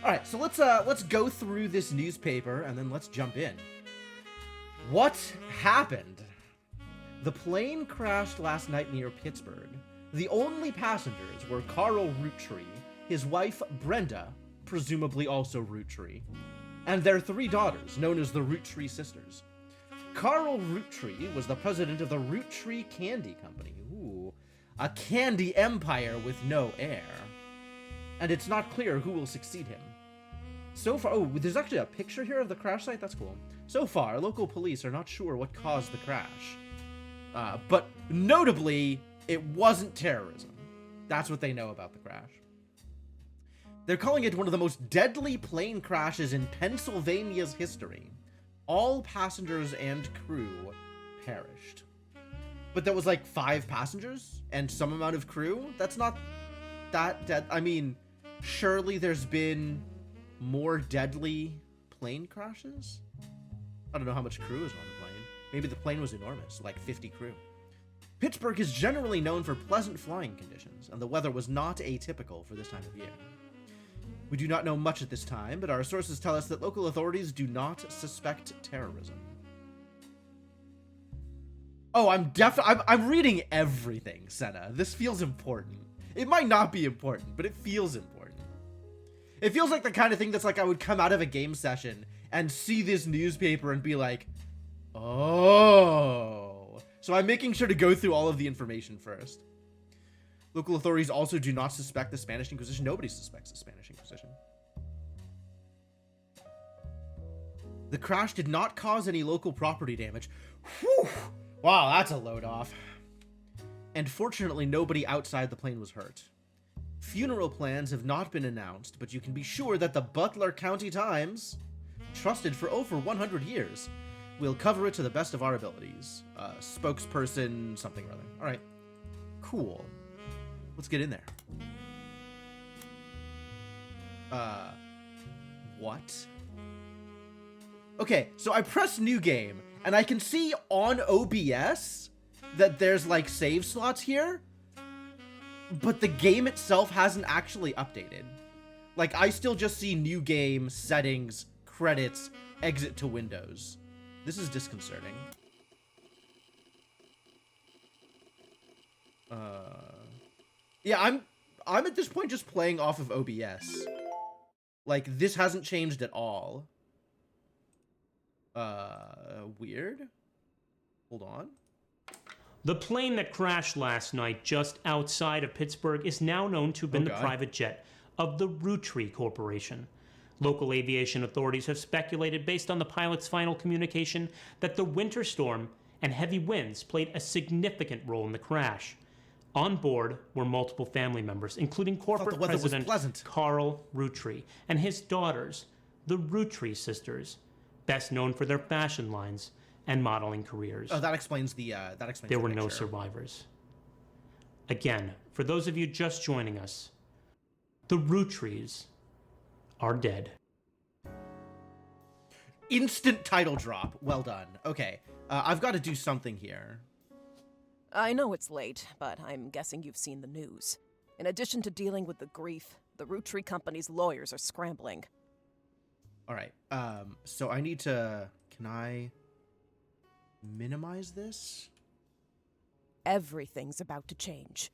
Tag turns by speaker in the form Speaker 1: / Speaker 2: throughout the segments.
Speaker 1: All right, so let's go through this newspaper and then let's jump in. What happened? The plane crashed last night near Pittsburgh. The only passengers were Carl Roottree, his wife Brenda, presumably also Roottree, and their 3 daughters, known as the Roottree sisters. Carl Roottree was the president of the Roottrees Candy Company. Ooh, a candy empire with no heir. And it's not clear who will succeed him. So far, oh, there's actually a picture here of the crash site. That's cool. So far, local police are not sure what caused the crash. But notably, it wasn't terrorism. That's what they know about the crash. They're calling it one of the most deadly plane crashes in Pennsylvania's history. All passengers and crew perished. But there was like 5 passengers and some amount of crew? That's not that dead. I mean, surely there's been more deadly plane crashes? I don't know how much crew is on the plane. Maybe the plane was enormous, like 50 crew. Pittsburgh is generally known for pleasant flying conditions, and the weather was not atypical for this time of year. We do not know much at this time, but our sources tell us that local authorities do not suspect terrorism. Oh, I'm reading everything, Senna. This feels important. It might not be important, but it feels important. It feels like the kind of thing that's like I would come out of a game session and see this newspaper and be like, oh. So I'm making sure to go through all of the information first. Local authorities also do not suspect the Spanish Inquisition. Nobody suspects the Spanish Inquisition. The crash did not cause any local property damage. Whew. Wow, that's a load off. And fortunately, nobody outside the plane was hurt. Funeral plans have not been announced, but you can be sure that the Butler County Times, trusted for over 100 years, will cover it to the best of our abilities. Spokesperson, something or other. All right, cool. Let's get in there. What? Okay, so I press new game, and I can see on OBS that there's like save slots here, but the game itself hasn't actually updated. Like, I still just see new game, settings, credits, exit to Windows. This is disconcerting. Yeah, I'm at this point just playing off of OBS. Like, this hasn't changed at all. Weird. Hold on.
Speaker 2: The plane that crashed last night just outside of Pittsburgh is now known to have been the private jet of the Roottrees Corporation. Local aviation authorities have speculated, based on the pilot's final communication, that the winter storm and heavy winds played a significant role in the crash. On board were multiple family members, including corporate president Carl Roottree and his daughters, the Roottrees sisters, best known for their fashion lines and modeling careers.
Speaker 1: Oh, that explains the
Speaker 2: There were no survivors. Again, for those of you just joining us, the Roottrees are dead.
Speaker 1: Instant title drop. Well done. Okay, I've got to do something here.
Speaker 3: I know it's late, but I'm guessing you've seen the news. In addition to dealing with the grief, the Roottrees Company's lawyers are scrambling.
Speaker 1: All right, so I need to... Can I minimize this?
Speaker 3: Everything's about to change.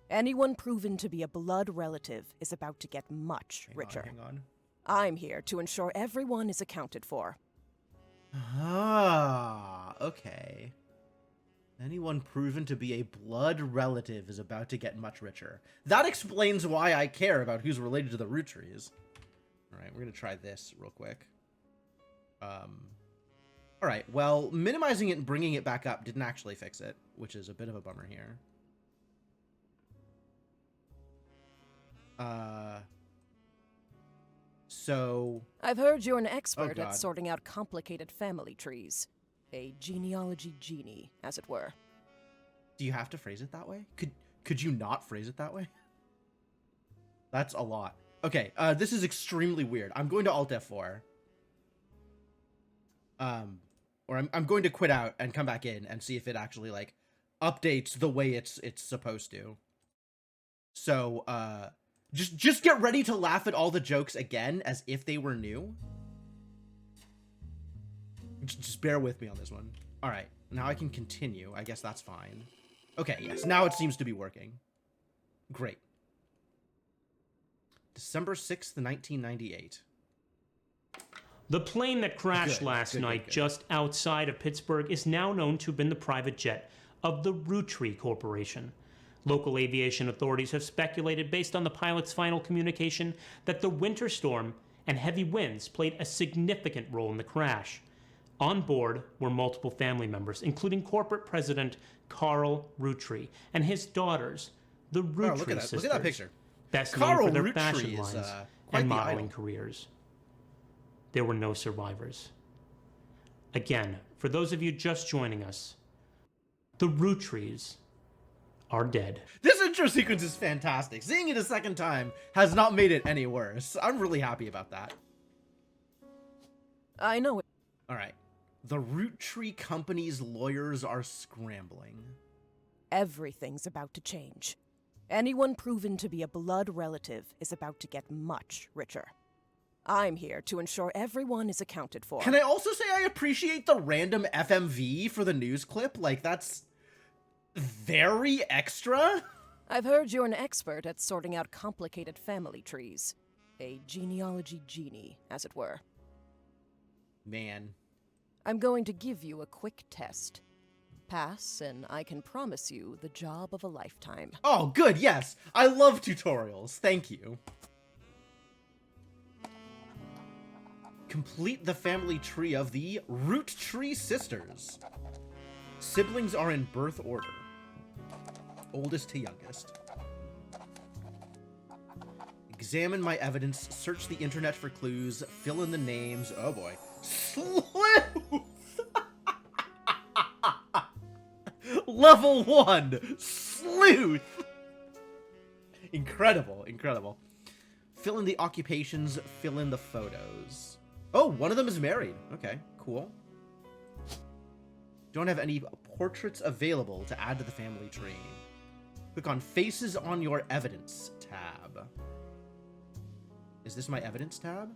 Speaker 3: Anyone proven to be a blood relative is about to get much richer.
Speaker 1: Hang on.
Speaker 3: I'm here to ensure everyone is accounted for.
Speaker 1: Ah, okay. Anyone proven to be a blood relative is about to get much richer. That explains why I care about who's related to the Roottrees. Alright, we're gonna try this real quick. Alright, well, minimizing it and bringing it back up didn't actually fix it, which is a bit of a bummer here. So...
Speaker 3: I've heard you're an expert at sorting out complicated family trees. A genealogy genie, as it were.
Speaker 1: Do you have to phrase it that way? Could you not phrase it that way? That's a lot. Okay, this is extremely weird. I'm going to Alt F4. Or I'm going to quit out and come back in and see if it actually, like, updates the way it's supposed to. So, Just get ready to laugh at all the jokes again as if they were new. Just bear with me on this one. All right, now I can continue. I guess that's fine. Okay, yes, now it seems to be working. Great. December 6th, 1998.
Speaker 2: The plane that crashed last night just outside of Pittsburgh is now known to have been the private jet of the Roottrees Corporation. Local aviation authorities have speculated, based on the pilot's final communication, that the winter storm and heavy winds played a significant role in the crash. On board were multiple family members, including corporate president Carl Roottrees and his daughters, the Roottrees sisters.
Speaker 1: Look at that picture.
Speaker 2: Best known for their fashion lines and modeling careers. There were no survivors. Again, for those of you just joining us, the Roottrees are dead.
Speaker 1: This intro sequence is fantastic. Seeing it a second time has not made it any worse. I'm really happy about that.
Speaker 3: I know it.
Speaker 1: All right. The Roottrees Company's lawyers are scrambling.
Speaker 3: Everything's about to change. Anyone proven to be a blood relative is about to get much richer. I'm here to ensure everyone is accounted for.
Speaker 1: Can I also say I appreciate the random FMV for the news clip? Like, that's very extra.
Speaker 3: I've heard you're an expert at sorting out complicated family trees. A genealogy genie, as it were.
Speaker 1: Man.
Speaker 3: I'm going to give you a quick test. Pass, and I can promise you the job of a lifetime.
Speaker 1: Oh, good, yes. I love tutorials. Thank you. Complete the family tree of the Roottrees sisters. Siblings are in birth order. Oldest to youngest. Examine my evidence, search the internet for clues, fill in the names. Oh boy. Sleuth! Level 1! Sleuth! Incredible, incredible. Fill in the occupations, fill in the photos. Oh, one of them is married. Okay, cool. Don't have any portraits available to add to the family tree. Click on Faces on your Evidence tab. Is this my Evidence tab?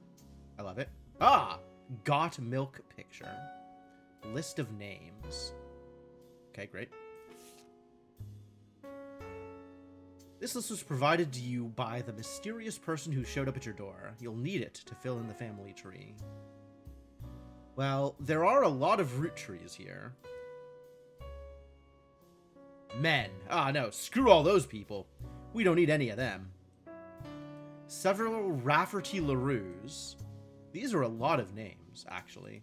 Speaker 1: I love it. Ah! Got milk picture. List of names. Okay, great. This list was provided to you by the mysterious person who showed up at your door. You'll need it to fill in the family tree. Well, there are a lot of Roottrees here. Men. Ah, no, screw all those people. We don't need any of them. Several Rafferty LaRues. These are a lot of names, actually.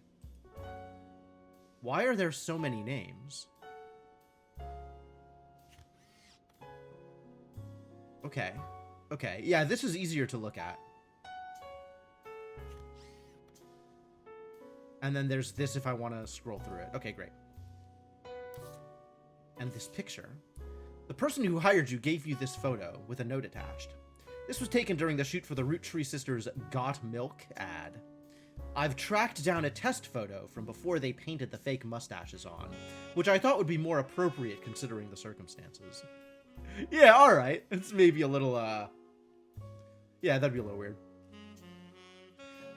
Speaker 1: Why are there so many names? Okay. Okay, yeah, this is easier to look at. And then there's this if I want to scroll through it. Okay, great. And this picture. The person who hired you gave you this photo with a note attached. This was taken during the shoot for the Roottrees Sisters' Got Milk ad. I've tracked down a test photo from before they painted the fake mustaches on, which I thought would be more appropriate considering the circumstances. Yeah, alright. It's maybe a little, yeah, that'd be a little weird.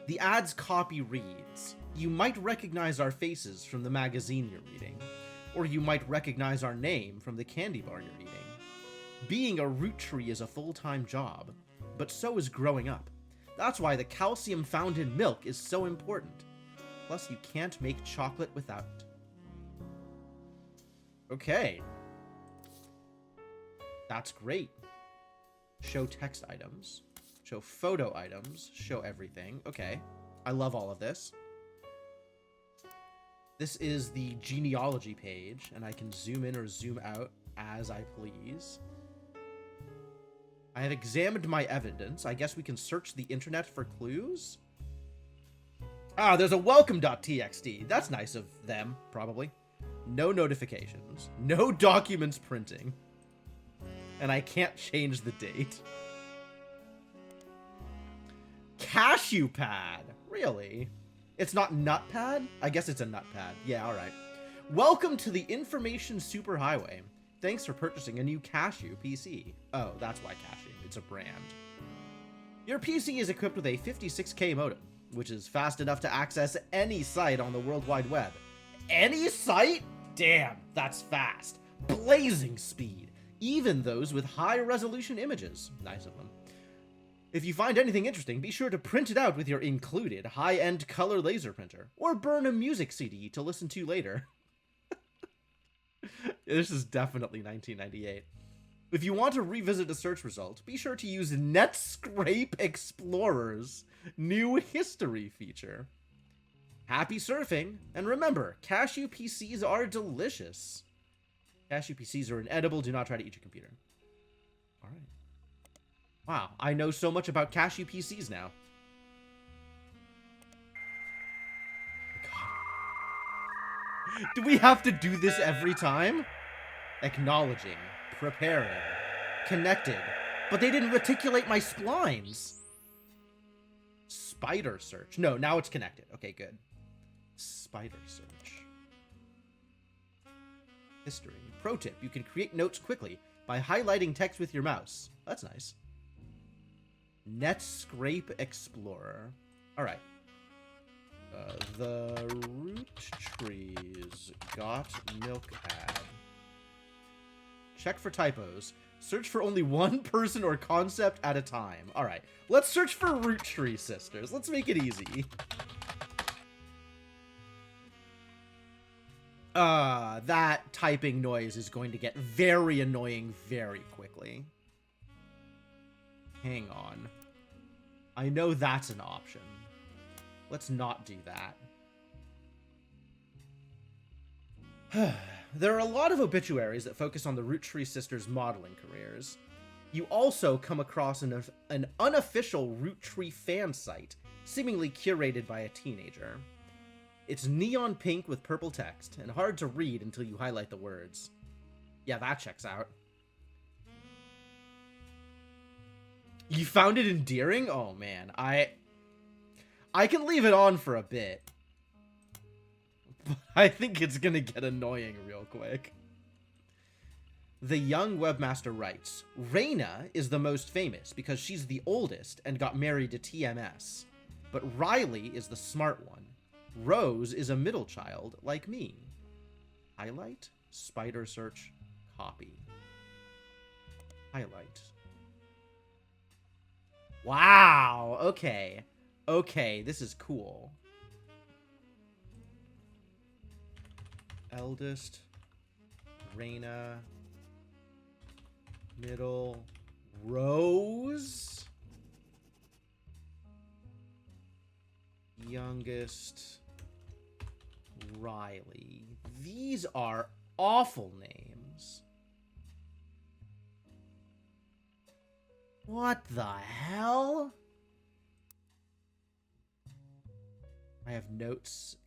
Speaker 1: The ad's copy reads, "You might recognize our faces from the magazine you're reading, or you might recognize our name from the candy bar you're eating. Being a Roottree is a full-time job, but so is growing up. That's why the calcium found in milk is so important. Plus, you can't make chocolate without it." Okay. That's great. Show text items. Show photo items. Show everything. Okay. I love all of this. This is the genealogy page, and I can zoom in or zoom out as I please. I have examined my evidence. I guess we can search the internet for clues? Ah, there's a welcome.txt. That's nice of them, probably. No notifications. No documents printing. And I can't change the date. Cashew pad. Really? It's not nutpad? I guess it's a nutpad. Yeah, alright. Welcome to the Information Superhighway. Thanks for purchasing a new Cashew PC. Oh, that's why Cashew. It's a brand. Your PC is equipped with a 56K modem, which is fast enough to access any site on the World Wide Web. Any site? Damn, that's fast. Blazing speed. Even those with high-resolution images. Nice of them. If you find anything interesting, be sure to print it out with your included high-end color laser printer, or burn a music CD to listen to later. This is definitely 1998. If you want to revisit a search result, be sure to use Netscape Explorer's new history feature. Happy surfing, and remember, cashew PCs are delicious. Cashew PCs are inedible, do not try to eat your computer. Alright. Wow, I know so much about cashew PCs now. God. Do we have to do this every time? Acknowledging, preparing, connected, but they didn't reticulate my splines. Spider search. No, now it's connected. Okay, good. Spider search. History. Pro tip, you can create notes quickly by highlighting text with your mouse. That's nice. Netscape Explorer. Alright. The Roottrees got milk ad. Check for typos. Search for only one person or concept at a time. Alright, let's search for Roottrees Sisters. Let's make it easy. That typing noise is going to get very annoying very quickly. Hang on. I know that's an option. Let's not do that. There are a lot of obituaries that focus on the Roottrees Sisters' modeling careers. You also come across an unofficial Roottree fan site, seemingly curated by a teenager. It's neon pink with purple text, and hard to read until you highlight the words. Yeah, that checks out. You found it endearing? Oh man, I can leave it on for a bit. But I think it's gonna get annoying real quick. The young webmaster writes, Raina is the most famous because she's the oldest and got married to TMS. But Riley is the smart one. Rose is a middle child like me. Highlight, spider search, copy. Highlight. Wow, okay. Okay, this is cool. Eldest, Raina, middle, Rose, youngest, Riley. These are awful names. What the hell? I have notes.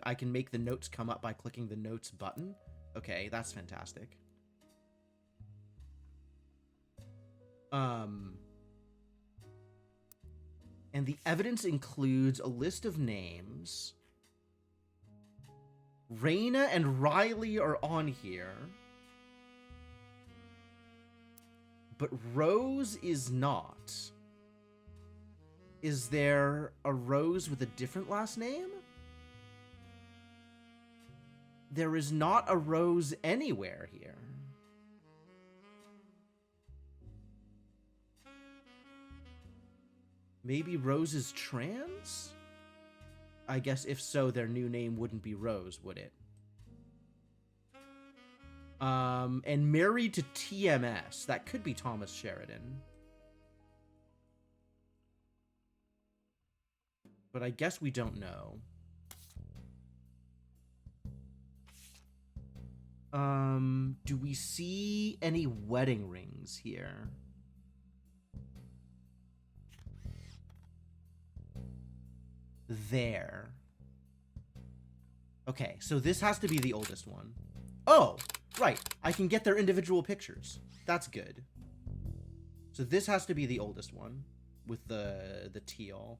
Speaker 1: I can make the notes come up by clicking the notes button? Okay, that's fantastic. And the evidence includes a list of names. Raina and Riley are on here. But Rose is not. Is there a Rose with a different last name? There is not a Rose anywhere here. Maybe Rose is trans? I guess if so, their new name wouldn't be Rose, would it? And married to TMS. That could be Thomas Sheridan. But I guess we don't know. Do we see any wedding rings here? There. Okay, so this has to be the oldest one. Oh, right. I can get their individual pictures. That's good. So this has to be the oldest one with the teal.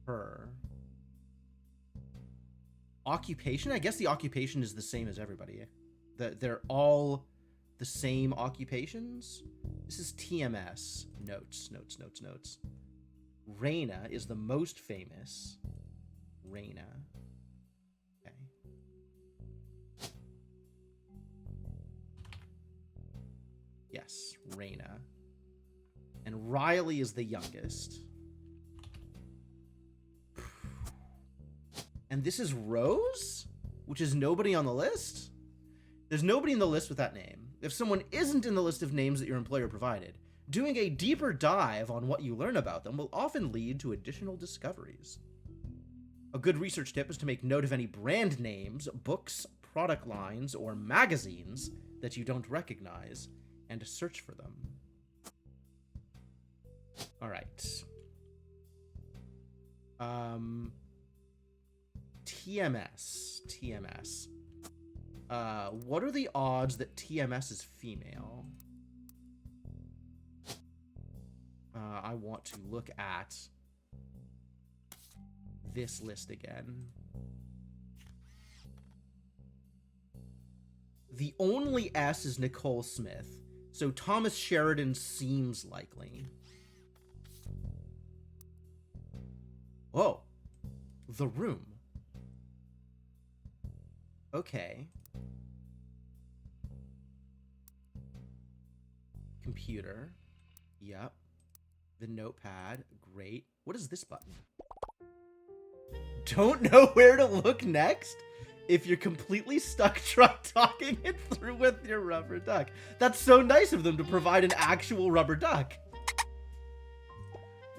Speaker 1: Her. Occupation? I guess the occupation is the same as everybody. They're all the same occupations. This is TMS. Notes. Reyna is the most famous. Reyna. Okay. Yes, Reyna. And Riley is the youngest. And this is Rose? Which is nobody on the list? There's nobody in the list with that name. If someone isn't in the list of names that your employer provided, doing a deeper dive on what you learn about them will often lead to additional discoveries. A good research tip is to make note of any brand names, books, product lines, or magazines that you don't recognize, and search for them. All right. TMS. What are the odds that TMS is female? I want to look at this list again. The only S is Nicole Smith, so Thomas Sheridan seems likely. Oh, The Room. Okay. Computer. Yep. The notepad. Great. What is this button? Don't know where to look next? If you're completely stuck, try talking it through with your rubber duck. That's so nice of them to provide an actual rubber duck.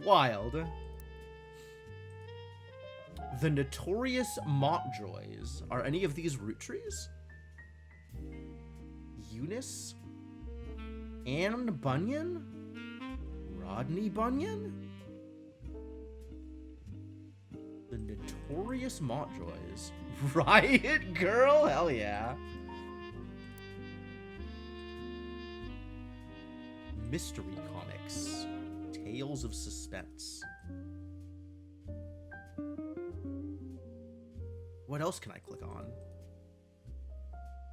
Speaker 1: Wild. The Notorious Montjoys. Are any of these Roottrees? Eunice? Anne Bunyan? Rodney Bunyan? The Notorious Montjoys. Riot Girl? Hell yeah. Mystery Comics. Tales of Suspense. What else can I click on?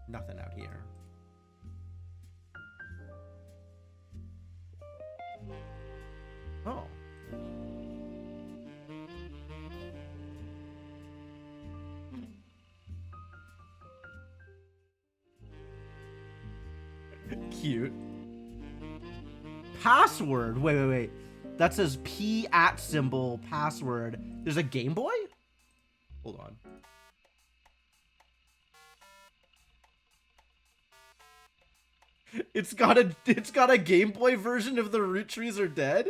Speaker 1: Nothing out here. Oh. Cute. Password. Wait. That says P@ symbol password. There's a Game Boy? Hold on. It's got a Game Boy version of the Roottrees Are Dead?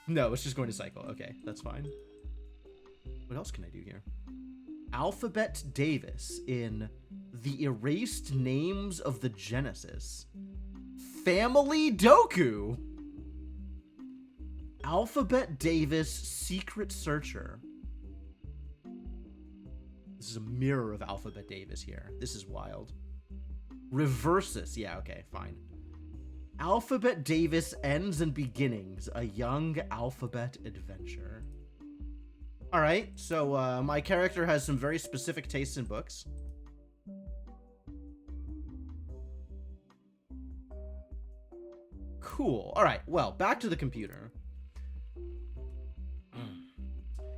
Speaker 1: No, it's just going to cycle. Okay, that's fine. What else can I do here? Alphabet Davis in The Erased Names of the Genesis. Family Doku. Alphabet Davis Secret Searcher. This is a mirror of Alphabet Davis here. This is wild. Reversus. Yeah, okay, fine. Alphabet Davis Ends and Beginnings, a young alphabet adventure. All right, so my character has some very specific tastes in books. Cool. All right, well, back to the computer.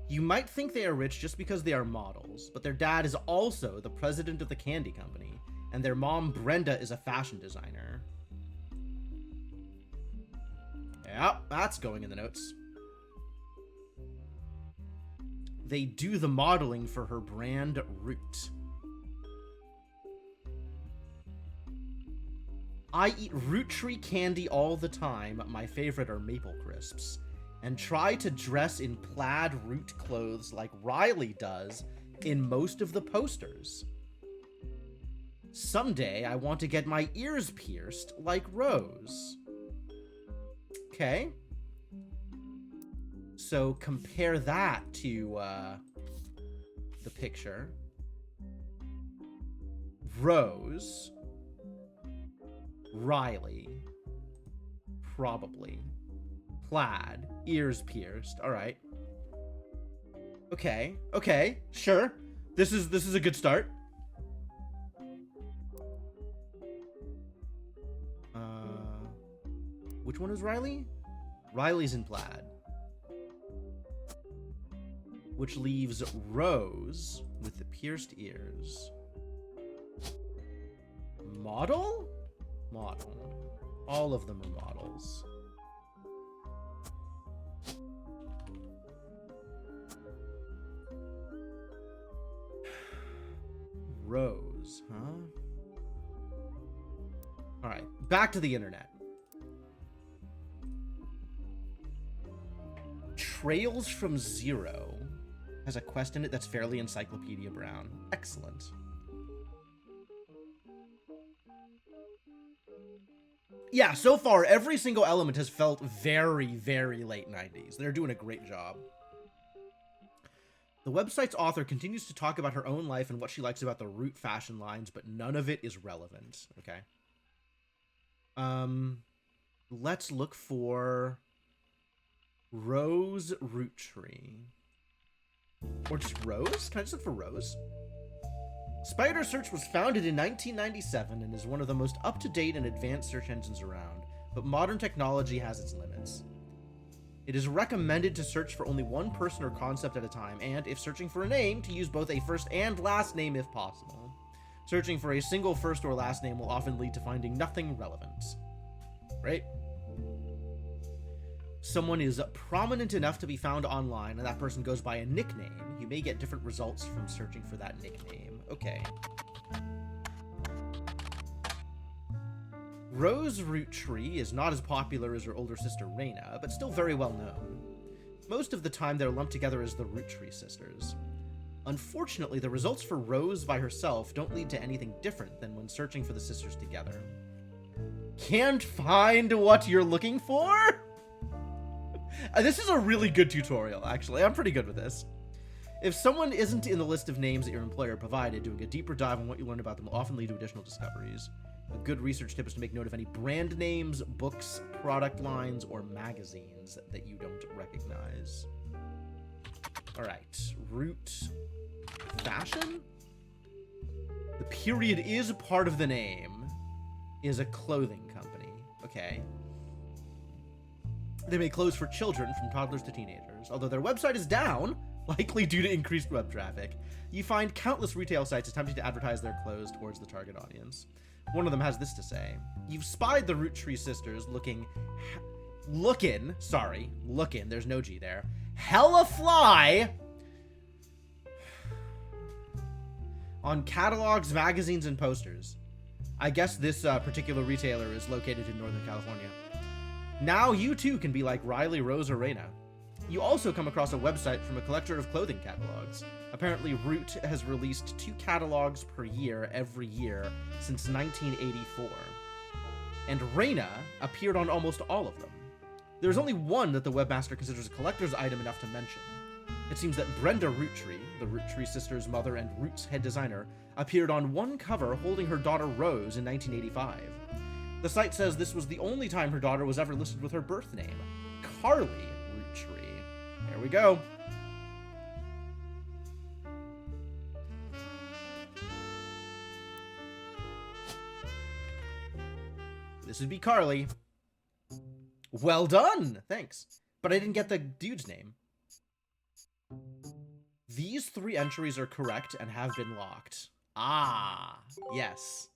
Speaker 1: You might think they are rich just because they are models, but their dad is also the president of the candy company, and their mom, Brenda, is a fashion designer. Yeah, that's going in the notes. They do the modeling for her brand, Root. I eat Root Tree candy all the time. My favorite are Maple Crisps. And try to dress in plaid Root clothes like Riley does in most of the posters. Someday, I want to get my ears pierced like Rose. Okay. So compare that to the picture. Rose. Riley. Probably. Plaid. Ears pierced. All right. Okay. Okay. Sure. This is a good start. one is Riley? Riley's in plaid. Which leaves Rose with the pierced ears. Model? Model. All of them are models. Rose, huh? Alright, back to the internet. Trails from Zero has a quest in it that's fairly Encyclopedia Brown. Excellent. Yeah, so far, every single element has felt very, very late 90s. They're doing a great job. The website's author continues to talk about her own life and what she likes about the Root fashion lines, but none of it is relevant. Okay. Let's look for Rose Roottree. Or just Rose? Can I just look for Rose? Spider Search was founded in 1997 and is one of the most up-to-date and advanced search engines around, but modern technology has its limits. It is recommended to search for only one person or concept at a time, and, if searching for a name, to use both a first and last name if possible. Searching for a single first or last name will often lead to finding nothing relevant. Right? Someone is prominent enough to be found online, and that person goes by a nickname. You may get different results from searching for that nickname. Okay. Rose Roottree is not as popular as her older sister Reyna, but still very well known. Most of the time they're lumped together as the Roottree sisters. Unfortunately, the results for Rose by herself don't lead to anything different than when searching for the sisters together. Can't find what you're looking for? This is a really good tutorial, actually. I'm pretty good with this. If someone isn't in the list of names that your employer provided, doing a deeper dive on what you learn about them will often lead to additional discoveries. A good research tip is to make note of any brand names, books, product lines, or magazines that you don't recognize. Alright, Root Fashion? The period is part of the name. Is a clothing company. Okay. They make clothes for children from toddlers to teenagers. Although their website is down, likely due to increased web traffic, you find countless retail sites attempting to advertise their clothes towards the target audience. One of them has this to say: "You've spied the Roottree sisters looking, there's no G there, hella fly on catalogs, magazines, and posters." I guess this particular retailer is located in Northern California. Now you too can be like Riley, Rose, or Reyna. You also come across a website from a collector of clothing catalogs. Apparently, Root has released 2 catalogs per year every year since 1984. And Reyna appeared on almost all of them. There's only one that the webmaster considers a collector's item enough to mention. It seems that Brenda Roottree, the Roottree sisters' mother and Root's head designer, appeared on one cover holding her daughter Rose in 1985. The site says this was the only time her daughter was ever listed with her birth name, Carly Roottree. There we go. This would be Carly. Well done! Thanks. But I didn't get the dude's name. These 3 entries are correct and have been locked. Ah, yes.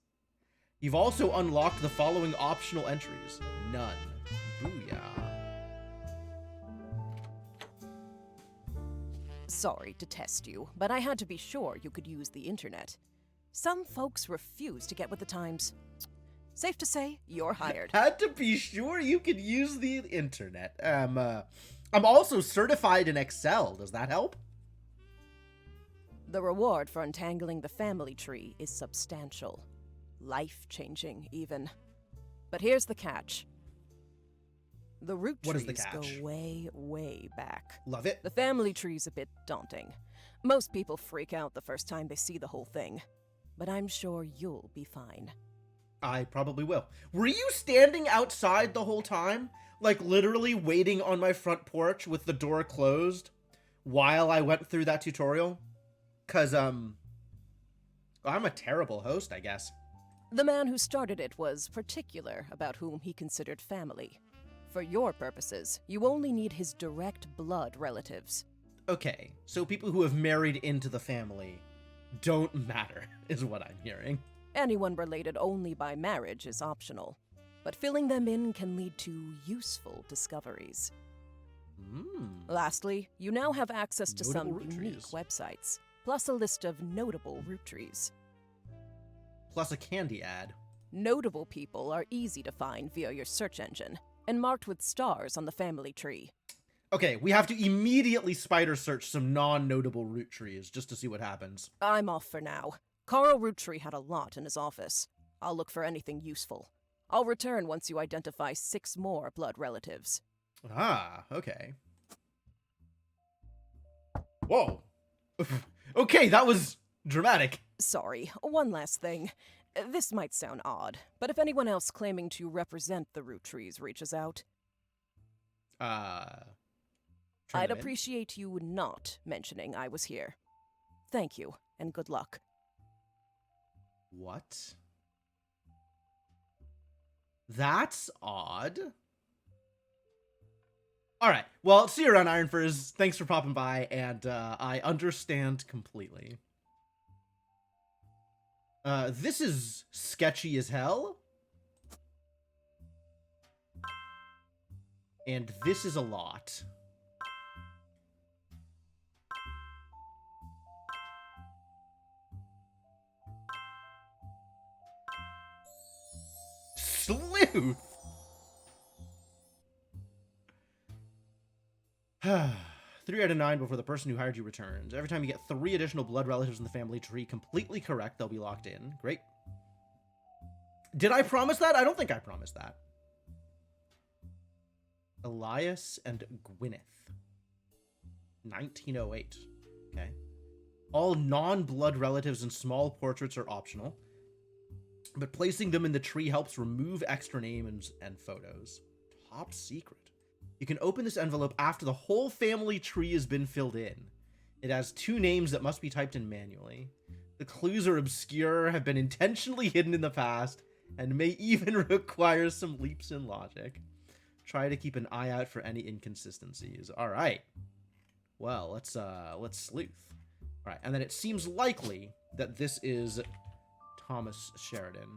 Speaker 1: You've also unlocked the following optional entries. None. Booyah.
Speaker 3: Sorry to test you, but I had to be sure you could use the internet. Some folks refuse to get with the times. Safe to say, you're hired.
Speaker 1: Had to be sure you could use the internet. I'm also certified in Excel. Does that help?
Speaker 3: The reward for untangling the family tree is substantial. Life-changing, even. But here's the catch. The root trees go way, way back.
Speaker 1: Love it.
Speaker 3: The family tree's a bit daunting. Most people freak out the first time they see the whole thing. But I'm sure you'll be fine.
Speaker 1: I probably will. Were you standing outside the whole time? Like, literally waiting on my front porch with the door closed while I went through that tutorial? 'Cause, I'm a terrible host, I guess.
Speaker 3: The man who started it was particular about whom he considered family. For your purposes, you only need his direct blood relatives.
Speaker 1: Okay, so people who have married into the family don't matter, is what I'm hearing.
Speaker 3: Anyone related only by marriage is optional, but filling them in can lead to useful discoveries. Lastly, you now have access to some unique websites, plus a list of notable root trees.
Speaker 1: Plus a candy ad.
Speaker 3: Notable people are easy to find via your search engine, and marked with stars on the family tree.
Speaker 1: Okay, we have to immediately spider search some non-notable root trees just to see what happens.
Speaker 3: I'm off for now. Carl Roottree had a lot in his office. I'll look for anything useful. I'll return once you identify 6 more blood relatives.
Speaker 1: Ah, okay. Whoa. Okay, that was dramatic.
Speaker 3: Sorry, one last thing. This might sound odd, but if anyone else claiming to represent the Roottrees reaches out, I'd appreciate you not mentioning I was here. Thank you, and good luck.
Speaker 1: What? That's odd. Alright, well, see you around, Ironfurs. Thanks for popping by, and I understand completely. This is sketchy as hell. And this is a lot. Sleuth! 3 out of 9 before the person who hired you returns. Every time you get 3 additional blood relatives in the family tree completely correct, they'll be locked in. Great. Did I promise that? I don't think I promised that. Elias and Gwyneth. 1908. Okay. All non-blood relatives and small portraits are optional, but placing them in the tree helps remove extra names and photos. Top secret. You can open this envelope after the whole family tree has been filled in. It has 2 names that must be typed in manually. The clues are obscure, have been intentionally hidden in the past, and may even require some leaps in logic. Try to keep an eye out for any inconsistencies. All right. Well, let's sleuth. All right, and then it seems likely that this is Thomas Sheridan.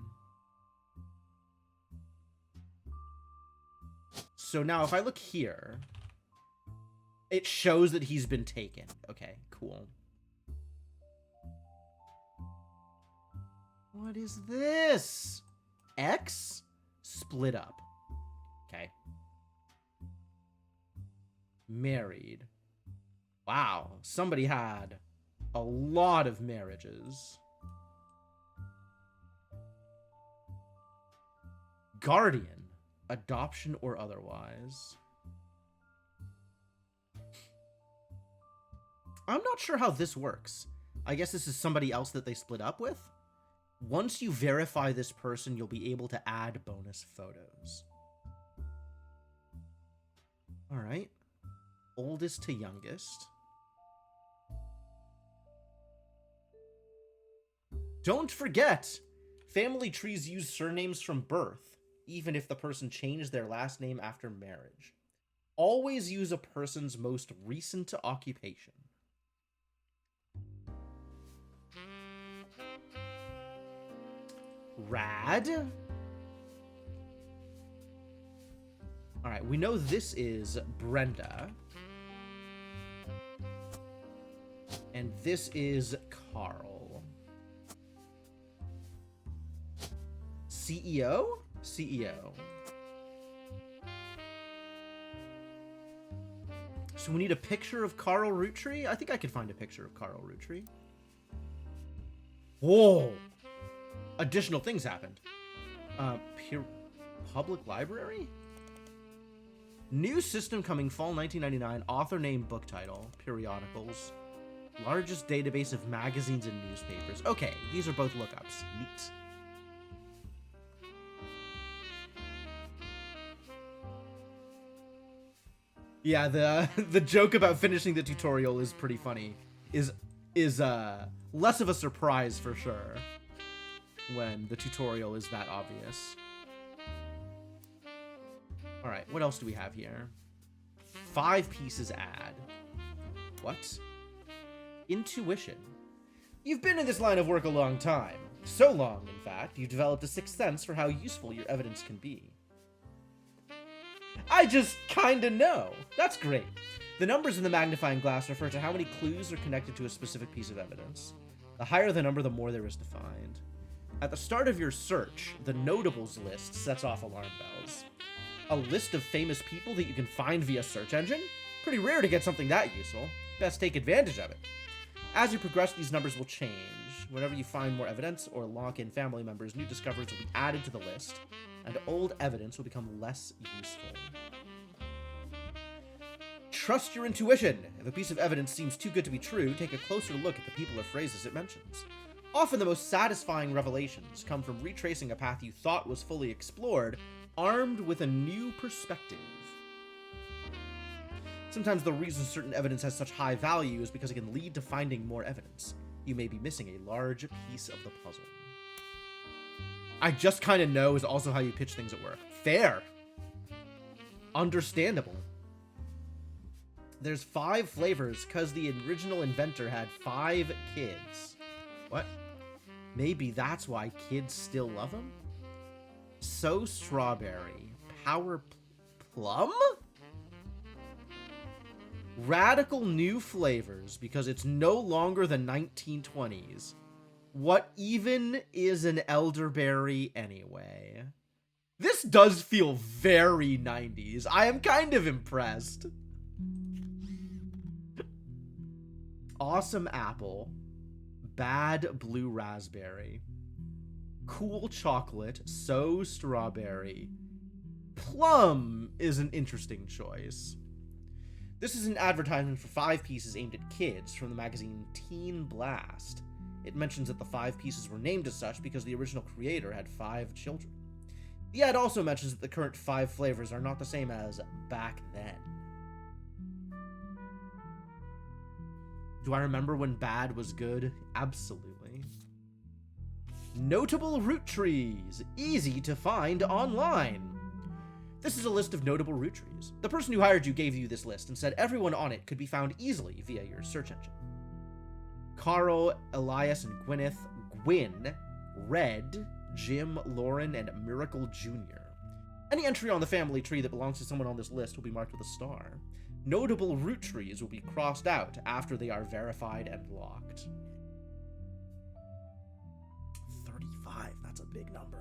Speaker 1: So now if I look here, it shows that he's been taken. Okay, cool. What is this? X? Split up. Okay. Married. Wow, somebody had a lot of marriages. Guardian. Adoption or otherwise. I'm not sure how this works. I guess this is somebody else that they split up with? Once you verify this person, you'll be able to add bonus photos. Alright. Oldest to youngest. Don't forget! Family trees use surnames from birth, even if the person changed their last name after marriage. Always use a person's most recent occupation. Rad? Alright, we know this is Brenda. And this is Carl. CEO? CEO. So we need a picture of Carl Roottree? I think I could find a picture of Carl Roottree. Whoa! Additional things happened. Public library? New system coming fall 1999. Author name, book title, periodicals. Largest database of magazines and newspapers. Okay, these are both lookups. Neat. Yeah, the joke about finishing the tutorial is pretty funny. Is less of a surprise for sure when the tutorial is that obvious. All right, what else do we have here? 5 pieces ad. What? Intuition. You've been in this line of work a long time. So long, in fact, you've developed a sixth sense for how useful your evidence can be. I just kinda know. That's great. The numbers in the magnifying glass refer to how many clues are connected to a specific piece of evidence. The higher the number, the more there is to find. At the start of your search, the notables list sets off alarm bells. A list of famous people that you can find via search engine? Pretty rare to get something that useful. Best take advantage of it. As you progress, these numbers will change. Whenever you find more evidence or lock in family members, new discoveries will be added to the list, and old evidence will become less useful. Trust your intuition. If a piece of evidence seems too good to be true, take a closer look at the people or phrases it mentions. Often the most satisfying revelations come from retracing a path you thought was fully explored, armed with a new perspective. Sometimes the reason certain evidence has such high value is because it can lead to finding more evidence. You may be missing a large piece of the puzzle. I just kind of know is also how you pitch things at work. Fair. Understandable. There's 5 flavors because the original inventor had 5 kids. What? Maybe that's why kids still love him? So strawberry. Power plum? Radical new flavors because it's no longer the 1920s. What even is an elderberry anyway? This does feel very 90s. I am kind of impressed. Awesome apple. Bad blue raspberry. Cool chocolate. So strawberry. Plum is an interesting choice. This is an advertisement for 5 pieces aimed at kids from the magazine Teen Blast. It mentions that the 5 pieces were named as such because the original creator had 5 children. The ad also mentions that the current 5 flavors are not the same as back then. Do I remember when bad was good? Absolutely. Notable root trees. Easy to find online. This is a list of notable root trees. The person who hired you gave you this list and said everyone on it could be found easily via your search engine. Carl, Elias, and Gwyneth, Gwyn, Red, Jim, Lauren, and Miracle Jr. Any entry on the family tree that belongs to someone on this list will be marked with a star. Notable root trees will be crossed out after they are verified and locked. 35, that's a big number.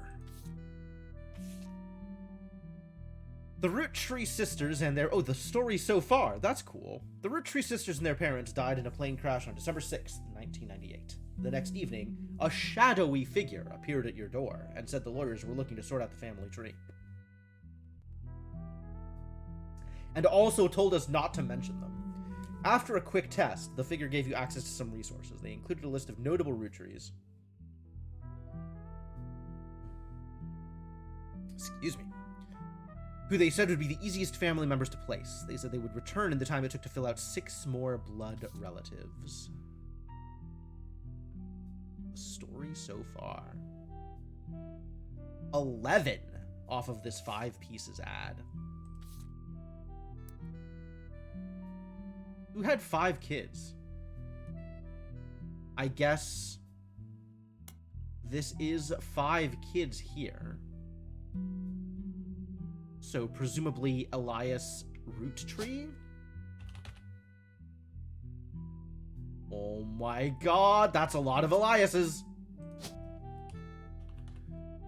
Speaker 1: The Roottrees sisters and their... Oh, the story so far. That's cool. The Roottrees sisters and their parents died in a plane crash on December 6th, 1998. The next evening, a shadowy figure appeared at your door and said the lawyers were looking to sort out the family tree. And also told us not to mention them. After a quick test, the figure gave you access to some resources. They included a list of notable Roottrees. Excuse me. Who they said would be the easiest family members to place. They said they would return in the time it took to fill out 6 more blood relatives. The story so far. 11 off of this 5 pieces ad. Who had 5 kids? I guess this is 5 kids here. So presumably Elias Roottree? Oh my god, that's a lot of Eliases.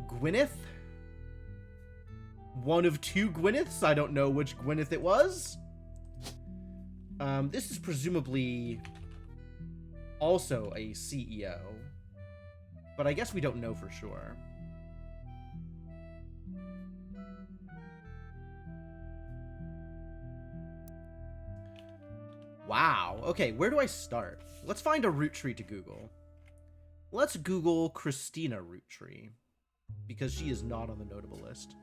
Speaker 1: Gwyneth? One of 2 Gwyneths? I don't know which Gwyneth it was. This is presumably also a CEO. But I guess we don't know for sure. Wow. Okay, where do I start? Let's find a root tree to Google. Let's Google Christina Roottree, because she is not on the notable list.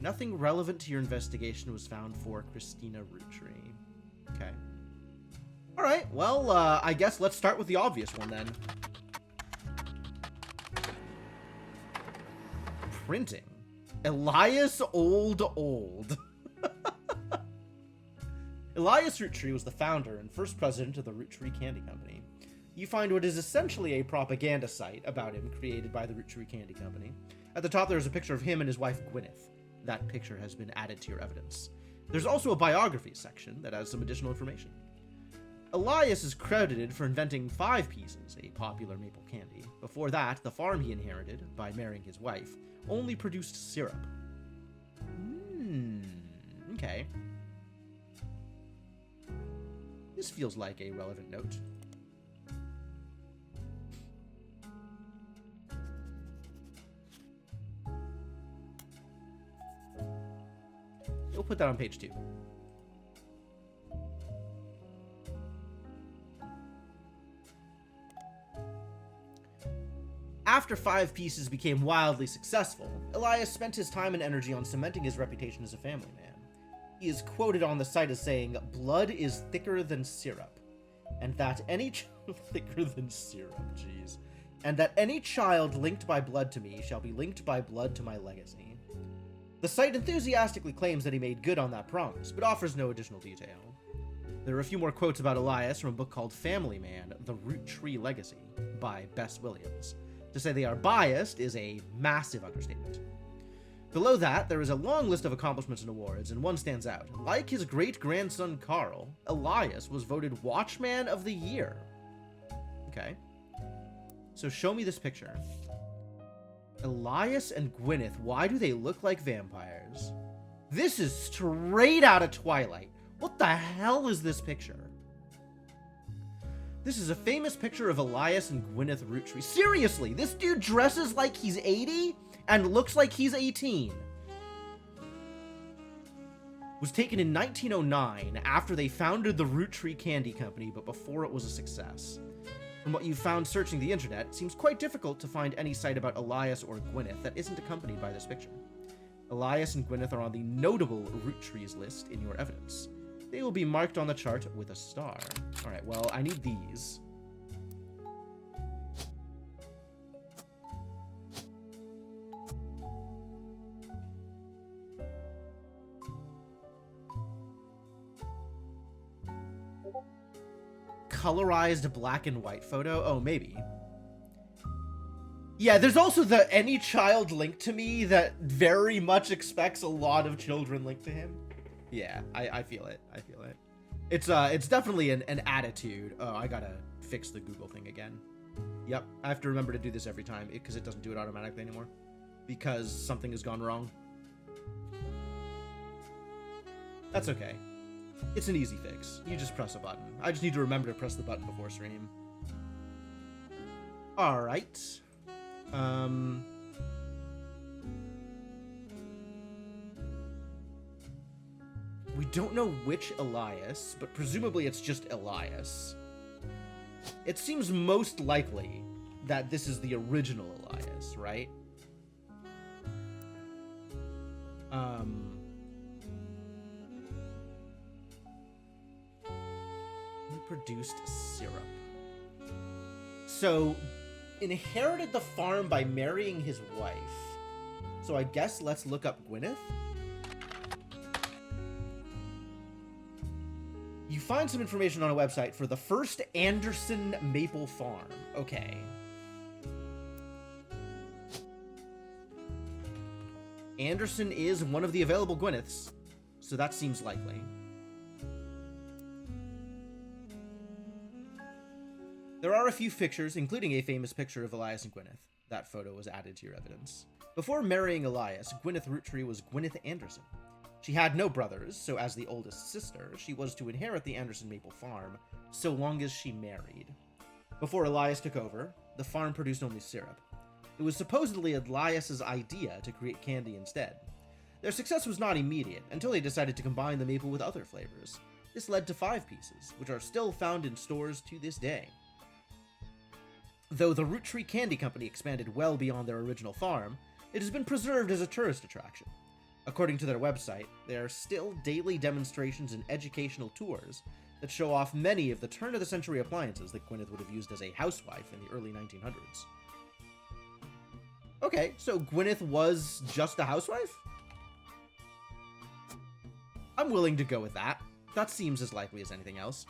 Speaker 1: Nothing relevant to your investigation was found for Christina Roottree. Okay. Alright. Well, I guess let's start with the obvious one then. Printing. Elias Old. Elias Roottree was the founder and first president of the Roottrees Candy Company. You find what is essentially a propaganda site about him created by the Roottrees Candy Company. At the top there is a picture of him and his wife Gwyneth. That picture has been added to your evidence. There's also a biography section that has some additional information. Elias is credited for inventing 5 Pieces, a popular maple candy. Before that, the farm he inherited, by marrying his wife, only produced syrup. Okay. This feels like a relevant note. We'll put that on page 2. After 5 Pieces became wildly successful, Elias spent his time and energy on cementing his reputation as a family man. He is quoted on the site as saying, "Blood is thicker than syrup," and that any thicker than syrup, jeez, and that any child linked by blood to me shall be linked by blood to my legacy. The site enthusiastically claims that he made good on that promise, but offers no additional detail. There are a few more quotes about Elias from a book called Family Man, The Roottree Legacy, by Bess Williams. To say they are biased is a massive understatement. Below that, there is a long list of accomplishments and awards, and one stands out. Like his great-grandson Carl, Elias was voted Watchman of the Year. Okay. So show me this picture. Elias and Gwyneth, why do they look like vampires? This is straight out of Twilight. What the hell is this picture? This is a famous picture of Elias and Gwyneth Roottree. Seriously, this dude dresses like he's 80 and looks like he's 18. Was taken in 1909 after they founded the Roottrees Candy Company, but before it was a success. From what you've found searching the internet, it seems quite difficult to find any site about Elias or Gwyneth that isn't accompanied by this picture. Elias and Gwyneth are on the notable Roottrees list in your evidence. They will be marked on the chart with a star. Alright, well, I need these. Colorized black and white photo? Oh, maybe. Yeah, there's also the any child linked to me that very much expects a lot of children linked to him. Yeah, I feel it. I feel it. It's definitely an attitude. Oh, I gotta fix the Google thing again. Yep, I have to remember to do this every time because it doesn't do it automatically anymore. Because something has gone wrong. That's okay. It's an easy fix. You just press a button. I just need to remember to press the button before stream. Alright. We don't know which Elias, but presumably it's just Elias. It seems most likely that this is the original Elias, right? He produced syrup. So, inherited the farm by marrying his wife. So I guess let's look up Gwyneth. You find some information on a website for the first Anderson Maple Farm. Okay. Anderson is one of the available Gwyneths, so that seems likely. There are a few pictures, including a famous picture of Elias and Gwyneth. That photo was added to your evidence. Before marrying Elias, Gwyneth Roottree was Gwyneth Anderson. She had no brothers, so as the oldest sister, she was to inherit the Anderson Maple Farm, so long as she married. Before Elias took over, the farm produced only syrup. It was supposedly Elias's idea to create candy instead. Their success was not immediate, until they decided to combine the maple with other flavors. This led to 5 Pieces, which are still found in stores to this day. Though the Roottrees Candy Company expanded well beyond their original farm, it has been preserved as a tourist attraction. According to their website, there are still daily demonstrations and educational tours that show off many of the turn-of-the-century appliances that Gwyneth would have used as a housewife in the early 1900s. Okay, so Gwyneth was just a housewife? I'm willing to go with that. That seems as likely as anything else.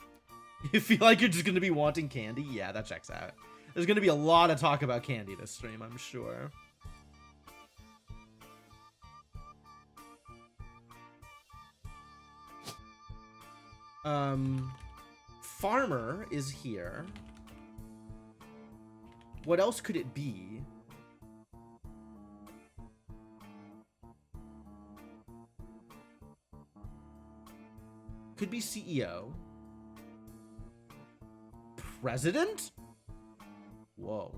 Speaker 1: You feel like you're just going to be wanting candy? Yeah, that checks out. There's going to be a lot of talk about candy this stream, I'm sure. Farmer is here. What else could it be? Could be CEO. President? Whoa.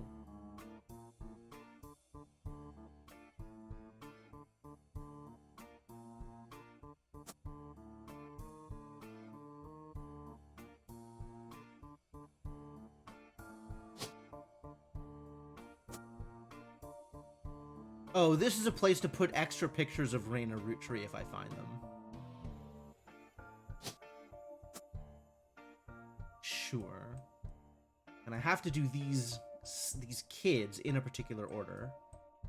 Speaker 1: Oh, this is a place to put extra pictures of Raina Roottree if I find them. Sure. And I have to do these kids in a particular order.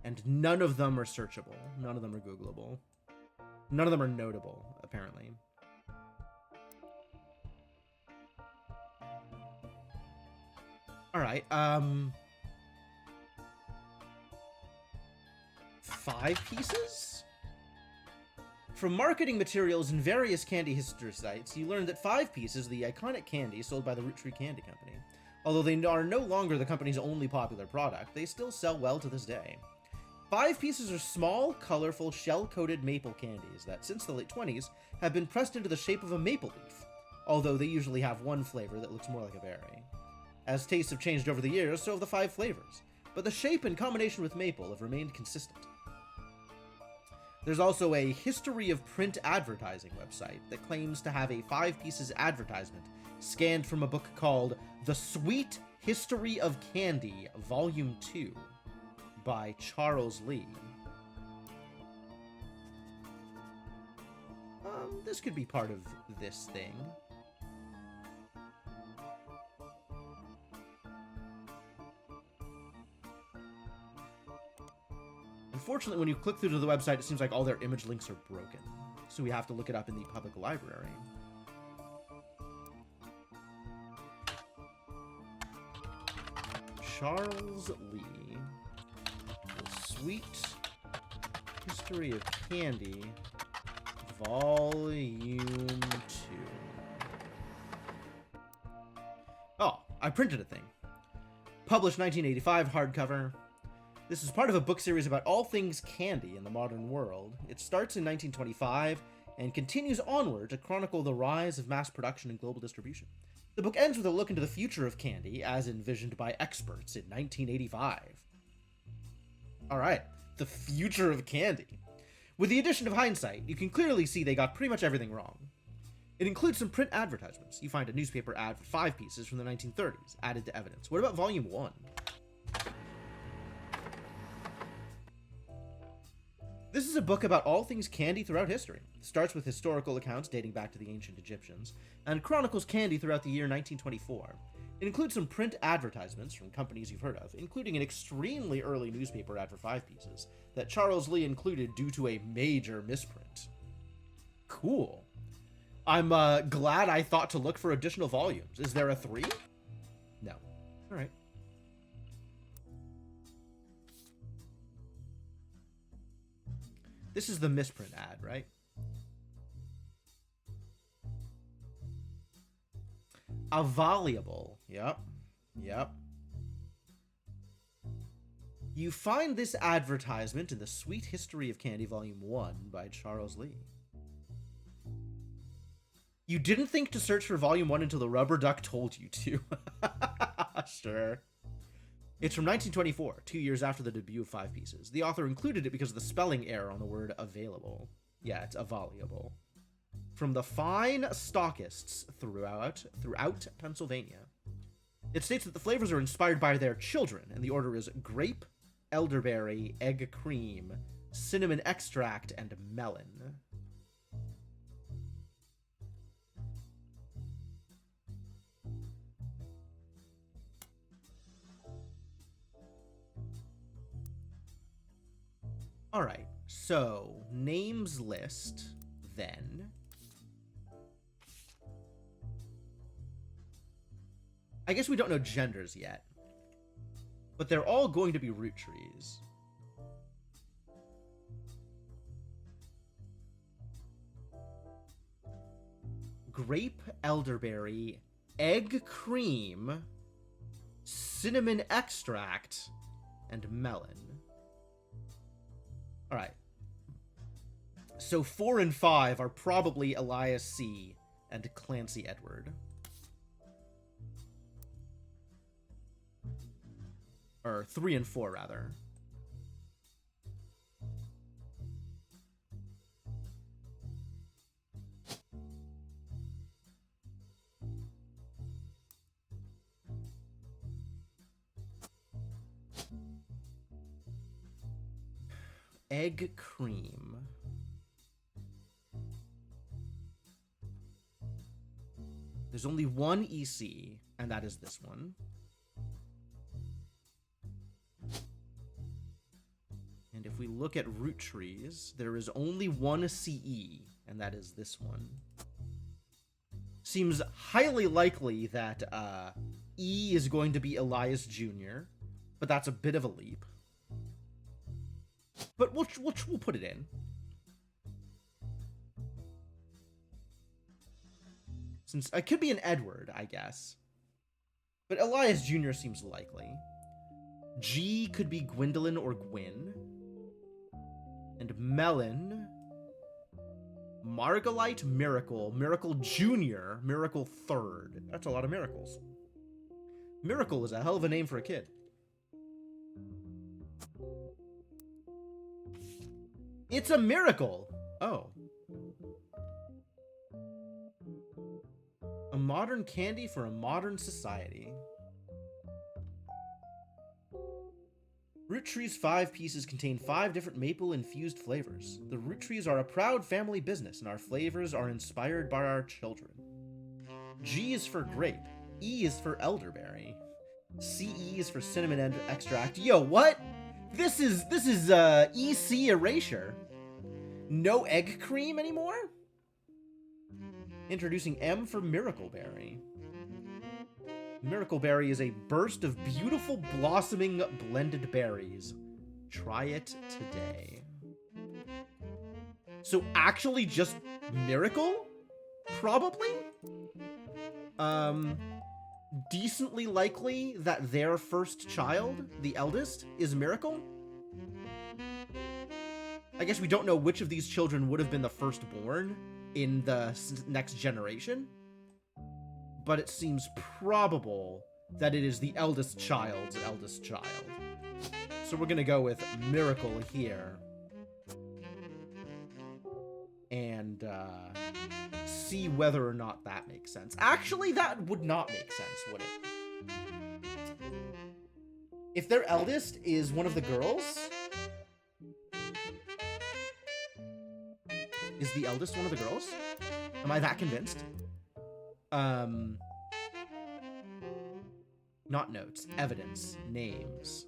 Speaker 1: And none of them are searchable. None of them are Googleable. None of them are notable, apparently. Alright, 5 pieces? From marketing materials and various candy history sites, you learn that 5 pieces, the iconic candy sold by the Roottrees Candy Company. Although they are no longer the company's only popular product, they still sell well to this day. 5 pieces are small, colorful, shell-coated maple candies that, since the late 20s, have been pressed into the shape of a maple leaf, although they usually have one flavor that looks more like a berry. As tastes have changed over the years, so have the 5 flavors, but the shape and combination with maple have remained consistent. There's also a history of print advertising website that claims to have a 5 pieces advertisement scanned from a book called The Sweet History of Candy, Volume 2 by Charles Lee. This could be part of this thing. Unfortunately, when you click through to the website, it seems like all their image links are broken. So we have to look it up in the public library. Charles Lee. The Sweet History of Candy, Volume 2. Oh, I printed a thing. Published 1985, hardcover. This is part of a book series about all things candy in the modern world. It starts in 1925 and continues onward to chronicle the rise of mass production and global distribution. The book ends with a look into the future of candy as envisioned by experts in 1985. Alright, the future of candy. With the addition of hindsight, you can clearly see they got pretty much everything wrong. It includes some print advertisements. You find a newspaper ad for 5 pieces from the 1930s, added to evidence. What about Volume 1? This is a book about all things candy throughout history. It starts with historical accounts dating back to the ancient Egyptians, and chronicles candy throughout the year 1924. It includes some print advertisements from companies you've heard of, including an extremely early newspaper ad for 5 pieces that Charles Lee included due to a major misprint. Cool. I'm glad I thought to look for additional volumes. Is there a 3? No. Alright. This is the misprint ad, right? Available. Yep. Yep. You find this advertisement in The Sweet History of Candy, Volume 1 by Charles Lee. You didn't think to search for Volume 1 until the rubber duck told you to. Sure. It's from 1924, 2 years after the debut of 5 pieces. The author included it because of the spelling error on the word available. Yeah, it's available. From the fine stockists throughout Pennsylvania. It states that the flavors are inspired by their children, and the order is grape, elderberry, egg cream, cinnamon extract, and melon. All right, so names list, then. I guess we don't know genders yet, but they're all going to be root trees. Grape, elderberry, egg cream, cinnamon extract, and melon. All right. So 4 and 5 are probably Elias C. and Clancy Edward. Or 3 and 4, rather. Egg cream. There's only one EC, and that is this one. And if we look at root trees, there is only one CE, and that is this one. Seems highly likely that E is going to be Elias Jr., but that's a bit of a leap. But we'll put it in. Since it could be an Edward, I guess. But Elias Jr. seems likely. G could be Gwendolyn or Gwyn. And Melon. Margalite, Miracle. Miracle Jr. Miracle Third. That's a lot of miracles. Miracle is a hell of a name for a kid. It's a miracle! Oh. A modern candy for a modern society. Root Trees 5 pieces contain 5 different maple-infused flavors. The Root Trees are a proud family business, and our flavors are inspired by our children. G is for grape. E is for elderberry. CE is for cinnamon extract. Yo, what? This is EC erasure. No egg cream anymore? Introducing M for Miracle Berry. Miracle Berry is a burst of beautiful blossoming blended berries. Try it today. So actually just Miracle? Probably? Decently likely that their first child, the eldest, is Miracle? I guess we don't know which of these children would have been the firstborn in the next generation, but it seems probable that it is the eldest child's eldest child. So we're gonna go with Miracle here. And see whether or not that makes sense. Actually, that would not make sense, would it? If their eldest is one of the girls... Is the eldest one of the girls? Am I that convinced? Not notes. Evidence. Names.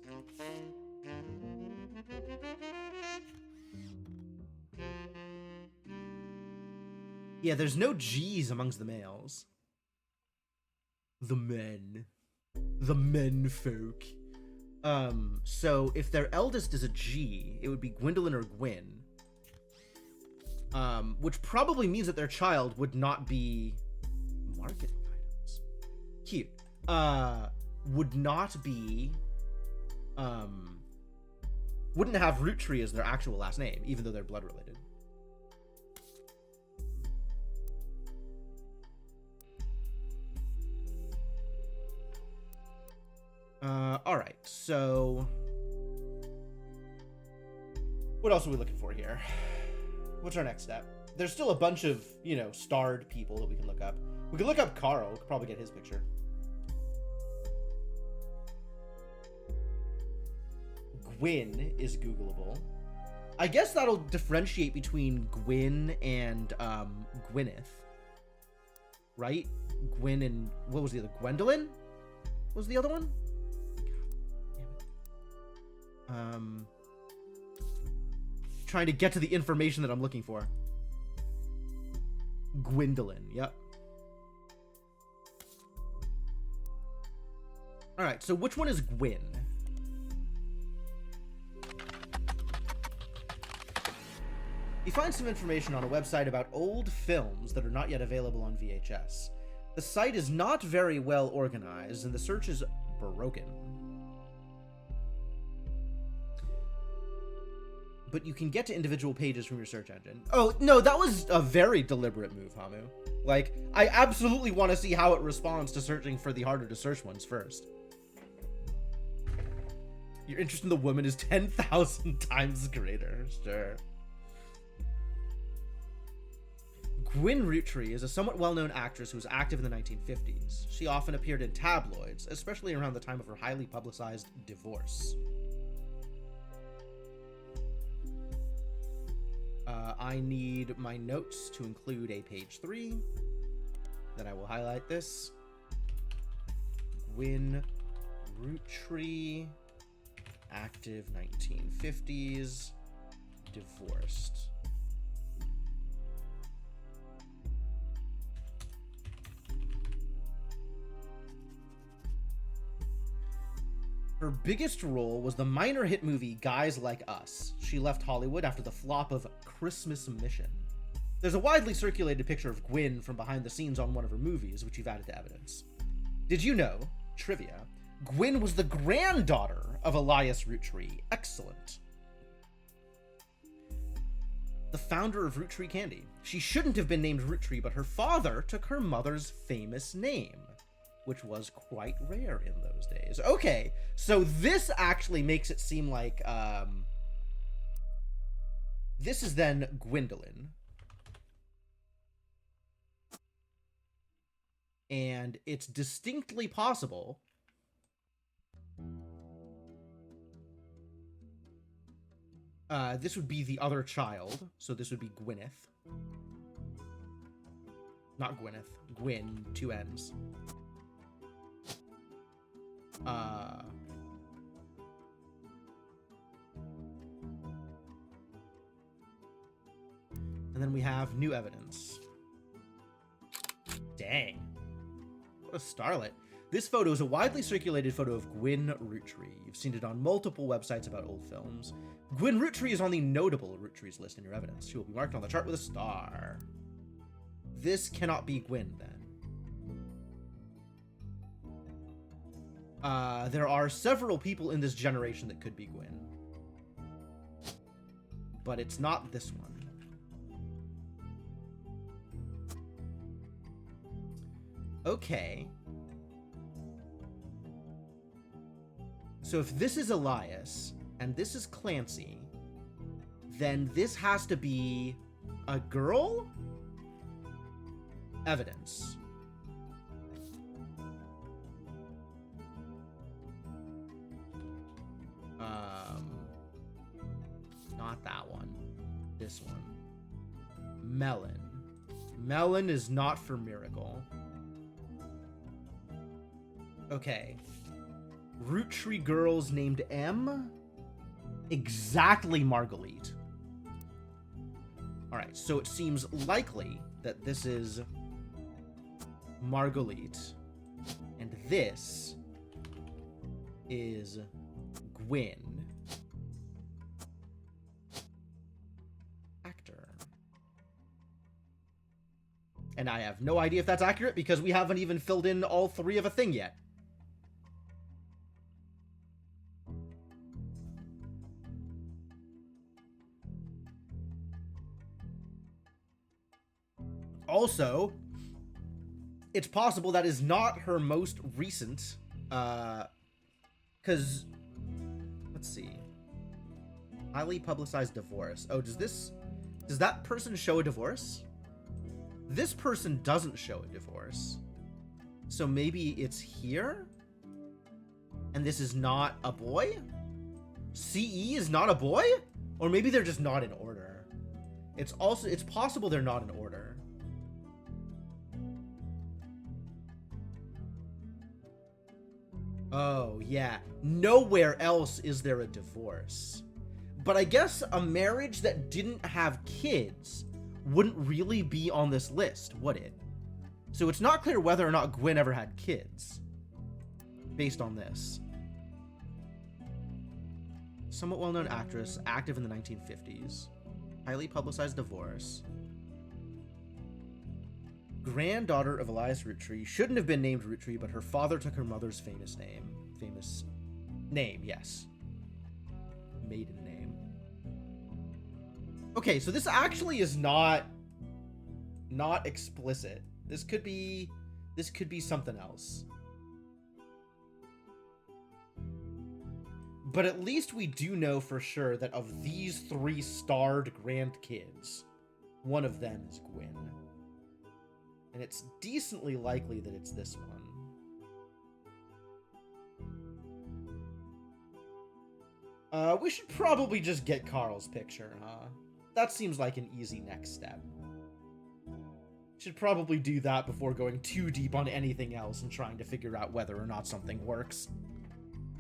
Speaker 1: Yeah, there's no G's amongst the males. The men. The men folk. So if their eldest is a G, it would be Gwendolyn or Gwyn. Which probably means that their child would not be marketing items. Cute. Would not be, wouldn't have Roottree as their actual last name, even though they're blood related. Alright, so what else are we looking for here? What's our next step? There's still a bunch of, you know, starred people that we can look up. We can look up Carl. We could probably get his picture. Gwyn is Googleable. I guess that'll differentiate between Gwyn and Gwyneth. Right? Gwyn and... What was the other? Gwendolyn? Was the other one? God damn it. trying to get to the information that I'm looking for. Gwendolyn, yep. Alright, so which one is Gwyn? You find some information on a website about old films that are not yet available on VHS. The site is not very well organized, and the search is broken. But you can get to individual pages from your search engine. Oh, no, that was a very deliberate move, Hamu. Like, I absolutely want to see how it responds to searching for the harder to search ones first. Your interest in the woman is 10,000 times greater. Sure. Gwyn Roottrees is a somewhat well-known actress who was active in the 1950s. She often appeared in tabloids, especially around the time of her highly publicized divorce. I need my notes to include a page 3. Then I will highlight this. Gwyn Roottrees, active 1950s, divorced. Her biggest role was the minor hit movie Guys Like Us. She left Hollywood after the flop of Christmas Mission. There's a widely circulated picture of Gwyn from behind the scenes on one of her movies, which you've added to evidence. Did you know, trivia, Gwyn was the granddaughter of Elias Roottree? Excellent. The founder of Roottree Candy. She shouldn't have been named Roottree, but her father took her mother's famous name, which was quite rare in those days. Okay, so this actually makes it seem like, this is then Gwendolyn. And it's distinctly possible this would be the other child, so this would be Gwyneth. Not Gwyneth, Gwyn, 2 N's. And then we have new evidence. Dang. What a starlet. This photo is a widely circulated photo of Gwyn Roottrees. You've seen it on multiple websites about old films. Gwyn Roottrees is on the notable Roottrees list in your evidence. She will be marked on the chart with a star. This cannot be Gwyn, then. There are several people in this generation that could be Gwyn. But it's not this one. Okay. So if this is Elias, and this is Clancy, then this has to be a girl? Evidence. Not that one. This one. Melon. Melon is not for Miracle. Okay. Roottree girls named M? Exactly Marguerite. Alright, so it seems likely that this is Marguerite, and this is Gwyn. Actor. And I have no idea if that's accurate because we haven't even filled in all 3 of a thing yet. Also, it's possible that is not her most recent, because, let's see, highly publicized divorce. Oh, does that person show a divorce? This person doesn't show a divorce. So maybe it's here? And this is not a boy? CE is not a boy? Or maybe they're just not in order. It's possible they're not in order. Oh, yeah. Nowhere else is there a divorce. But I guess a marriage that didn't have kids wouldn't really be on this list, would it? So it's not clear whether or not Gwen ever had kids, based on this. Somewhat well-known actress, active in the 1950s. Highly publicized divorce. Granddaughter of Elias Roottree. Shouldn't have been named Roottree, but her father took her mother's famous name. Famous name, yes. Maiden name. Okay, so this actually is not explicit. This could be something else. But at least we do know for sure that of these 3 starred grandkids, one of them is Gwen. And it's decently likely that it's this one. We should probably just get Carl's picture, huh? That seems like an easy next step. Should probably do that before going too deep on anything else and trying to figure out whether or not something works.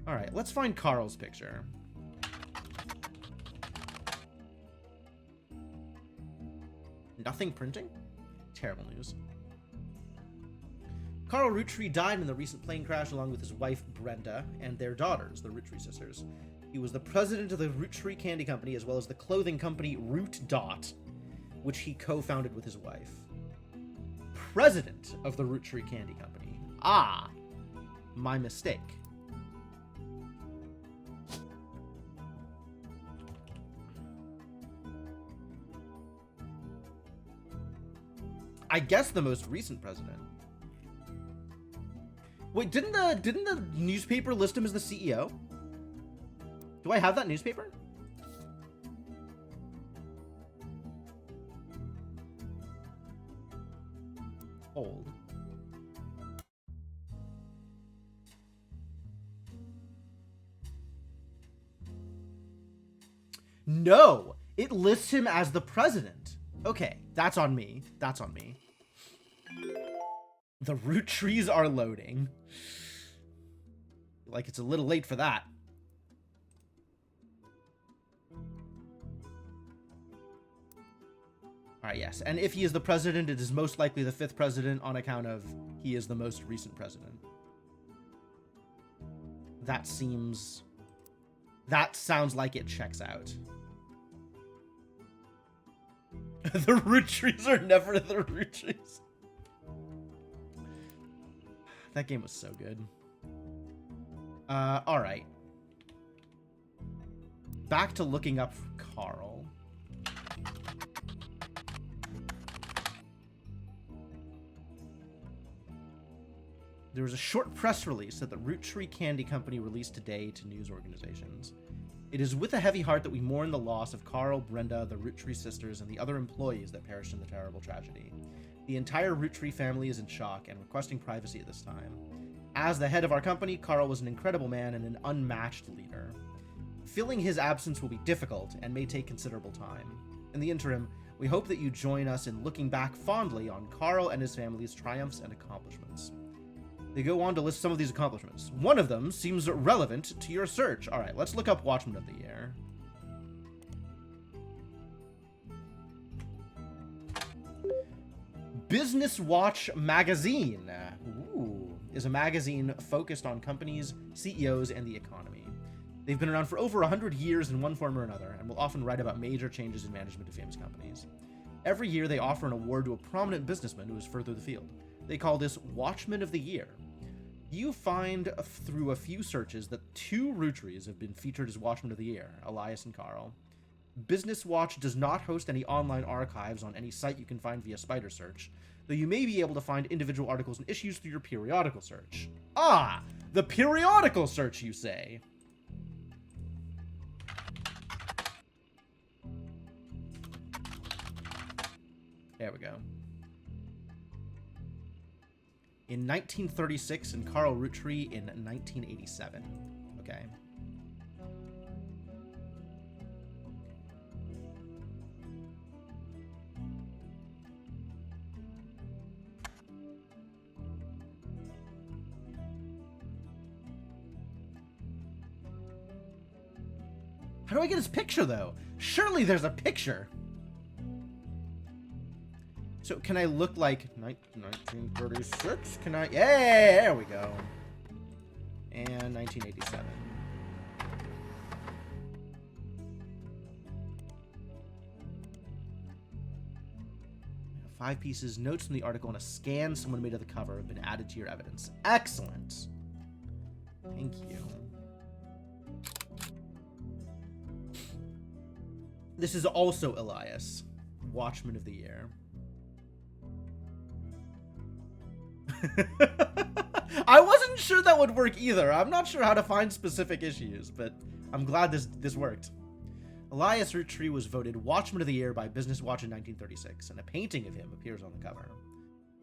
Speaker 1: Alright, let's find Carl's picture. Nothing printing? Terrible news. Carl Roottree died in the recent plane crash along with his wife Brenda and their daughters, the Roottrees sisters. He was the president of the Roottrees Candy Company as well as the clothing company Root Dot, which he co-founded with his wife. President of the Roottrees Candy Company. Ah, my mistake. I guess the most recent president. Wait, didn't the newspaper list him as the CEO? Do I have that newspaper? Hold. No, it lists him as the president. Okay, that's on me. That's on me. The Roottrees are loading. Like it's a little late for that. Alright, yes. And if he is the president, it is most likely the 5th president on account of he is the most recent president. That seems... That sounds like it checks out. The Roottrees are never the Roottrees. That game was so good. Alright. Back to looking up Carl. There was a short press release that the Roottrees Candy Company released today to news organizations. It is with a heavy heart that we mourn the loss of Carl, Brenda, the Roottrees sisters, and the other employees that perished in the terrible tragedy. The entire Roottrees family is in shock and requesting privacy at this time. As the head of our company, Carl was an incredible man and an unmatched leader. Filling his absence will be difficult and may take considerable time. In the interim, we hope that you join us in looking back fondly on Carl and his family's triumphs and accomplishments. They go on to list some of these accomplishments. One of them seems relevant to your search. All right, let's look up Watchman of the Year. Business Watch Magazine. Ooh, is a magazine focused on companies, CEOs, and the economy. They've been around for over 100 years in one form or another, and will often write about major changes in management of famous companies. Every year, they offer an award to a prominent businessman who is further the field. They call this Watchman of the Year. You find through a few searches that 2 Roottrees have been featured as Watchmen of the Year, Elias and Carl. Business Watch does not host any online archives on any site you can find via spider search, though you may be able to find individual articles and issues through your periodical search. Ah, the periodical search, you say? There we go. In 1936 and Carl Roottree in 1987. Okay. How do I get his picture, though? Surely there's a picture. So can I look like 1936? Can I? Yeah, there we go. And 1987. 5 pieces, notes from the article, and a scan someone made of the cover have been added to your evidence. Excellent. Thank you. This is also Elias, Watchman of the Year. I wasn't sure that would work either. I'm not sure how to find specific issues, but I'm glad this worked. Elias Roottrees was voted Watchman of the Year by Business Watch in 1936, and a painting of him appears on the cover.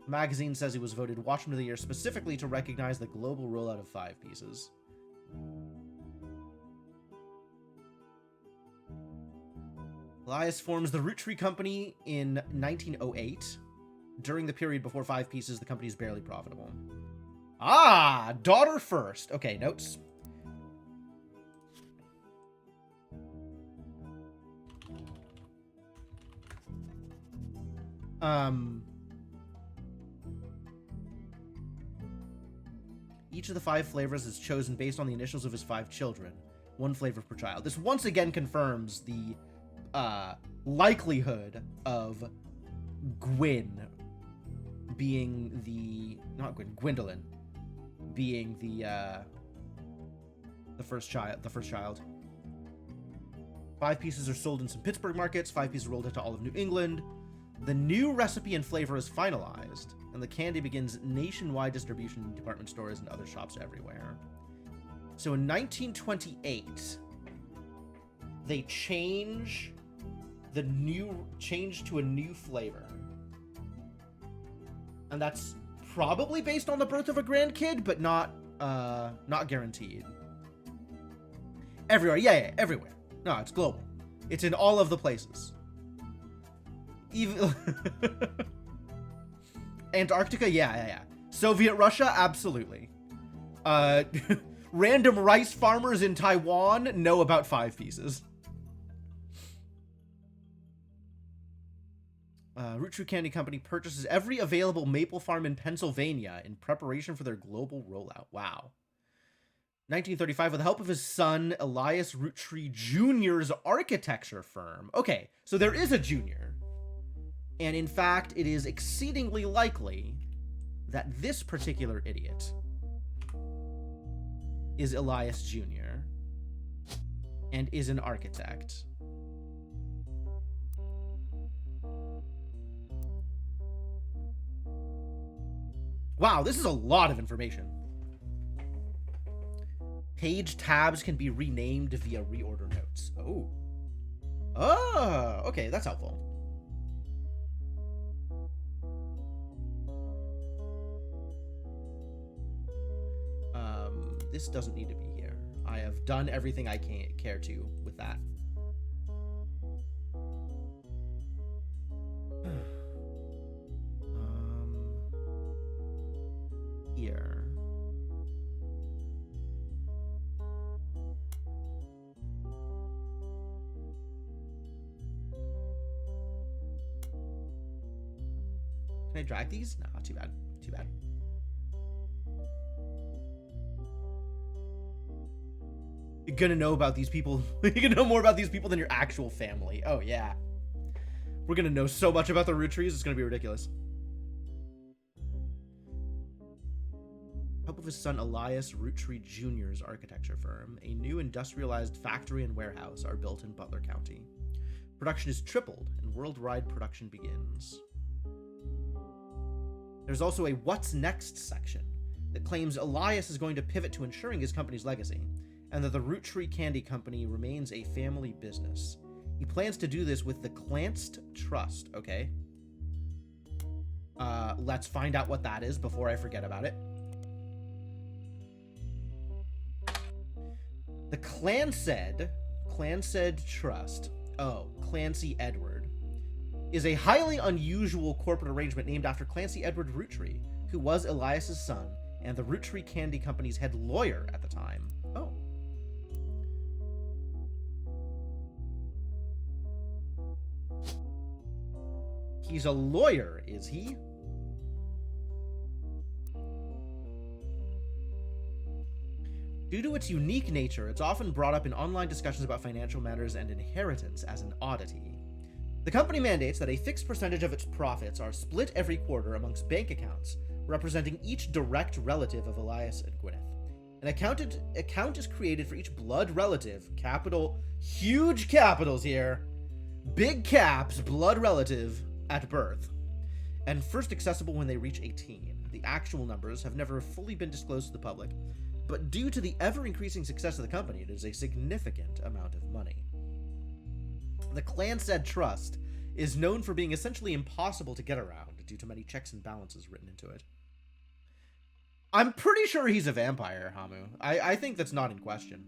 Speaker 1: The magazine says he was voted Watchman of the Year specifically to recognize the global rollout of 5 pieces. Elias forms the Roottrees Company in 1908. During the period before 5 pieces, the company is barely profitable. Ah, daughter first. Okay, notes. Each of the 5 flavors is chosen based on the initials of his 5 children. 1 flavor per child. This once again confirms the likelihood of Gwyn being the... not Gwyn, Gwendolyn being the first child. 5 pieces are sold in some Pittsburgh markets. 5 pieces rolled into all of New England. The new recipe and flavor is finalized, and the candy begins nationwide distribution in department stores and other shops everywhere. So in 1928, they change to a new flavor. And that's probably based on the birth of a grandkid, but not guaranteed. Everywhere, yeah, everywhere. No, it's global. It's in all of the places. Even Antarctica, yeah. Soviet Russia, absolutely. Random rice farmers in Taiwan know about 5 pieces. Roottrees Candy Company purchases every available maple farm in Pennsylvania in preparation for their global rollout. Wow. 1935, with the help of his son, Elias Roottrees Jr.'s architecture firm. Okay, so there is a junior. And in fact, it is exceedingly likely that this particular idiot is Elias Jr. and is an architect. Wow, this is a lot of information. Page tabs can be renamed via reorder notes. Oh, okay, that's helpful. This doesn't need to be here. I have done everything I can care to with that. Here. Can I drag these? No, too bad. Too bad. You're gonna know about these people. You're gonna know more about these people than your actual family. Oh, yeah. We're gonna know so much about the Roottrees, it's gonna be ridiculous. Help of his son Elias Roottrees Jr.'s architecture firm, a new industrialized factory and warehouse are built in Butler County. Production is tripled, and worldwide production begins. There's also a What's Next section that claims Elias is going to pivot to ensuring his company's legacy, and that the Roottrees Candy Company remains a family business. He plans to do this with the Clanced Trust, okay? Let's find out what that is before I forget about it. The Clanced Trust, Clancy Edward, is a highly unusual corporate arrangement named after Clancy Edward Roottrees, who was Elias's son and the Roottrees Candy Company's head lawyer at the time. He's a lawyer, is he? Due to its unique nature, it's often brought up in online discussions about financial matters and inheritance as an oddity. The company mandates that a fixed percentage of its profits are split every quarter amongst bank accounts, representing each direct relative of Elias and Gwyneth. An account is created for each blood relative, huge capitals here, big caps, blood relative, at birth, and first accessible when they reach 18. The actual numbers have never fully been disclosed to the public, but due to the ever-increasing success of the company, it is a significant amount of money. The Clanstead Trust is known for being essentially impossible to get around due to many checks and balances written into it. I'm pretty sure he's a vampire, Hamu. I think that's not in question.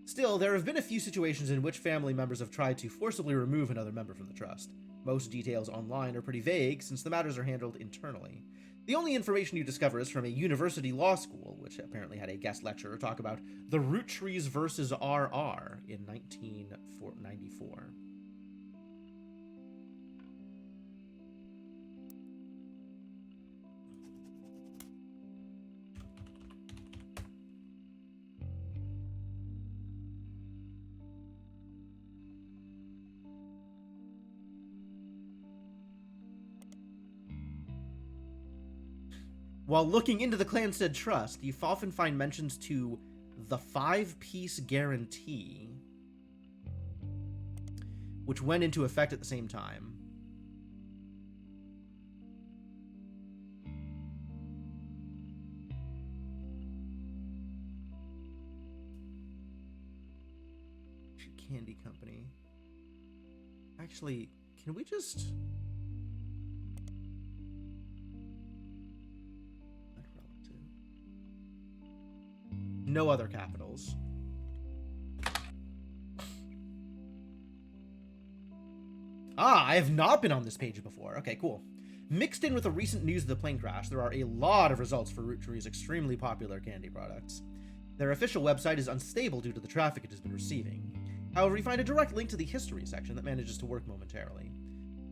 Speaker 1: Still, there have been a few situations in which family members have tried to forcibly remove another member from the trust. Most details online are pretty vague, since the matters are handled internally. The only information you discover is from a university law school, which apparently had a guest lecturer talk about the Roottrees versus RR in 1994. While looking into the Clanstead Trust, you often find mentions to the 5-piece guarantee, which went into effect at the same time. Candy Company. Actually, can we just... No other capitals. I have not been on this page before. Okay, cool. Mixed in with the recent news of the plane crash, there are a lot of results for Roottrees' extremely popular candy products. Their official website is unstable due to the traffic it has been receiving. However, you find a direct link to the history section that manages to work momentarily.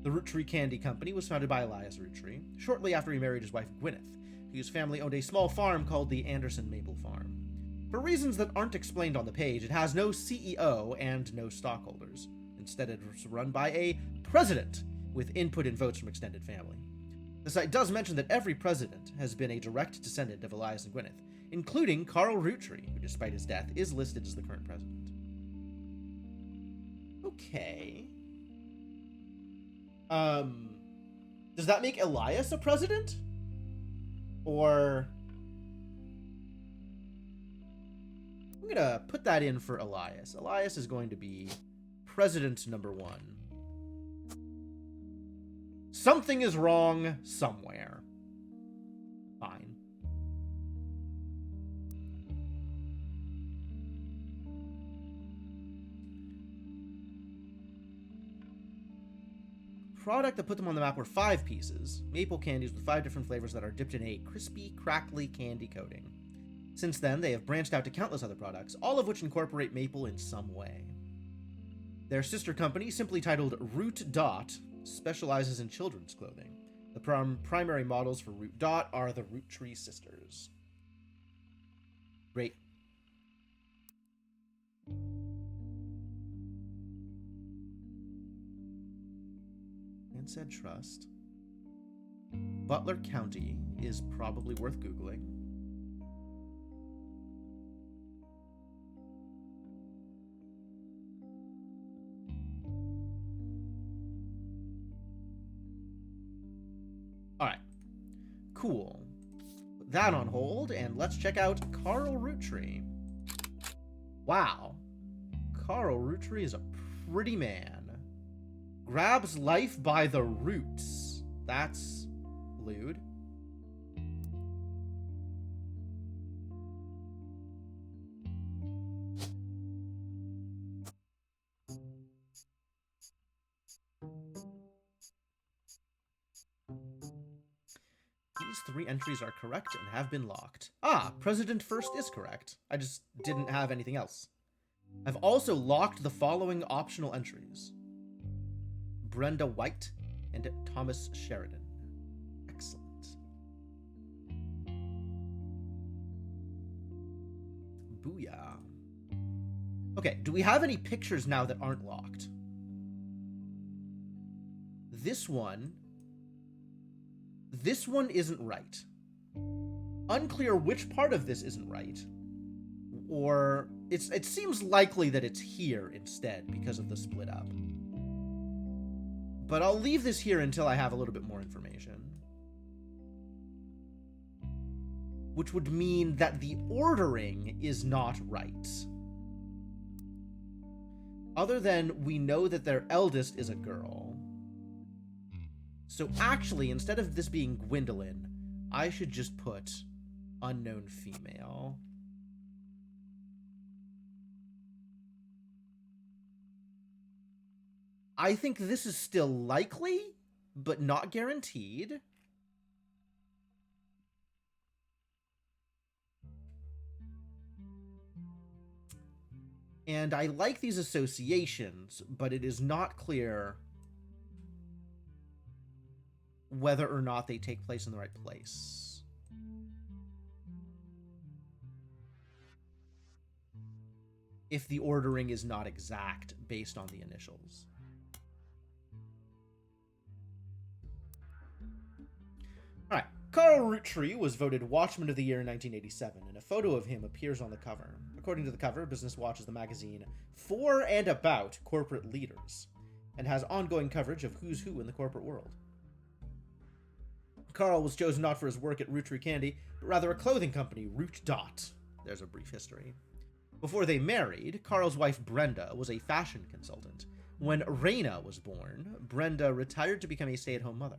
Speaker 1: The Roottree Candy Company was founded by Elias Roottree, shortly after he married his wife Gwyneth, whose family owned a small farm called the Anderson Maple Farm. For reasons that aren't explained on the page, it has no CEO and no stockholders. Instead, it is run by a president, with input and votes from extended family. The site does mention that every president has been a direct descendant of Elias and Gwyneth, including Carl Roottree, who, despite his death, is listed as the current president. Okay. Does that make Elias a president? Or... I'm gonna put that in for Elias. Elias is going to be president number 1. Something is wrong somewhere. Fine. Product that put them on the map were 5 pieces, maple candies with 5 different flavors that are dipped in a crispy, crackly candy coating. Since then, they have branched out to countless other products, all of which incorporate maple in some way. Their sister company, simply titled Root Dot, specializes in children's clothing. The primary models for Root Dot are the Roottree sisters. Great. Clanstead Trust. Butler County is probably worth Googling. Alright. Cool. Put that on hold, and let's check out Carl Roottree. Wow. Carl Roottree is a pretty man. Grabs life by the roots. That's lewd. These 3 entries are correct and have been locked. President first is correct. I just didn't have anything else. I've also locked the following optional entries: Brenda White and Thomas Sheridan. Excellent. Booyah. Okay, do we have any pictures now that aren't locked? This one isn't right. Unclear which part of this isn't right. Or it seems likely that it's here instead because of the split up. But I'll leave this here until I have a little bit more information. Which would mean that the ordering is not right. Other than we know that their eldest is a girl. So actually, instead of this being Gwendolyn, I should just put unknown female. I think this is still likely, but not guaranteed. And I like these associations, but it is not clear whether or not they take place in the right place. If the ordering is not exact based on the initials. Alright, Carl Roottree was voted Watchman of the Year in 1987, and a photo of him appears on the cover. According to the cover, Business Watch is the magazine for and about corporate leaders, and has ongoing coverage of who's who in the corporate world. Carl was chosen not for his work at Roottree Candy, but rather a clothing company, Root Dot. There's a brief history. Before they married, Carl's wife Brenda was a fashion consultant. When Raina was born, Brenda retired to become a stay-at-home mother.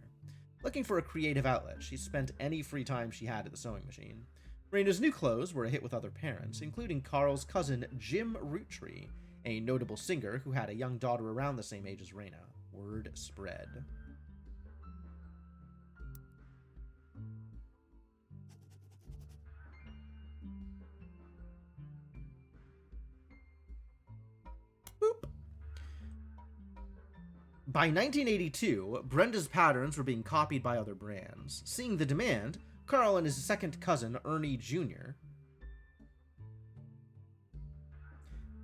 Speaker 1: Looking for a creative outlet, she spent any free time she had at the sewing machine. Raina's new clothes were a hit with other parents, including Carl's cousin Jim Roottree, a notable singer who had a young daughter around the same age as Raina. Word spread. Boop. By 1982, Brenda's patterns were being copied by other brands. Seeing the demand, Carl and his second cousin, Ernie Jr.,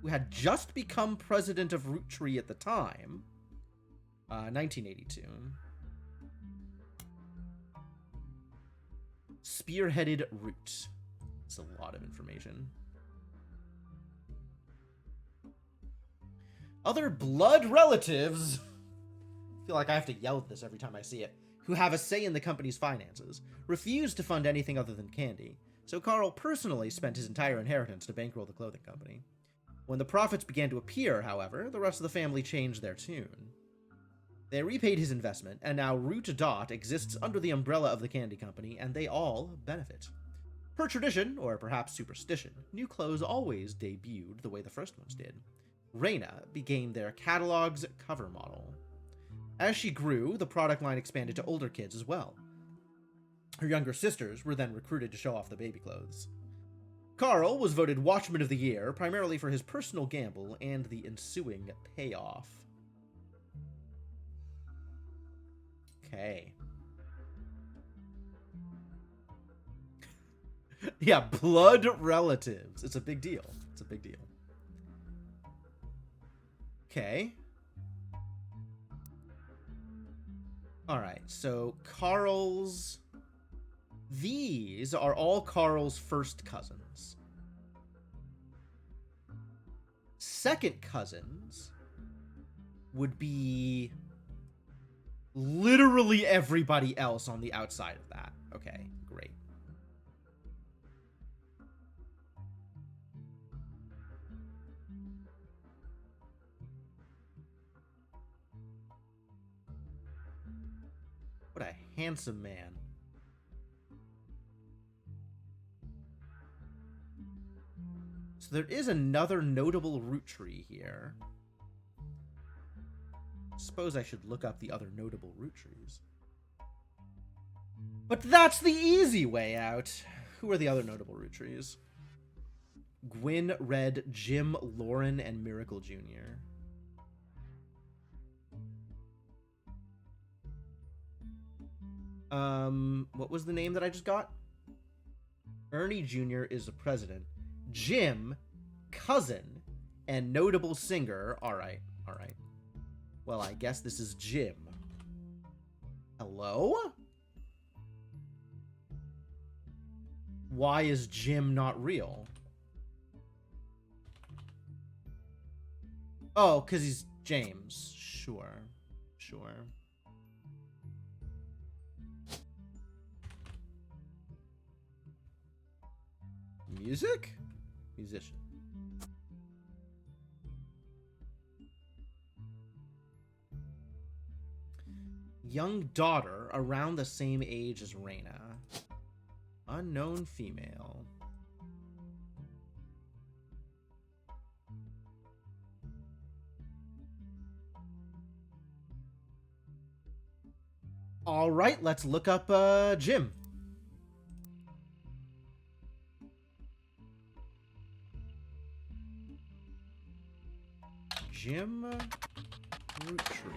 Speaker 1: who had just become president of Roottree at the time, 1982, spearheaded Root. That's a lot of information. Other blood relatives, I feel like I have to yell at this every time I see it, who have a say in the company's finances, refused to fund anything other than candy, so Carl personally spent his entire inheritance to bankroll the clothing company. When the profits began to appear, however, the rest of the family changed their tune. They repaid his investment, and now Root Dot exists under the umbrella of the candy company, and they all benefit. Per tradition, or perhaps superstition, new clothes always debuted the way the first ones did. Raina became their catalog's cover model. As she grew, the product line expanded to older kids as well. Her younger sisters were then recruited to show off the baby clothes. Carl was voted Watchman of the Year, primarily for his personal gamble and the ensuing payoff. Okay. Yeah, blood relatives. It's a big deal. It's a big deal. Okay. Alright, so Carl's... These are all Carl's first cousins. Second cousins would be literally everybody else on the outside of that. Okay, great. What a handsome man. So there is another notable Roottree here. Suppose I should look up the other notable Roottrees. But that's the easy way out. Who are the other notable Roottrees? Gwyn, Red, Jim, Lauren, and Miracle Jr. What was the name that I just got? Ernie Jr. is the president. Jim, cousin, and notable singer. All right. Well, I guess this is Jim. Hello? Why is Jim not real? Oh, because he's James. Sure. Music? Musician. Young daughter around the same age as Raina. Unknown female. All right, let's look up Jim. Jim Roottrees.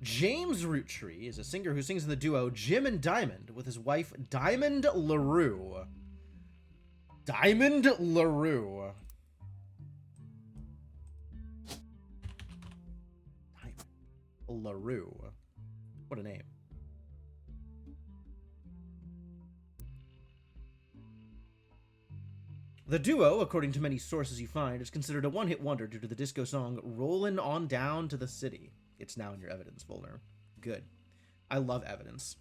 Speaker 1: James Roottrees is a singer who sings in the duo Jim and Diamond with his wife Diamond LaRue. Diamond LaRue. Diamond LaRue. What a name. The duo, according to many sources you find, is considered a one-hit wonder due to the disco song Rollin' On Down to the City. It's now in your evidence folder. Good. I love evidence.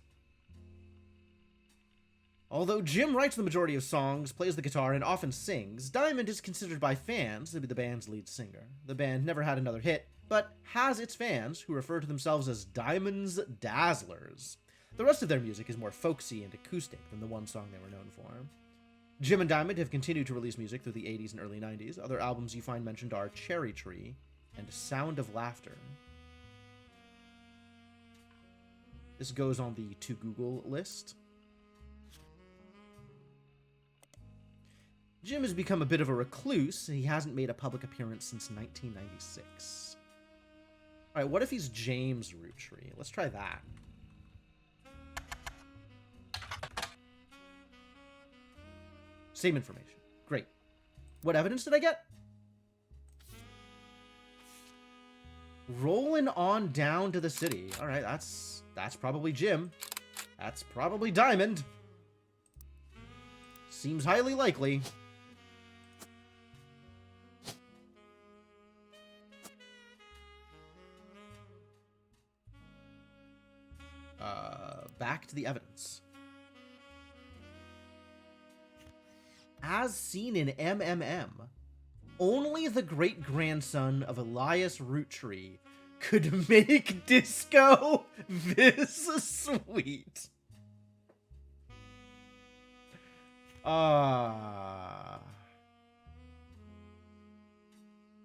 Speaker 1: Although Jim writes the majority of songs, plays the guitar, and often sings, Diamond is considered by fans to be the band's lead singer. The band never had another hit, but has its fans, who refer to themselves as Diamond's Dazzlers. The rest of their music is more folksy and acoustic than the one song they were known for. Jim and Diamond have continued to release music through the 80s and early 90s. Other albums you find mentioned are Cherry Tree and Sound of Laughter. This goes on the To Google list. Jim has become a bit of a recluse. He hasn't made a public appearance since 1996. All right, what if he's James Roottrees? Let's try that. Same information. Great. What evidence did I get? Rolling on down to the city. All right, that's probably Jim. That's probably Diamond. Seems highly likely. Back to the evidence. As seen in MMM, only the great-grandson of Elias Roottree could make disco this sweet.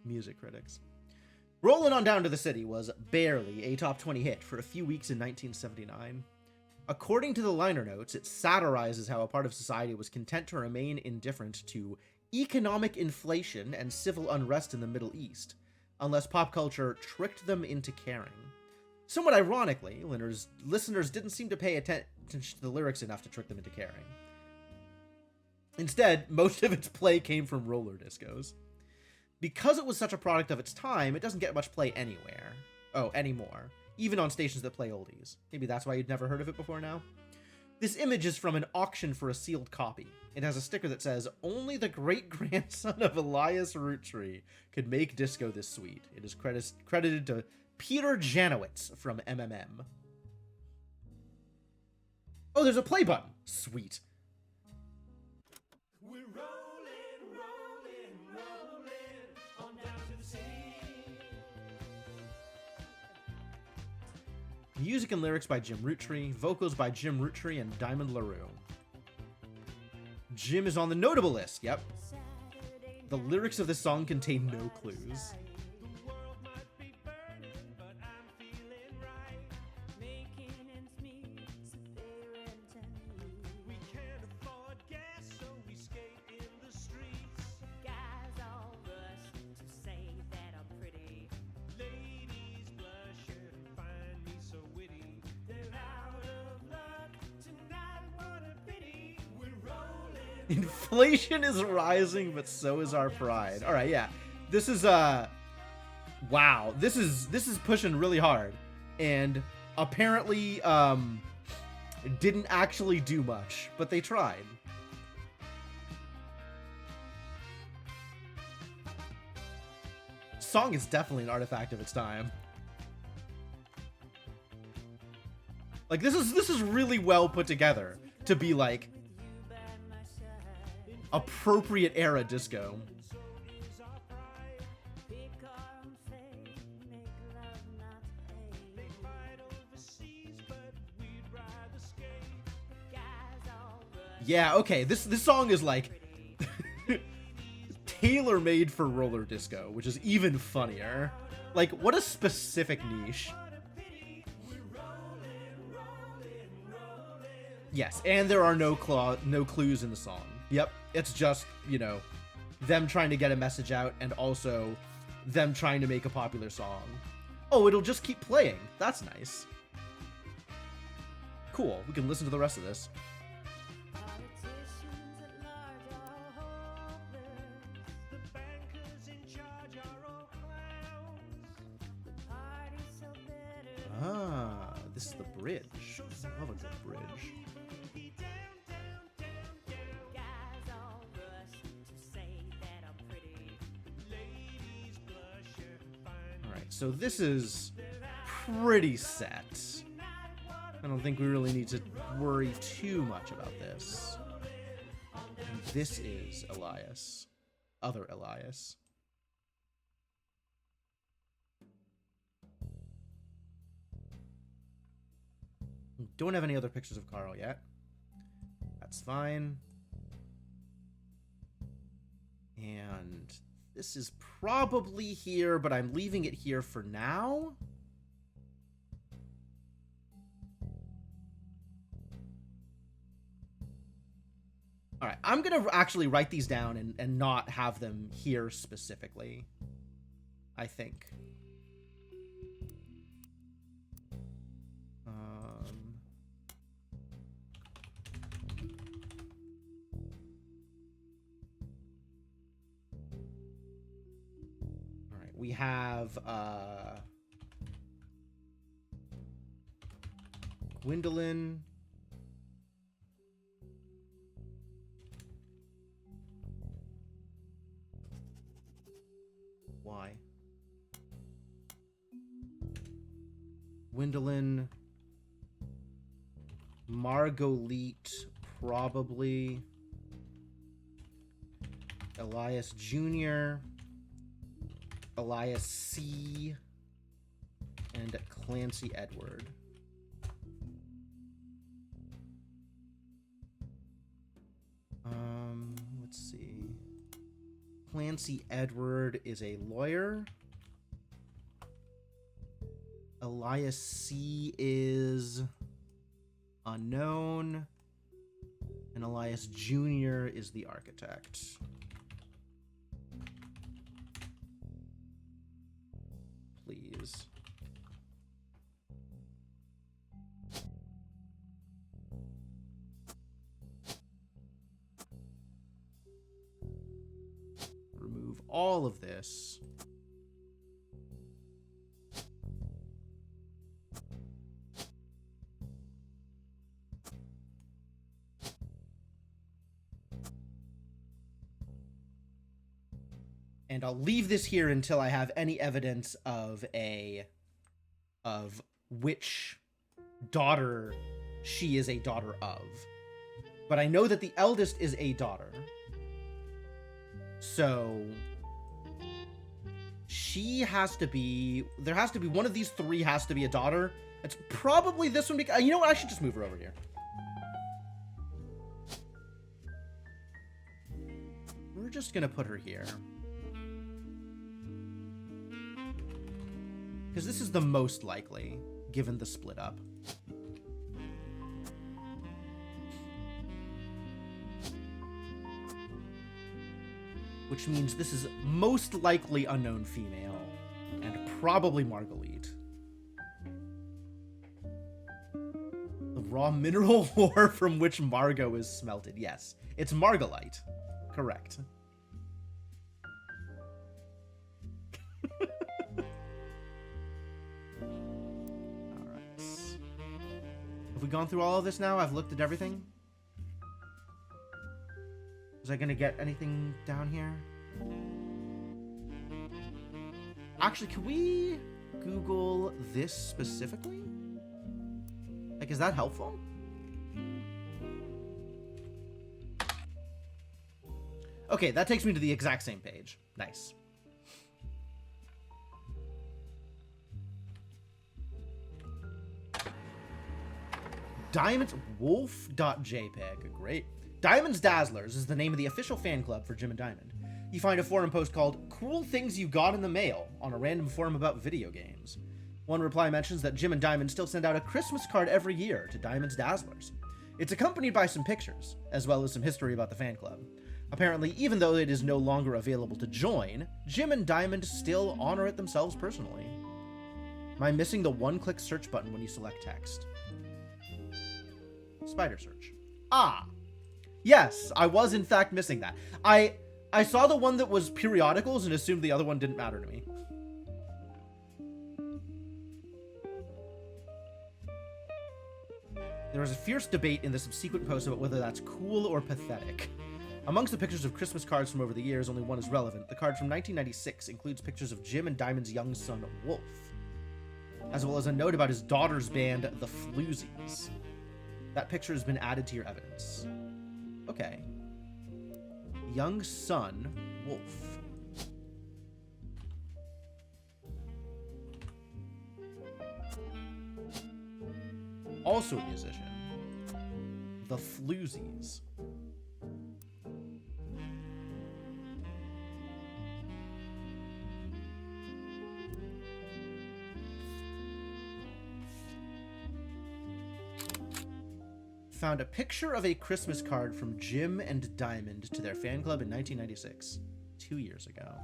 Speaker 1: Music critics. Rollin' On Down to the City was barely a top 20 hit for a few weeks in 1979. According to the liner notes, it satirizes how a part of society was content to remain indifferent to economic inflation and civil unrest in the Middle East, unless pop culture tricked them into caring. Somewhat ironically, listeners didn't seem to pay attention to the lyrics enough to trick them into caring. Instead, most of its play came from roller discos. Because it was such a product of its time, it doesn't get much play anymore. Even on stations that play oldies. Maybe that's why you'd never heard of it before now? This image is from an auction for a sealed copy. It has a sticker that says, "Only the great-grandson of Elias Roottree could make disco this sweet." It is credited to Peter Janowitz from MMM. Oh, there's a play button. Sweet. We're rolling on down to the city. Music and lyrics by Jim Roottrees, vocals by Jim Roottrees and Diamond LaRue. Jim is on the notable list, yep. The lyrics of this song contain no clues. Inflation is rising, but so is our pride. All right, yeah. This is wow. This is pushing really hard, and apparently didn't actually do much, but they tried. Song is definitely an artifact of its time. Like this is really well put together to be like appropriate era disco. Yeah, okay, this song is like tailor-made for roller disco, which is even funnier. Like, what a specific niche. Yes, and there are no clues in the song. Yep, it's just, you know, them trying to get a message out and also them trying to make a popular song. Oh, it'll just keep playing. That's nice. Cool, we can listen to the rest of this. Ah, this is the bridge. I love a good bridge. Alright, so this is pretty set. I don't think we really need to worry too much about this. And this is Elias. Other Elias. Don't have any other pictures of Carl yet. That's fine. And this is probably here, but I'm leaving it here for now. All right, I'm going to actually write these down and not have them here specifically, I think. We have Gwendolyn. Why? Gwendolyn. Margolite, probably. Elias Jr. Elias C. and Clancy Edward. Let's see. Clancy Edward is a lawyer. Elias C. is unknown. And Elias Jr. is the architect. Please. Remove all of this. And I'll leave this here until I have any evidence of which daughter she is a daughter of. But I know that the eldest is a daughter. So she has to be, there has to be, one of these three has to be a daughter. It's probably this one, because, you know what, I should just move her over here. We're just gonna put her here. Because this is the most likely, given the split up. Which means this is most likely unknown female, and probably Marguerite. raw mineral ore from which Margot is smelted. Yes, it's Margolite. Correct. Alright. Have we gone through all of this now? I've looked at everything. Was I gonna get anything down here? Actually, can we Google this specifically? Like, is that helpful? Okay, that takes me to the exact same page. Nice. Diamonds wolf.jpg. Great. Diamonds Dazzlers is the name of the official fan club for Jim and Diamond. You find a forum post called Cool Things You Got in the Mail on a random forum about video games. One reply mentions that Jim and Diamond still send out a Christmas card every year to Diamonds Dazzlers. It's accompanied by some pictures, as well as some history about the fan club. Apparently, even though it is no longer available to join, Jim and Diamond still honor it themselves personally. Am I missing the one-click search button when you select text? Spider search. Ah! Yes, I was in fact missing that. I saw the one that was periodicals and assumed the other one didn't matter to me. There was a fierce debate in the subsequent post about whether that's cool or pathetic. Amongst the pictures of Christmas cards from over the years, only one is relevant. The card from 1996 includes pictures of Jim and Diamond's young son, Wolf, as well as a note about his daughter's band, the Floozies. That picture has been added to your evidence. Okay. Young son, Wolf. Also a musician. The Floozies. Found a picture of a Christmas card from Jim and Diamond to their fan club in 1996. 2 years ago.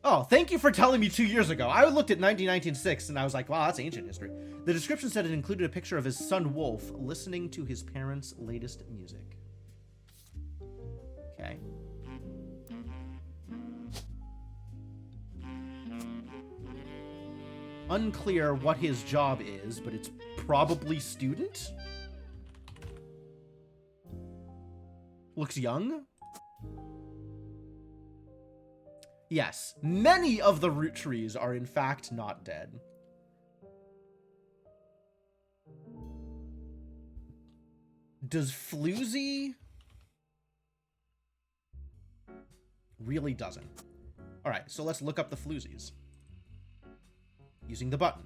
Speaker 1: Oh, thank you for telling me 2 years ago. I looked at 1996 and I was like, wow, that's ancient history. The description said it included a picture of his son Wolf listening to his parents' latest music. Okay. Unclear what his job is, but it's probably student? Looks young? Yes, many of the root trees are in fact not dead. Does Floozy? Really doesn't. Alright, so let's look up the Floozies. Using the button.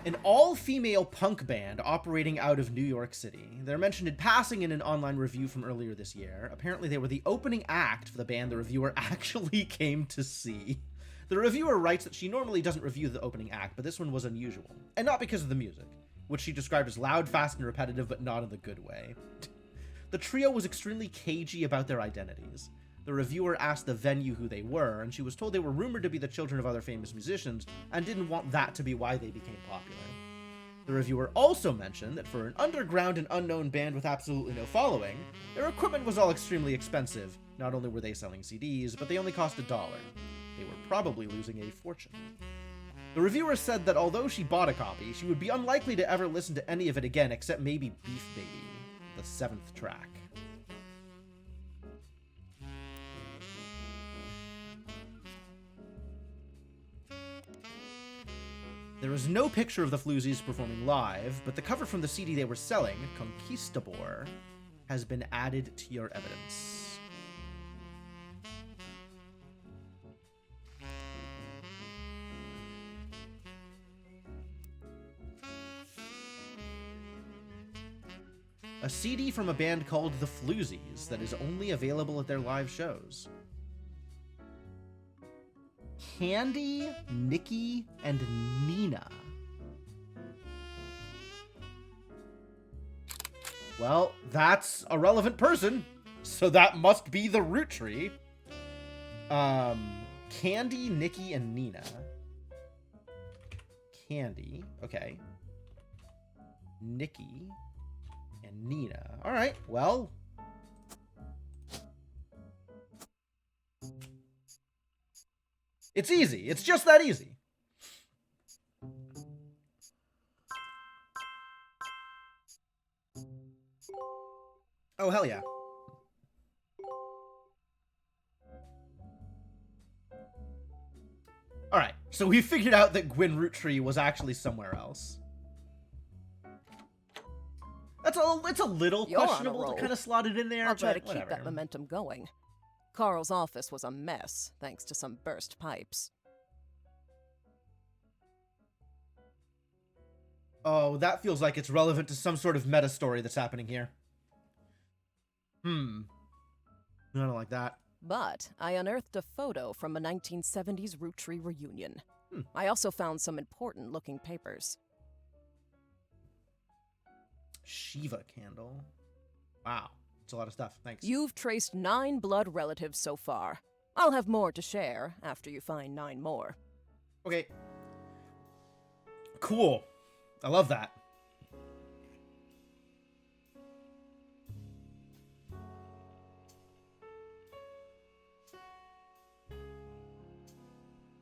Speaker 1: An all-female punk band operating out of New York City. They're mentioned in passing in an online review from earlier this year. Apparently they were the opening act for the band the reviewer actually came to see. The reviewer writes that she normally doesn't review the opening act, but this one was unusual. And not because of the music, which she described as loud, fast, and repetitive, but not in the good way. The trio was extremely cagey about their identities. The reviewer asked the venue who they were, and she was told they were rumored to be the children of other famous musicians, and didn't want that to be why they became popular. The reviewer also mentioned that for an underground and unknown band with absolutely no following, their equipment was all extremely expensive. Not only were they selling CDs, but they only cost $1. They were probably losing a fortune. The reviewer said that although she bought a copy, she would be unlikely to ever listen to any of it again except maybe Beef Baby, the 7th track. There is no picture of the Floozies performing live, but the cover from the CD they were selling, Conquistador, has been added to your evidence. A CD from a band called the Floozies that is only available at their live shows. Candy, Nikki, and Nina. Well, that's a relevant person, so that must be the root tree. Candy, Nikki, and Nina. Candy, okay. Nikki and Nina. All right, well. It's easy. It's just that easy. Oh, hell yeah. Alright, so we figured out that Gwyn Roottree was actually somewhere else. It's a little questionable to kind of slot it in there,
Speaker 3: I'll try to
Speaker 1: whatever.
Speaker 3: keep that momentum going. Carl's office was a mess, thanks to some burst pipes.
Speaker 1: Oh, that feels like it's relevant to some sort of meta story that's happening here. I don't like that.
Speaker 3: But I unearthed a photo from a 1970s Roottrees reunion. I also found some important-looking papers.
Speaker 1: Shiva candle. Wow, it's a lot of stuff. Thanks.
Speaker 3: You've traced 9 blood relatives so far. I'll have more to share after you find 9 more.
Speaker 1: Okay. Cool. I love that.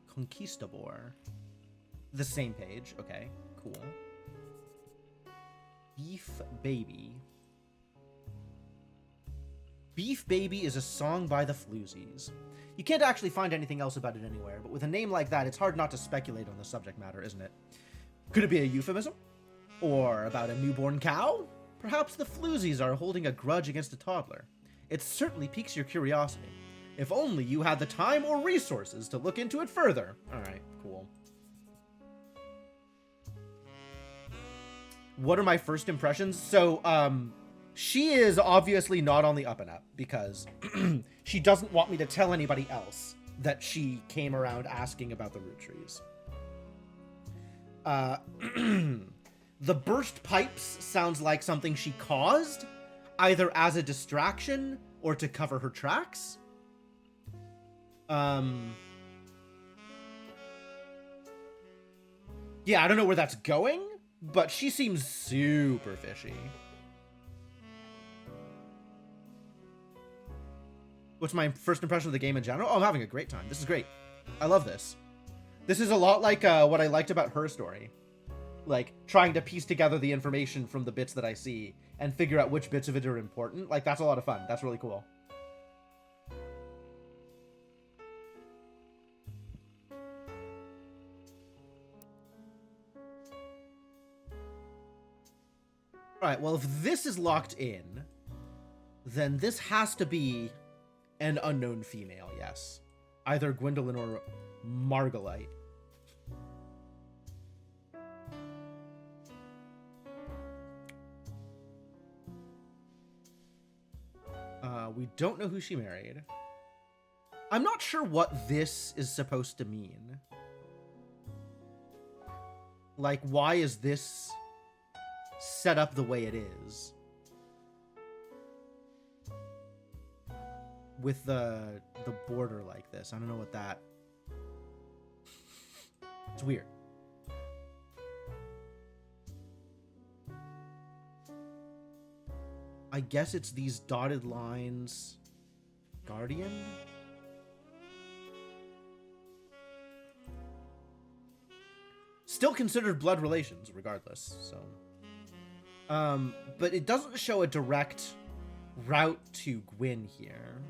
Speaker 1: Conquistador. The same page. Okay, cool. Beef Baby. Beef Baby is a song by the Floozies. You can't actually find anything else about it anywhere, but with a name like that, it's hard not to speculate on the subject matter, isn't it? Could it be a euphemism? Or about a newborn cow? Perhaps the Floozies are holding a grudge against a toddler. It certainly piques your curiosity. If only you had the time or resources to look into it further. Alright, cool. What are my first impressions? So, she is obviously not on the up and up because she doesn't want me to tell anybody else that she came around asking about the Roottrees. The burst pipes sounds like something she caused, either as a distraction or to cover her tracks. Yeah, I don't know where that's going, but she seems super fishy. What's my first impression of the game in general? Oh, I'm having a great time. This is great. I love this. This is a lot like what I liked about her story. Like, trying to piece together the information from the bits that I see and figure out which bits of it are important. Like, that's a lot of fun. That's really cool. Alright, well, if this is locked in, then this has to be an unknown female, yes. Either Gwendolyn or Margolite. We don't know who she married. I'm not sure what this is supposed to mean. Like, why is this set up the way it is? With the border like this. I don't know what that... It's weird. I guess it's these dotted lines. Guardian? Still considered blood relations, regardless, so... but it doesn't show a direct route to Gwyn here.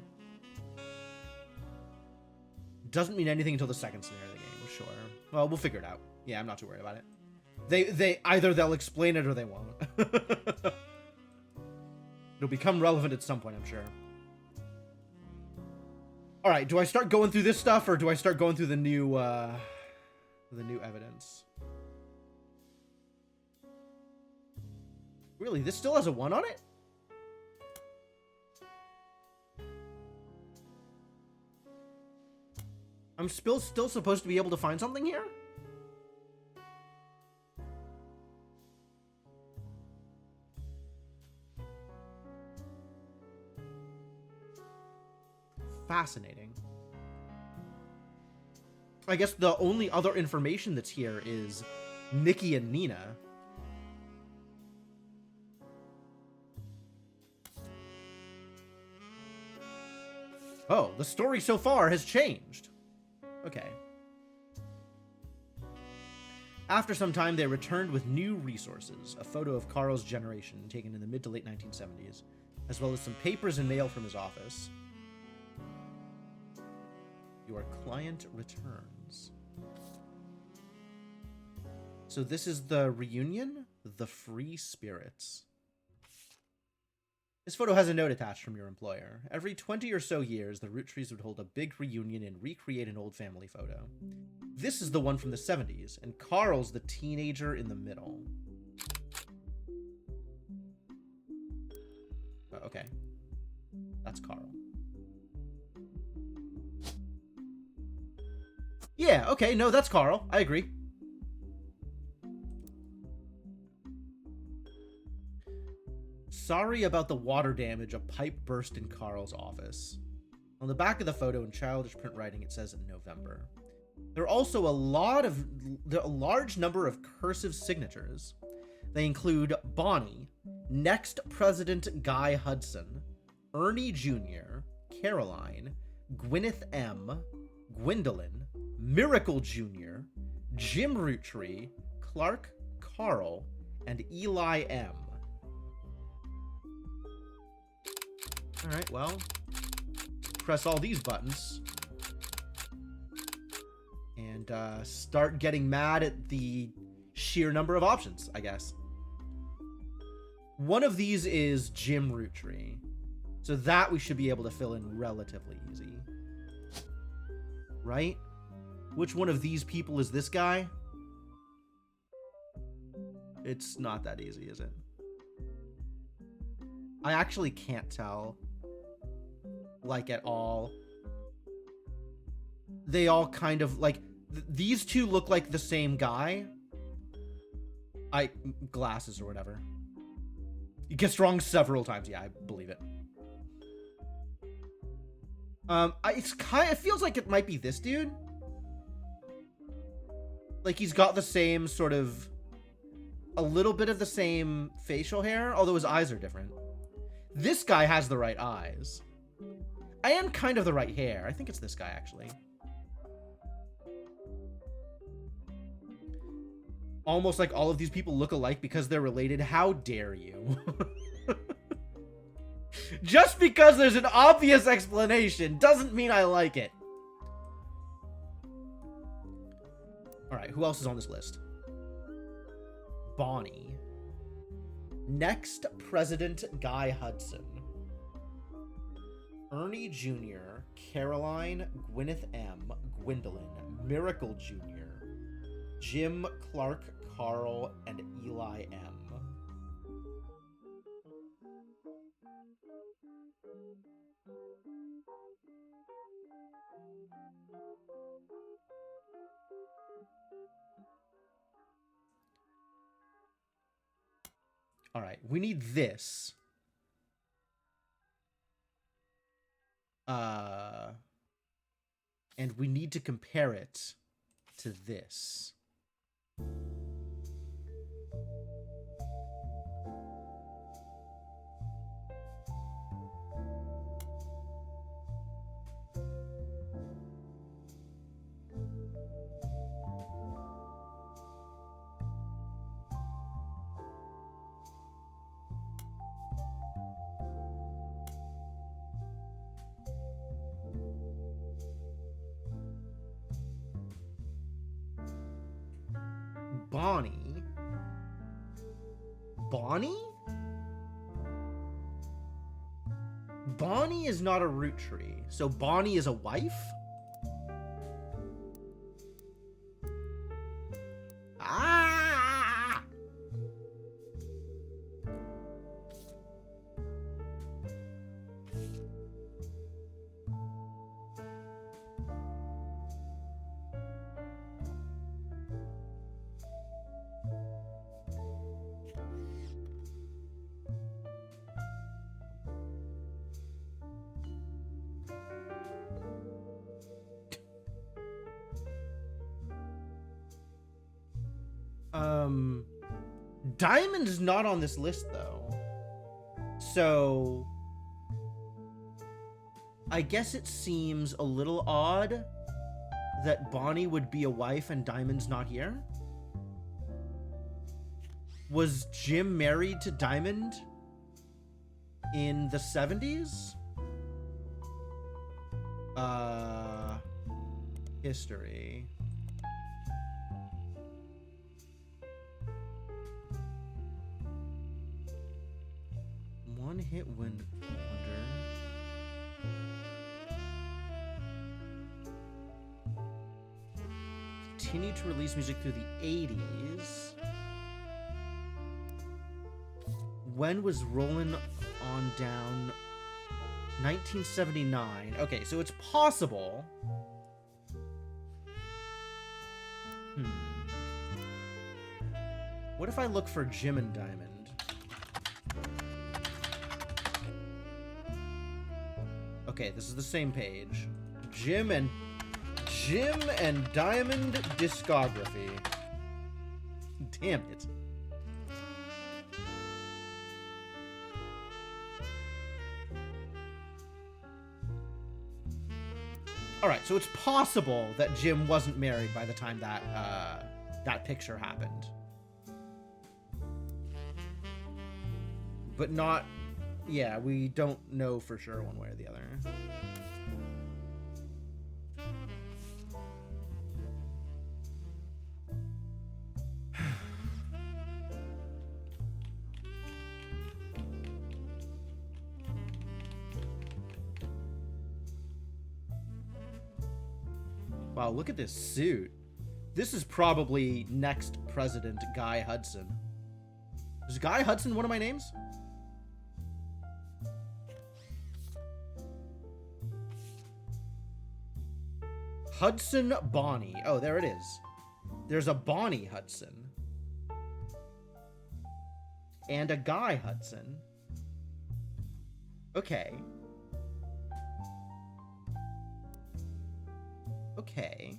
Speaker 1: Doesn't mean anything until the second scenario of the game, sure. Well, we'll figure it out. Yeah, I'm not too worried about it. They either they'll explain it or they won't. It'll become relevant at some point, I'm sure. Alright, do I start going through this stuff, or do I start going through the new evidence? Really, this still has a 1 on it? I'm still supposed to be able to find something here? Fascinating. I guess the only other information that's here is Nikki and Nina. Oh, the story so far has changed. Okay. After some time, they returned with new resources, a photo of Carl's generation taken in the mid to late 1970s, as well as some papers and mail from his office. Your client returns. So this is the reunion? The Free Spirits. This photo has a note attached from your employer. Every 20 or so years, the Roottrees would hold a big reunion and recreate an old family photo. This is the one from the 70s, and Carl's the teenager in the middle. Oh, okay. That's Carl. Yeah, okay, no, that's Carl. I agree. Sorry about the water damage. A pipe burst in Carl's office. On the back of the photo in childish print writing, it says November. There are also a large number of cursive signatures. They include Bonnie, next President Guy Hudson, Ernie Jr., Caroline, Gwyneth M., Gwendolyn, Miracle Jr., Jim Roottree, Clark, Carl, and Eli M. Alright, well, press all these buttons and start getting mad at the sheer number of options, I guess. One of these is Jim Roottree, so that we should be able to fill in relatively easy. Right? Which one of these people is this guy? It's not that easy, is it? I actually can't tell. Like, at all. They all kind of, like, these two look like the same guy. Glasses or whatever. It gets wrong several times. Yeah, I believe it. It feels like it might be this dude. Like, he's got the same sort of, a little bit of the same facial hair, although his eyes are different. This guy has the right eyes. And kind of the right hair. I think it's this guy, actually. Almost like all of these people look alike because they're related. How dare you? Just because there's an obvious explanation doesn't mean I like it. Alright, who else is on this list? Bonnie. Next President Guy Hudson. Ernie Jr., Caroline, Gwyneth M., Gwendolyn, Miracle Jr., Jim, Clark, Carl, and Eli M. All right, we need this. And we need to compare it to this. Bonnie? Bonnie? Bonnie is not a Roottrie, so Bonnie is a wife? Ah! Diamond is not on this list, though. So I guess it seems a little odd that Bonnie would be a wife and Diamond's not here. Was Jim married to Diamond in the 70s? History. One hit wonder. Continued to release music through the 80s. When was Rollin' On Down? 1979. Okay, so it's possible. What if I look for Jim and Diamond? Okay, this is the same page. Jim and Diamond discography. Damn it. Alright, so it's possible that Jim wasn't married by the time that, that picture happened. But not... Yeah, we don't know for sure one way or the other. Wow, look at this suit. This is probably next President Guy Hudson. Is Guy Hudson one of my names? Hudson Bonnie. Oh, there it is. There's a Bonnie Hudson. And a Guy Hudson. Okay. Okay.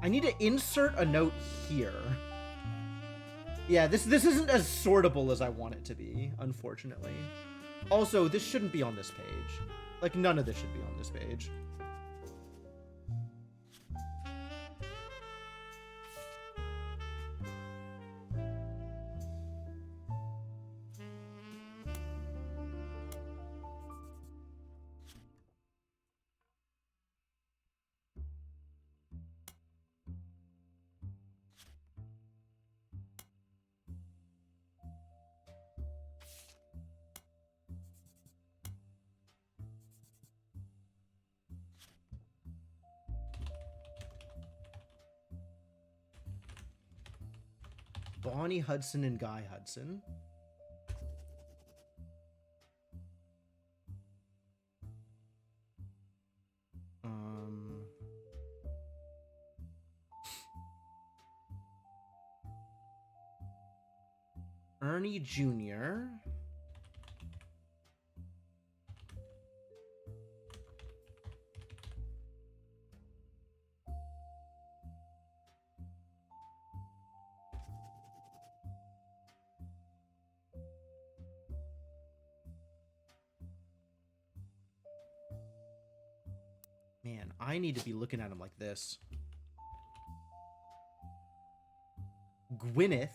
Speaker 1: I need to insert a note here. Yeah, this isn't as sortable as I want it to be, unfortunately. Also, this shouldn't be on this page. Like, none of this should be on this page. Bonnie Hudson and Guy Hudson. Ernie Jr. Man, I need to be looking at him like this. Gwyneth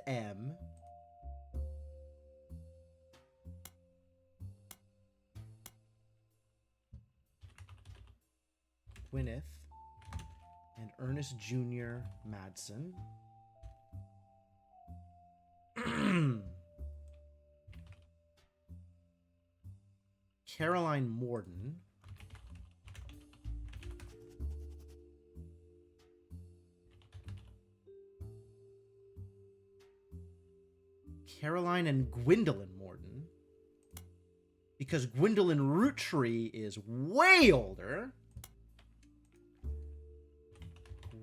Speaker 1: M. Gwyneth and Ernest Jr. Madsen. Caroline Morden. Caroline and Gwendolyn Morden. Because Gwendolyn Roottree is way older.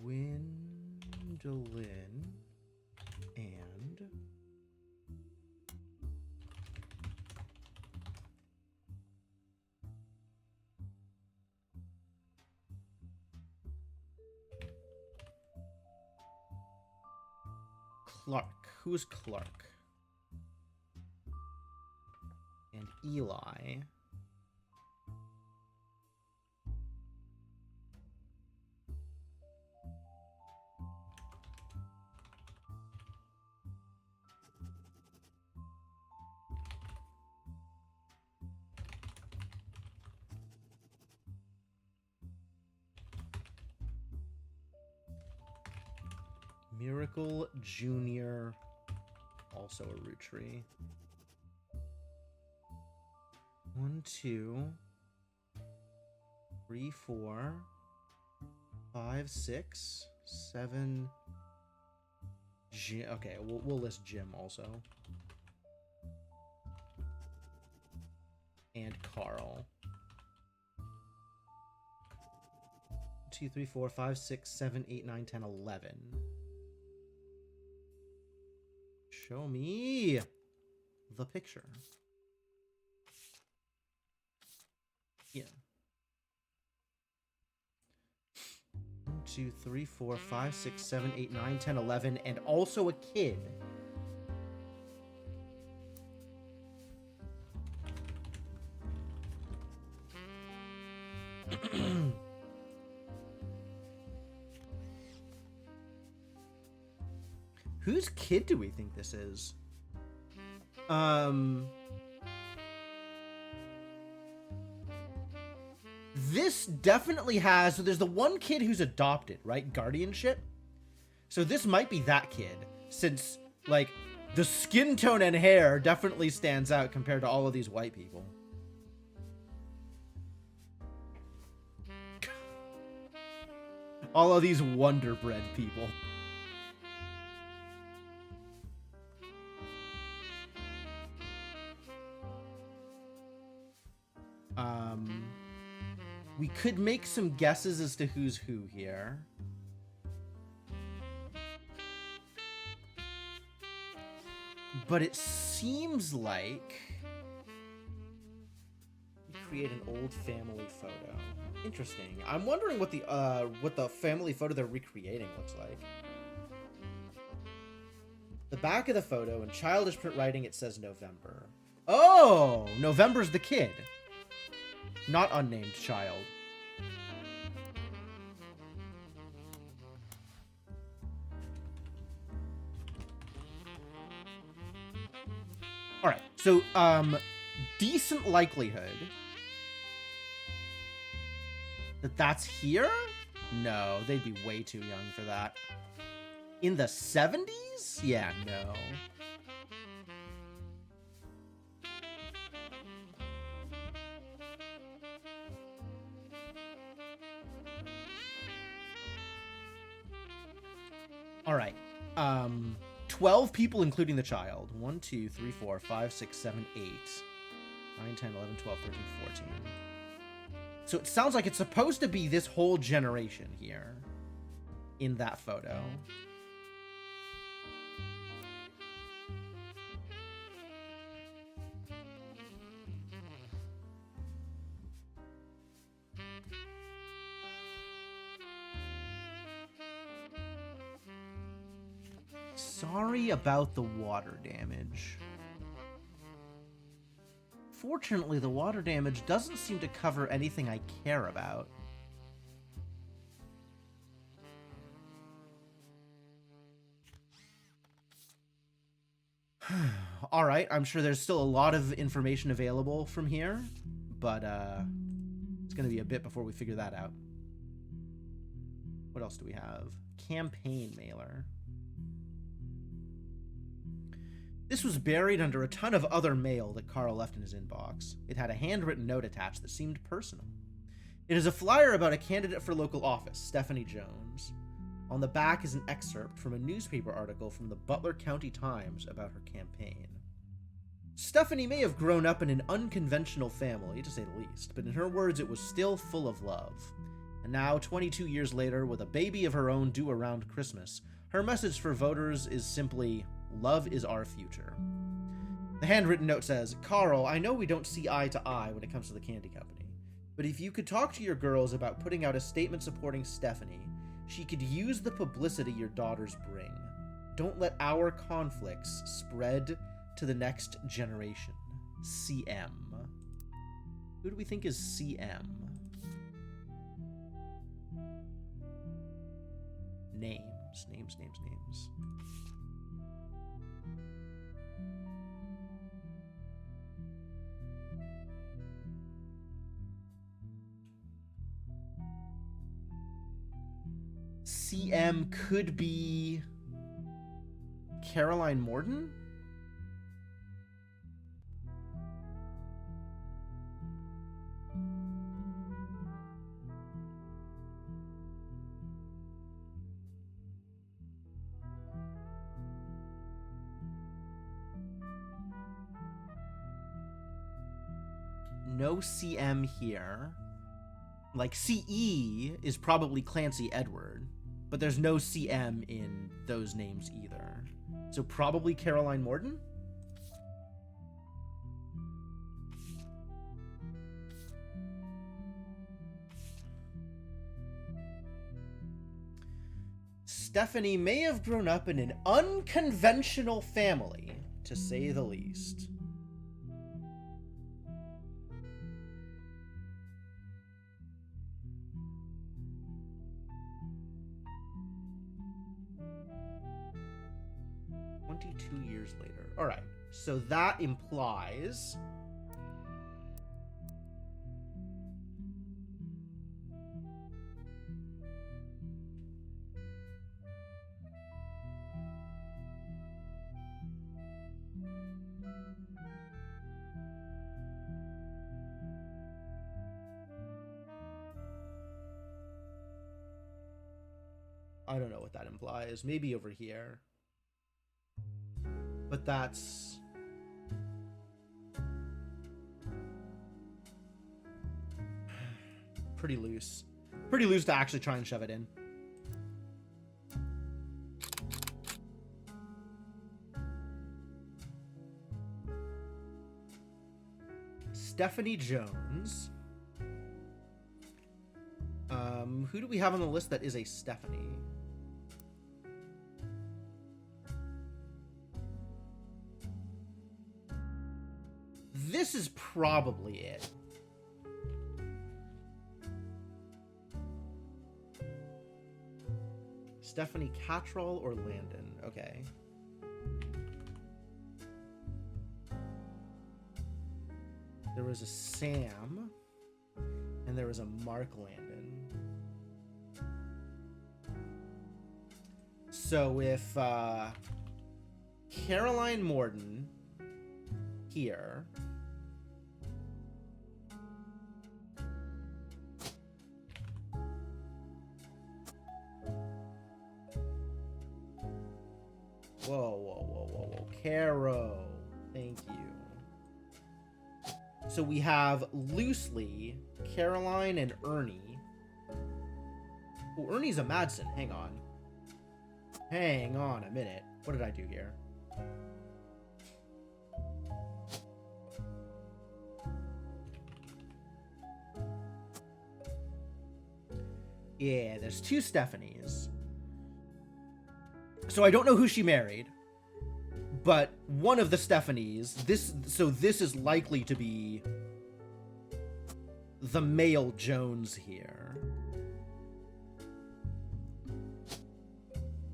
Speaker 1: Gwendolyn and... Clark. Who's Clark? And Eli. Miracle Jr. Also a root tree. 1, 2, 3, 4, 5, 6, 7. Okay, we'll list Jim also. And Carl. 2, 3, 4, 5, 6, 7, 8, 9, 10, 11. Show me the picture. Yeah. 1, 2, 3, 4, 5, 6, 7, 8, 9, 10, 11, and also a kid. Whose kid do we think this is? This definitely has... So there's the one kid who's adopted, right? Guardianship. So this might be that kid, since, like, the skin tone and hair definitely stands out compared to all of these white people. All of these Wonder Bread people. We could make some guesses as to who's who here. But it seems like we create an old family photo. Interesting. I'm wondering what the family photo they're recreating looks like. The back of the photo, in childish print writing, it says November. Oh, November's the kid. Not unnamed child. All right. So, decent likelihood that that's here? No, they'd be way too young for that. In the 70s? Yeah, no. All right. 12 people, including the child. 1, 2, 3, 4, 5, 6, 7, 8, 9, 10, 11, 12, 13, 14. So it sounds like it's supposed to be this whole generation here in that photo. Sorry about the water damage. Fortunately, the water damage doesn't seem to cover anything I care about. Alright, I'm sure there's still a lot of information available from here, but it's gonna be a bit before we figure that out. What else do we have? Campaign mailer. This was buried under a ton of other mail that Carl left in his inbox. It had a handwritten note attached that seemed personal. It is a flyer about a candidate for local office, Stephanie Jones. On the back is an excerpt from a newspaper article from the Butler County Times about her campaign. Stephanie may have grown up in an unconventional family, to say the least, but in her words, it was still full of love. And now, 22 years later, with a baby of her own due around Christmas, her message for voters is simply, love is our future. The handwritten note says, Carl, I know we don't see eye to eye when it comes to the candy company, but if you could talk to your girls about putting out a statement supporting Stephanie, she could use the publicity your daughters bring. Don't let our conflicts spread to the next generation. CM. Who do we think is CM? Names. CM could be Caroline Morden? No CM here. Like, CE is probably Clancy Edward, but there's no CM in those names either. So probably Caroline Morden? Stephanie may have grown up in an unconventional family, to say the least. Years later. All right, so that implies I don't know what that implies. Maybe over here. But that's pretty loose. Pretty loose to actually try and shove it in. Stephanie Jones. Who do we have on the list that is a Stephanie? This is probably it. Stephanie Cattrall or Landon? Okay. There was a Sam, and there was a Mark Landon. So if Caroline Morden here, Whoa. Caro. Thank you. So we have loosely Caroline and Ernie. Oh, Ernie's a Madsen. Hang on a minute. What did I do here? Yeah, there's two Stephanies. So I don't know who she married, but one of the Stephanies, this is likely to be the male Jones here.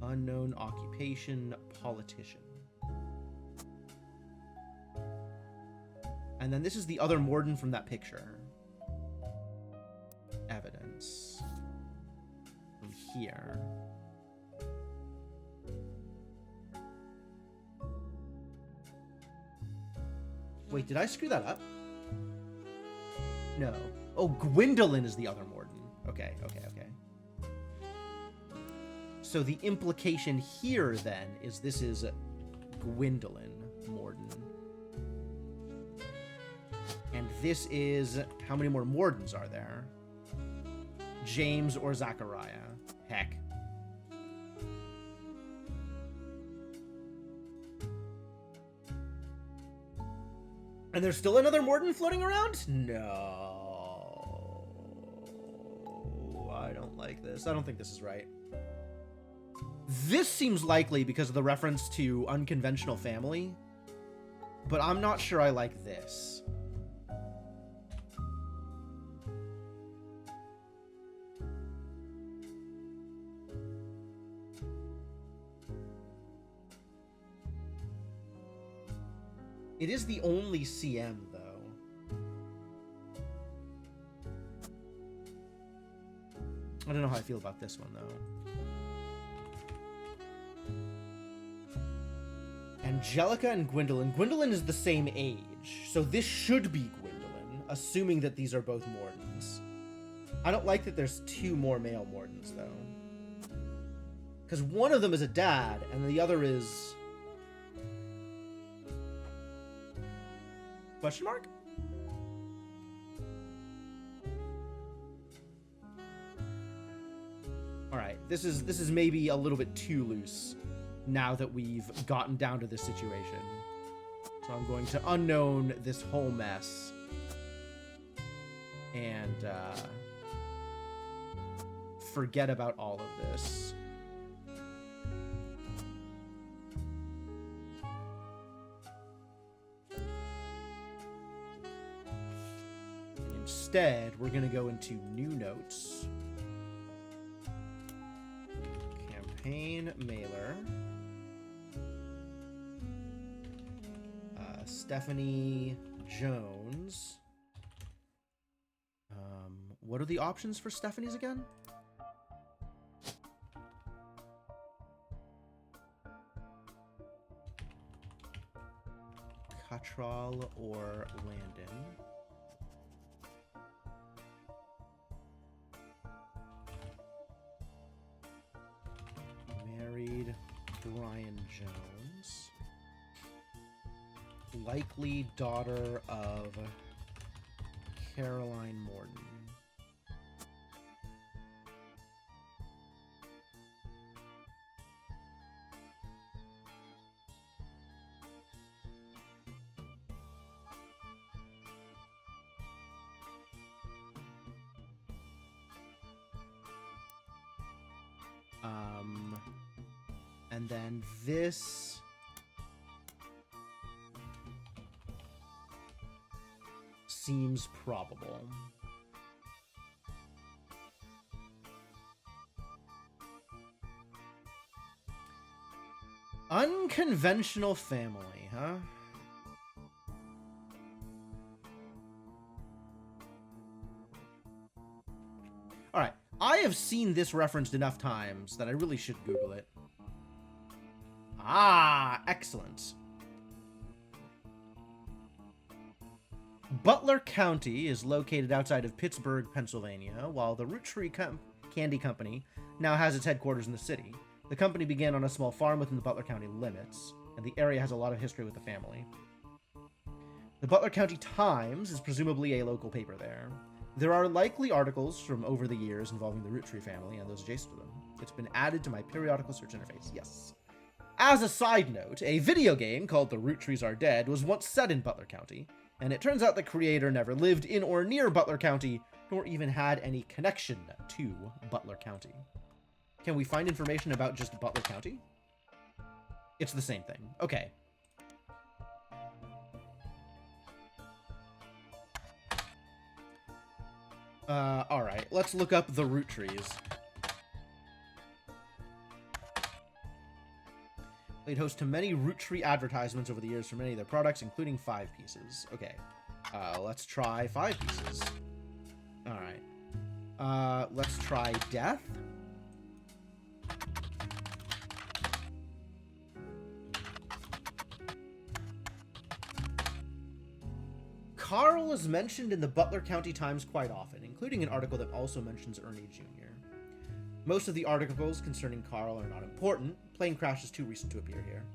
Speaker 1: Unknown occupation, politician. And then this is the other Morden from that picture. Evidence. From here. Wait, did I screw that up? No. Oh, Gwendolyn is the other Morden. Okay. So the implication here, then, is this is Gwendolyn Morden. And this is... How many more Mordens are there? James or Zachariah? Heck. And there's still another Morden floating around? No. I don't like this. I don't think this is right. This seems likely because of the reference to unconventional family, but I'm not sure I like this. It is the only CM, though. I don't know how I feel about this one, though. Angelica and Gwendolyn. Gwendolyn is the same age, so this should be Gwendolyn, assuming that these are both Mordens. I don't like that there's two more male Mordens, though. Because one of them is a dad, and the other is... Question mark? Alright, this is maybe a little bit too loose now that we've gotten down to this situation. So I'm going to unknown this whole mess. And forget about all of this. Instead, we're going to go into new notes. Campaign mailer. Stephanie Jones. What are the options for Stephanie's again? Cottrell or Landon. Married Brian Jones. Likely daughter of Caroline Morden. And then this seems probable. Unconventional family, huh? Alright, I have seen this referenced enough times that I really should Google it. Ah, excellent. Butler County is located outside of Pittsburgh, Pennsylvania, while the Roottrees Candy Company now has its headquarters in the city. The company began on a small farm within the Butler County limits, and the area has a lot of history with the family. The Butler County Times is presumably a local paper there. There are likely articles from over the years involving the Roottrees family and those adjacent to them. It's been added to my periodical search interface, yes. As a side note, a video game called The Roottrees Are Dead was once set in Butler County, and it turns out the creator never lived in or near Butler County, nor even had any connection to Butler County. Can we find information about just Butler County? It's the same thing. Okay. Alright, let's look up the Roottrees. Played host to many Roottree advertisements over the years for many of their products, including 5 pieces. Okay. Let's try 5 pieces. Alright. Let's try death. Carl is mentioned in the Butler County Times quite often, including an article that also mentions Ernie Jr. Most of the articles concerning Carl are not important. Plane Crash is too recent to appear here.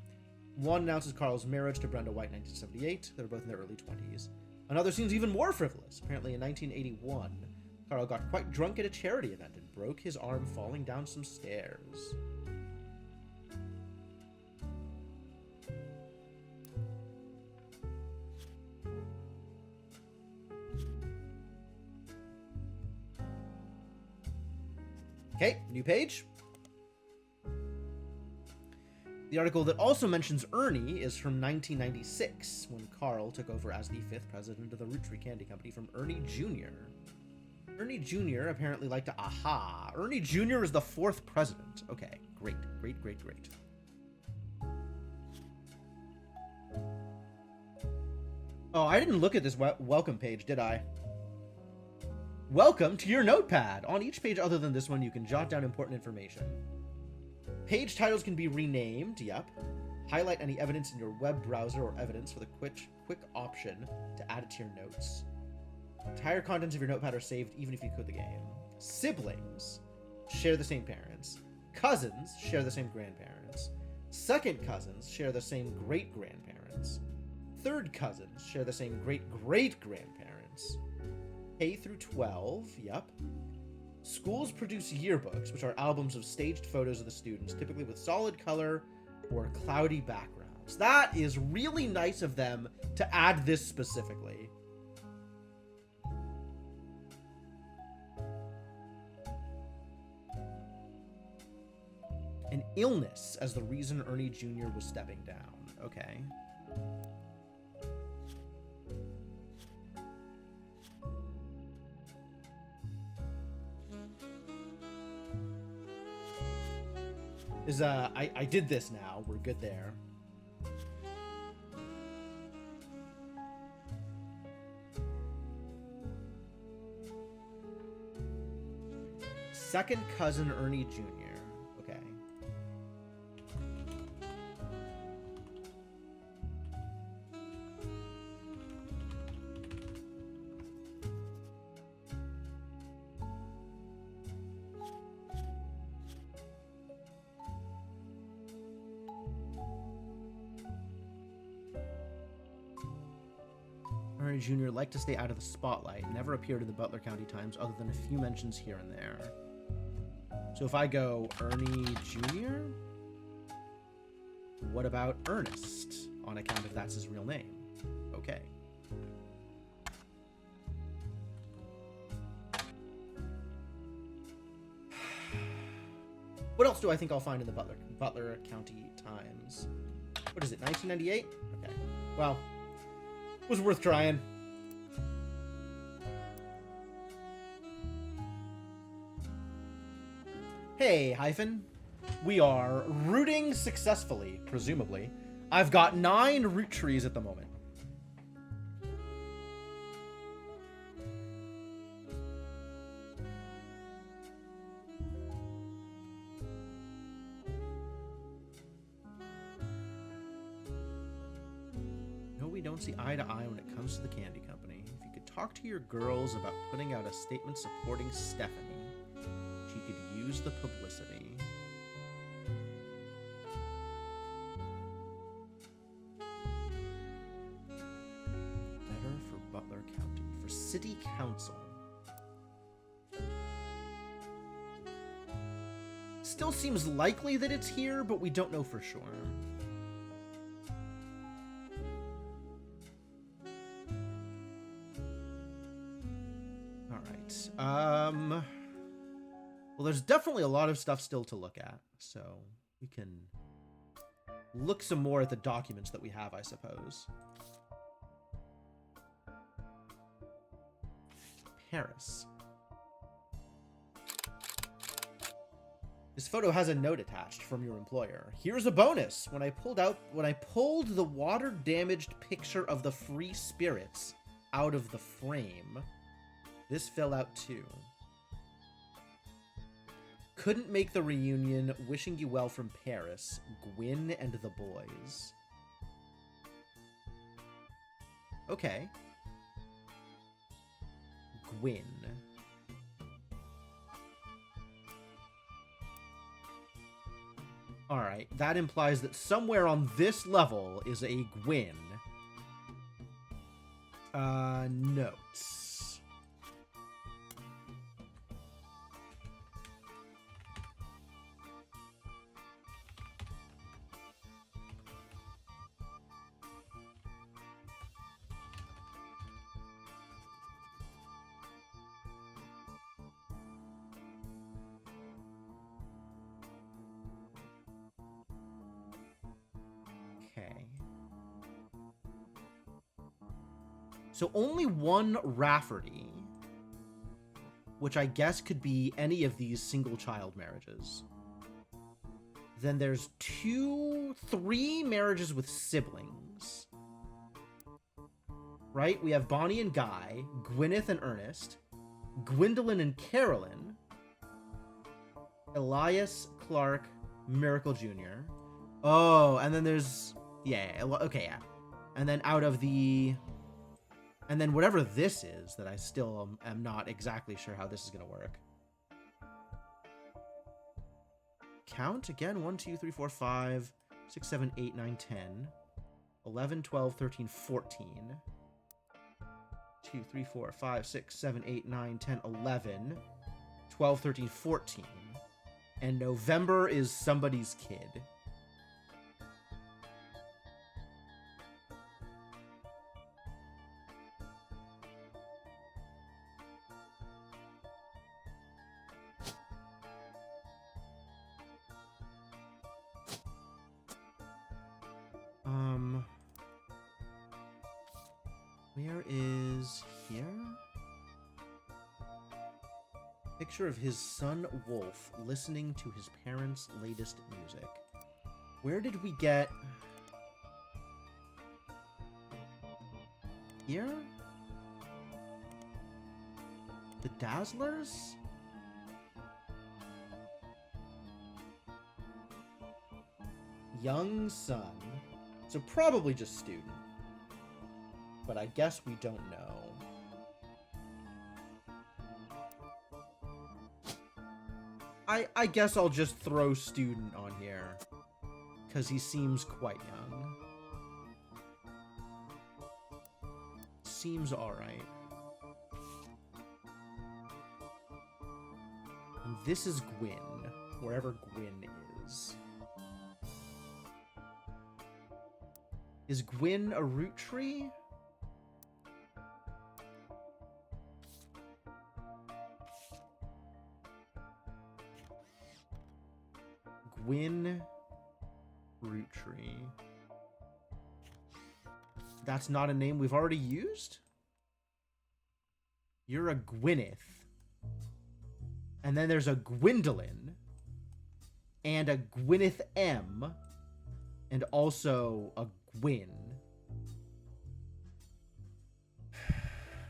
Speaker 1: One announces Carl's marriage to Brenda White in 1978. They were both in their early 20s. Another seems even more frivolous. Apparently in 1981, Carl got quite drunk at a charity event and broke his arm falling down some stairs. Okay, new page. The article that also mentions Ernie is from 1996, when Carl took over as the 5th president of the Roottrees Candy Company from Ernie Jr. Ernie Jr. apparently liked to aha. Ernie Jr. is the 4th president. Okay, great, great, great, great. Oh, I didn't look at this welcome page, did I? Welcome to your notepad. On each page other than this one, you can jot down important information. Page titles can be renamed, yep. Highlight any evidence in your web browser or evidence with a quick option to add it to your notes. Entire contents of your notepad are saved even if you quit the game. Siblings share the same parents. Cousins share the same grandparents. Second cousins share the same great-grandparents. Third cousins share the same great-great-grandparents. K through 12, yep. Schools produce yearbooks, which are albums of staged photos of the students, typically with solid color or cloudy backgrounds. That is really nice of them to add this specifically. An illness as the reason Ernie Jr. was stepping down. Okay. I did this now. We're good there. Second cousin Ernie Jr. Okay. Ernie Jr. liked to stay out of the spotlight, never appeared in the Butler County Times other than a few mentions here and there. So if I go Ernie Jr., what about Ernest, on account of that's his real name? Okay. What else do I think I'll find in the Butler County Times? What is it, 1998? Okay. Well, was worth trying. Hey, Hyphen. We are rooting successfully, presumably. I've got 9 root trees at the moment. No, we don't see eye to eye when it comes to the candy company. If you could talk to your girls about putting out a statement supporting Stephanie, she could use the publicity. Better for Butler County. For City Council. Still seems likely that it's here, but we don't know for sure. Alright. Well, there's definitely a lot of stuff still to look at, so we can look some more at the documents that we have, I suppose. Paris. This photo has a note attached from your employer. Here's a bonus. When I pulled the water-damaged picture of the free spirits out of the frame, this fell out too. Couldn't make the reunion. Wishing you well from Paris. Gwyn and the boys. Okay. Gwyn. Alright, that implies that somewhere on this level is a Gwyn. Notes. So only one Rafferty, which I guess could be any of these single child marriages. Then there's 3 marriages with siblings. Right? We have Bonnie and Guy, Gwyneth and Ernest, Gwendolyn and Carolyn, Elias, Clark, Miracle Jr. Oh, and then there's... Yeah, okay, yeah. And then out of the... And then whatever this is, that I still am not exactly sure how this is going to work. Count again. 1, 2, 3, 4, 5, 6, 7, 8, 9, 10, 11, 12, 13, 14. 2, 3, 4, 5, 6, 7, 8, 9, 10, 11, 12, 13, 14. And November is somebody's kid. Where is here? Picture of his son Wolf listening to his parents' latest music. Where did we get... Here? The Dazzlers? Young son. So probably just student. But I guess we don't know. I guess I'll just throw student on here, because he seems quite young. Seems alright. And this is Gwyn, wherever Gwyn is. Is Gwyn a root tree? Gwyn root tree. That's not a name we've already used? You're a Gwyneth. And then there's a Gwendolyn. And a Gwyneth M. And also a Gwyn.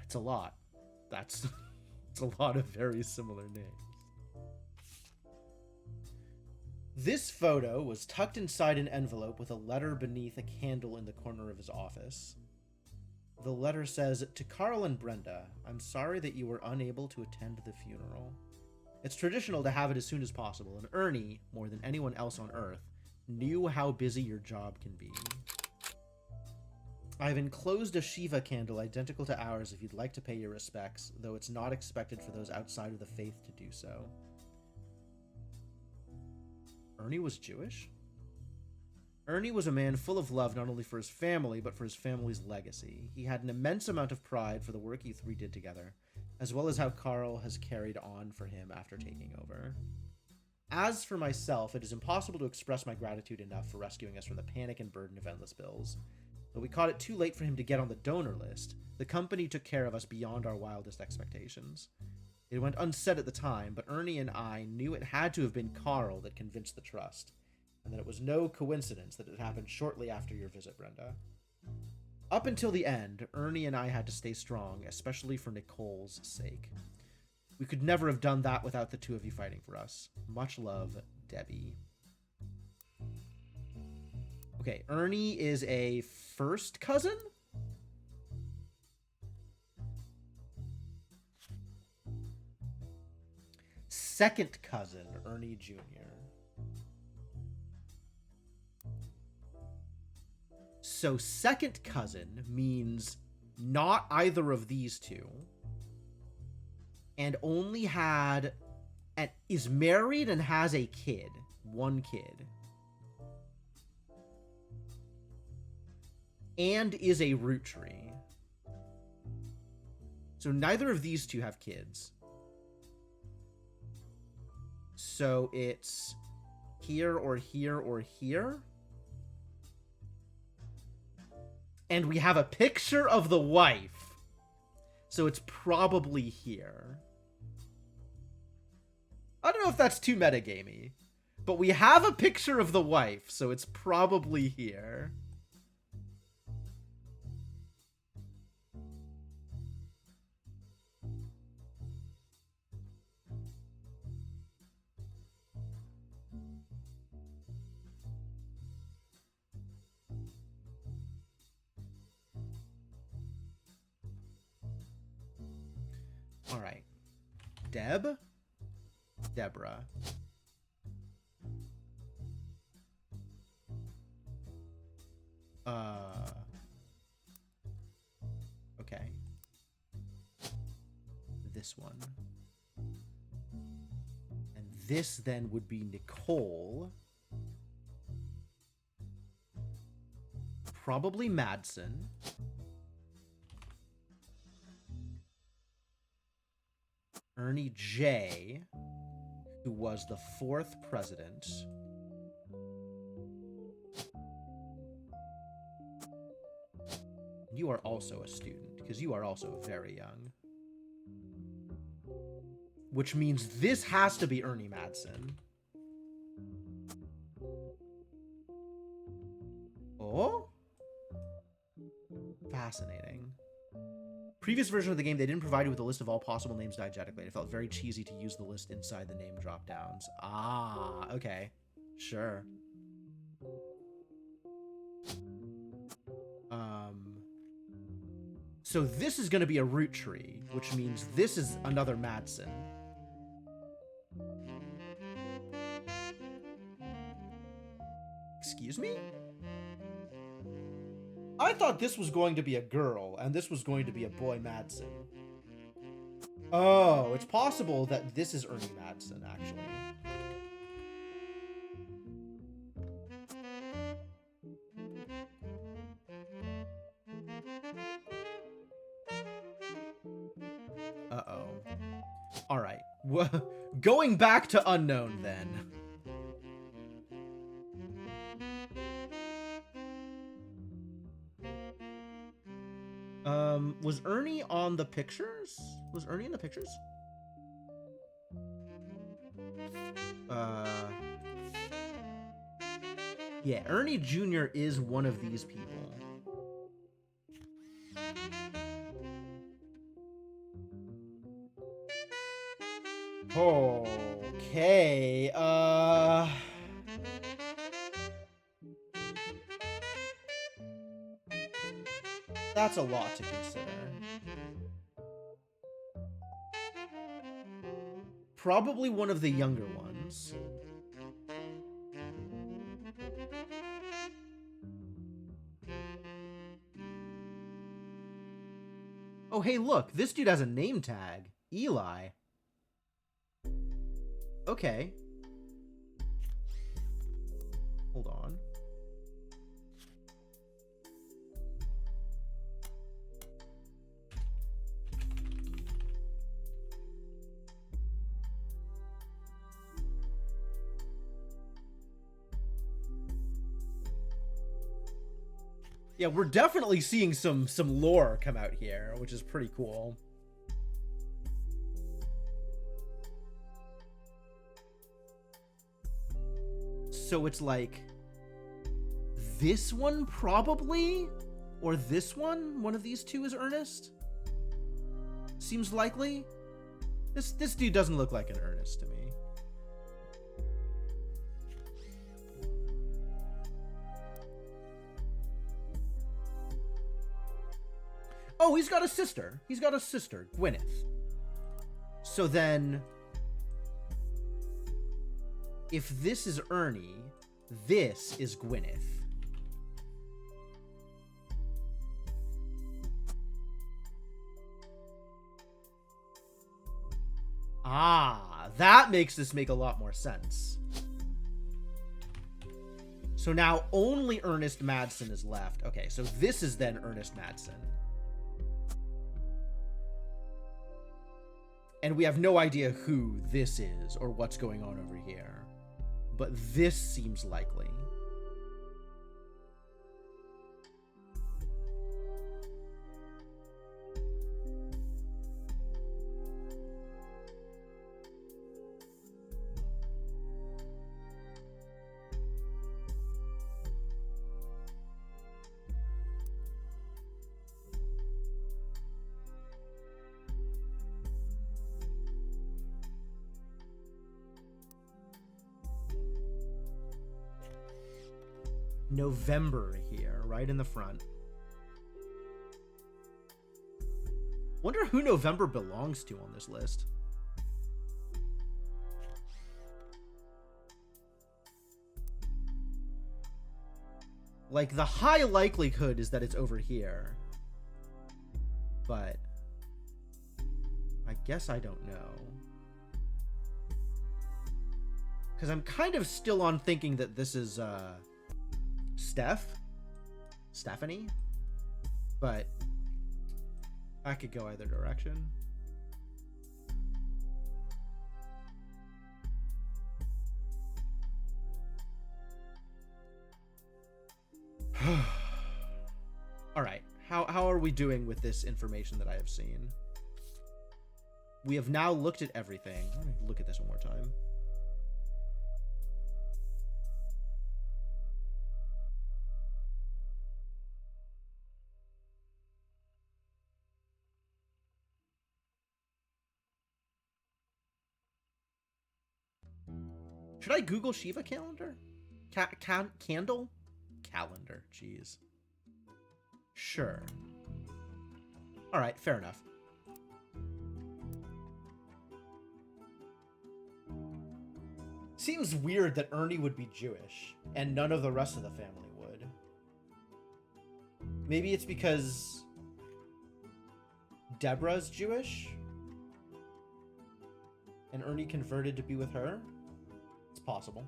Speaker 1: It's a lot. It's a lot of very similar names. This photo was tucked inside an envelope with a letter beneath a candle in the corner of his office. The letter says, "To Carl and Brenda, I'm sorry that you were unable to attend the funeral. It's traditional to have it as soon as possible, and Ernie, more than anyone else on Earth, knew how busy your job can be. I've enclosed a Shiva candle identical to ours if you'd like to pay your respects, though it's not expected for those outside of the faith to do so." Ernie was Jewish? Ernie was a man full of love not only for his family, but for his family's legacy. He had an immense amount of pride for the work you 3 did together, as well as how Carl has carried on for him after taking over. As for myself, it is impossible to express my gratitude enough for rescuing us from the panic and burden of endless bills. Though we caught it too late for him to get on the donor list, the company took care of us beyond our wildest expectations. It went unsaid at the time, but Ernie and I knew it had to have been Carl that convinced the trust, and that it was no coincidence that it happened shortly after your visit, Brenda. Up until the end, Ernie and I had to stay strong, especially for Nicole's sake. We could never have done that without the 2 of you fighting for us. Much love, Debbie. Okay, Ernie is a first cousin? Second cousin, Ernie Jr. So second cousin means not either of these 2, and only had, and is married and has a kid, 1 kid, and is a root tree. So neither of these 2 have kids. So it's here or here or here. And we have a picture of the wife. So it's probably here. I don't know if that's too metagamey, but we have a picture of the wife, so it's probably here. All right. Deborah. Okay. This one. And this then would be Nicole. Probably Madsen. Ernie J, who was the 4th president. You are also a student, because you are also very young. Which means this has to be Ernie Madsen. Oh? Fascinating. Previous version of the game, they didn't provide you with a list of all possible names diegetically. It felt very cheesy to use the list inside the name drop-downs. Ah, okay. Sure. So this is going to be a root tree, which means this is another Madsen. Excuse me? I thought this was going to be a girl, and this was going to be a boy Madsen. Oh, it's possible that this is Ernie Madsen, actually. Uh-oh. Alright. Going back to unknown, then. Was Ernie on the pictures? Was Ernie in the pictures? Yeah, Ernie Jr. is one of these people. Okay, that's a lot to consider. Probably one of the younger ones. Oh, hey, look, this dude has a name tag. Eli. Okay. Hold on. Yeah, we're definitely seeing some lore come out here, which is pretty cool. So it's like this one probably, or this one of these two is Ernest. Seems likely. This dude doesn't look like an Ernest to me. Oh, he's got a sister. He's got a sister, Gwyneth. So then, if this is Ernie, this is Gwyneth. Ah, that makes this make a lot more sense. So now only Ernest Madsen is left. Okay, so this is then Ernest Madsen. And we have no idea who this is or what's going on over here. But this seems likely. November here, right in the front. Wonder who November belongs to on this list. Like, the high likelihood is that it's over here. But I guess I don't know. Because I'm kind of still on thinking that this is Stephanie? But I could go either direction. All right. How are we doing with this information that I have seen? We have now looked at everything. Let me look at this one more time. Should I Google Shiva calendar? Candle? Calendar, jeez. Sure. Alright, fair enough. Seems weird that Ernie would be Jewish, and none of the rest of the family would. Maybe it's because Deborah's Jewish? And Ernie converted to be with her? It's possible.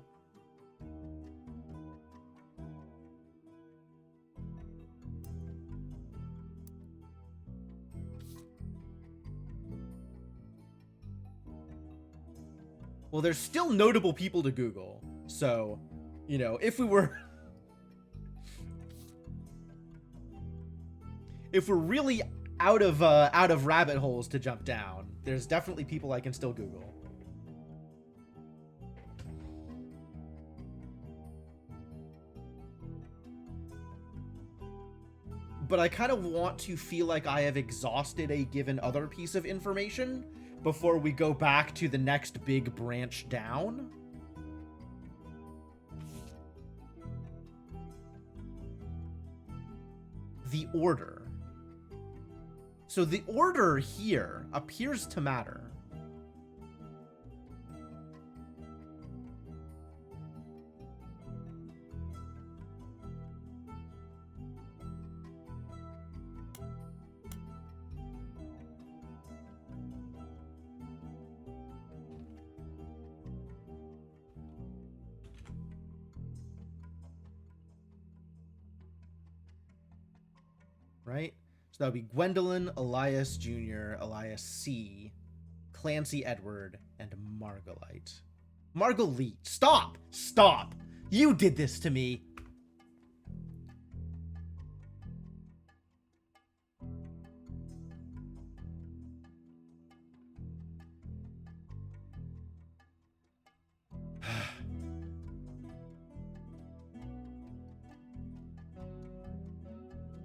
Speaker 1: Well, there's still notable people to Google. So, you know, if we're really out of rabbit holes to jump down, there's definitely people I can still Google. But I kind of want to feel like I have exhausted a given other piece of information before we go back to the next big branch down. The order. So the order here appears to matter. Right? So that would be Gwendolyn, Elias Jr., Elias C., Clancy Edward, and Margolite. Margolite. Stop! Stop! You did this to me!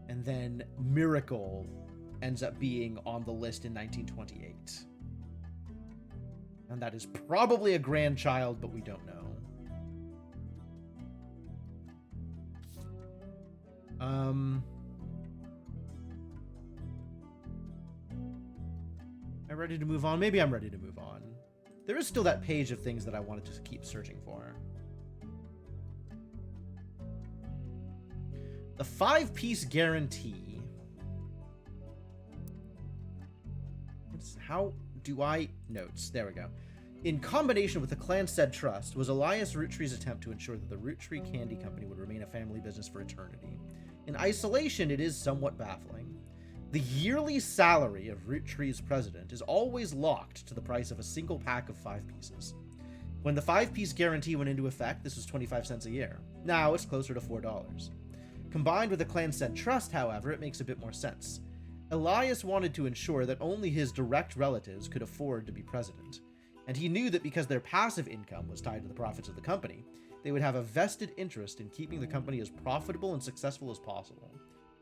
Speaker 1: And then Miracle ends up being on the list in 1928. And that is probably a grandchild, but we don't know. Am I ready to move on? Maybe I'm ready to move on. There is still that page of things that I wanted to keep searching for. The 5-piece guarantee. How do I... Notes. There we go. In combination with the Clanstead Trust, was Elias Roottree's attempt to ensure that the Roottree Candy Company would remain a family business for eternity. In isolation, it is somewhat baffling. The yearly salary of Roottree's president is always locked to the price of a single pack of 5 pieces. When the 5-piece guarantee went into effect, this was 25 cents a year. Now it's closer to $4. Combined with the Clanstead Trust, however, it makes a bit more sense. Elias wanted to ensure that only his direct relatives could afford to be president, and he knew that because their passive income was tied to the profits of the company, they would have a vested interest in keeping the company as profitable and successful as possible.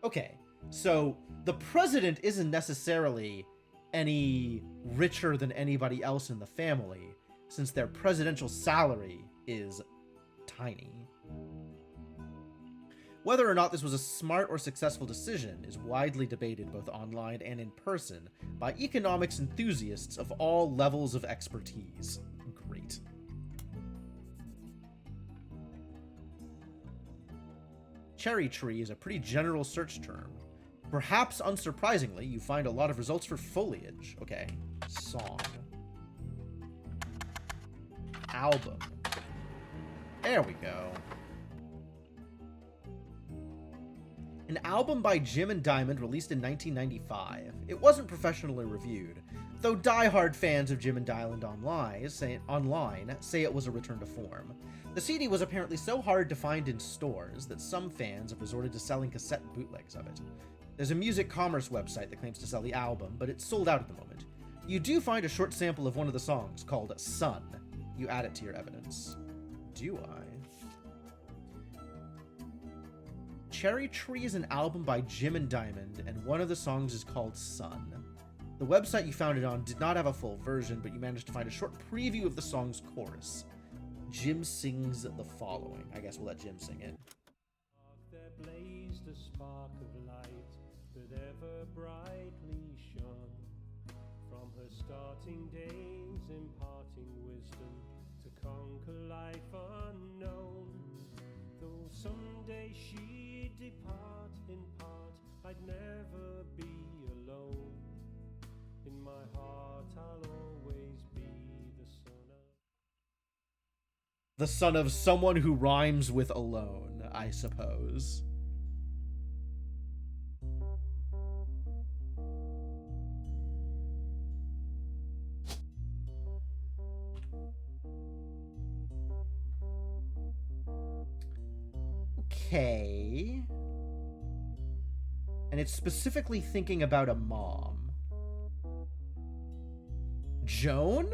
Speaker 1: Okay, so the president isn't necessarily any richer than anybody else in the family, since their presidential salary is tiny. Whether or not this was a smart or successful decision is widely debated both online and in person by economics enthusiasts of all levels of expertise. Great. Cherry tree is a pretty general search term. Perhaps unsurprisingly, you find a lot of results for foliage. Okay. Song. Album. There we go. An album by Jim and Diamond released in 1995. It wasn't professionally reviewed, though die-hard fans of Jim and Diamond online say it was a return to form. The CD was apparently so hard to find in stores that some fans have resorted to selling cassette bootlegs of it. There's a music commerce website that claims to sell the album, but it's sold out at the moment. You do find a short sample of one of the songs called Sun. You add it to your evidence. Do I? Cherry Tree is an album by Jim and Diamond, and one of the songs is called Sun. The website you found it on did not have a full version, but you managed to find a short preview of the song's chorus. Jim sings the following. I guess we'll let Jim sing it.
Speaker 4: There blazed a spark of light that ever brightly shone, from her starting days imparting wisdom to conquer life unknown. Though someday she'd depart in part, I'd never be alone. In my heart I'll always be
Speaker 1: the son of someone who rhymes with alone, I suppose. Okay. And it's specifically thinking about a mom. Joan?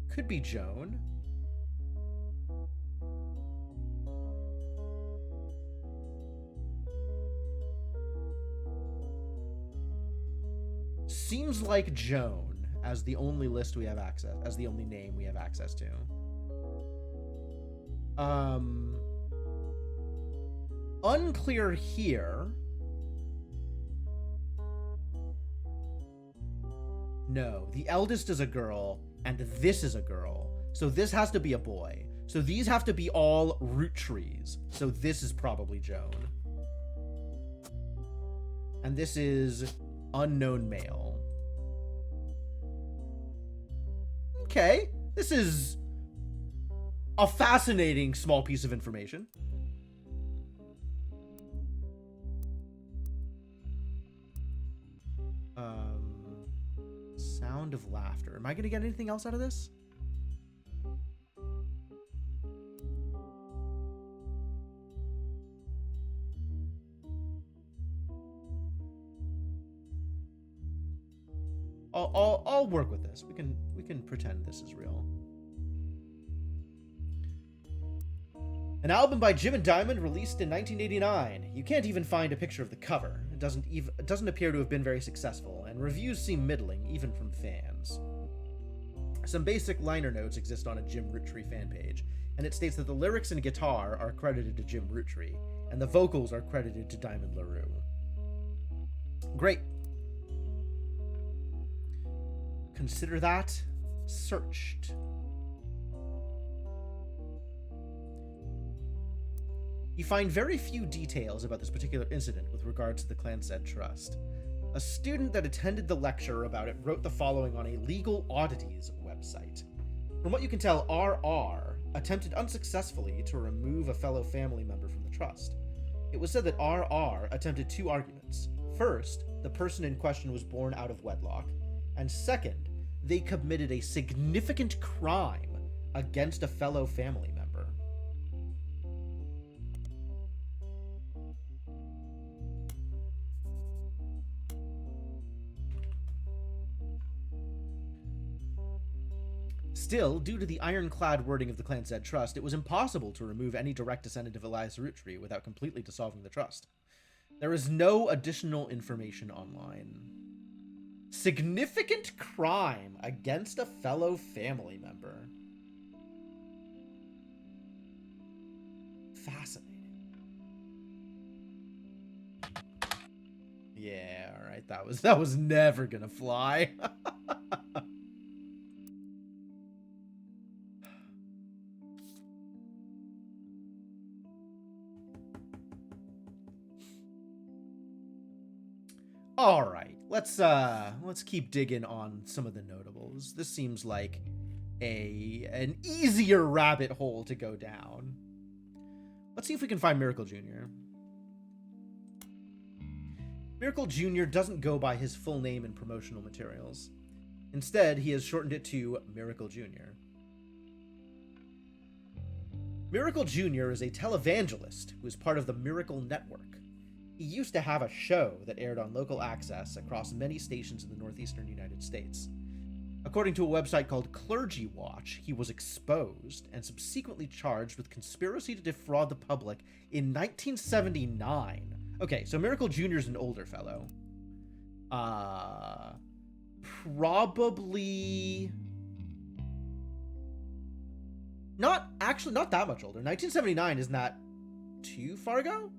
Speaker 1: Could be Joan. Seems like Joan as the only list we have access, as the only name we have access to. Unclear here. No, the eldest is a girl, and this is a girl. So this has to be a boy. So these have to be all root trees. So this is probably Joan. And this is unknown male. Okay, this is a fascinating small piece of information. Sound of laughter. Am I going to get anything else out of this? I'll work with this. We can pretend this is real. An album by Jim and Diamond released in 1989. You can't even find a picture of the cover. It doesn't appear to have been very successful, and reviews seem middling, even from fans. Some basic liner notes exist on a Jim Roottrees fan page, and it states that the lyrics and guitar are credited to Jim Roottrees, and the vocals are credited to Diamond LaRue. Great. Consider that searched. You find very few details about this particular incident with regards to the Clanstead Trust. A student that attended the lecture about it wrote the following on a legal oddities website. From what you can tell, RR attempted unsuccessfully to remove a fellow family member from the trust. It was said that RR attempted two arguments. First, the person in question was born out of wedlock, and second, they committed a significant crime against a fellow family member. Still, due to the ironclad wording of the Clanstead Trust, it was impossible to remove any direct descendant of Elias Roottrees without completely dissolving the trust. There is no additional information online. Significant crime against a fellow family member. Fascinating. Yeah, all right. That was never gonna fly. All right, let's keep digging on some of the notables. This seems like an easier rabbit hole to go down. Let's see if we can find Miracle Jr. Miracle Jr. doesn't go by his full name in promotional materials. Instead, he has shortened it to Miracle Jr. Miracle Jr. is a televangelist who is part of the Miracle Network. He used to have a show that aired on local access across many stations in the northeastern United States. According to a website called Clergy Watch, he was exposed and subsequently charged with conspiracy to defraud the public in 1979. Okay, so Miracle Jr. is an older fellow. Probably... not that much older. 1979 isn't that too far ago?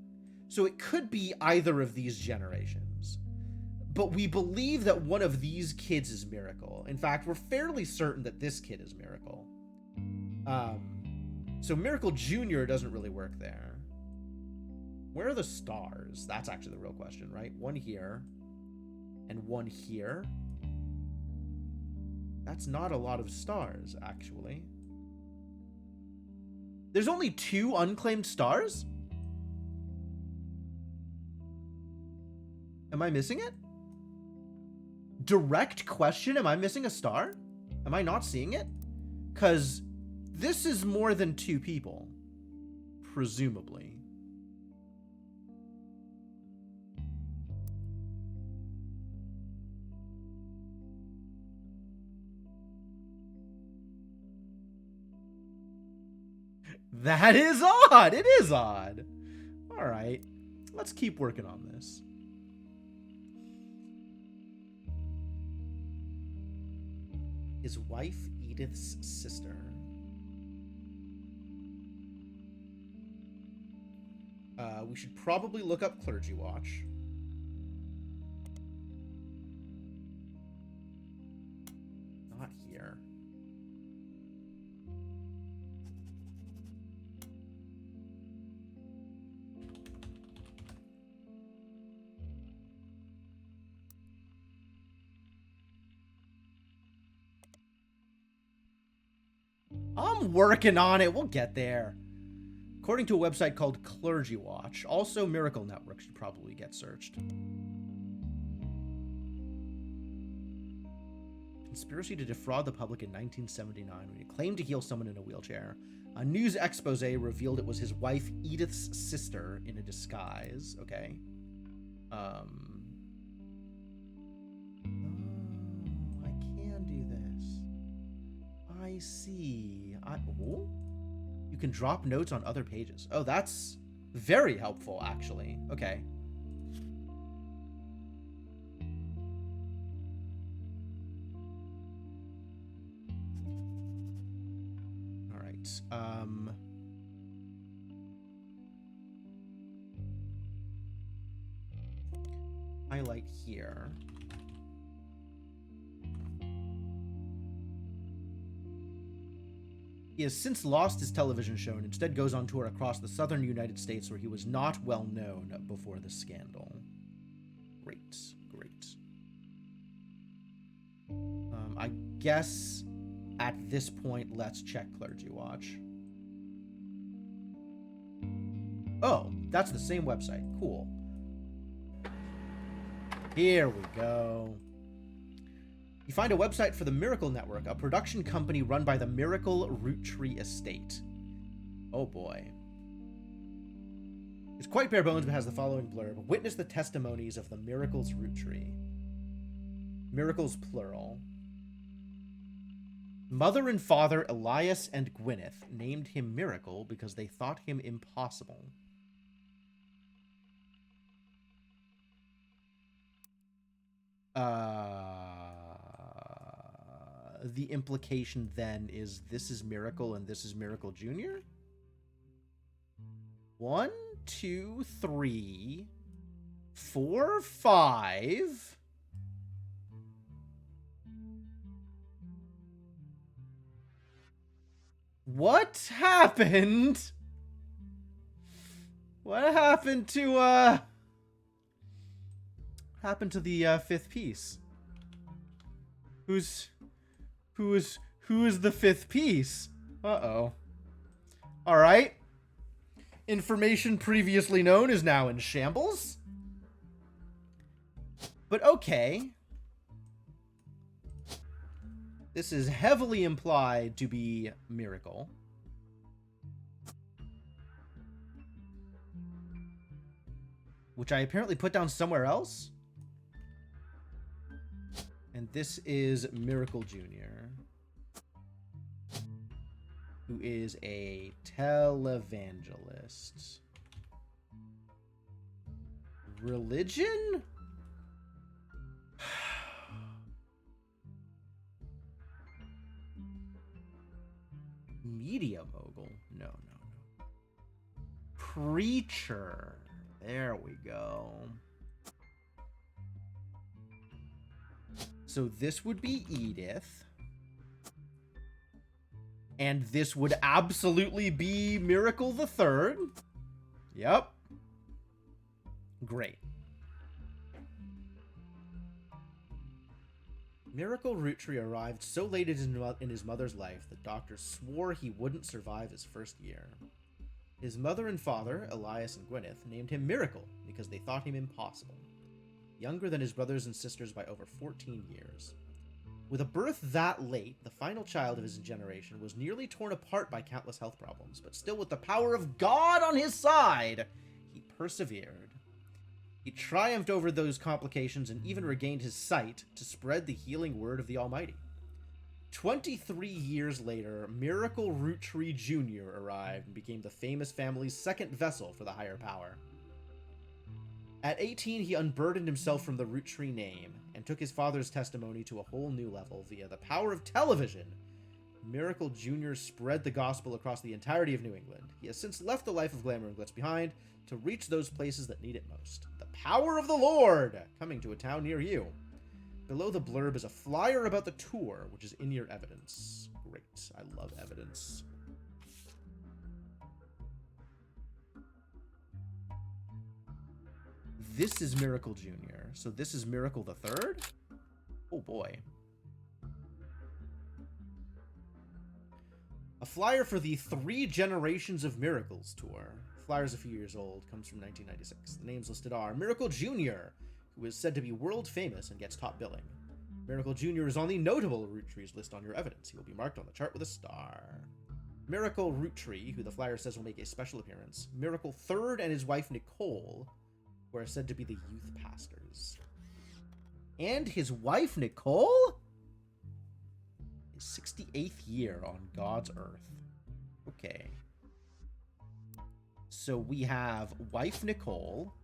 Speaker 1: So it could be either of these generations. But we believe that one of these kids is Miracle. In fact, we're fairly certain that this kid is Miracle. So Miracle Jr. doesn't really work there. Where are the stars? That's actually the real question, right? One here and one here. That's not a lot of stars, actually. There's only 2 unclaimed stars? Am I missing it? Direct question, am I missing a star? Am I not seeing it? Because this is more than 2 people. Presumably. That is odd! It is odd! Alright. Let's keep working on this. His wife, Edith's sister. We should probably look up Clergy Watch. Not here. I'm working on it. We'll get there. According to a website called Clergy Watch, also Miracle Network should probably get searched. Conspiracy to defraud the public in 1979 when he claimed to heal someone in a wheelchair. A news expose revealed it was his wife Edith's sister in a disguise. Okay. Oh, I can do this. I see. Oh? You can drop notes on other pages. Oh, that's very helpful, actually. Okay. All right. Highlight here. He has since lost his television show and instead goes on tour across the southern United States where he was not well known before the scandal. Great, great. I guess at this point, let's check Clergy Watch. Oh, that's the same website. Cool. Here we go. You find a website for the Miracle Network, a production company run by the Miracle Roottrees Estate. Oh boy. It's quite bare bones, but has the following blurb. Witness the testimonies of the Miracle's Roottree. Miracles plural. Mother and father Elias and Gwyneth named him Miracle because they thought him impossible. The implication then is this is Miracle and this is Miracle Jr.? 1, 2, 3, 4, 5. What happened? What happened to the fifth piece? Who is the fifth piece? Uh-oh. All right. Information previously known is now in shambles. But okay. This is heavily implied to be Miracle. Which I apparently put down somewhere else. And this is Miracle Jr., who is a televangelist. Religion? Media mogul? No. Preacher. There we go. So this would be Edith. And this would absolutely be Miracle the Third. Yep. Great. Miracle Roottrees arrived so late in his mother's life that doctors swore he wouldn't survive his first year. His mother and father, Elias and Gwyneth, named him Miracle because they thought him impossible. Younger than his brothers and sisters by over 14 years. With a birth that late, the final child of his generation was nearly torn apart by countless health problems, but still with the power of God on his side, he persevered. He triumphed over those complications and even regained his sight to spread the healing word of the Almighty. 23 years later, Miracle Roottrees Jr. arrived and became the famous family's second vessel for the higher power. At 18, he unburdened himself from the Roottrees name and took his father's testimony to a whole new level via the power of television. Miracle Jr. spread the gospel across the entirety of New England. He has since left the life of glamour and glitz behind to reach those places that need it most. The power of the Lord, coming to a town near you. Below the blurb is a flyer about the tour, which is in your evidence. Great. I love evidence. This is Miracle Jr. So this is Miracle the Third? Oh boy. A flyer for the 3 Generations of Miracles tour. The flyer's a few years old, comes from 1996. The names listed are Miracle Jr., who is said to be world famous and gets top billing. Miracle Jr. is on the notable Roottrees list on your evidence. He will be marked on the chart with a star. Miracle Roottree, who the flyer says will make a special appearance. Miracle Third and his wife Nicole, who are said to be the youth pastors. And his wife Nicole? His 68th year on God's earth. Okay. So we have wife Nicole.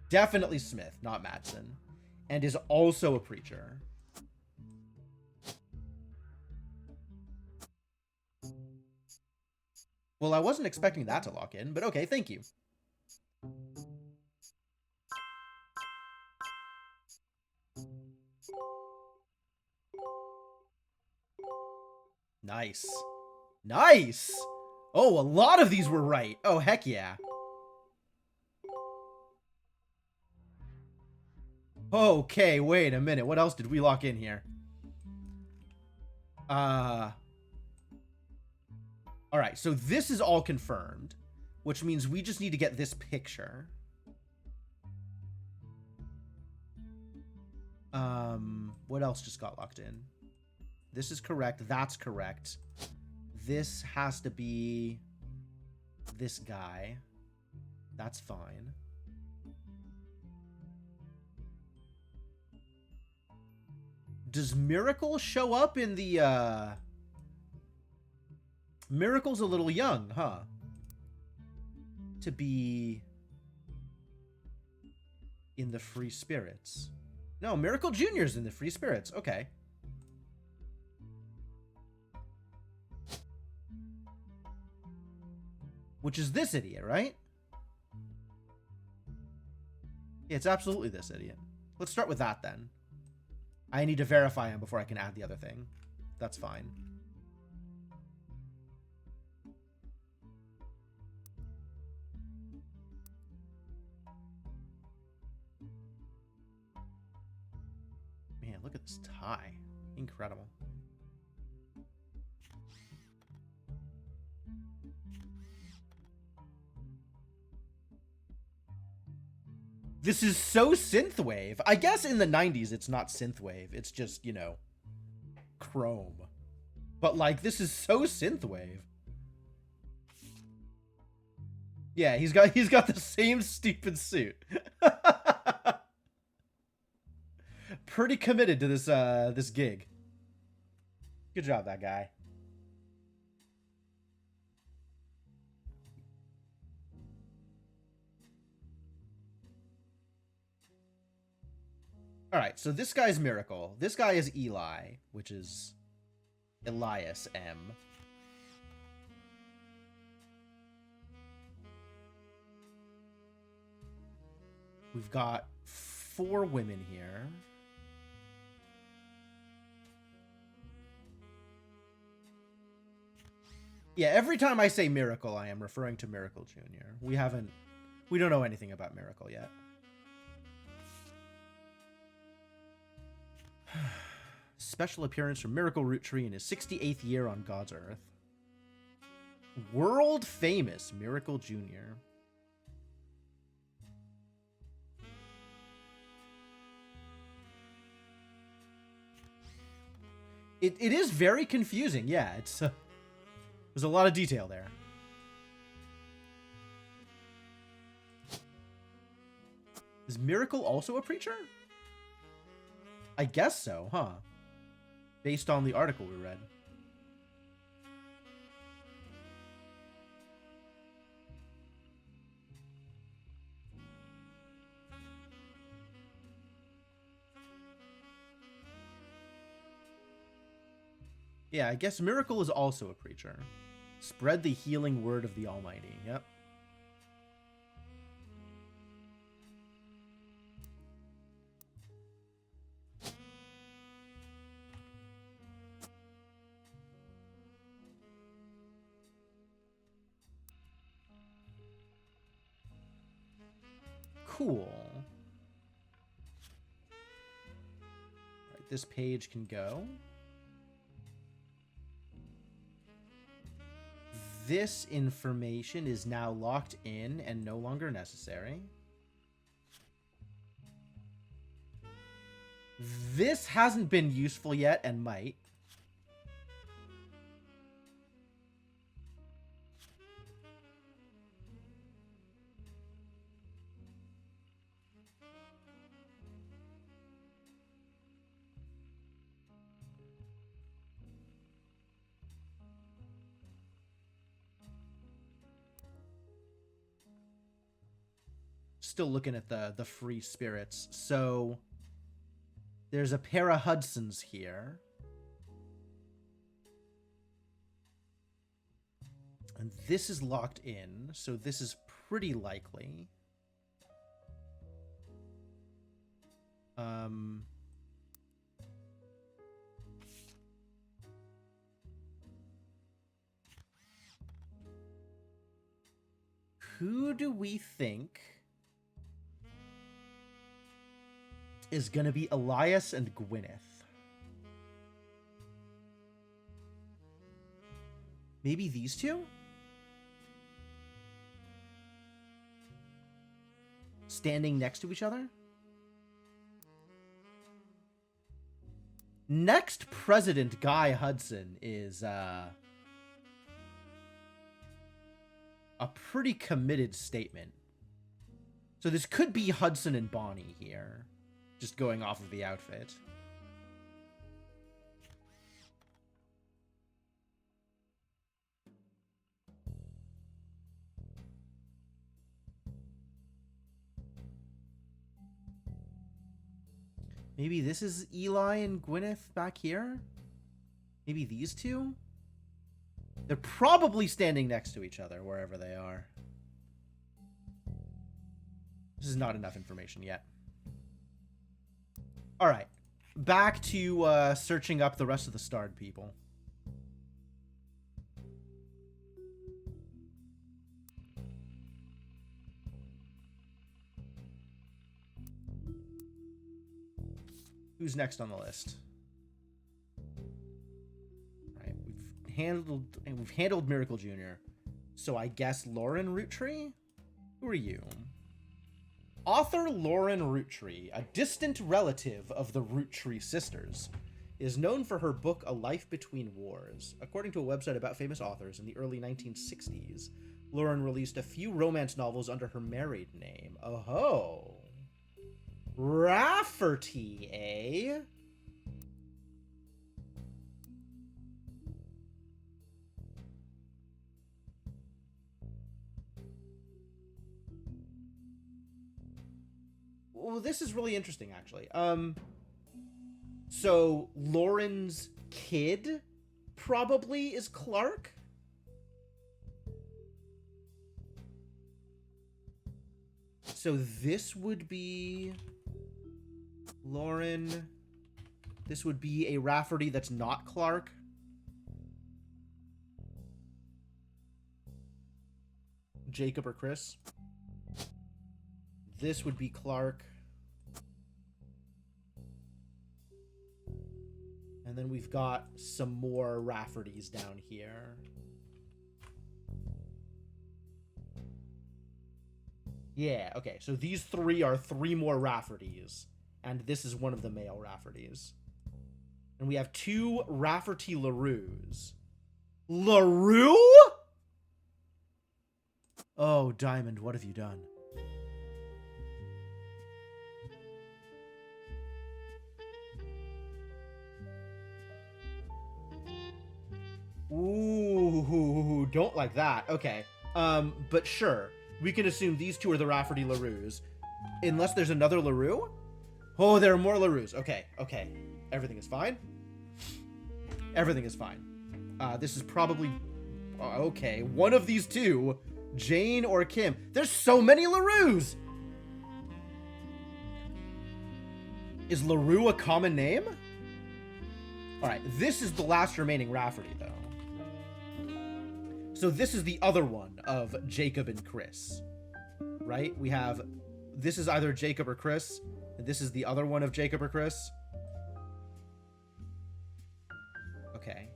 Speaker 1: Definitely Smith, not Madsen. And is also a preacher. Well, I wasn't expecting that to lock in, but okay, thank you. Nice. Nice! Oh, a lot of these were right. Oh, heck yeah. Okay, wait a minute. What else did we lock in here? Alright, so this is all confirmed, which means we just need to get this picture. What else just got locked in? This is correct. That's correct. This has to be this guy. That's fine. Does Miracle show up in the, Miracle's a little young, huh? To be in the Free Spirits. No, Miracle Jr.'s in the Free Spirits. Okay. which is this idiot, right? Yeah, it's absolutely this idiot. Let's start with that then. I need to verify him before I can add the other thing. That's fine. Man, look at this tie. Incredible. This is so synthwave. I guess in the 90s it's not synthwave. It's just, you know, chrome. But like, this is so synthwave. Yeah, he's got the same stupid suit. Pretty committed to this this gig. Good job, that guy. All right, so this guy's Miracle. This guy is Eli, which is Elias M. We've got 4 women here. Yeah, every time I say Miracle, I am referring to Miracle Jr. We don't know anything about Miracle yet. Special appearance from Miracle Roottree in his 68th year on God's Earth. World famous Miracle Jr. It is very confusing. Yeah, it's there's a lot of detail there. Is Miracle also a preacher? I guess so, huh? Based on the article we read. Yeah, I guess Miracle is also a preacher. Spread the healing word of the Almighty. Yep. Cool. Right, this page can go. This information is now locked in and no longer necessary. This hasn't been useful yet and might. Still looking at the free spirits. So there's a pair of Hudsons here. And this is locked in, so this is pretty likely. Who do we think is going to be Elias and Gwyneth? Maybe these two? Standing next to each other? Next President Guy Hudson is a pretty committed statement. So this could be Hudson and Bonnie here, just going off of the outfit. Maybe this is Eli and Gwyneth back here? Maybe these two? They're probably standing next to each other wherever they are. This is not enough information yet. All right. Back to searching up the rest of the starred people. Who's next on the list? All right, we've handled Miracle Jr. So I guess Lauren Roottree? Who are you? Author Lauren Roottree, a distant relative of the Roottree sisters, is known for her book A Life Between Wars. According to a website about famous authors in the early 1960s, Lauren released a few romance novels under her married name. Oh-ho. Rafferty, eh? Well, this is really interesting, actually. So Lauren's kid probably is Clark? So this would be Lauren. This would be a Rafferty that's not Clark. Jacob or Chris. This would be Clark. And then we've got some more Raffertys down here. Yeah, okay. So these three are three more Raffertys. And this is one of the male Raffertys. And we have two Rafferty LaRues. LaRue? Oh, Diamond, what have you done? Ooh, don't like that. Okay. But sure. We can assume these two are the Rafferty LaRues. Unless there's another LaRue? Oh, there are more LaRues. Okay, okay. Everything is fine? Everything is fine. This is probably... okay, one of these two, Jane or Kim. There's so many LaRues! Is LaRue a common name? Alright, this is the last remaining Rafferty, though. So this is the other one of Jacob and Chris. Right? We have... This is either Jacob or Chris. And this is the other one of Jacob or Chris. Okay.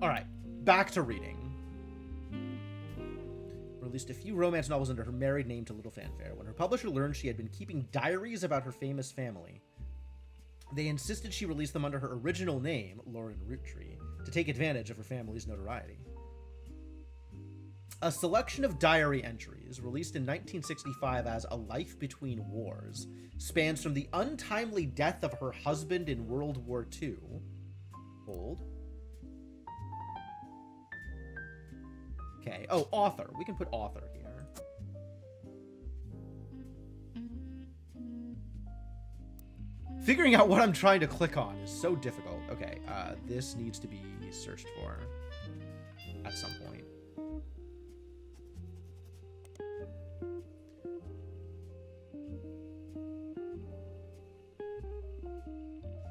Speaker 1: All right, back to reading. Released a few romance novels under her married name to little fanfare. When her publisher learned she had been keeping diaries about her famous family, they insisted she release them under her original name, Lauren Roottree, to take advantage of her family's notoriety. A selection of diary entries, released in 1965 as A Life Between Wars, spans from the untimely death of her husband in World War II. Hold. Okay. Oh, author. We can put author here. Figuring out what I'm trying to click on is so difficult. Okay, this needs to be searched for at some point.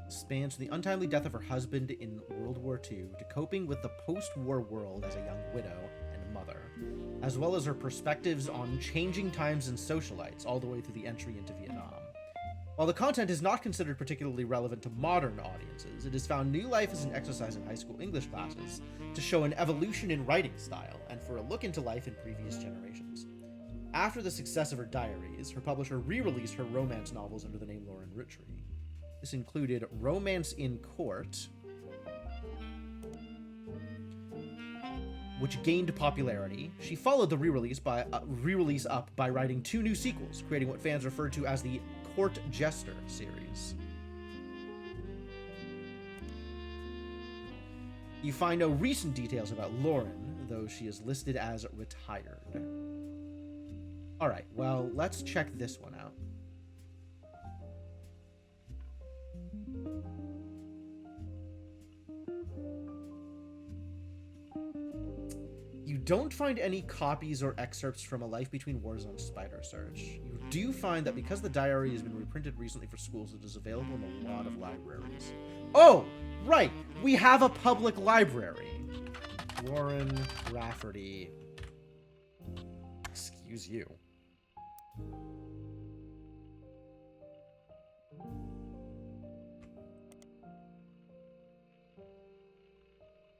Speaker 1: Spans from the untimely death of her husband in World War II to coping with the post-war world as a young widow and mother, as well as her perspectives on changing times and socialites all the way through the entry into Vietnam. While the content is not considered particularly relevant to modern audiences, it has found new life as an exercise in high school English classes to show an evolution in writing style and for a look into life in previous generations. After the success of her diaries, her publisher re-released her romance novels under the name Lauren Roottree. This included Romance in Court, which gained popularity. She followed the re-release up by writing two new sequels, creating what fans referred to as the Court Jester series. You find no recent details about Lauren, though she is listed as retired. Alright, well, let's check this one out. You don't find any copies or excerpts from A Life Between Wars on Spider Search. You do find that because the diary has been reprinted recently for schools, it is available in a lot of libraries. Oh, right! We have a public library. Lauren Rafferty. Excuse you.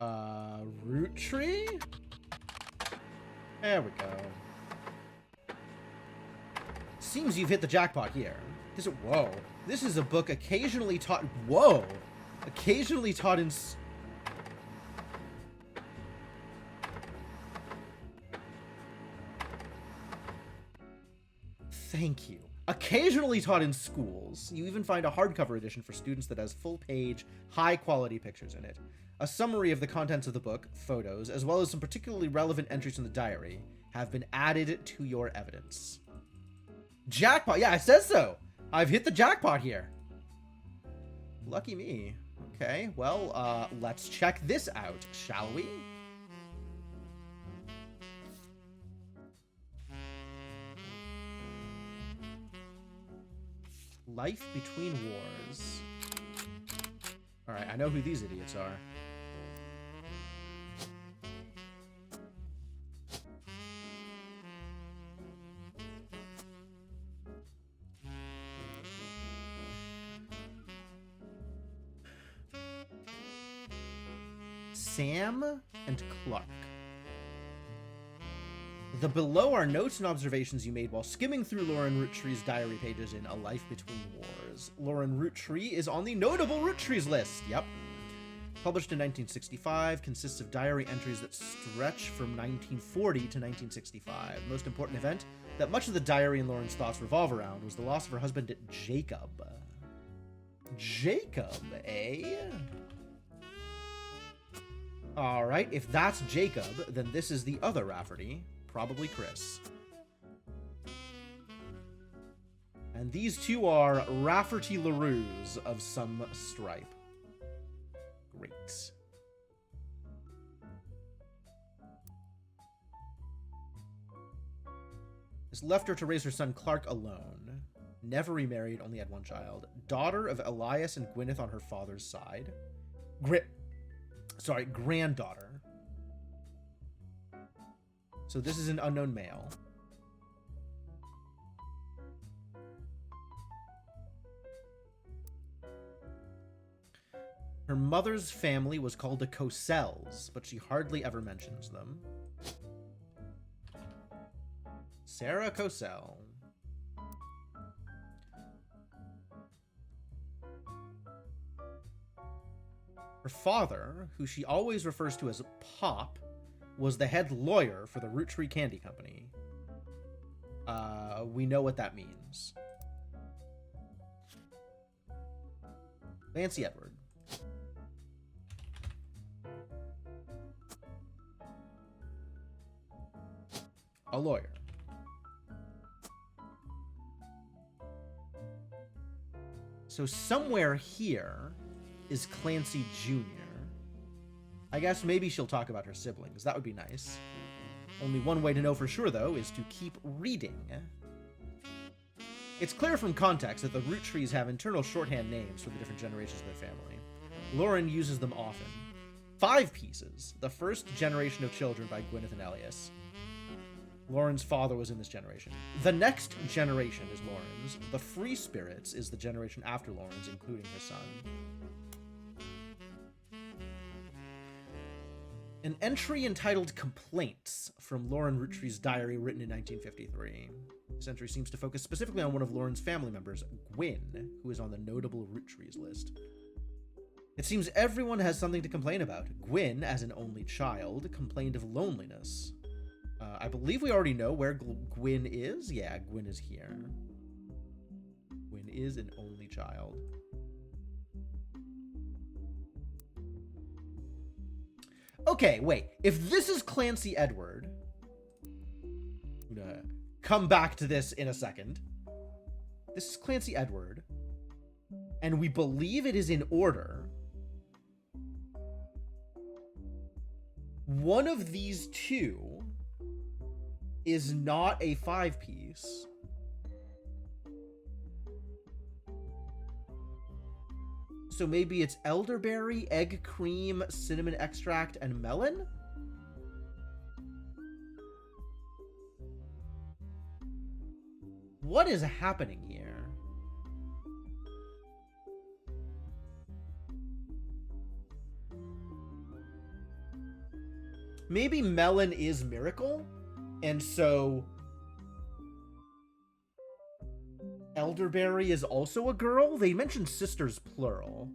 Speaker 1: Roottrees? There we go. Seems you've hit the jackpot here. Whoa. This is a book occasionally taught... Whoa! Occasionally taught in... Thank you. Occasionally taught in schools. You even find a hardcover edition for students that has full-page, high-quality pictures in it. A summary of the contents of the book, photos, as well as some particularly relevant entries in the diary, have been added to your evidence. Jackpot! Yeah, it says so! I've hit the jackpot here. Lucky me. Okay, well, let's check this out, shall we? Life Between Wars. Alright, I know who these idiots are. Sam and Clark. The below are notes and observations you made while skimming through Lauren Roottree's diary pages in A Life Between Wars. Lauren Roottree is on the notable Roottrees list. Yep. Published in 1965, consists of diary entries that stretch from 1940 to 1965. The most important event that much of the diary and Lauren's thoughts revolve around was the loss of her husband, Jacob. Jacob, eh? Alright, if that's Jacob, then this is the other Rafferty. Probably Chris. And these two are Rafferty LaRues of some stripe. Great. This left her to raise her son Clark alone. Never remarried, only had one child. Daughter of Elias and Gwyneth on her father's side. Granddaughter. So this is an unknown male. Her mother's family was called the Cossells, but she hardly ever mentions them. Sarah Cosell. Her father, who she always refers to as Pop, was the head lawyer for the Roottree Candy Company. We know what that means. Nancy Edward. A lawyer. So somewhere here is Clancy Jr. I guess maybe she'll talk about her siblings. That would be nice. Only one way to know for sure, though, is to keep reading. It's clear from context that the Roottrees have internal shorthand names for the different generations of their family. Lauren uses them often. 5 pieces. The first generation of children by Gwyneth and Elias. Lauren's father was in this generation. The next generation is Lauren's. The Free Spirits is the generation after Lauren's, including her son. An entry entitled Complaints from Lauren Roottree's diary written in 1953. This entry seems to focus specifically on one of Lauren's family members, Gwyn, who is on the notable Roottrees list. It seems everyone has something to complain about. Gwyn, as an only child, complained of loneliness. I believe we already know where Gwyn is. Yeah, Gwyn is here. Gwyn is an only child. Okay, wait. If this is Clancy Edward, I'm gonna come back to this in a second. This is Clancy Edward, and we believe it is in order. One of these two is not a 5-piece. So maybe it's elderberry, egg cream, cinnamon extract, and melon? What is happening here? Maybe melon is miracle, and so elderberry is also a girl? They mentioned sisters plural.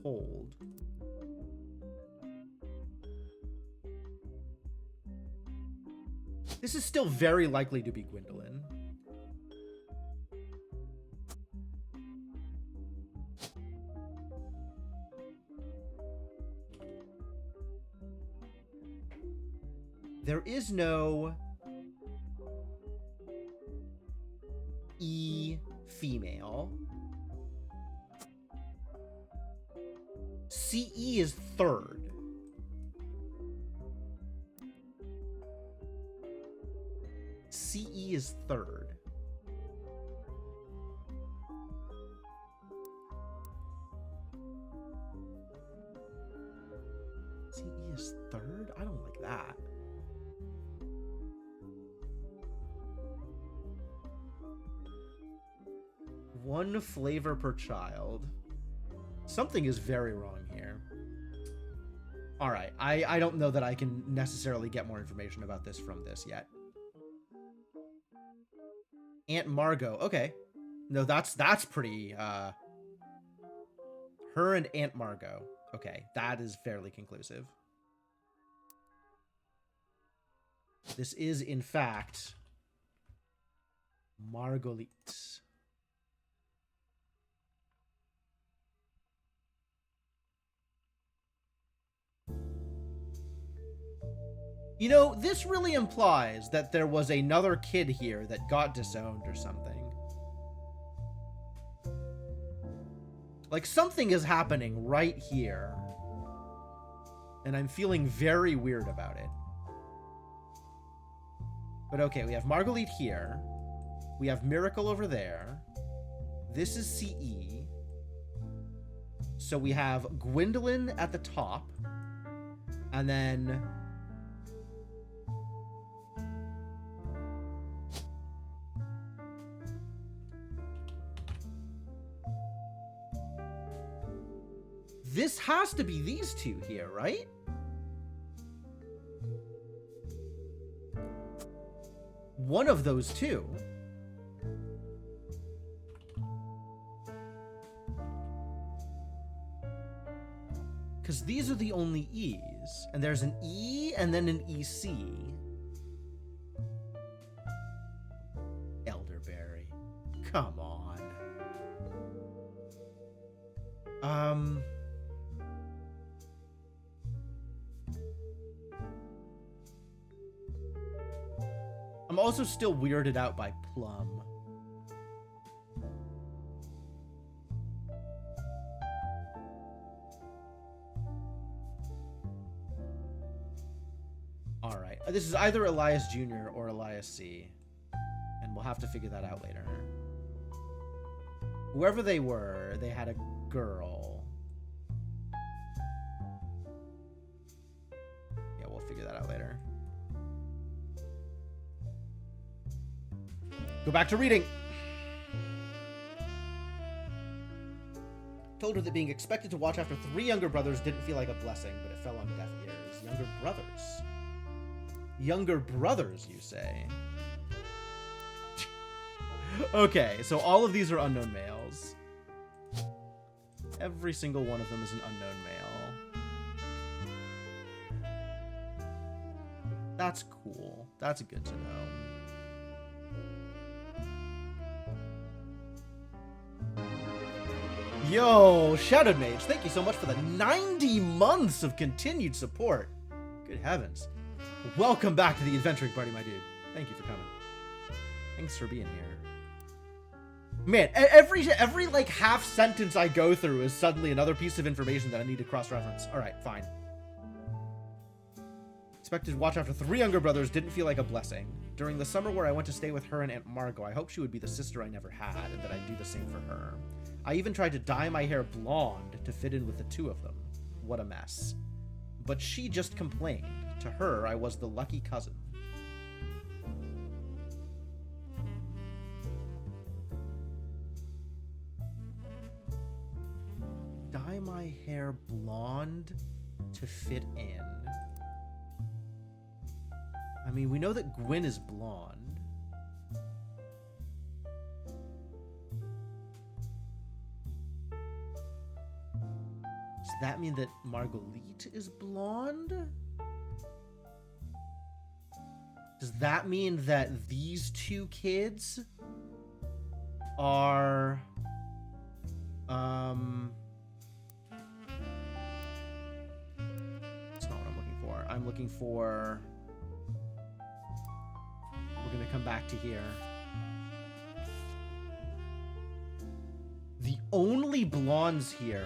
Speaker 1: Hold. This is still very likely to be Gwendolyn. There is no E female. CE is third. CE is third. CE is third? I don't like that. One flavor per child. Something is very wrong here. All right, I don't know that I can necessarily get more information about this from this yet. Aunt Margot. Okay. No, that's pretty, her and Aunt Margot. Okay, that is fairly conclusive. This is, in fact, Margolite. You know, this really implies that there was another kid here that got disowned or something. Like, something is happening right here. And I'm feeling very weird about it. But okay, we have Marguerite here. We have Miracle over there. This is CE. So we have Gwendolyn at the top. And then... this has to be these two here, right? One of those two. Because these are the only E's. And there's an E and then an EC. Elderberry. Come on. I'm also still weirded out by Plum. Alright. This is either Elias Jr. or Elias C. And we'll have to figure that out later. Whoever they were, they had a girl. Yeah, we'll figure that out later. Go back to reading. Told her that being expected to watch after 3 younger brothers didn't feel like a blessing, but it fell on deaf ears. Younger brothers. Younger brothers, you say? Okay, so all of these are unknown males. Every single one of them is an unknown male. That's cool. That's good to know. Yo, Shadowed Mage, thank you so much for the 90 months of continued support. Good heavens. Welcome back to the adventuring party, my dude. Thank you for coming. Thanks for being here. Man, every like half sentence I go through is suddenly another piece of information that I need to cross-reference. All right, fine. Expected to watch after 3 younger brothers didn't feel like a blessing. During the summer where I went to stay with her and Aunt Margot, I hoped she would be the sister I never had and that I'd do the same for her. I even tried to dye my hair blonde to fit in with the 2 of them. What a mess. But she just complained. To her, I was the lucky cousin. Dye my hair blonde to fit in. I mean, we know that Gwyn is blonde. Does that mean that Marguerite is blonde? Does that mean that these 2 kids are that's not what I'm looking for. I'm looking for, we're gonna come back to here. The only blondes here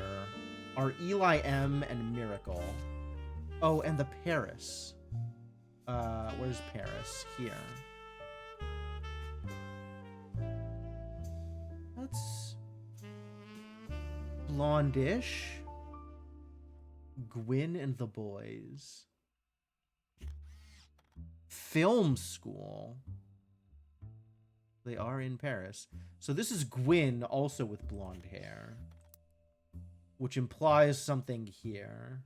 Speaker 1: are Eli M and Miracle. Oh, and the Paris. Where's Paris? Here. That's blondish. Gwyn and the boys. Film school. They are in Paris. So this is Gwyn also with blonde hair. Which implies something here.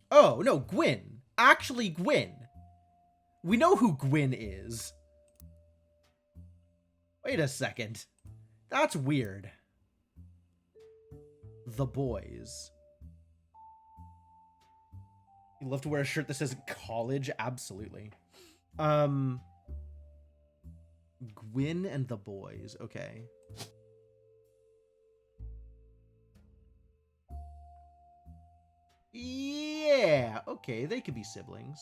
Speaker 1: Oh, no, Gwyn. Actually, Gwyn. We know who Gwyn is. Wait a second. That's weird. The boys. You love to wear a shirt that says college? Absolutely. Gwyn and the boys. Okay. Yeah, okay, they could be siblings.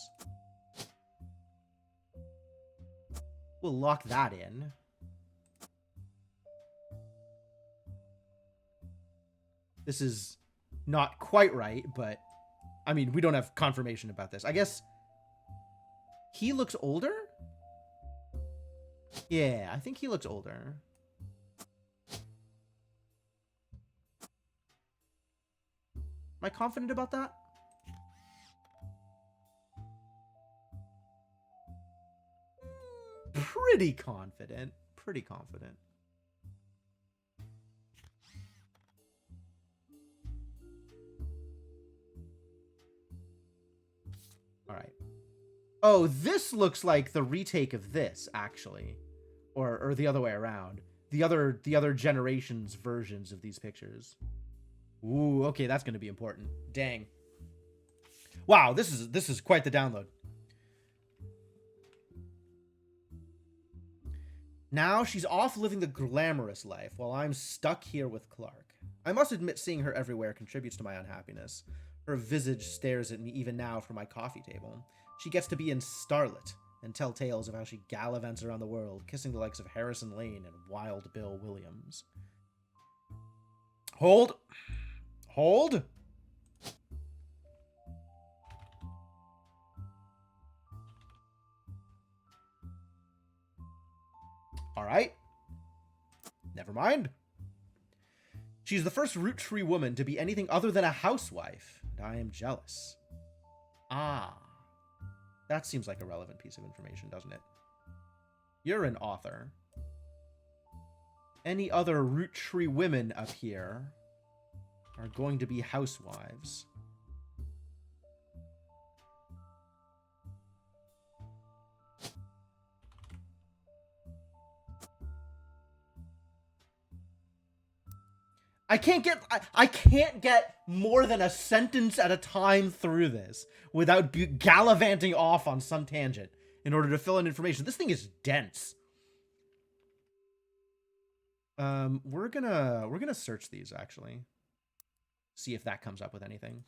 Speaker 1: We'll lock that in. This is not quite right, but I mean, we don't have confirmation about this. I guess he looks older? Yeah, I think he looks older. Am I confident about that? Pretty confident. Pretty confident. All right. Oh, this looks like the retake of this, actually. Or the other way around. The other generation's versions of these pictures. Ooh, okay, that's going to be important. Dang. Wow, this is quite the download. Now she's off living the glamorous life while I'm stuck here with Clark. I must admit seeing her everywhere contributes to my unhappiness. Her visage stares at me even now from my coffee table. She gets to be in Starlet and tell tales of how she gallivants around the world, kissing the likes of Harrison Lane and Wild Bill Williams. Hold. Hold. All right. Never mind. She's the first root tree woman to be anything other than a housewife, and I am jealous. Ah. That seems like a relevant piece of information, doesn't it? You're an author. Any other root tree women up here are going to be housewives. I can't get more than a sentence at a time through this without gallivanting off on some tangent. in order to fill in information. This thing is dense. We're gonna search these, actually. See if that comes up with anything.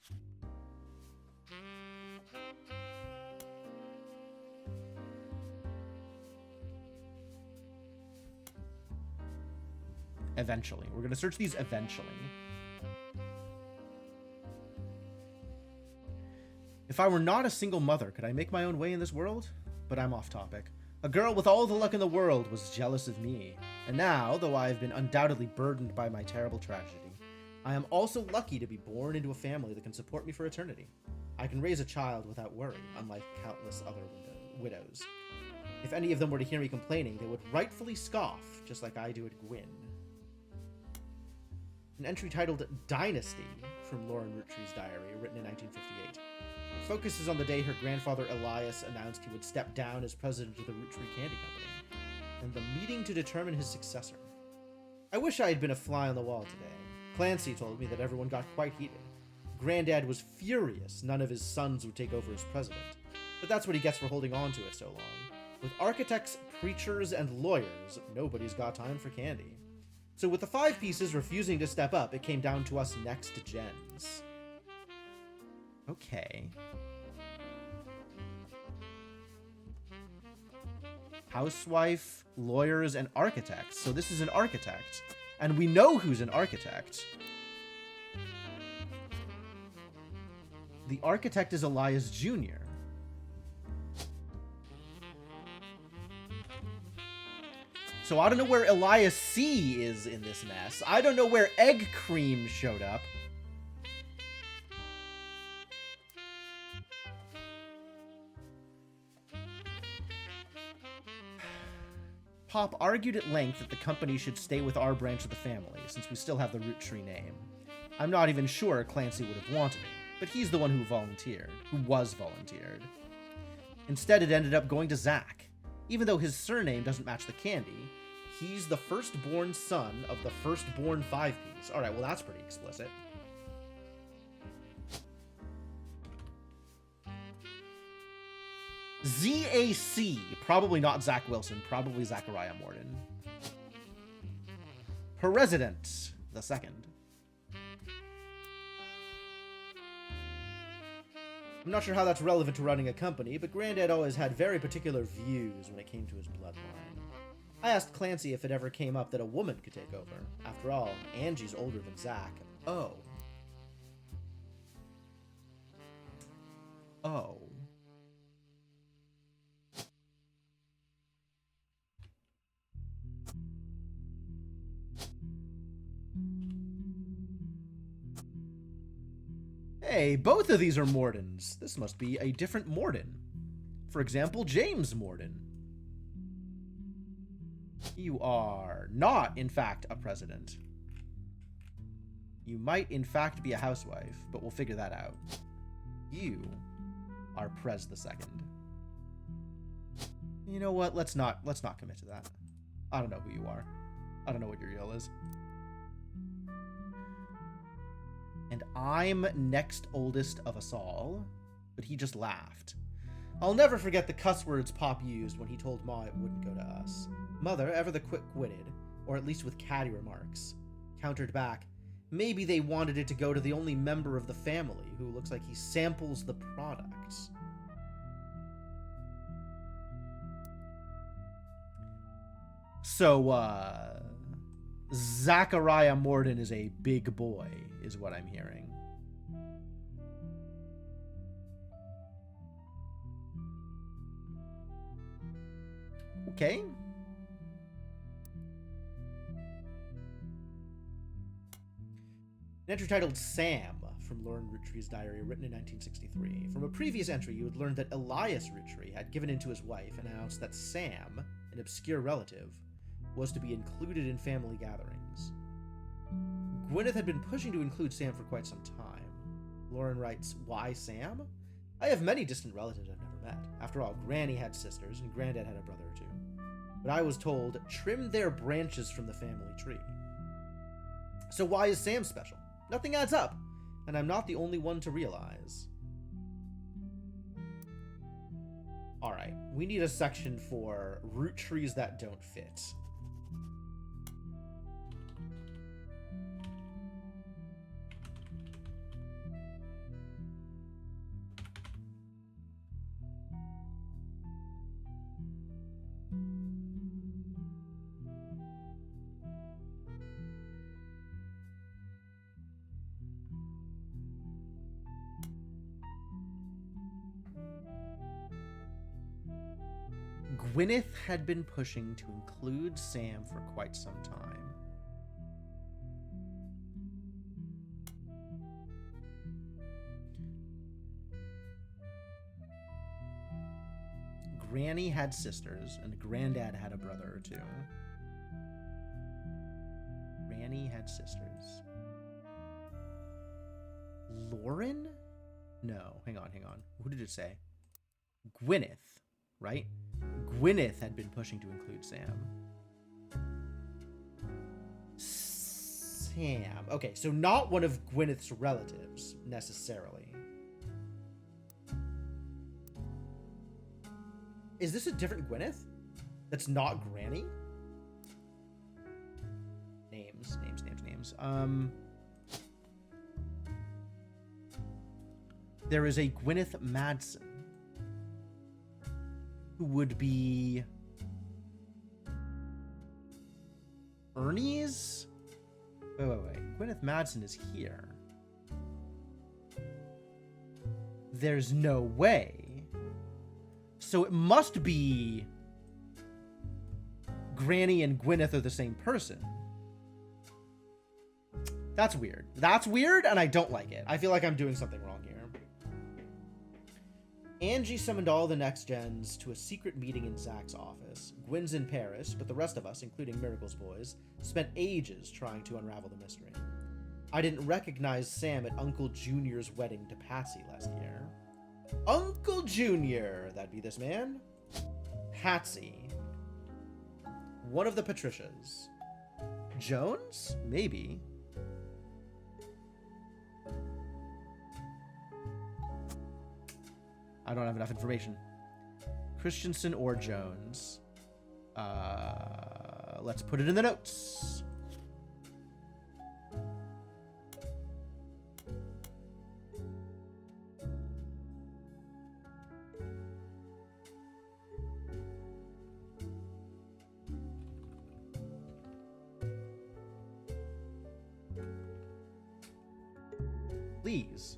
Speaker 1: Eventually. We're gonna search these eventually. If I were not a single mother, could I make my own way in this world? But I'm off topic. A girl with all the luck in the world was jealous of me. And now, though I have been undoubtedly burdened by my terrible tragedy, I am also lucky to be born into a family that can support me for eternity. I can raise a child without worry, unlike countless other widows. If any of them were to hear me complaining, they would rightfully scoff, just like I do at Gwyn. An entry titled Dynasty from Lauren Roottrees' diary, written in 1958. It focuses on the day her grandfather Elias announced he would step down as president of the Roottree Candy Company, and the meeting to determine his successor. I wish I had been a fly on the wall today. Clancy told me that everyone got quite heated. Granddad was furious none of his sons would take over as president, but that's what he gets for holding on to it so long. With architects, preachers, and lawyers, nobody's got time for candy. So with the 5 pieces refusing to step up, it came down to us next gens. Okay. Housewife, lawyers, and architects. So this is an architect. And we know who's an architect. The architect is Elias Jr. So I don't know where Elias C is in this mess. I don't know where Egg Cream showed up. Pop argued at length that the company should stay with our branch of the family, since we still have the Roottree name. I'm not even sure Clancy would have wanted it, but he's the one who was volunteered. Instead, it ended up going to Zach. Even though his surname doesn't match the candy, he's the firstborn son of the firstborn 5-piece. Alright, well that's pretty explicit. ZAC, probably not Zach Wilson, probably Zachariah Morden. President the second. I'm not sure how that's relevant to running a company, but Granddad always had very particular views when it came to his bloodline. I asked Clancy if it ever came up that a woman could take over. After all, Angie's older than Zach. Oh. Oh. Hey, both of these are Mordens. This must be a different Morden. For example, James Morden. You are not, in fact, a president. You might, in fact, be a housewife, but we'll figure that out. You are Prez the second. You know what? Let's not commit to that. I don't know who you are. I don't know what your deal is. And I'm next oldest of us all, but he just laughed. I'll never forget the cuss words Pop used when he told Ma it wouldn't go to us. Mother, ever the quick-witted, or at least with catty remarks, countered back, maybe they wanted it to go to the only member of the family who looks like he samples the products. So, Zachariah Morden is a big boy, is what I'm hearing. Okay. An entry titled Sam from Lauren Rootree's diary, written in 1963. From a previous entry, you had learned that Elias Rootree had given in to his wife and announced that Sam, an obscure relative, was to be included in family gatherings. Gwyneth had been pushing to include Sam for quite some time. Lauren writes, "Why Sam? I have many distant relatives I've never met. After all, Granny had sisters and Granddad had a brother or two. But I was told, trim their branches from the family tree. So why is Sam special? Nothing adds up, and I'm not the only one to realize." All right, we need a section for root trees that don't fit. Gwyneth had been pushing to include Sam for quite some time. Granny had sisters, and Granddad had a brother or two. Granny had sisters. Lauren? No, hang on. Who did it say? Gwyneth, right? Gwyneth had been pushing to include Sam. Sam. Okay, so not one of Gwyneth's relatives, necessarily. Is this a different Gwyneth? That's not Granny? Names. There is a Gwyneth Madsen, who would be Ernie's? Wait. Gwyneth Madsen is here. There's no way. So it must be Granny and Gwyneth are the same person. That's weird. That's weird, and I don't like it. I feel like I'm doing something wrong here. Angie summoned all the next gens to a secret meeting in Zach's office. Gwyn's in Paris, but the rest of us, including Miracle's boys, spent ages trying to unravel the mystery. I didn't recognize Sam at Uncle Junior's wedding to Patsy last year. Uncle Junior! That'd be this man. Patsy. One of the Patricias. Jones? Maybe. I don't have enough information. Christensen or Jones. Let's put it in the notes. Please.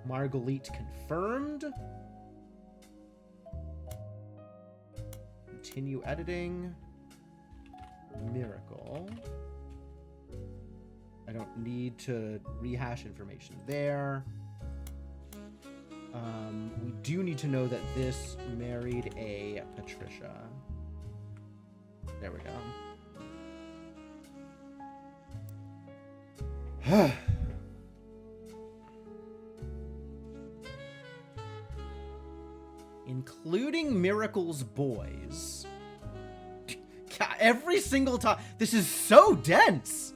Speaker 1: Marguerite confirmed. Continue editing. Miracle. I don't need to rehash information there. We do need to know that this married a Patricia. There we go. Including Miracle's boys. Every single time. This is so dense.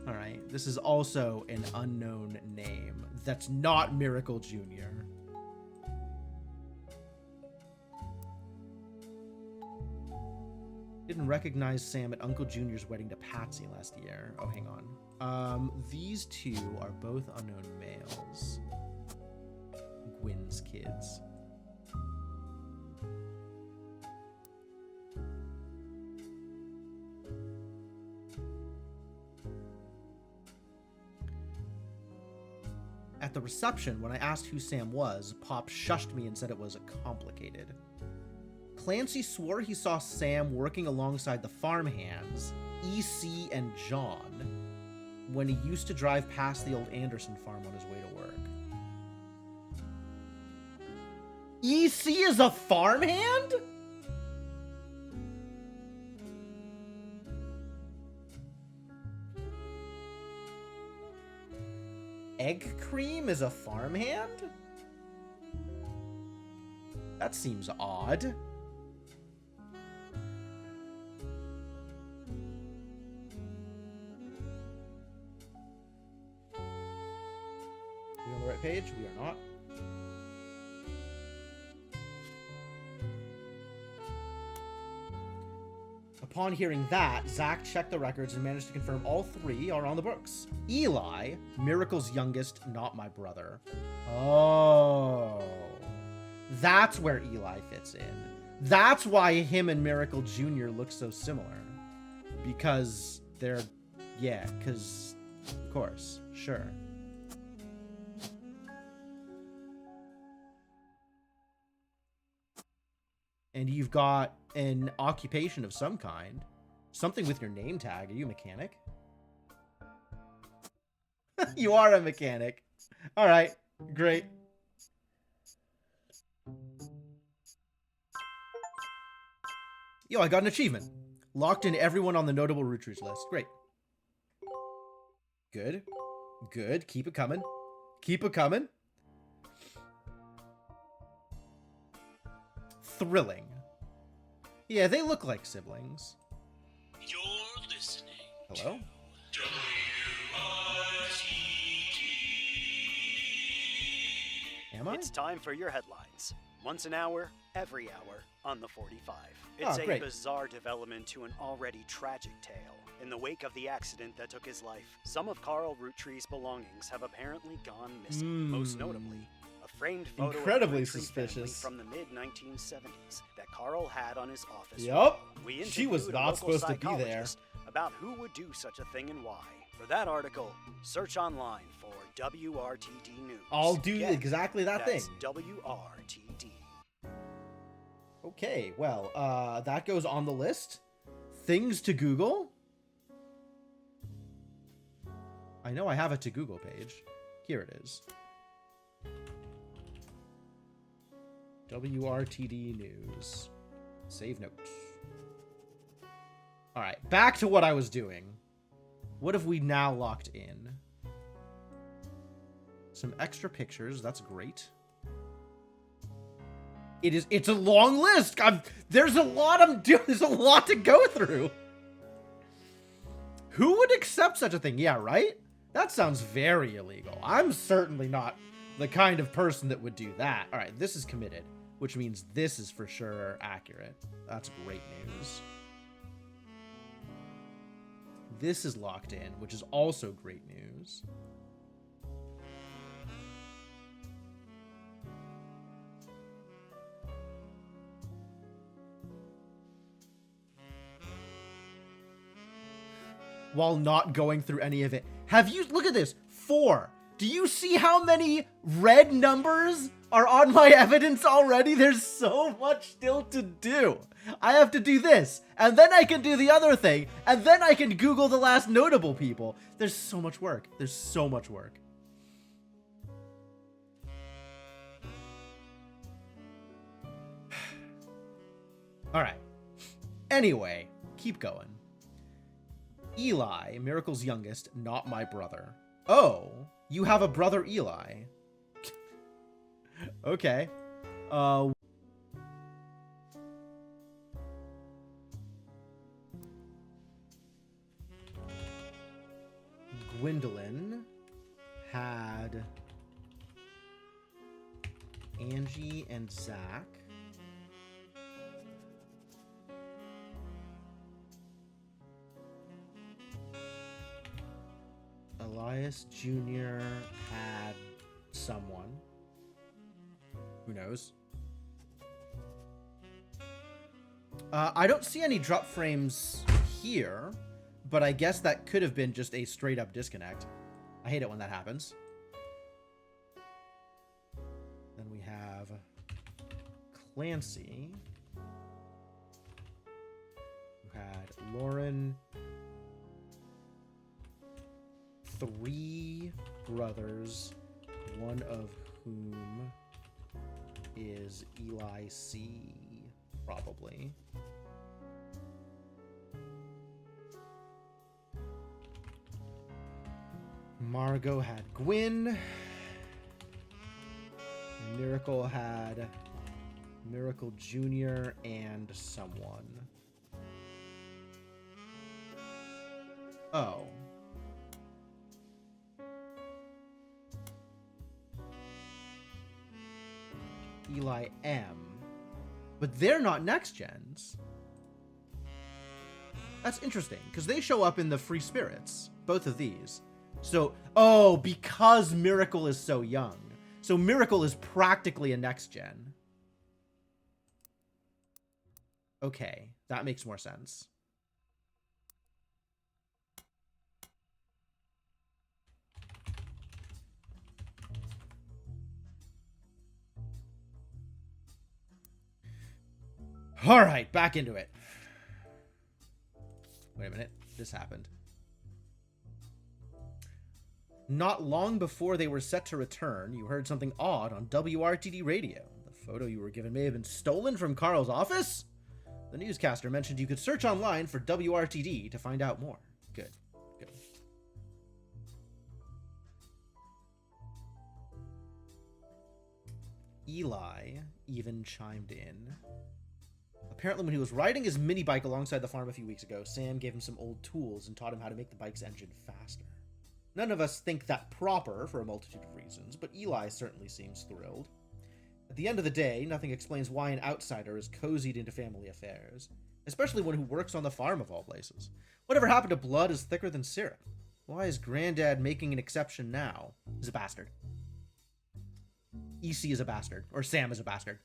Speaker 1: All right. This is also an unknown name. That's not Miracle Jr. Didn't recognize Sam at Uncle Junior's wedding to Patsy last year. Oh, hang on. These two are both unknown males. Gwyn's kids. At the reception, when I asked who Sam was, Pop shushed me and said it was complicated. Clancy swore he saw Sam working alongside the farmhands, EC and John, when he used to drive past the old Anderson farm on his way to work. EC is a farmhand? Egg Cream is a farmhand? That seems odd. right page? We are not. Upon hearing that, Zach checked the records and managed to confirm all 3 are on the books. Eli, Miracle's youngest, not my brother. Oh. That's where Eli fits in. That's why him and Miracle Jr. look so similar. Because they're... Yeah, because... Of course. Sure. And you've got an occupation of some kind. Something with your name tag. Are you a mechanic? You are a mechanic. All right. Great. Yo, I got an achievement. Locked in everyone on the notable Roottrees list. Great. Good. Good. Keep it coming. Keep it coming. Thrilling. Yeah, they look like siblings.
Speaker 5: You're listening.
Speaker 1: Hello? Am I?
Speaker 6: It's time for your headlines. Once an hour, every hour, on the 45. It's a bizarre development to an already tragic tale. In the wake of the accident that took his life, some of Carl Roottree's belongings have apparently gone missing. Most notably, a framed photo
Speaker 1: incredibly
Speaker 6: of the Roottrees
Speaker 1: suspicious
Speaker 6: family from the mid-1970s that Carl had on his office.
Speaker 1: Yup.
Speaker 6: We
Speaker 1: She was
Speaker 6: interviewed a
Speaker 1: not
Speaker 6: local
Speaker 1: supposed to be there.
Speaker 6: psychologist about who would do such a thing and why. For that article, search online for WRTD News.
Speaker 1: I'll do
Speaker 6: Again,
Speaker 1: exactly that thing.
Speaker 6: that's WRTD.
Speaker 1: Okay, well, that goes on the list. Things to Google. I know I have a to Google page. Here it is. WRTD News. Save notes. All right, back to what I was doing. What have we now locked in? Some extra pictures. That's great. It's a long list. There's a lot I'm doing. There's a lot to go through. Who would accept such a thing? Yeah, right? That sounds very illegal. I'm certainly not the kind of person that would do that. All right, this is committed, which means this is for sure accurate. That's great news. This is locked in, which is also great news. While not going through any of it. Have you... Look at this. 4. Do you see how many red numbers are on my evidence already? There's so much still to do. I have to do this, and then I can do the other thing, and then I can Google the last notable people. There's so much work. There's so much work. All right. Anyway, keep going. Eli, Miracle's youngest, not my brother. Oh, you have a brother Eli. Okay. Gwendolyn had Angie and Zach. Elias Jr. had someone. Who knows? I don't see any drop frames here, but I guess that could have been just a straight up disconnect. I hate it when that happens. Then we have Clancy, who had Lauren, 3 brothers, one of whom is Eli C, probably. Margot had Gwen. Miracle had Miracle Jr. and someone. Oh. Eli M. But they're not next gens. That's interesting, because they show up in the Free Spirits, both of these. So, oh, because Miracle is so young. So Miracle is practically a next gen. Okay, that makes more sense. All right, back into it. Wait a minute, this happened. Not long before they were set to return, you heard something odd on WRTD radio. The photo you were given may have been stolen from Carl's office? The newscaster mentioned you could search online for WRTD to find out more. Good, good. Eli even chimed in. Apparently when he was riding his mini bike alongside the farm a few weeks ago, Sam gave him some old tools and taught him how to make the bike's engine faster. None of us think that proper for a multitude of reasons, but Eli certainly seems thrilled. At the end of the day, nothing explains why an outsider is cozied into family affairs, especially one who works on the farm of all places. Whatever happened to blood is thicker than syrup? Why is Granddad making an exception now? He's a bastard. EC is a bastard, or Sam is a bastard.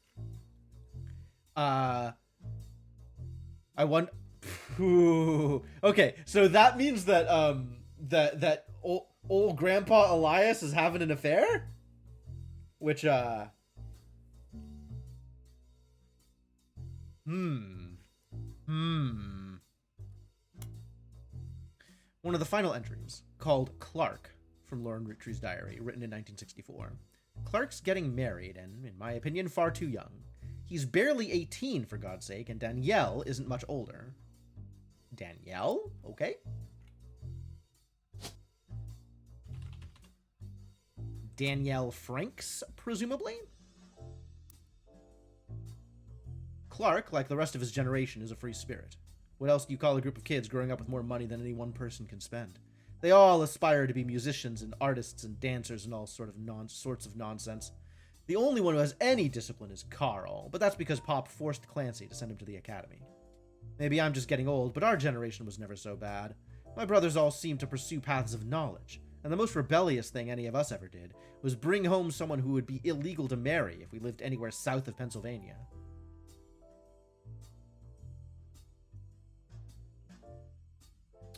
Speaker 1: I want. Okay, so that means that that old Grandpa Elias is having an affair, which One of the final entries, called Clark, from Lauren Roottrees' diary, written in 1964. Clark's getting married, and, in my opinion, far too young. He's barely 18, for God's sake, and Danielle isn't much older. Danielle? Okay. Danielle Franks, presumably? Clark, like the rest of his generation, is a free spirit. What else do you call a group of kids growing up with more money than any one person can spend? They all aspire to be musicians and artists and dancers and all sorts of nonsense. The only one who has any discipline is Carl, but that's because Pop forced Clancy to send him to the academy. Maybe I'm just getting old, but our generation was never so bad. My brothers all seemed to pursue paths of knowledge, and the most rebellious thing any of us ever did was bring home someone who would be illegal to marry if we lived anywhere south of Pennsylvania.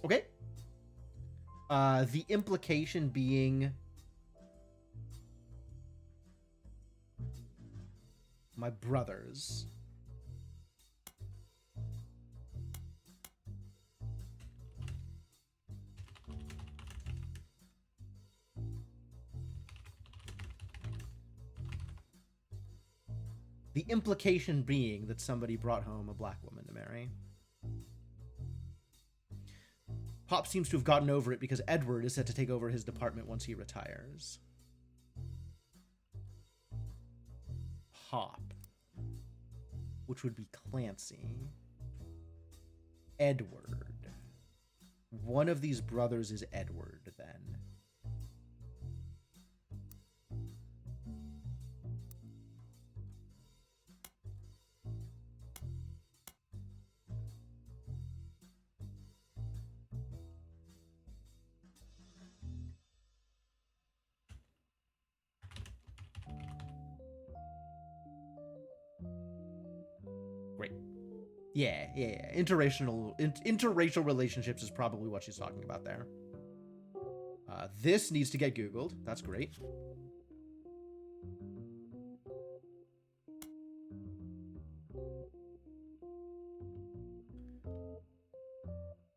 Speaker 1: Okay. The implication being my brothers. The implication being that somebody brought home a black woman to marry. Pop seems to have gotten over it because Edward is set to take over his department once he retires. Pop. Which would be Clancy. Edward. One of these brothers is Edward, then. Yeah. Interracial relationships is probably what she's talking about there. This needs to get Googled. That's great.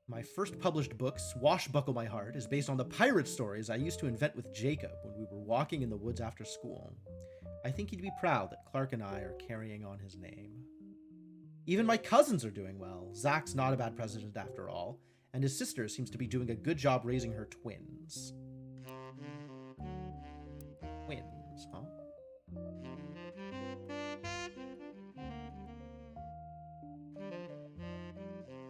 Speaker 1: My first published book, Swashbuckle My Heart, is based on the pirate stories I used to invent with Jacob when we were walking in the woods after school. I think he'd be proud that Clark and I are carrying on his name. Even my cousins are doing well. Zach's not a bad president after all, and his sister seems to be doing a good job raising her twins. Twins, huh?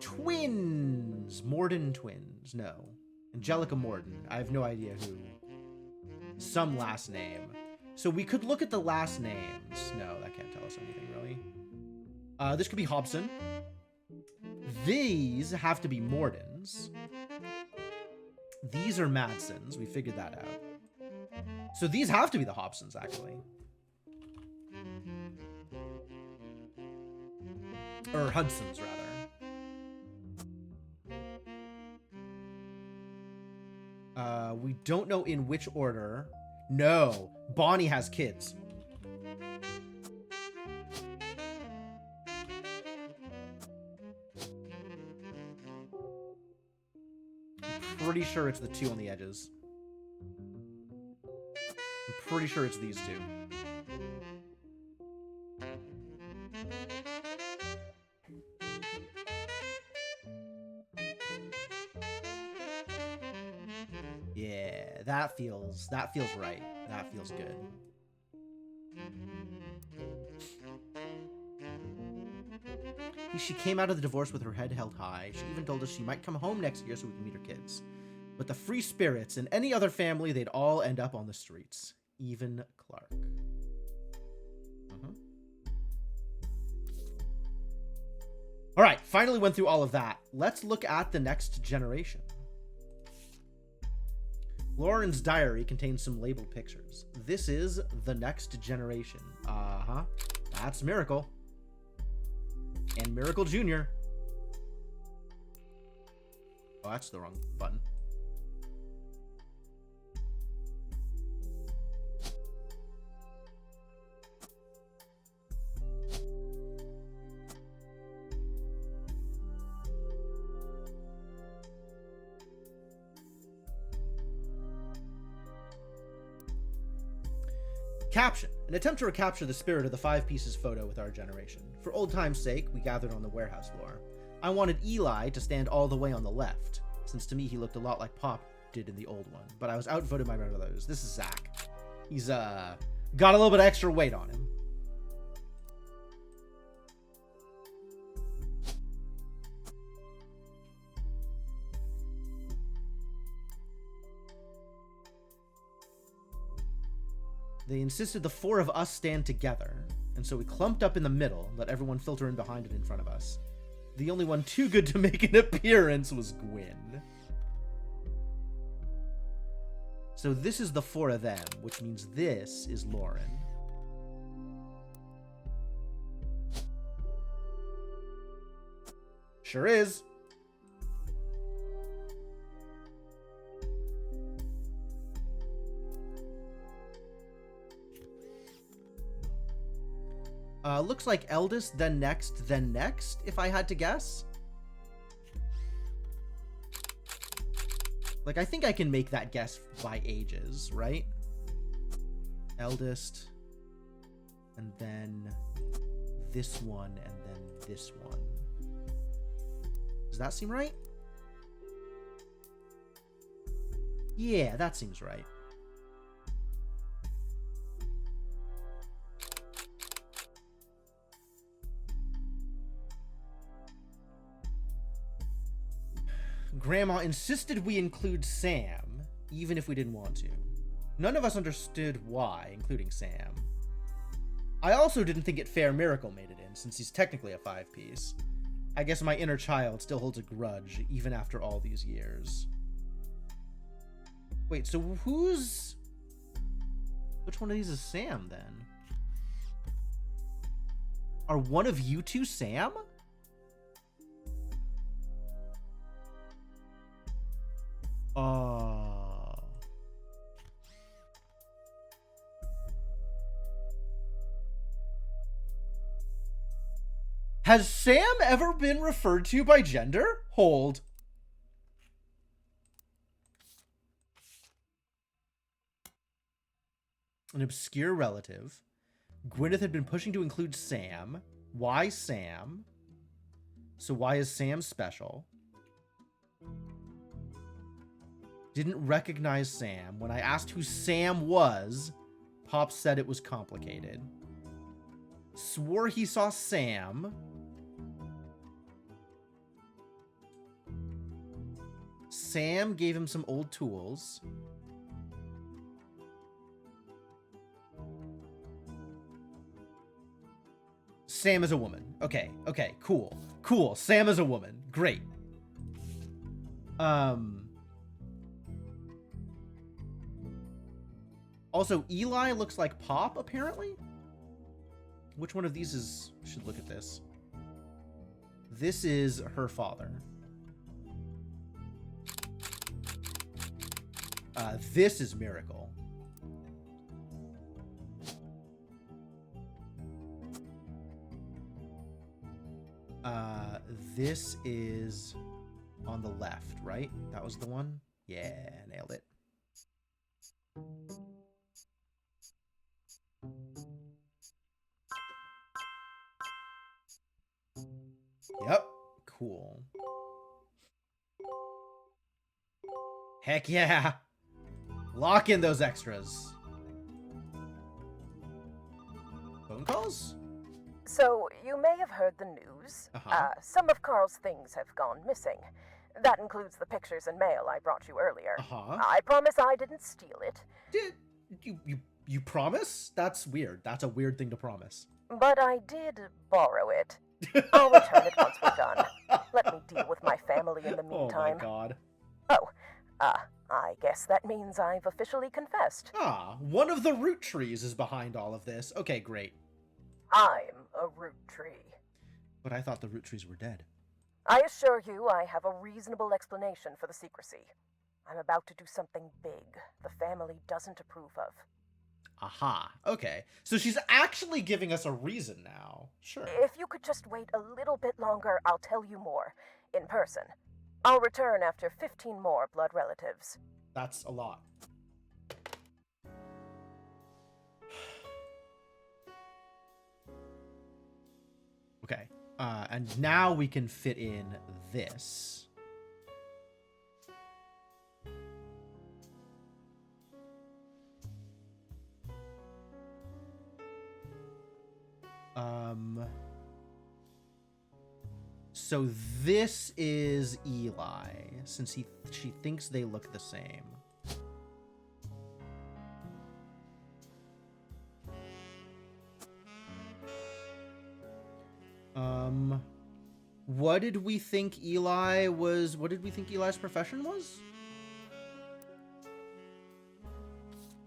Speaker 1: Twins! Morden twins, no. Angelica Morden, I have no idea who. Some last name. So we could look at the last names. No, that can't tell us anything, really. This could be Hobson. These have to be Mordens. These are Madsons. We figured that out. So these have to be the Hobsons, actually. Or Hudsons, rather. We don't know in which order. No, Bonnie has kids. I'm pretty sure it's the two on the edges. I'm pretty sure it's these two. Yeah, that feels right. That feels good. She came out of the divorce with her head held high. She even told us she might come home next year so we can meet her kids. But the free spirits in any other family, they'd all end up on the streets. Even Clark. All right, finally went through all of that. Let's look at the next generation. Lauren's diary contains some labeled pictures. This is the next generation. That's Miracle. And Miracle Jr. Oh, that's the wrong button. Caption. An attempt to recapture the spirit of the 5 pieces photo with our generation. For old time's sake, we gathered on the warehouse floor. I wanted Eli to stand all the way on the left, since to me he looked a lot like Pop did in the old one, but I was outvoted by my brothers. This is Zach. He's, got a little bit of extra weight on him. They insisted the 4 of us stand together, and so we clumped up in the middle, let everyone filter in behind and in front of us. The only one too good to make an appearance was Gwyn. So this is the 4 of them, which means this is Lauren. Sure is. Looks like eldest, then next, if I had to guess. Like, I think I can make that guess by ages, right? Eldest, and then this one, and then this one. Does that seem right? Yeah, that seems right. Grandma insisted we include Sam, even if we didn't want to. None of us understood why, including Sam. I also didn't think it fair Miracle made it in, since he's technically a 5-piece. I guess my inner child still holds a grudge, even after all these years. Wait, so which one of these is Sam, then? Are one of you two Sam? Has Sam ever been referred to by gender? Hold. An obscure relative. Gwyneth had been pushing to include Sam. Why Sam? So why is Sam special? Didn't recognize Sam. When I asked who Sam was, Pop said it was complicated. Swore he saw Sam. Sam gave him some old tools. Sam is a woman. Okay, cool. Cool, Sam is a woman. Great. Also, Eli looks like Pop, apparently? Which one of these is... should look at this. This is her father. This is Miracle. This is on the left, right? That was the one? Yeah, nailed it. Yep, cool. Heck yeah! Lock in those extras. Phone calls?
Speaker 3: So, you may have heard the news. Some of Carl's things have gone missing. That includes the pictures and mail I brought you earlier. I promise I didn't steal it.
Speaker 1: You promise? That's weird. That's a weird thing to promise.
Speaker 3: But I did borrow it. I'll return it once we're done. Let me deal with my family in the meantime.
Speaker 1: Oh my god.
Speaker 3: Oh, I guess that means I've officially confessed.
Speaker 1: One of the Roottrees is behind all of this. Okay, great.
Speaker 3: I'm a root tree.
Speaker 1: But I thought the Roottrees were dead.
Speaker 3: I assure you I have a reasonable explanation for the secrecy. I'm about to do something big the family doesn't approve of.
Speaker 1: Aha, okay. So she's actually giving us a reason now. Sure.
Speaker 3: If you could just wait a little bit longer, I'll tell you more. In person. I'll return after 15 more blood relatives.
Speaker 1: That's a lot. Okay. And now we can fit in this. So this is Eli, since she thinks they look the same. What did we think Eli's profession was?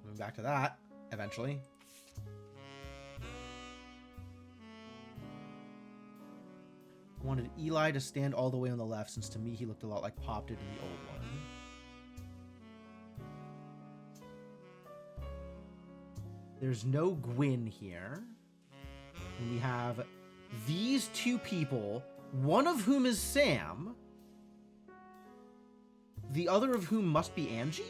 Speaker 1: Moving back to that, eventually. Wanted Eli to stand all the way on the left, since to me he looked a lot like Pop did in the old one. There's no Gwyn here. And we have these two people, one of whom is Sam, the other of whom must be Angie?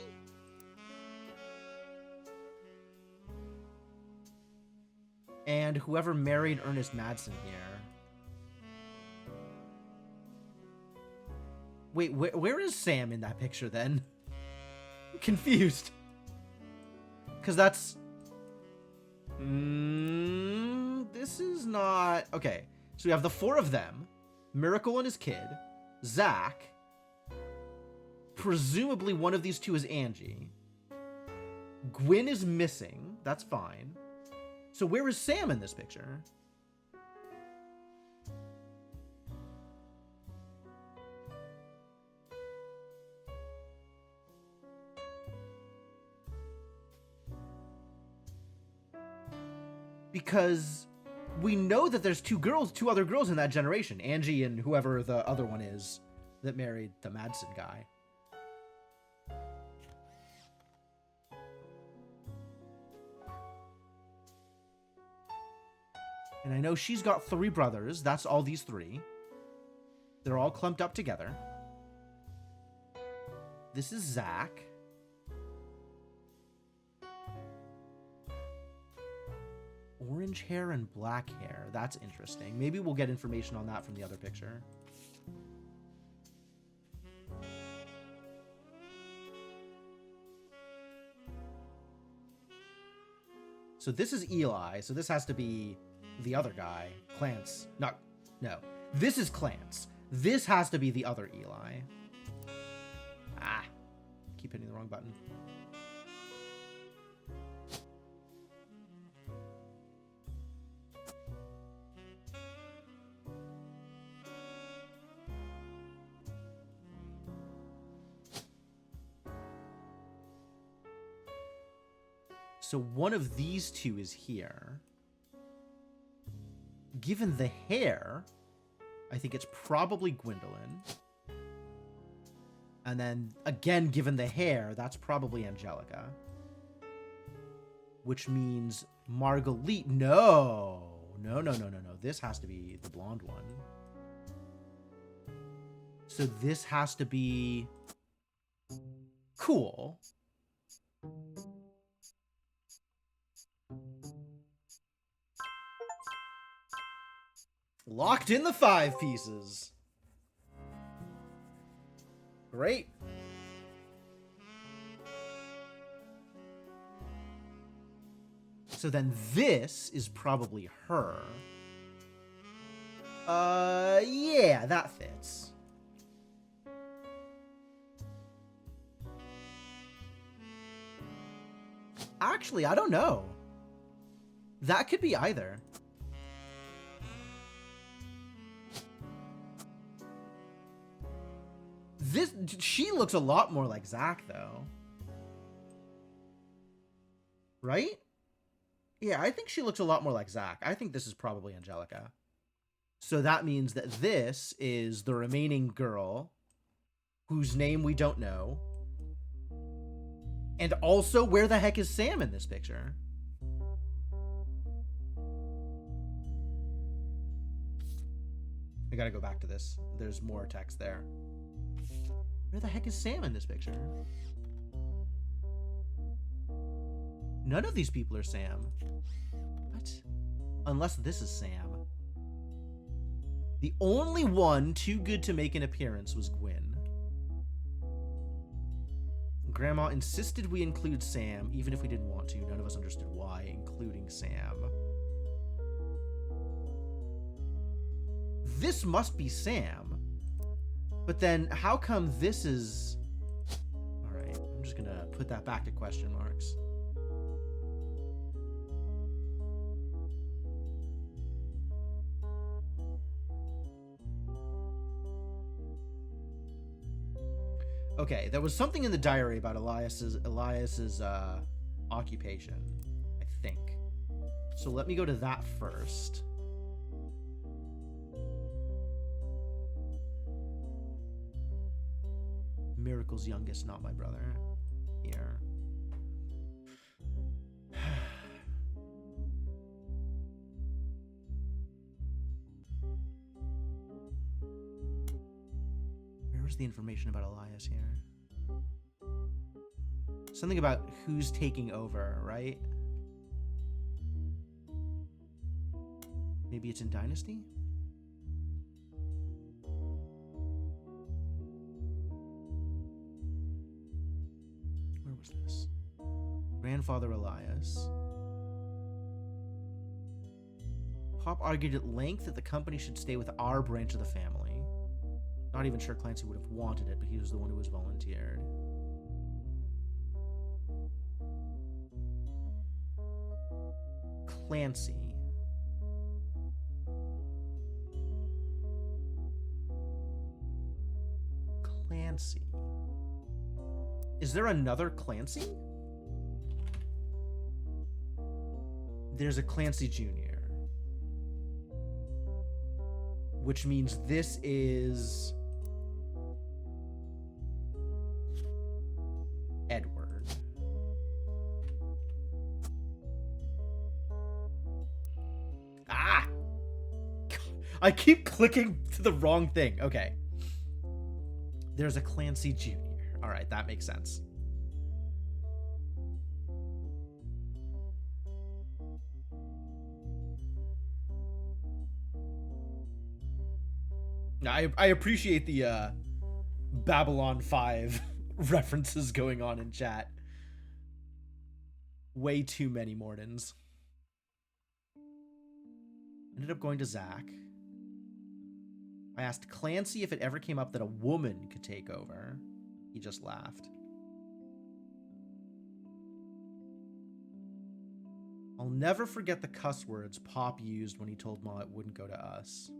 Speaker 1: And whoever married Ernest Madsen here. Wait, where is Sam in that picture then? I'm confused. Because that's... this is not... Okay, so we have the four of them. Miracle and his kid. Zach. Presumably one of these two is Angie. Gwyn is missing. That's fine. So where is Sam in this picture? Because we know that there's two other girls in that generation. Angie and whoever the other one is that married the Madsen guy. And I know she's got 3 brothers. That's all these 3. They're all clumped up together. This is Zach. Orange hair and black hair. That's interesting. Maybe we'll get information on that from the other picture. So this is Eli. So this has to be the other guy. Clance. No. This is Clance. This has to be the other Eli. Keep hitting the wrong button. So one of these two is here. Given the hair, I think it's probably Gwendolyn. And then, again, given the hair, that's probably Angelica. Which means Marguerite. No. No. This has to be the blonde one. So this has to be... Cool. Locked in the 5 pieces. Great. So then this is probably her. Yeah, that fits. Actually, I don't know. That could be either. She looks a lot more like Zach, though. Right? Yeah, I think she looks a lot more like Zach. I think this is probably Angelica. So that means that this is the remaining girl whose name we don't know. And also, where the heck is Sam in this picture? I gotta go back to this. There's more text there. Where the heck is Sam in this picture? None of these people are Sam. What? Unless this is Sam. The only one too good to make an appearance was Gwen. Grandma insisted we include Sam, even if we didn't want to. None of us understood why, including Sam. This must be Sam. But then, how come this is... Alright, I'm just gonna put that back to question marks. Okay, there was something in the diary about Elias's occupation, I think. So let me go to that first. Miracle's youngest, not my brother. Here. Where's the information about Elias here? Something about who's taking over, right? Maybe it's in Dynasty? Where was this? Grandfather Elias. Pop argued at length that the company should stay with our branch of the family. Not even sure Clancy would have wanted it, but he was the one who was volunteered. Clancy. Clancy. Is there another Clancy? There's a Clancy Jr. Which means this is... Edward. Ah! I keep clicking to the wrong thing. Okay. There's a Clancy Jr. All right, that makes sense. I appreciate the Babylon 5 references going on in chat. Way too many Mortons. Ended up going to Zach. I asked Clancy if it ever came up that a woman could take over. He just laughed. I'll never forget the cuss words Pop used when he told Ma it wouldn't go to us.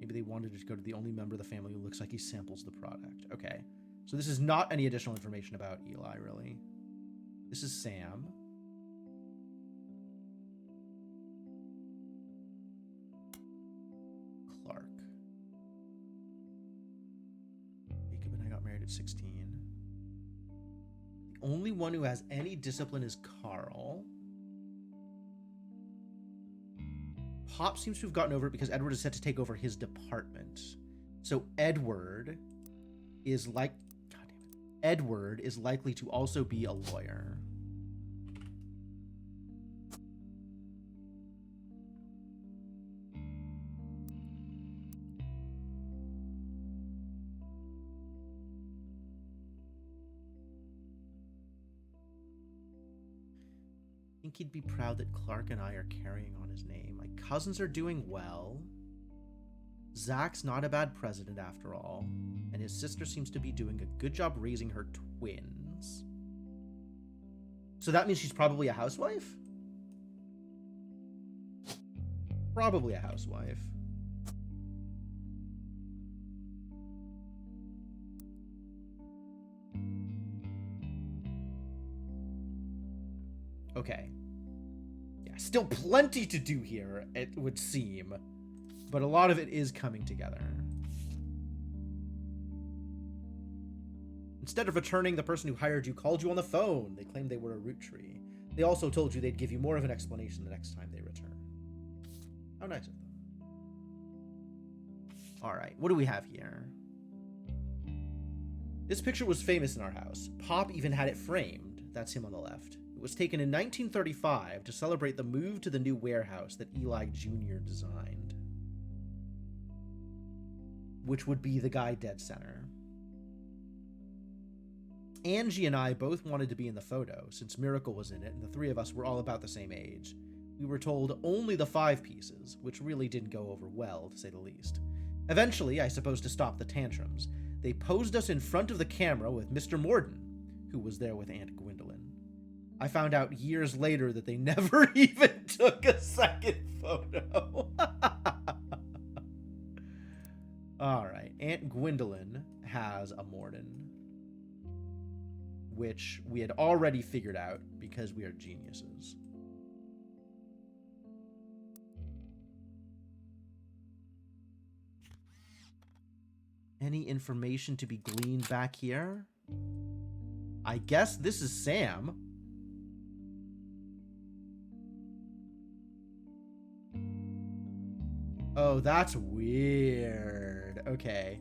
Speaker 1: Maybe they wanted it to go to the only member of the family who looks like he samples the product. Okay. So this is not any additional information about Eli, really. This is Sam. Clark. Jacob and I got married at 16. The only one who has any discipline is Carl. Pop seems to have gotten over it because Edward is set to take over his department. So Edward is likely to also be a lawyer. I think he'd be proud that Clark and I are carrying on his name. My cousins are doing well. Zach's not a bad president after all, and his sister seems to be doing a good job raising her twins. So that means she's probably a housewife? Probably a housewife. Okay. Yeah, still plenty to do here, it would seem. But a lot of it is coming together. Instead of returning, the person who hired you called you on the phone. They claimed they were a root tree. They also told you they'd give you more of an explanation the next time they return. How nice of them. Alright, what do we have here? This picture was famous in our house. Pop even had it framed. That's him on the left. It was taken in 1935 to celebrate the move to the new warehouse that Eli Jr. designed. Which would be the guy dead center. Angie and I both wanted to be in the photo, since Miracle was in it, and the three of us were all about the same age. We were told only the 5 pieces, which really didn't go over well, to say the least. Eventually, I suppose to stop the tantrums, they posed us in front of the camera with Mr. Morden, who was there with Aunt Gwendolyn. I found out years later that they never even took a second photo. Alright, Aunt Gwendolyn has a Morden, which we had already figured out because we are geniuses. Any information to be gleaned back here? I guess this is Sam. Oh, that's weird. Okay.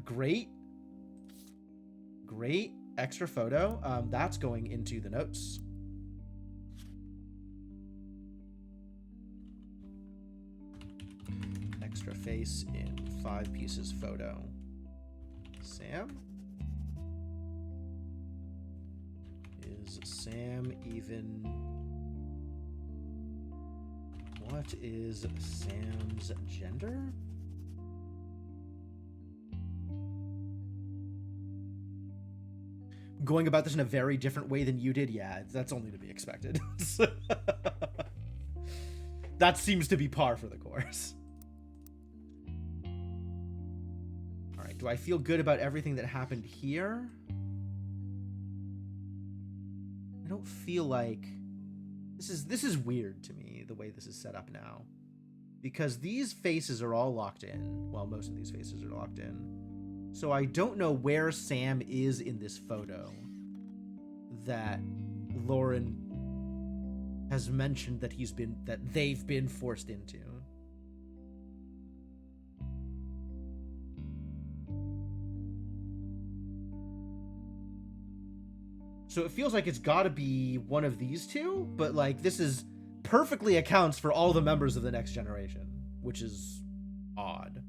Speaker 1: Great. Great extra photo. That's going into the notes. Extra face in 5 pieces photo. Sam? Is Sam even... What is Sam's gender? Going about this in a very different way than you did? Yeah, that's only to be expected. That seems to be par for the course. Alright, do I feel good about everything that happened here? I don't feel like... This is weird to me, the way this is set up now. Because these faces are all locked in. Well, most of these faces are locked in. So I don't know where Sam is in this photo that Lauren has mentioned that they've been forced into. So it feels like it's got to be one of these two, but like this is perfectly accounts for all the members of the next generation, which is odd.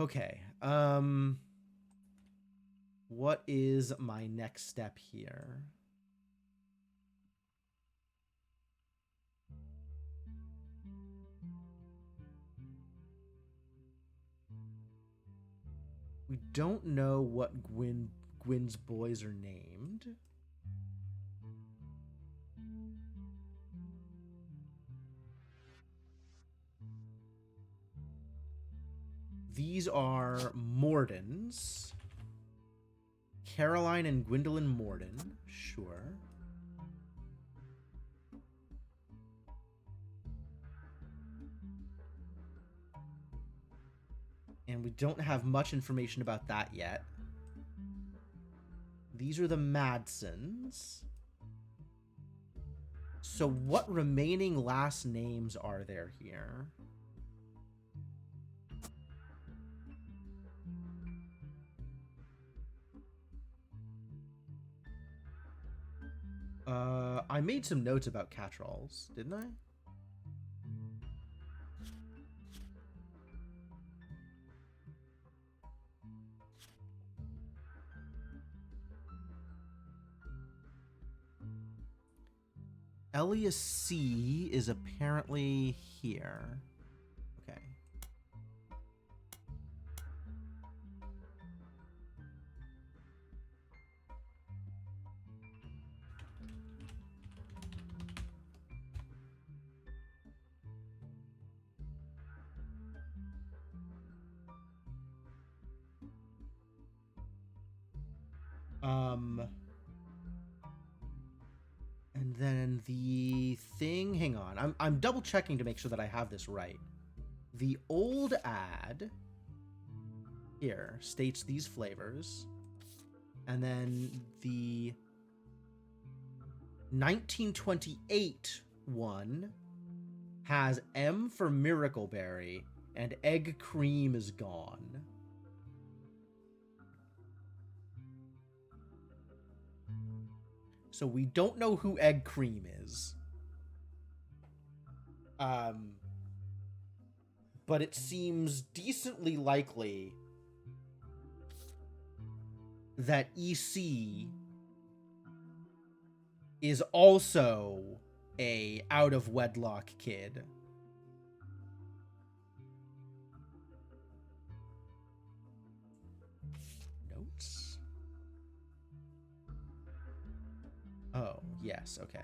Speaker 1: Okay. What is my next step here? We don't know what Gwen's boys are named. These are Mordens. Caroline and Gwendolyn Morden, sure. And we don't have much information about that yet. These are the Madsons. So what remaining last names are there here? I made some notes about catch-alls, didn't I? Elias C is apparently here. Okay. And then the thing, hang on, I'm double checking to make sure that I have this right. The old ad here states these flavors, and then the 1928 one has M for Miracle Berry, and egg cream is gone. So we don't know who egg cream is. But it seems decently likely that EC is also a out-of-wedlock kid. Notes? Oh, yes, okay.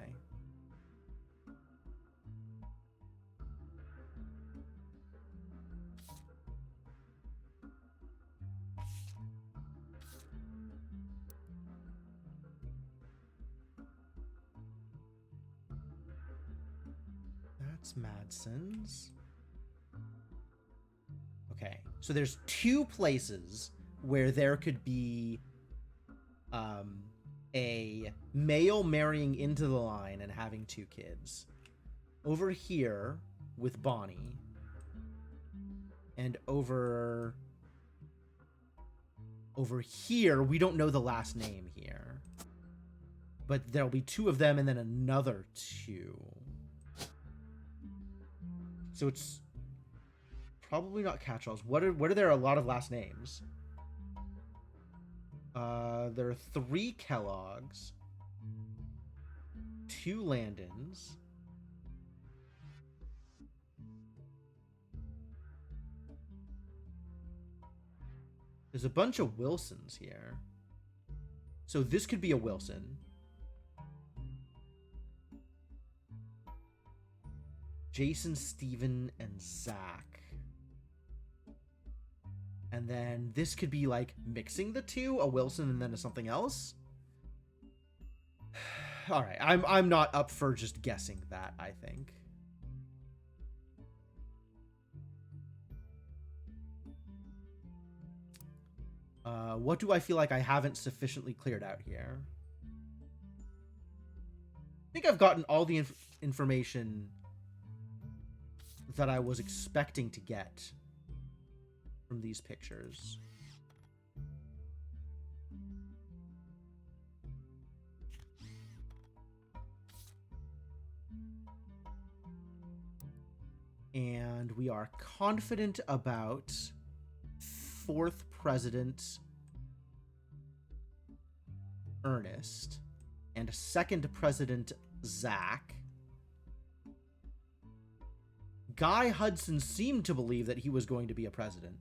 Speaker 1: That's Madson's. Okay, so there's two places where there could be a male marrying into the line and having two kids. Over here with Bonnie, and over here, we don't know the last name here, but there'll be two of them and then another two. So it's probably not catch-alls. What are there a lot of last names? There are 3 Kellogg's, 2 Landons, there's a bunch of Wilsons here. So this could be a Wilson. Jason, Steven, and Zach. And then this could be like mixing the two, a Wilson and then a something else. All right, I'm not up for just guessing that, I think. What do I feel like I haven't sufficiently cleared out here? I think I've gotten all the information that I was expecting to get from these pictures. And we are confident about 4th President Ernest and 2nd President Zach. Guy Hudson seemed to believe that he was going to be a president.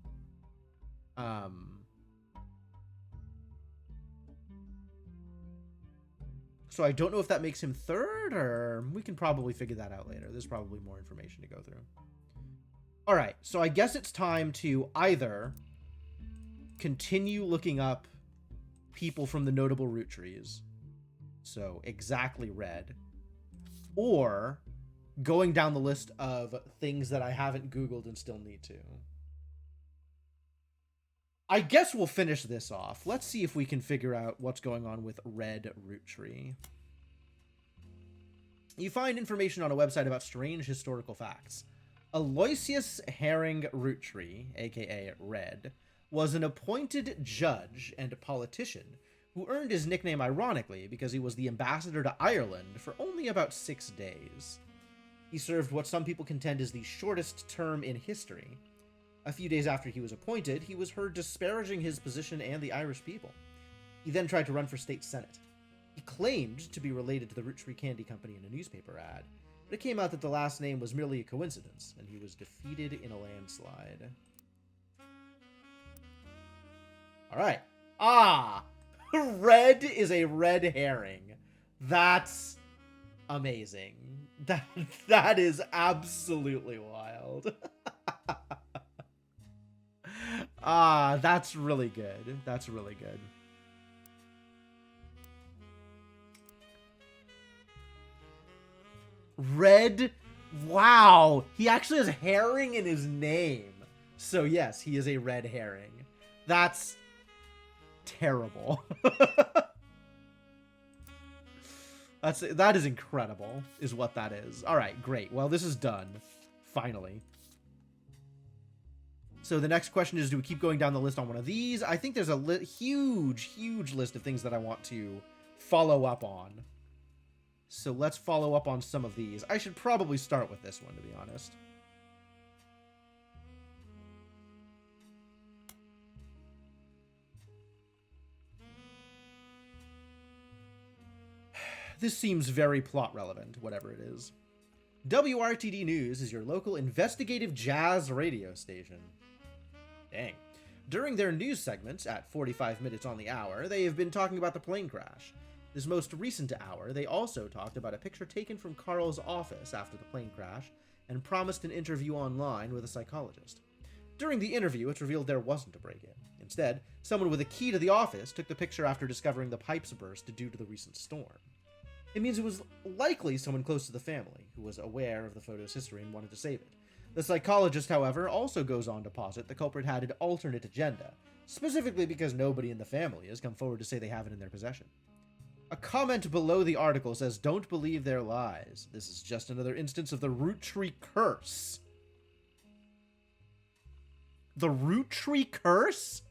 Speaker 1: So I don't know if that makes him 3rd, or we can probably figure that out later. There's probably more information to go through. All right, so I guess it's time to either continue looking up people from the notable root trees, so exactly red, or going down the list of things that I haven't Googled and still need to. I guess we'll finish this off. Let's see if we can figure out what's going on with Red Root Tree. You find information on a website about strange historical facts. Aloysius Herring Root Tree, aka Red, was an appointed judge and politician who earned his nickname ironically because he was the ambassador to Ireland for only about 6 days. He served what some people contend is the shortest term in history. A few days after he was appointed, he was heard disparaging his position and the Irish people. He then tried to run for state senate. He claimed to be related to the Root Tree Candy Company in a newspaper ad, but it came out that the last name was merely a coincidence, and he was defeated in a landslide. Alright. Red is a red herring. That's amazing. That is absolutely wild. That's really good. That's really good. Red, wow, he actually has herring in his name. So yes, he is a red herring. That's terrible. That is incredible, is what that is. All right, great. Well, this is done, finally. So the next question is, do we keep going down the list on one of these? I think there's a huge list of things that I want to follow up on. So let's follow up on some of these. I should probably start with this one, to be honest. This seems very plot relevant, whatever it is. WRTD News is your local investigative jazz radio station. Dang. During their news segments, at 45 minutes on the hour, they have been talking about the plane crash. This most recent hour, they also talked about a picture taken from Carl's office after the plane crash, and promised an interview online with a psychologist. During the interview, it revealed there wasn't a break-in. Instead, someone with a key to the office took the picture after discovering the pipes burst due to the recent storm. It means it was likely someone close to the family, who was aware of the photo's history and wanted to save it. The psychologist, however, also goes on to posit the culprit had an alternate agenda, specifically because nobody in the family has come forward to say they have it in their possession. A comment below the article says, "Don't believe their lies. This is just another instance of the Root Tree curse." The Root Tree curse?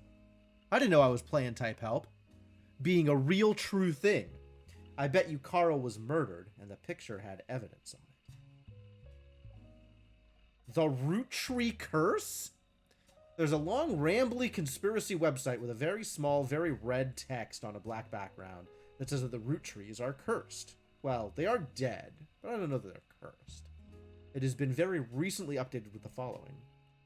Speaker 1: I didn't know I was playing type help. Being a real true thing. I bet you Carl was murdered, and the picture had evidence on it. The Root Tree curse? There's a long, rambly conspiracy website with a very small, very red text on a black background that says that the root trees are cursed. Well, they are dead, but I don't know that they're cursed. It has been very recently updated with the following.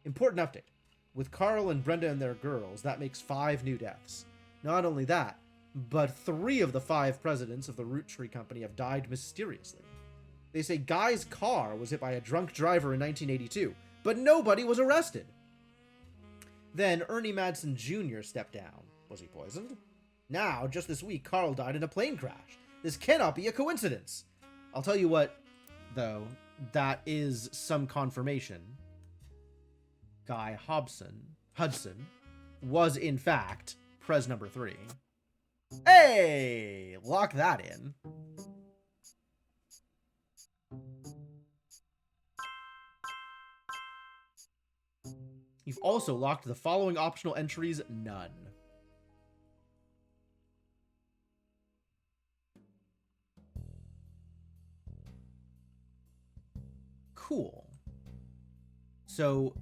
Speaker 1: Important update. With Carl and Brenda and their girls, that makes 5 new deaths. Not only that, but 3 of the 5 presidents of the Root Tree Company have died mysteriously. They say Guy's car was hit by a drunk driver in 1982, but nobody was arrested. Then Ernie Madsen Jr. stepped down. Was he poisoned? Now, just this week, Carl died in a plane crash. This cannot be a coincidence. I'll tell you what, though, that is some confirmation. Guy Hudson, was in fact Pres number 3. Hey! Lock that in. You've also locked the following optional entries none. Cool. So,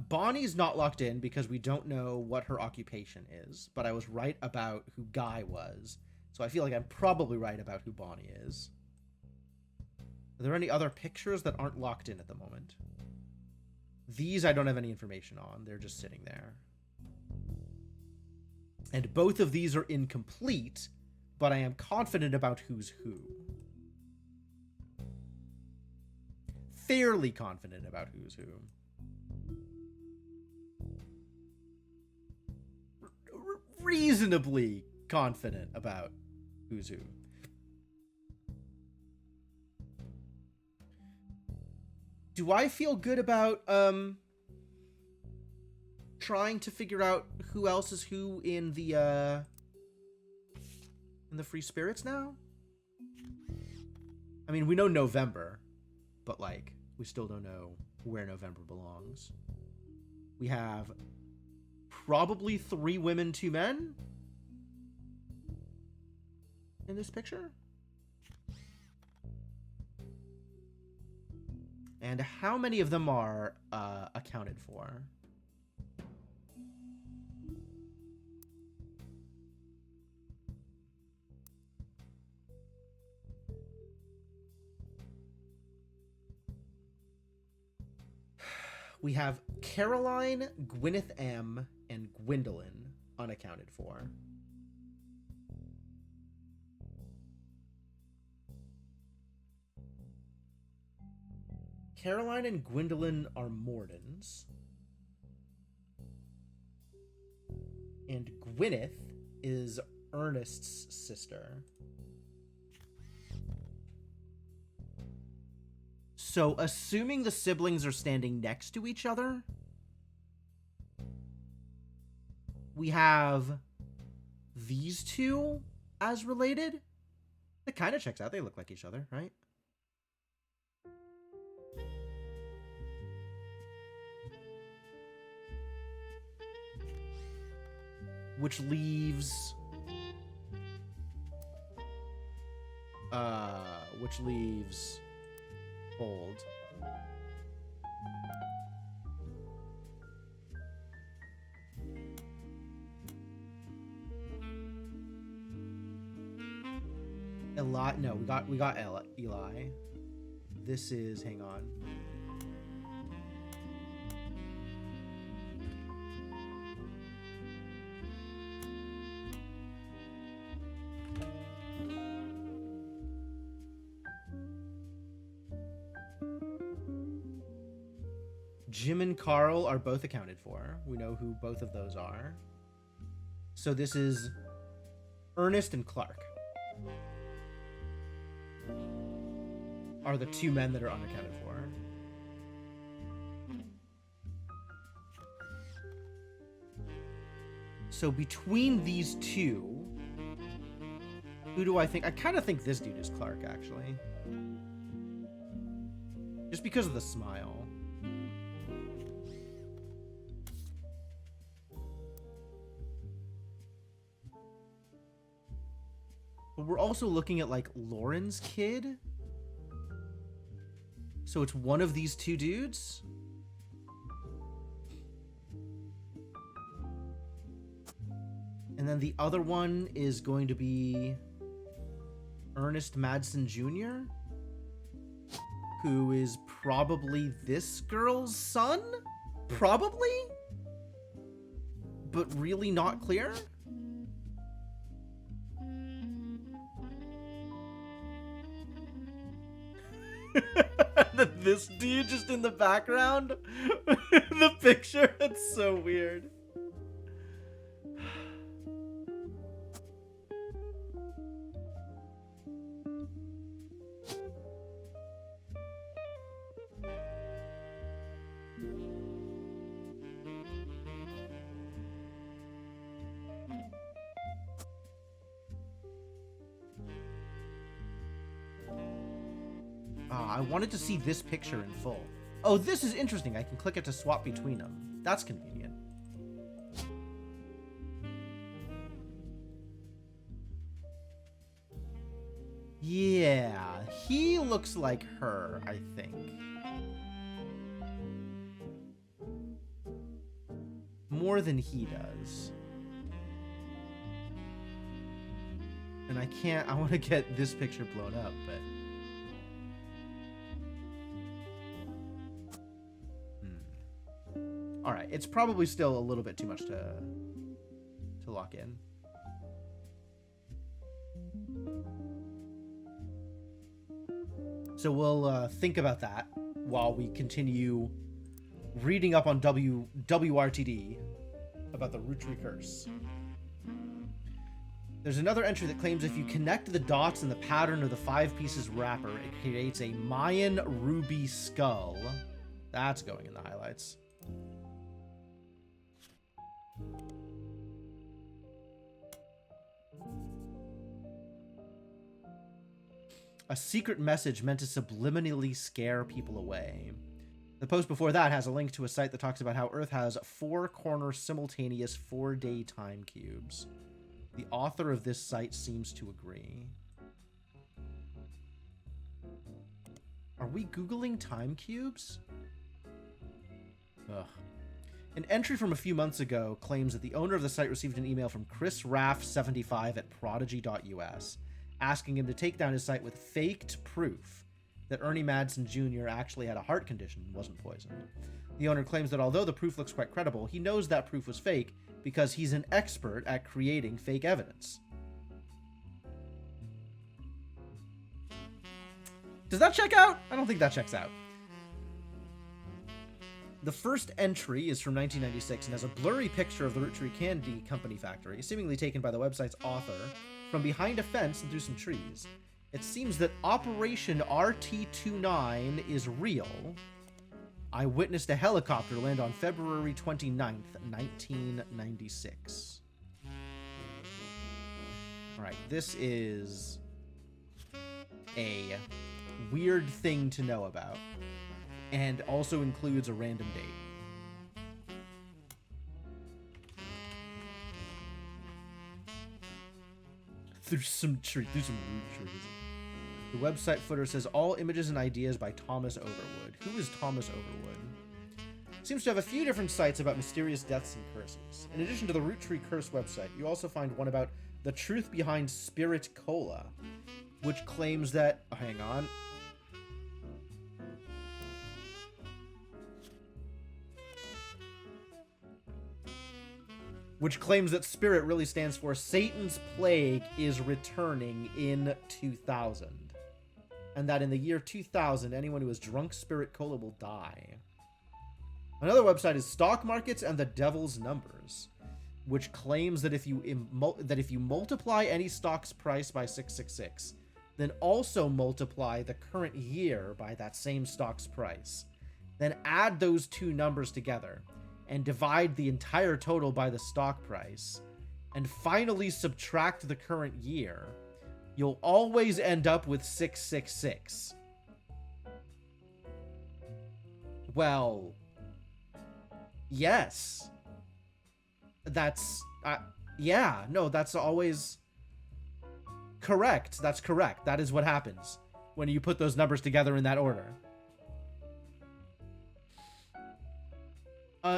Speaker 1: Bonnie's not locked in because we don't know what her occupation is, but I was right about who Guy was, so I feel like I'm probably right about who Bonnie is. Are there any other pictures that aren't locked in at the moment? These I don't have any information on, they're just sitting there. And both of these are incomplete, but I am confident about who's who. Fairly confident about who's who. Reasonably confident about who's who. Do I feel good about trying to figure out who else is who in the Free Spirits now? I mean, we know November, but, like, we still don't know where November belongs. We have probably 3 women, 2 men in this picture. And how many of them are accounted for? We have Caroline, Gwyneth M, and Gwendolyn unaccounted for. Caroline and Gwendolyn are Mordens. And Gwyneth is Ernest's sister. So, assuming the siblings are standing next to each other, we have these two as related. It kind of checks out. They look like each other, right? Which leaves hold. Eli, no, we got Eli. This is, hang on. Jim and Carl are both accounted for. We know who both of those are. So this is Ernest and Clark are the 2 men that are unaccounted for. So between these two, who do I think? I kind of think this dude is Clark, actually. Just because of the smile. But we're also looking at, like, Lauren's kid. So it's one of these 2 dudes. And then the other one is going to be Ernest Madsen Jr., who is probably this girl's son? Probably? But really not clear? This dude just in the background? The picture? It's so weird. I wanted to see this picture in full. Oh, this is interesting. I can click it to swap between them. That's convenient. Yeah, he looks like her, I think. More than he does. And I want to get this picture blown up, but... Alright, it's probably still a little bit too much to lock in. So we'll think about that while we continue reading up on WRTD about the Roottrees curse. There's another entry that claims if you connect the dots in the pattern of the 5 pieces wrapper, it creates a Mayan ruby skull. That's going in the highlights. A secret message meant to subliminally scare people away. The post before that has a link to a site that talks about how Earth has 4-corner simultaneous 4-day time cubes. The author of this site seems to agree. Are we Googling time cubes? Ugh. An entry from a few months ago claims that the owner of the site received an email from Chris Raff75 at prodigy.us asking him to take down his site with faked proof that Ernie Madsen Jr. actually had a heart condition and wasn't poisoned. The owner claims that although the proof looks quite credible, he knows that proof was fake because he's an expert at creating fake evidence. Does that check out? I don't think that checks out. The first entry is from 1996 and has a blurry picture of the Roottrees Candy Company factory, seemingly taken by the website's author from behind a fence and through some trees. It seems that Operation RT-29 is real. I witnessed a helicopter land on February 29th, 1996. Alright, this is a weird thing to know about, and also includes a random date. Through some root trees. The website footer says all images and ideas by Thomas Overwood. Who is Thomas Overwood? Seems to have a few different sites about mysterious deaths and curses. In addition to the Roottree Curse website, you also find one about the truth behind Spirit Cola, which claims that... Oh, hang on. Which claims that Spirit really stands for Satan's Plague is returning in 2000. And that in the year 2000, anyone who has drunk Spirit Cola will die. Another website is Stock Markets and the Devil's Numbers, which claims that if you multiply any stock's price by 666, then also multiply the current year by that same stock's price, then add those two numbers together, and divide the entire total by the stock price, and finally subtract the current year, you'll always end up with 666. Well, yes. That's, yeah, no, that's always correct. That's correct. That is what happens when you put those numbers together in that order.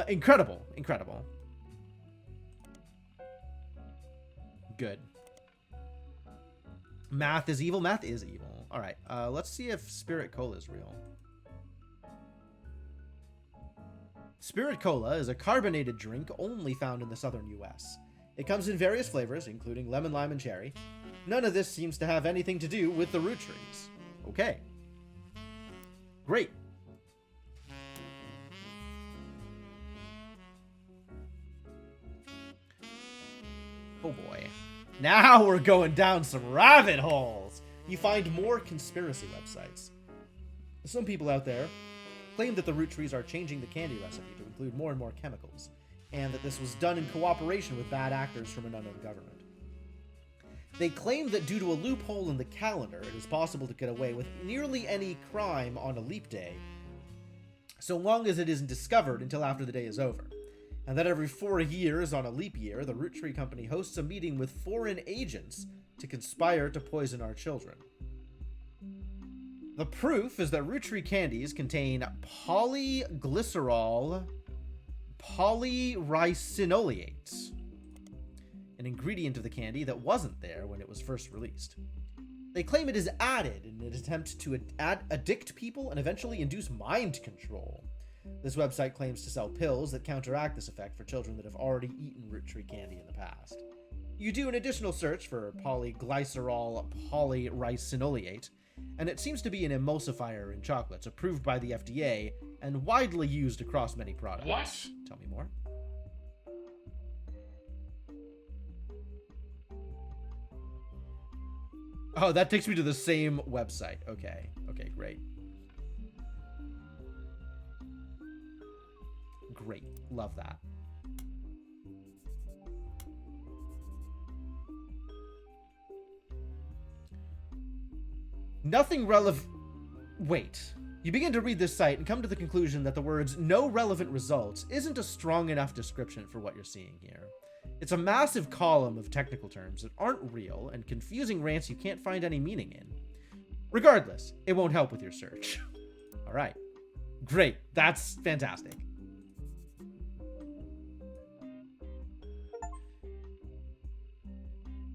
Speaker 1: Incredible. Incredible. Good. Math is evil? Math is evil. Alright, let's see if Spirit Cola is real. Spirit Cola is a carbonated drink only found in the southern US. It comes in various flavors, including lemon, lime, and cherry. None of this seems to have anything to do with the root trees. Okay. Great. Oh boy. Now we're going down some rabbit holes. You find more conspiracy websites. Some people out there claim that the root trees are changing the candy recipe to include more and more chemicals, and that this was done in cooperation with bad actors from an unknown government. They claim that due to a loophole in the calendar, it is possible to get away with nearly any crime on a leap day, so long as it isn't discovered until after the day is over. And that every 4 years on a leap year, the Roottrees Company hosts a meeting with foreign agents to conspire to poison our children. The proof is that Roottrees candies contain polyglycerol polyricinoleate, an ingredient of the candy that wasn't there when it was first released. They claim it is added in an attempt to addict people and eventually induce mind control. This website claims to sell pills that counteract this effect for children that have already eaten Roottrees candy in the past. You do an additional search for polyglycerol polyricinoleate, and it seems to be an emulsifier in chocolates approved by the FDA and widely used across many products.
Speaker 5: What?
Speaker 1: Tell me more. Oh, that takes me to the same website. Okay. Okay, great. Great. Love that. Nothing relevant. Wait. You begin to read this site and come to the conclusion that the words "no relevant results" isn't a strong enough description for what you're seeing here. It's a massive column of technical terms that aren't real and confusing rants you can't find any meaning in. Regardless, it won't help with your search. All right. Great. That's fantastic.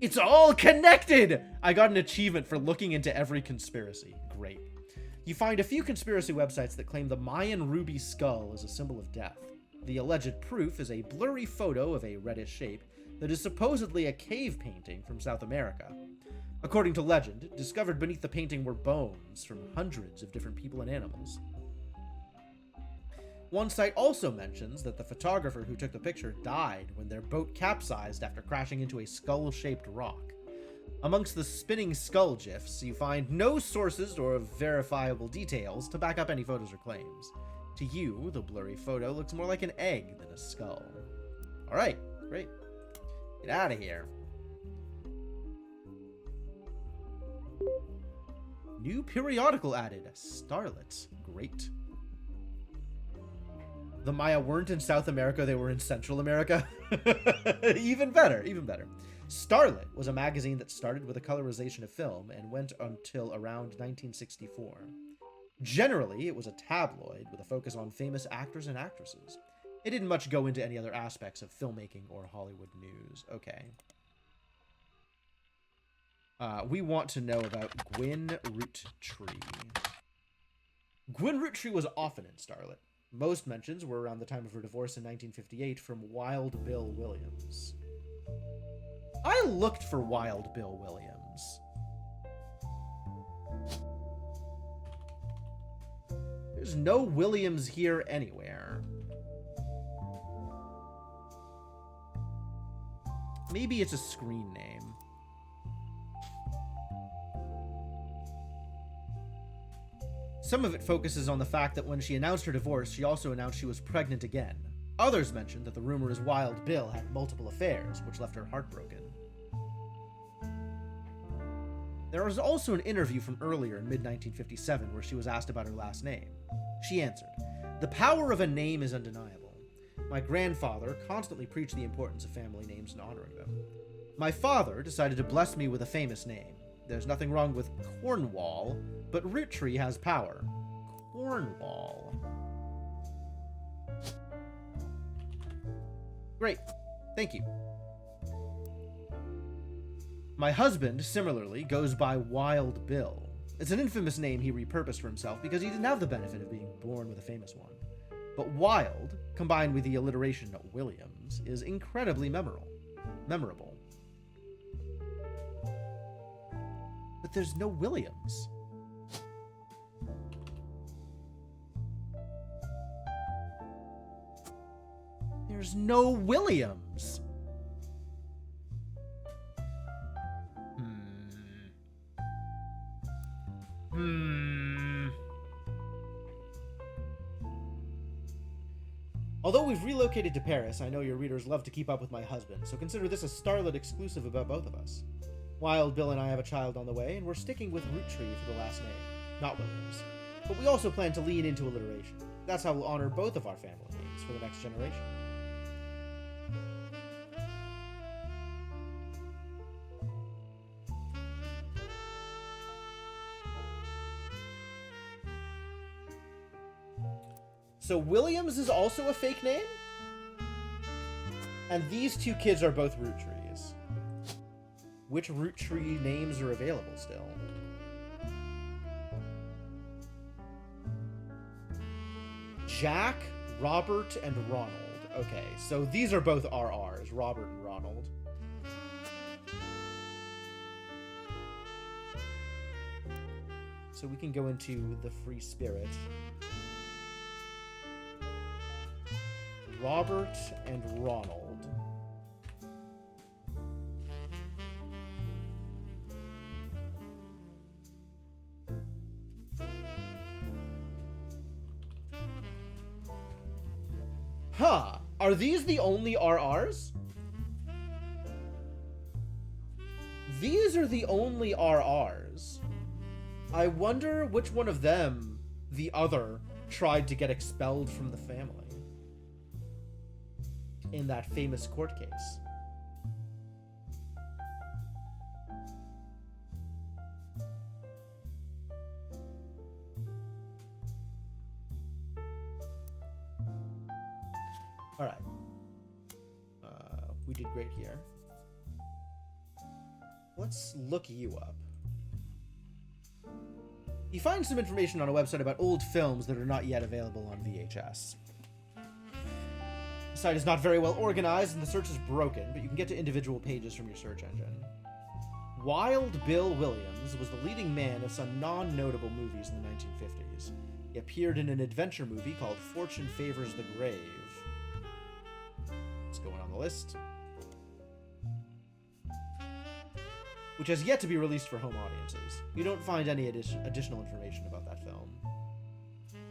Speaker 1: It's all connected! I got an achievement for looking into every conspiracy. Great. You find a few conspiracy websites that claim the Mayan ruby skull is a symbol of death. The alleged proof is a blurry photo of a reddish shape that is supposedly a cave painting from South America. According to legend, discovered beneath the painting were bones from hundreds of different people and animals. One site also mentions that the photographer who took the picture died when their boat capsized after crashing into a skull-shaped rock. Amongst the spinning skull gifs, you find no sources or verifiable details to back up any photos or claims. To you, the blurry photo looks more like an egg than a skull. Alright, great. Get out of here. New periodical added. Starlet. Great. The Maya weren't in South America, they were in Central America. Even better, even better. Starlet was a magazine that started with a colorization of film and went until around 1964. Generally, it was a tabloid with a focus on famous actors and actresses. It didn't much go into any other aspects of filmmaking or Hollywood news. Okay. We want to know about Gwyn Roottrees. Gwyn Roottrees was often in Starlet. Most mentions were around the time of her divorce in 1958 from Wild Bill Williams. I looked for Wild Bill Williams. There's no Williams here anywhere. Maybe it's a screen name. Some of it focuses on the fact that when she announced her divorce, she also announced she was pregnant again. Others mentioned that the rumor is Wild Bill had multiple affairs, which left her heartbroken. There was also an interview from earlier in mid-1957 where she was asked about her last name. She answered, "The power of a name is undeniable. My grandfather constantly preached the importance of family names and honoring them. My father decided to bless me with a famous name. There's nothing wrong with Cornwall, but Roottree has power. Cornwall." Great. Thank you. My husband, similarly, goes by Wild Bill. It's an infamous name he repurposed for himself because he didn't have the benefit of being born with a famous one. But Wild, combined with the alliteration Williams, is incredibly memorable. But there's no Williams. There's no Williams. Although we've relocated to Paris, I know your readers love to keep up with my husband, so consider this a Starlet exclusive about both of us. Wild Bill and I have a child on the way, and we're sticking with Roottree for the last name, not Williams. But we also plan to lean into alliteration. That's how we'll honor both of our family names for the next generation. So Williams is also a fake name? And these two kids are both Roottrees. Which Roottree names are available still? Jack, Robert, and Ronald. Okay, so these are both RRs, Robert and Ronald. So we can go into the Free Spirit. Robert and Ronald. Huh. Are these the only RRs? These are the only RRs. I wonder which one of them, the other, tried to get expelled from the family in that famous court case. All right. We did great here. Let's look you up. You find some information on a website about old films that are not yet available on VHS. The site is not very well organized and the search is broken, but you can get to individual pages from your search engine. Wild Bill Williams was the leading man of some non-notable movies in the 1950s. He appeared in an adventure movie called Fortune Favors the Grave. Let's go on the list. Which has yet to be released for home audiences. You don't find any additional information about that film.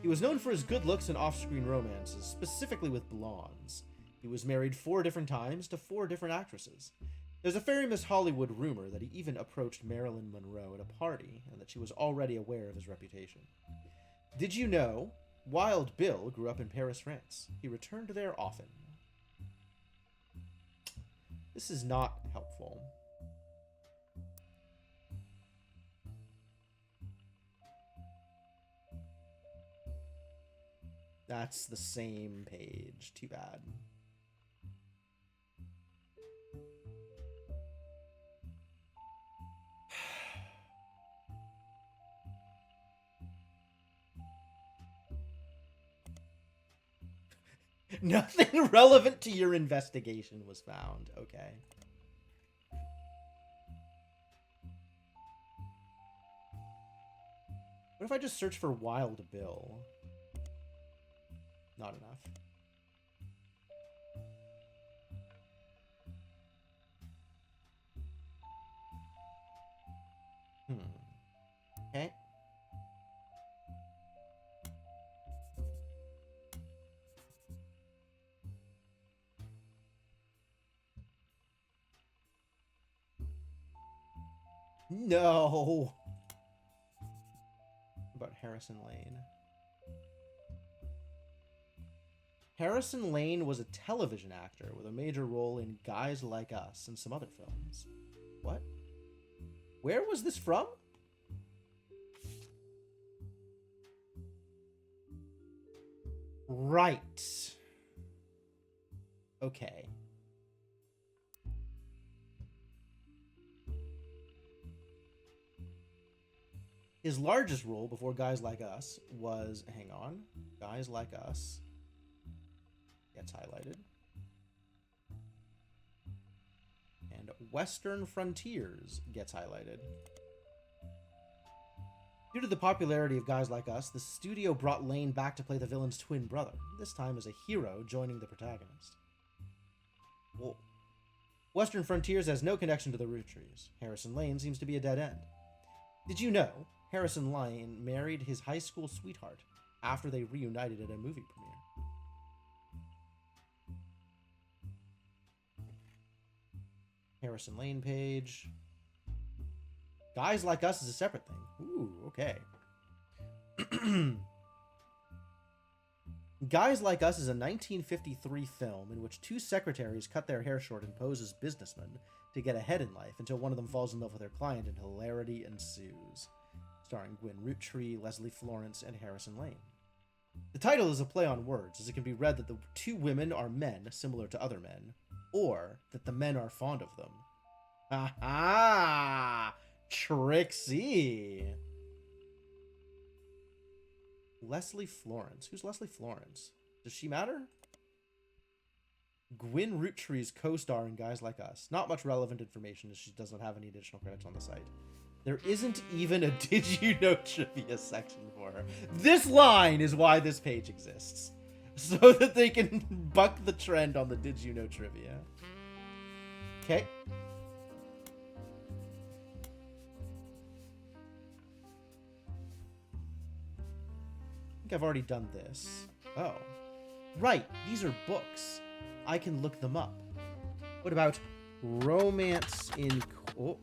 Speaker 1: He was known for his good looks and off-screen romances, specifically with blondes. He was married 4 different times to 4 different actresses. There's a famous Hollywood rumor that he even approached Marilyn Monroe at a party, and that she was already aware of his reputation. Did you know Wild Bill grew up in Paris, France? He returned there often. This is not helpful. That's the same page. Too bad. Nothing relevant to your investigation was found. Okay. What if I just search for Wild Bill? Not enough. Okay. No. About Harrison Lane. Harrison Lane was a television actor with a major role in Guys Like Us and some other films. What? Where was this from? Right. Okay. His largest role before Guys Like Us was, hang on, Guys Like Us gets highlighted. And Western Frontiers gets highlighted. Due to the popularity of Guys Like Us, the studio brought Lane back to play the villain's twin brother, this time as a hero joining the protagonist. Whoa. Western Frontiers has no connection to the Roottrees. Harrison Lane seems to be a dead end. Did you know Harrison Lane married his high school sweetheart after they reunited at a movie premiere? Harrison Lane page. Guys Like Us is a separate thing. Ooh, okay. Guys Like Us is a 1953 film in which 2 secretaries cut their hair short and pose as businessmen to get ahead in life until one of them falls in love with their client and hilarity ensues. Starring Gwen Rootree, Leslie Florence, and Harrison Lane. The title is a play on words, as it can be read that the 2 women are men similar to other men, or that the men are fond of them. Aha! Trixie! Leslie Florence. Who's Leslie Florence? Does she matter? Gwen Rootree's co-star in Guys Like Us. Not much relevant information, as she doesn't have any additional credits on the site. There isn't even a Did You Know Trivia section for her. This line is why this page exists. So that they can buck the trend on the Did You Know Trivia. Okay. I think I've already done this. Oh. Right, these are books. I can look them up. What about Romance in... Oh.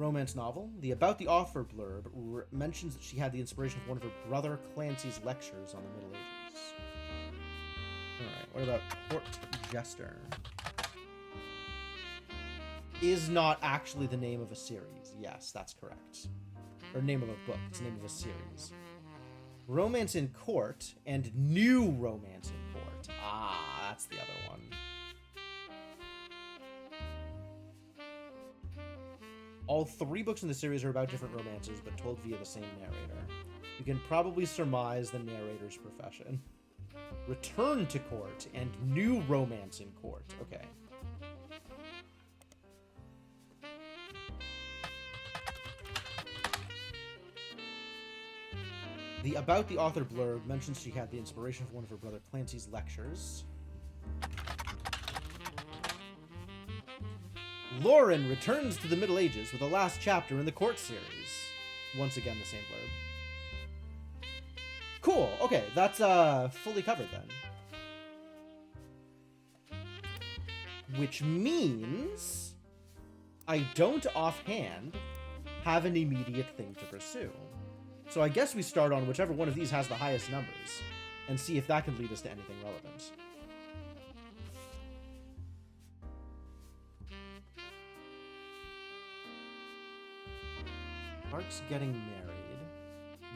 Speaker 1: Romance novel. The About the Author blurb mentions that she had the inspiration of one of her brother Clancy's lectures on the Middle Ages. Alright, what about Court Jester? Is not actually the name of a series. Yes, that's correct. Or name of a book. It's the name of a series. Romance in Court and New Romance in Court. Ah, that's the other one. All 3 books in the series are about different romances, but told via the same narrator. You can probably surmise the narrator's profession. Return to Court and New Romance in Court. Okay. The About the Author blurb mentions she had the inspiration of one of her brother Clancy's lectures. Lauren returns to the Middle Ages with the last chapter in the Court series. Once again, the same blurb. Cool. Okay, that's fully covered then. Which means I don't offhand have an immediate thing to pursue. So I guess we start on whichever one of these has the highest numbers and see if that can lead us to anything relevant. Mark's getting married.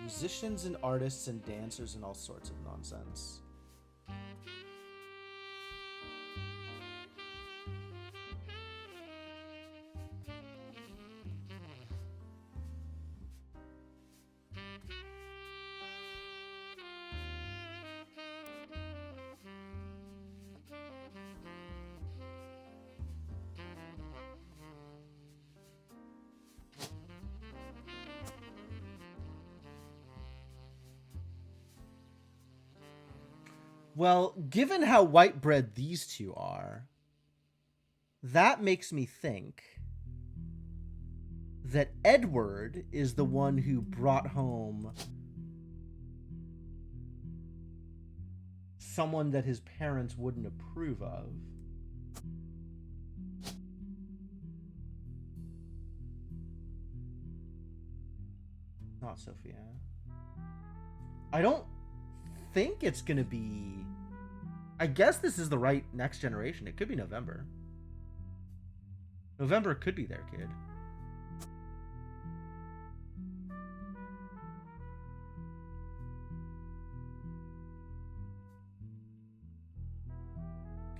Speaker 1: Musicians and artists and dancers and all sorts of nonsense. Well, given how white bread these two are, that makes me think that Edward is the one who brought home someone that his parents wouldn't approve of. Not Sophia. I don't think it's gonna be... I guess this is the right next generation. It could be November. November could be their kid.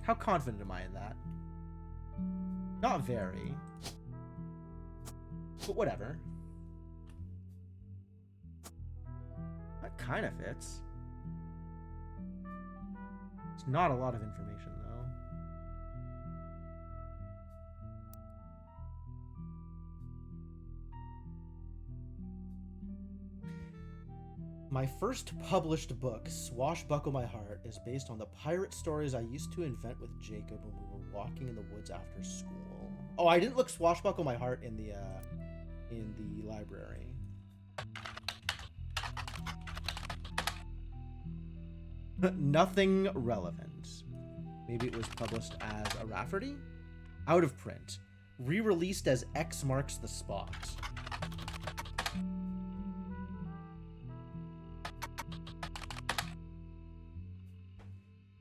Speaker 1: How confident am I in that? Not very. But whatever. That kind of fits. It's not a lot of information, though. My first published book, Swashbuckle My Heart, is based on the pirate stories I used to invent with Jacob when we were walking in the woods after school. Oh, I didn't look Swashbuckle My Heart in the library. Nothing relevant. Maybe it was published as a Rafferty? Out of print. Re-released as X Marks the Spot.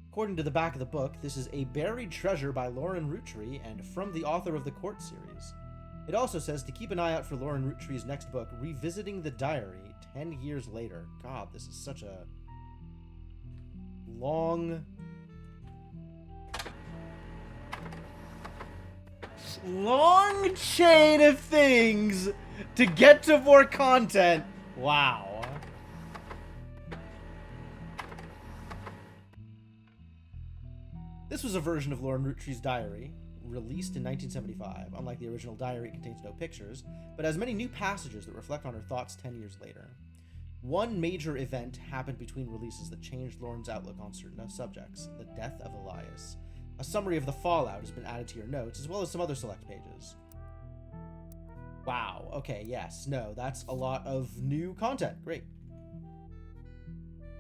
Speaker 1: According to the back of the book, this is A Buried Treasure by Lauren Roottrees and from the author of the Court series. It also says to keep an eye out for Lauren Roottrees' next book, Revisiting the Diary, 10 years later. God, this is such a long chain of things to get to more content. Wow. This was a version of Lauren Roottrees' diary, released in 1975. Unlike the original diary, it contains no pictures, but has many new passages that reflect on her thoughts 10 years later. One major event happened between releases that changed Lauren's outlook on certain subjects: the death of Elias. A summary of the fallout has been added to your notes, as well as some other select pages. Wow, okay, yes, no, that's a lot of new content. Great.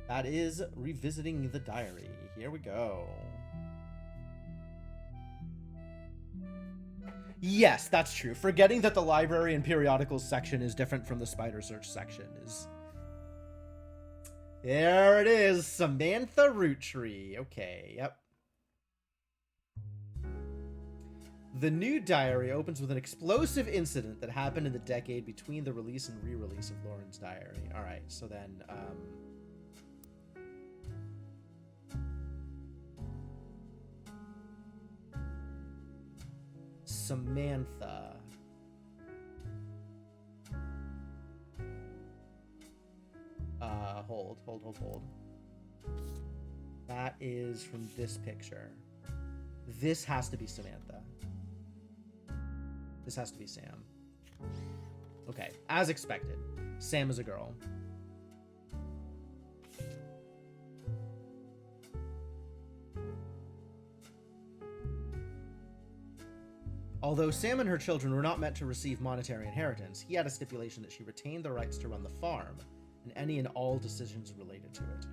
Speaker 1: That is Revisiting the Diary. Here we go. Yes, that's true. Forgetting that the library and periodicals section is different from the spider search section is... There it is, Samantha Roottree. Okay, yep. The new diary opens with an explosive incident that happened in the decade between the release and re-release of Lauren's diary. Alright, so then, Samantha. Hold. That is from this picture. This has to be Samantha. This has to be Sam. Okay, as expected. Sam is a girl. Although Sam and her children were not meant to receive monetary inheritance, he had a stipulation that she retained the rights to run the farm and any and all decisions related to it.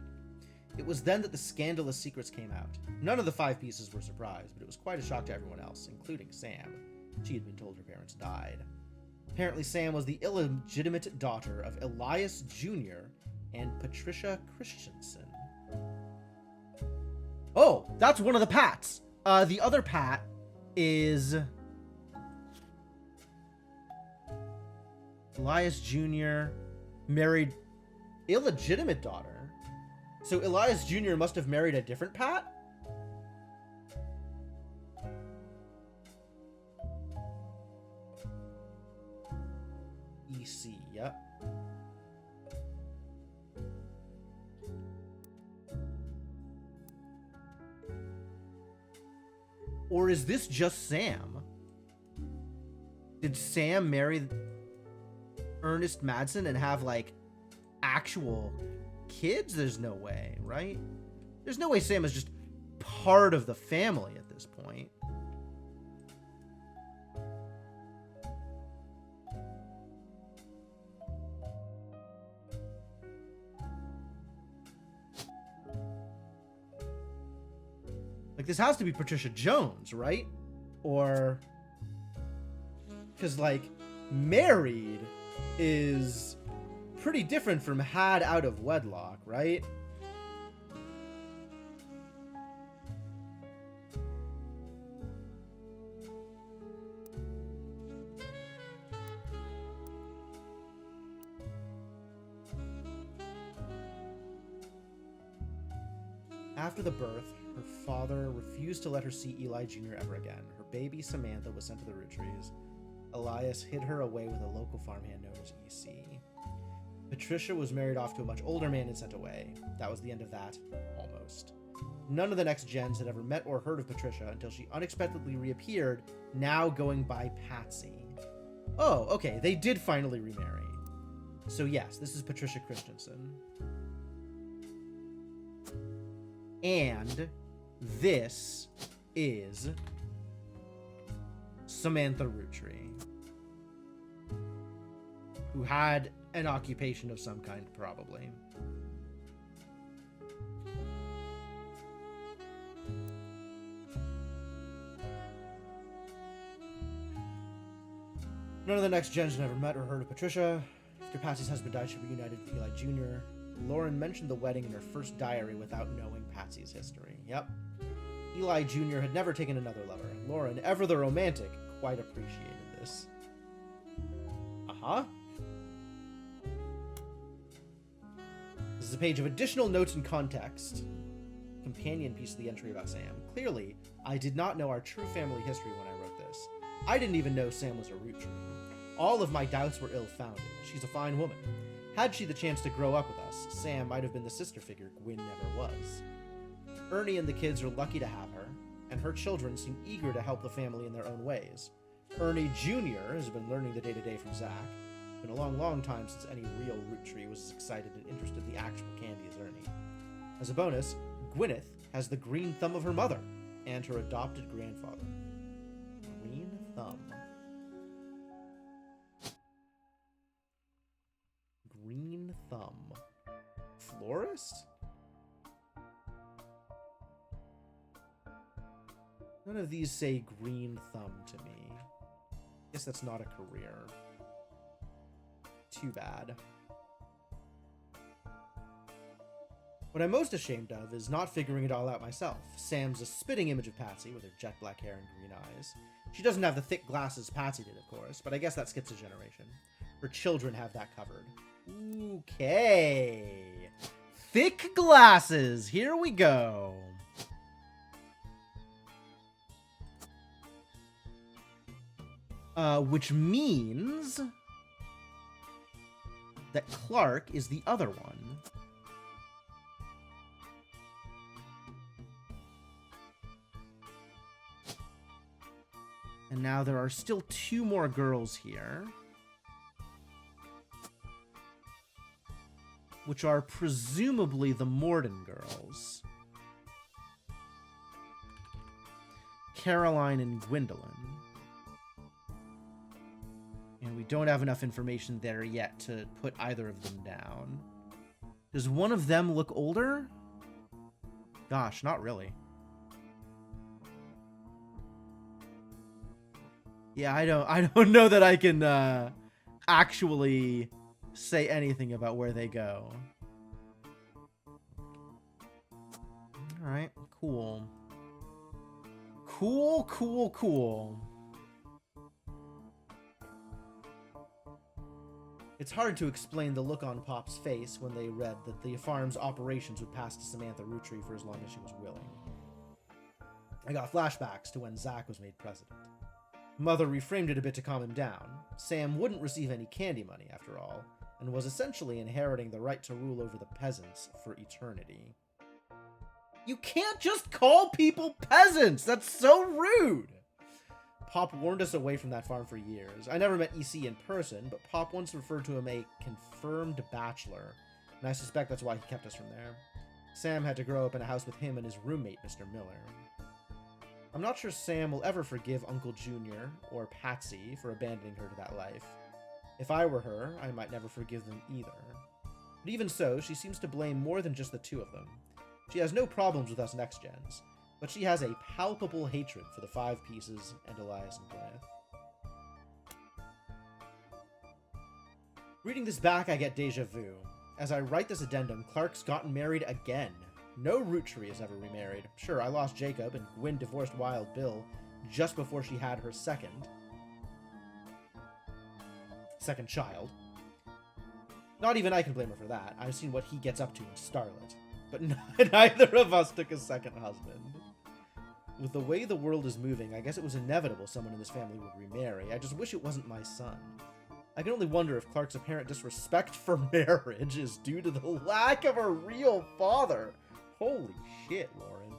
Speaker 1: It was then that the scandalous secrets came out. None of the 5 pieces were surprised, but it was quite a shock to everyone else, including Sam. She had been told her parents died. Apparently, Sam was the illegitimate daughter of Elias Jr. and Patricia Christensen. Oh, that's one of the Pats! The other Pat is... Elias Jr. married illegitimate daughter. So Elias Jr. must have married a different Pat? EC, yep. Or is this just Sam? Did Sam marry Ernest Madsen and have, like, actual kids? There's no way, right? There's no way Sam is just part of the family at this point. Like, this has to be Patricia Jones, right? Or... because, like, married is pretty different from had out of wedlock, right? After the birth, her father refused to let her see Eli Jr. ever again. Her baby, Samantha, was sent to the Roottrees. Elias hid her away with a local farmhand known as EC. Patricia was married off to a much older man and sent away. That was the end of that, almost. None of the next gens had ever met or heard of Patricia until she unexpectedly reappeared, now going by Patsy. Oh, okay, they did finally remarry. So yes, this is Patricia Christensen. And this is Samantha Roottree, who had an occupation of some kind, probably. None of the next gens never met or heard of Patricia. After Patsy's husband died, she reunited with Eli Jr. Lauren mentioned the wedding in her first diary without knowing Patsy's history. Yep. Eli Jr. had never taken another lover. Lauren, ever the romantic, quite appreciated this. Uh-huh. This is a page of additional notes and context. Companion piece of the entry about Sam. Clearly, I did not know our true family history when I wrote this. I didn't even know Sam was a Roottree. All of my doubts were ill-founded. She's a fine woman. Had she the chance to grow up with us, Sam might have been the sister figure Gwyn never was. Ernie and the kids are lucky to have her, and her children seem eager to help the family in their own ways. Ernie Jr. has been learning the day-to-day from Zach. It's been a long, long time since any real Roottree was as excited and interested in the actual candy as Ernie. As a bonus, Gwyneth has the green thumb of her mother and her adopted grandfather. Green thumb. Green thumb. Florist? None of these say green thumb to me. Guess that's not a career. Too bad. What I'm most ashamed of is not figuring it all out myself. Sam's a spitting image of Patsy with her jet black hair and green eyes. She doesn't have the thick glasses Patsy did, of course, but I guess that skips a generation. Her children have that covered. Okay. Thick glasses. Here we go. Which means that Clark is the other one. And now there are still 2 more girls here, which are presumably the Morden girls. Caroline and Gwendolyn. And we don't have enough information there yet to put either of them down. Does one of them look older? Gosh, not really. Yeah, I don't know that I can actually say anything about where they go. All right, cool. Cool. It's hard to explain the look on Pop's face when they read that the farm's operations would pass to Samantha Rootree for as long as she was willing. I got flashbacks to when Zach was made president. Mother reframed it a bit to calm him down. Sam wouldn't receive any candy money, after all, and was essentially inheriting the right to rule over the peasants for eternity. You can't just call people peasants! That's so rude! Pop warned us away from that farm for years. I never met EC in person, but Pop once referred to him a confirmed bachelor, and I suspect that's why he kept us from there. Sam had to grow up in a house with him and his roommate, Mr. Miller. I'm not sure Sam will ever forgive Uncle Junior or Patsy for abandoning her to that life. If I were her, I might never forgive them either. But even so, she seems to blame more than just the 2 of them. She has no problems with us next gens, but she has a palpable hatred for the 5 Pieces and Elias and Gwyneth. Reading this back, I get deja vu. As I write this addendum, Clark's gotten married again. No Roottree has ever remarried. Sure, I lost Jacob, and Gwen divorced Wild Bill just before she had her second child. Not even I can blame her for that. I've seen what he gets up to in Starlet. But neither of us took a second husband. With the way the world is moving, I guess it was inevitable someone in this family would remarry. I just wish it wasn't my son. I can only wonder if Clark's apparent disrespect for marriage is due to the lack of a real father. Holy shit, Lauren.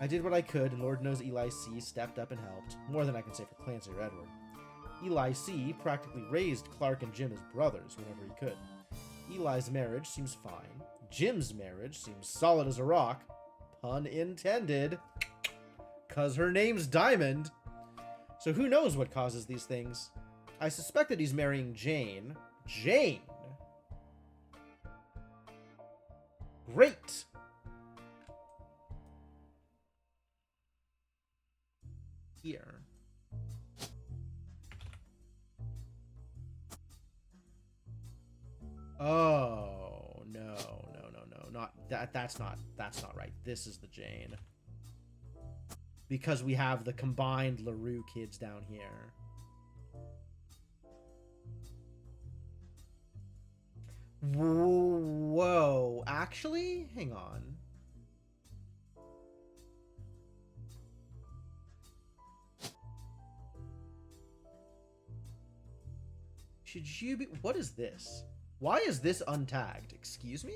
Speaker 1: I did what I could, and Lord knows Eli C. stepped up and helped. More than I can say for Clancy or Edward. Eli C. practically raised Clark and Jim as brothers whenever he could. Eli's marriage seems fine. Jim's marriage seems solid as a rock. Pun intended. 'Cause her name's Diamond. So who knows what causes these things? I suspect that he's marrying Jane. Jane! Great! Here. Oh, no. Not that. That's not right. This is the Jane. Because we have the combined LaRue kids down here. Whoa. Actually, hang on. Should you be... What is this? Why is this untagged? Excuse me?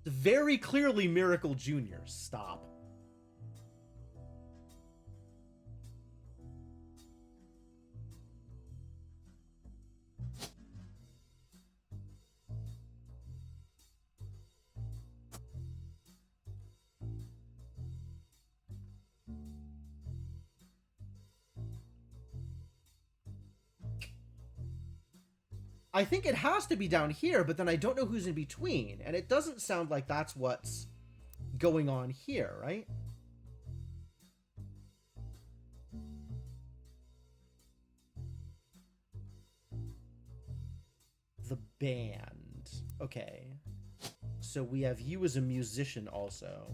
Speaker 1: It's very clearly Miracle Jr. Stop. I think it has to be down here, but then I don't know who's in between, and it doesn't sound like that's what's going on here, right? band. Okay. So we have you as a musician also.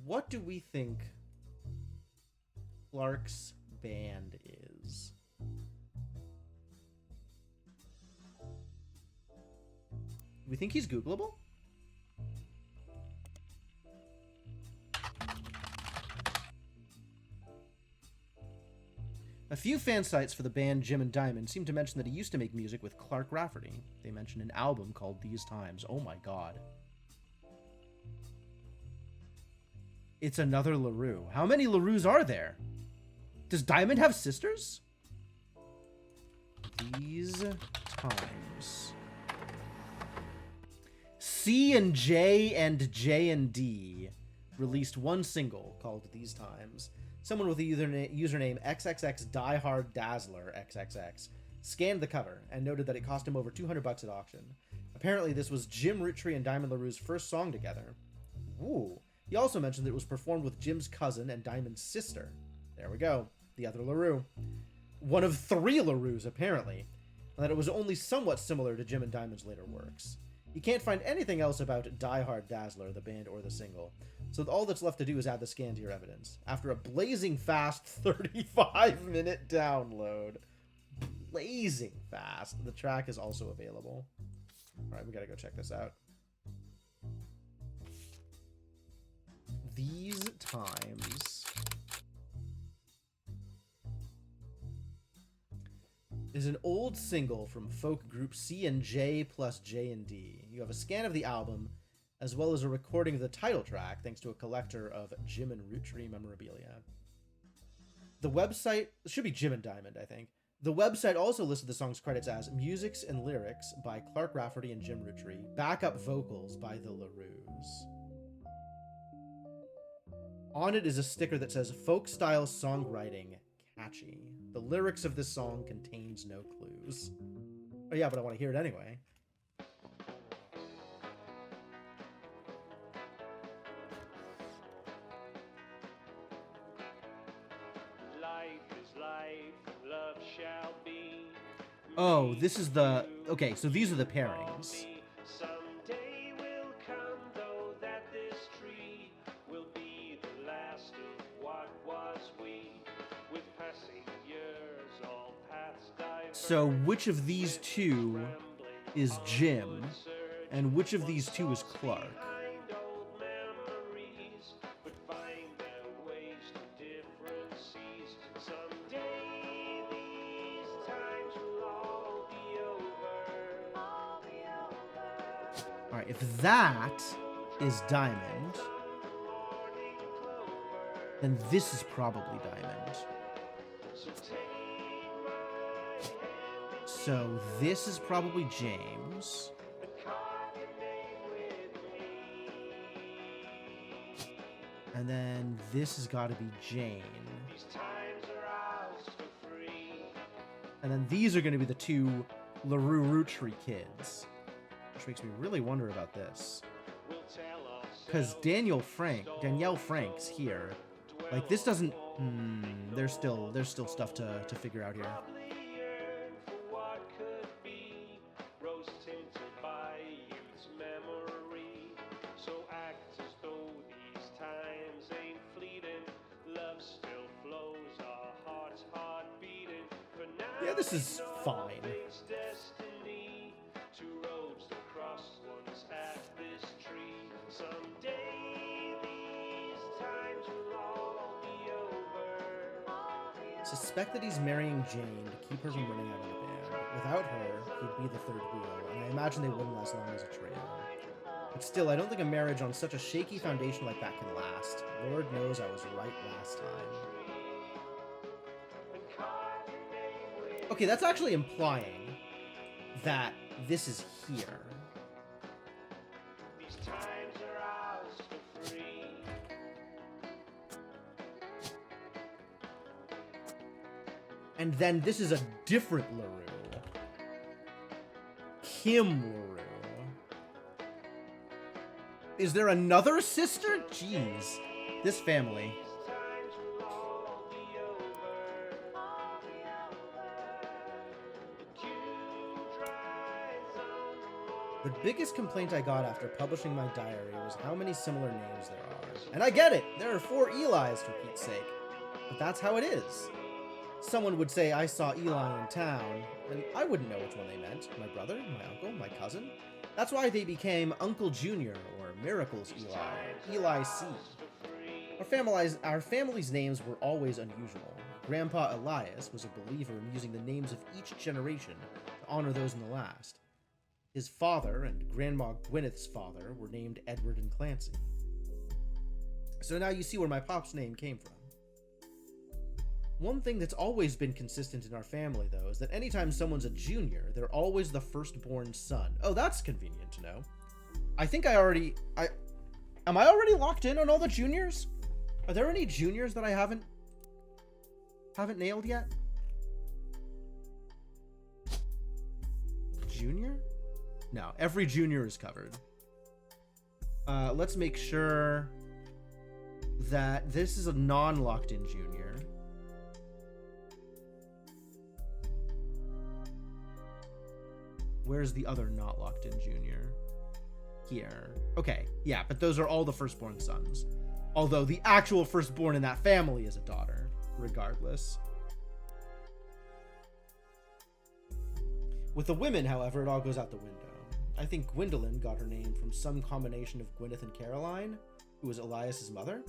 Speaker 1: What do we think Clark's band is? We think he's Googleable? A few fan sites for the band Jim and Diamond seem to mention that he used to make music with Clark Rafferty. They mention an album called These Times. Oh my god. It's another LaRue. How many LaRues are there? Does Diamond have sisters? These Times. C and J and J and D released one single called These Times. Someone with the username XXX Diehard Dazzler XXX scanned the cover and noted that it cost him over $200 at auction. Apparently, this was Jim Roottrees and Diamond LaRue's first song together. Ooh. He also mentioned that it was performed with Jim's cousin and Diamond's sister. There we go. The other LaRue. One of 3 LaRues, apparently. And that it was only somewhat similar to Jim and Diamond's later works. You can't find anything else about Die Hard Dazzler, the band or the single. So all that's left to do is add the scan to your evidence. After a blazing fast 35-minute download. Blazing fast. The track is also available. Alright, we gotta go check this out. These Times is an old single from folk group C and J plus J and D. You have a scan of the album, as well as a recording of the title track, thanks to a collector of Jim and Roottrees memorabilia. The website should be Jim and Diamond, I think. The website also listed the song's credits as musics and lyrics by Clark Rafferty and Jim Roottrees, backup vocals by the LaRues. On it is a sticker that says folk-style songwriting, catchy. The lyrics of this song contains no clues. Oh yeah, but I want to hear it anyway.
Speaker 4: Life is life, love shall be.
Speaker 1: Oh, this is the... Okay, so these are the pairings.
Speaker 4: Someday will come, though, that this tree will be the last of what was we. With passing years, all paths diverge.
Speaker 1: So which of these two is Jim, and which of these two is Clark? Alright, if that is Diamond, then this is probably Diamond. So this is probably James. And then this has got to be Jane. And then these are going to be the 2 LaRue Roottrees kids. Which makes me really wonder about this. Because Danielle Frank's here. Like, this doesn't... there's still stuff to figure out here. Yeah, this is fine. Suspect that he's marrying Jane to keep her from running out of the band. Without her, he'd be the third wheel, and I imagine they wouldn't last long as a trio. But still, I don't think a marriage on such a shaky foundation like that can last. Lord knows I was right last time. Okay, that's actually implying that this is here. And then this is a different LaRue. Kim LaRue. Is there another sister? Jeez. this family. The biggest complaint I got after publishing my diary was how many similar names there are. And I get it! There are 4 Elis, for Pete's sake. But that's how it is. Someone would say I saw Eli in town, and I wouldn't know which one they meant. My brother, my uncle, my cousin. That's why they became Uncle Junior, or Miracles Eli, Eli C. Our family's names were always unusual. Grandpa Elias was a believer in using the names of each generation to honor those in the last. His father and Grandma Gwyneth's father were named Edward and Clancy. So now you see where my pop's name came from. One thing that's always been consistent in our family, though, is that anytime someone's a junior, they're always the firstborn son. Oh, that's convenient to know. I think am I already locked in on all the juniors? Are there any juniors that I haven't nailed yet? Junior? No, every junior is covered. Let's make sure that this is a non-locked-in junior. Where's the other not locked-in junior? Here. Okay, yeah, but those are all the firstborn sons. Although the actual firstborn in that family is a daughter, regardless. With the women, however, it all goes out the window. I think Gwendolyn got her name from some combination of Gwyneth and Caroline, who was Elias's mother.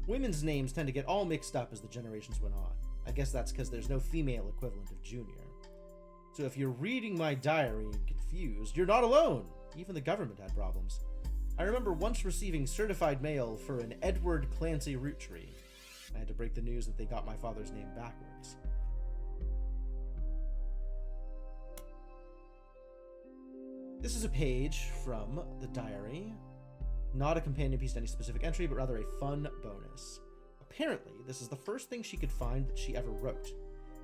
Speaker 1: Women's names tend to get all mixed up as the generations went on. I guess that's because there's no female equivalent of junior. So if you're reading my diary and confused, you're not alone. Even the government had problems. I remember once receiving certified mail for an Edward Clancy Roottrees. I had to break the news that they got my father's name backwards. This is a page from the diary. Not a companion piece to any specific entry, but rather a fun bonus. Apparently, this is the first thing she could find that she ever wrote.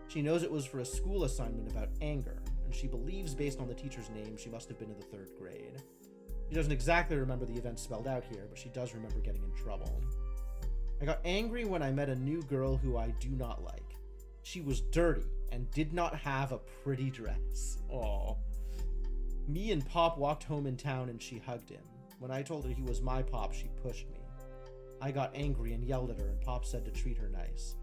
Speaker 1: She knows it was for a school assignment about anger, and she believes based on the teacher's name she must have been in the 3rd grade. She doesn't exactly remember the events spelled out here, but she does remember getting in trouble. I got angry when I met a new girl who I do not like. She was dirty and did not have a pretty dress. Aww. Me and Pop walked home in town and she hugged him. When I told her he was my Pop, she pushed me. I got angry and yelled at her, and Pop said to treat her nice.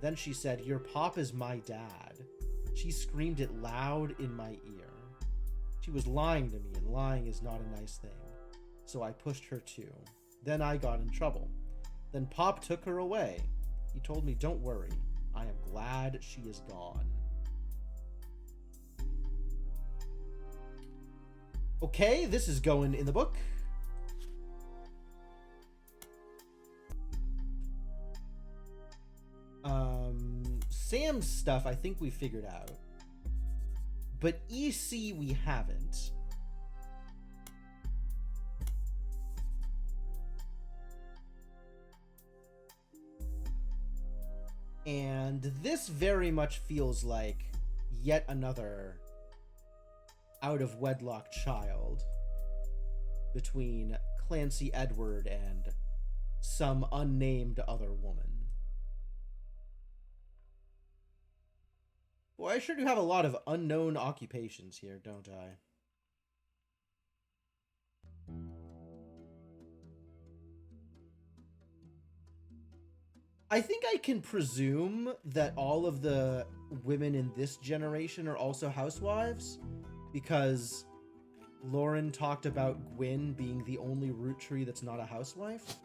Speaker 1: Then she said, "Your Pop is my dad." She screamed it loud in my ear. She was lying to me, and lying is not a nice thing. So I pushed her too. Then I got in trouble. Then Pop took her away. He told me, "Don't worry. I am glad she is gone." Okay, this is going in the book. Sam's stuff I think we figured out. But EC we haven't. And this very much feels like yet another out of wedlock child between Clancy Edward and some unnamed other woman. Boy, I sure do have a lot of unknown occupations here, don't I? I think I can presume that all of the women in this generation are also housewives, because Lauren talked about Gwen being the only Roottrees that's not a housewife.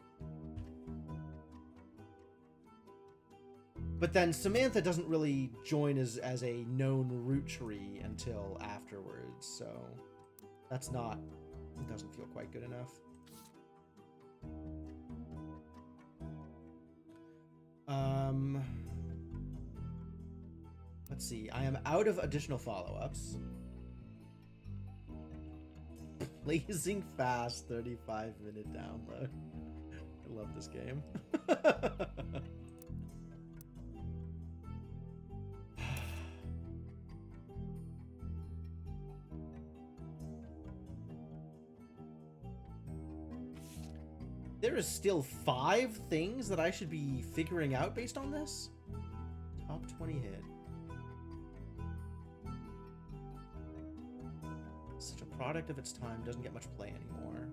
Speaker 1: But then Samantha doesn't really join as a known Roottrees until afterwards, so that's not, it doesn't feel quite good enough. Let's see, I am out of additional follow-ups. Blazing fast 35-minute download. I love this game. There is still 5 things that I should be figuring out based on this? Top 20 hit. Such a product of its time, doesn't get much play anymore.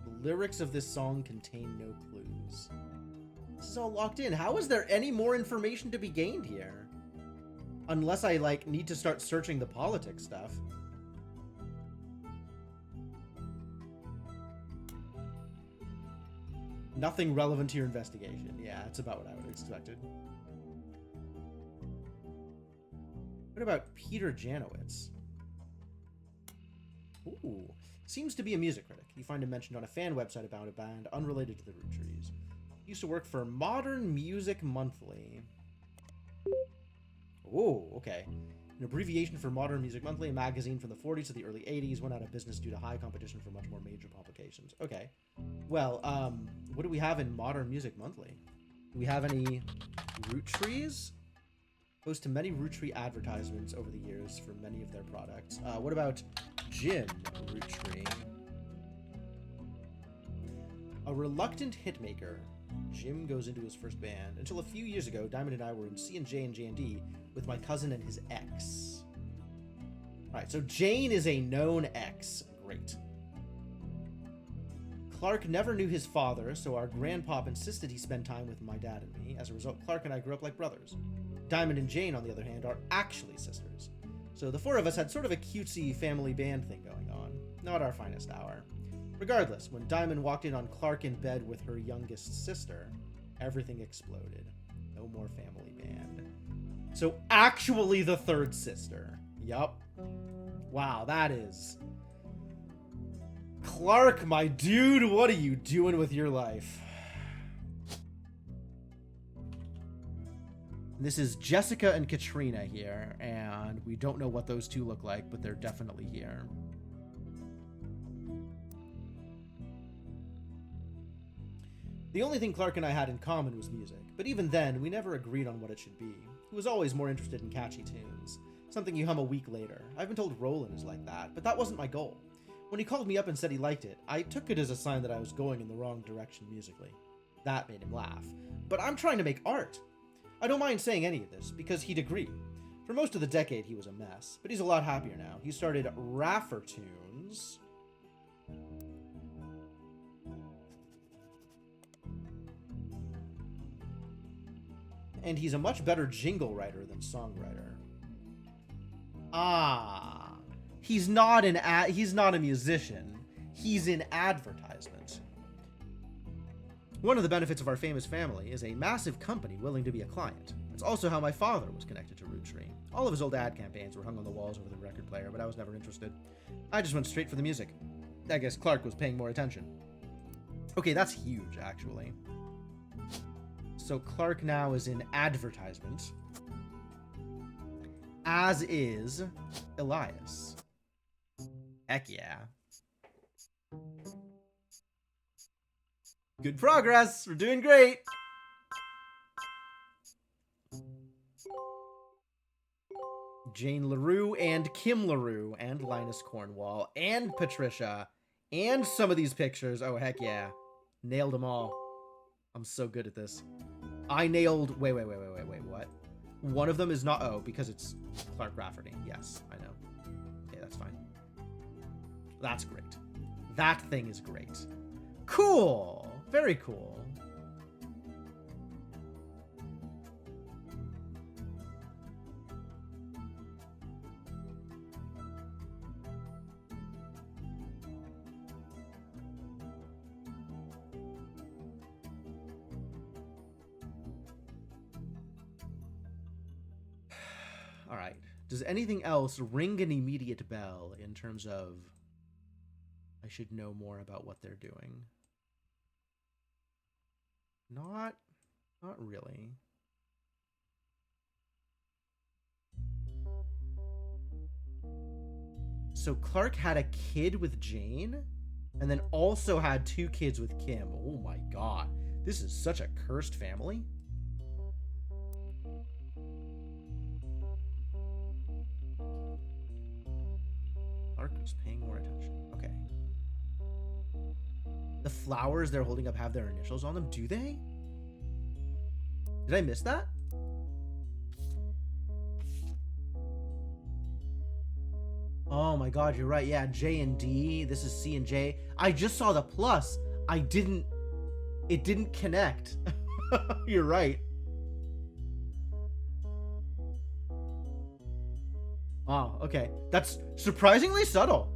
Speaker 1: The lyrics of this song contain no clues. This is all locked in. How is there any more information to be gained here? Unless I, like, need to start searching the politics stuff. Nothing relevant to your investigation. Yeah, that's about what I would have expected. What about Peter Janowitz? Ooh. Seems to be a music critic. You find him mentioned on a fan website about a band unrelated to the Roottrees. Used to work for Modern Music Monthly. Oh, okay. An abbreviation for Modern Music Monthly, a magazine from the 40s to the early 80s, went out of business due to high competition for much more major publications. Okay. Well, what do we have in Modern Music Monthly? Do we have any Roottrees? Host to many Roottree advertisements over the years for many of their products. What about Jim Roottree? A reluctant hitmaker, Jim goes into his first band. Until a few years ago, Diamond and I were in C&J and J&D with my cousin and his ex. Alright, so Jane is a known ex. Great. Clark never knew his father, so our grandpop insisted he spend time with my dad and me. As a result, Clark and I grew up like brothers. Diamond and Jane, on the other hand, are actually sisters. So the 4 of us had sort of a cutesy family band thing going on. Not our finest hour. Regardless, when Diamond walked in on Clark in bed with her youngest sister, everything exploded. No more family band. So actually the 3rd sister. Yup. Wow, that is... Clark, my dude, what are you doing with your life? This is Jessica and Katrina here, and we don't know what those two look like, but they're definitely here. The only thing Clark and I had in common was music, but even then, we never agreed on what it should be. He was always more interested in catchy tunes, something you hum a week later. I've been told Roland is like that, but that wasn't my goal. When he called me up and said he liked it, I took it as a sign that I was going in the wrong direction musically. That made him laugh. But I'm trying to make art. I don't mind saying any of this, because he'd agree. For most of the decade, he was a mess, but he's a lot happier now. He started Raffer Tunes. And he's a much better jingle writer than songwriter. Ah, he's not a musician. He's in advertisement. One of the benefits of our famous family is a massive company willing to be a client. It's also how my father was connected to Roottree. All of his old ad campaigns were hung on the walls over the record player, but I was never interested. I just went straight for the music. I guess Clark was paying more attention. Okay, that's huge, actually. So Clark now is in advertisement. As is Elias. Heck yeah. Good progress. We're doing great. Jane LaRue and Kim LaRue and Linus Cornwall and Patricia and some of these pictures. Oh, heck yeah. Nailed them all. I'm so good at this. I nailed... Wait, what? One of them is not... Oh, because it's Clark Rafferty. Yes, I know. Okay, that's fine. That's great. That thing is great. Cool! Very cool. All right. Does anything else ring an immediate bell in terms of I should know more about what they're doing? Not really. So Clark had a kid with Jane and then also had 2 kids with Kim. Oh my god. This is such a cursed family. was paying more attention. Okay. The flowers they're holding up have their initials on them. Do they? Did I miss that? Oh my god, you're right. Yeah, J and D. This is C and J. I just saw the plus. It didn't connect. You're right. Oh, okay. That's surprisingly subtle.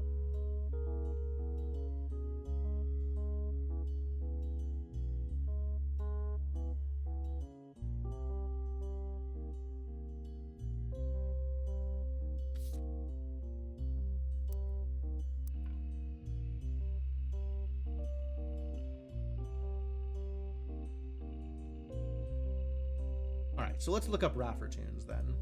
Speaker 1: So let's look up Raffertunes then.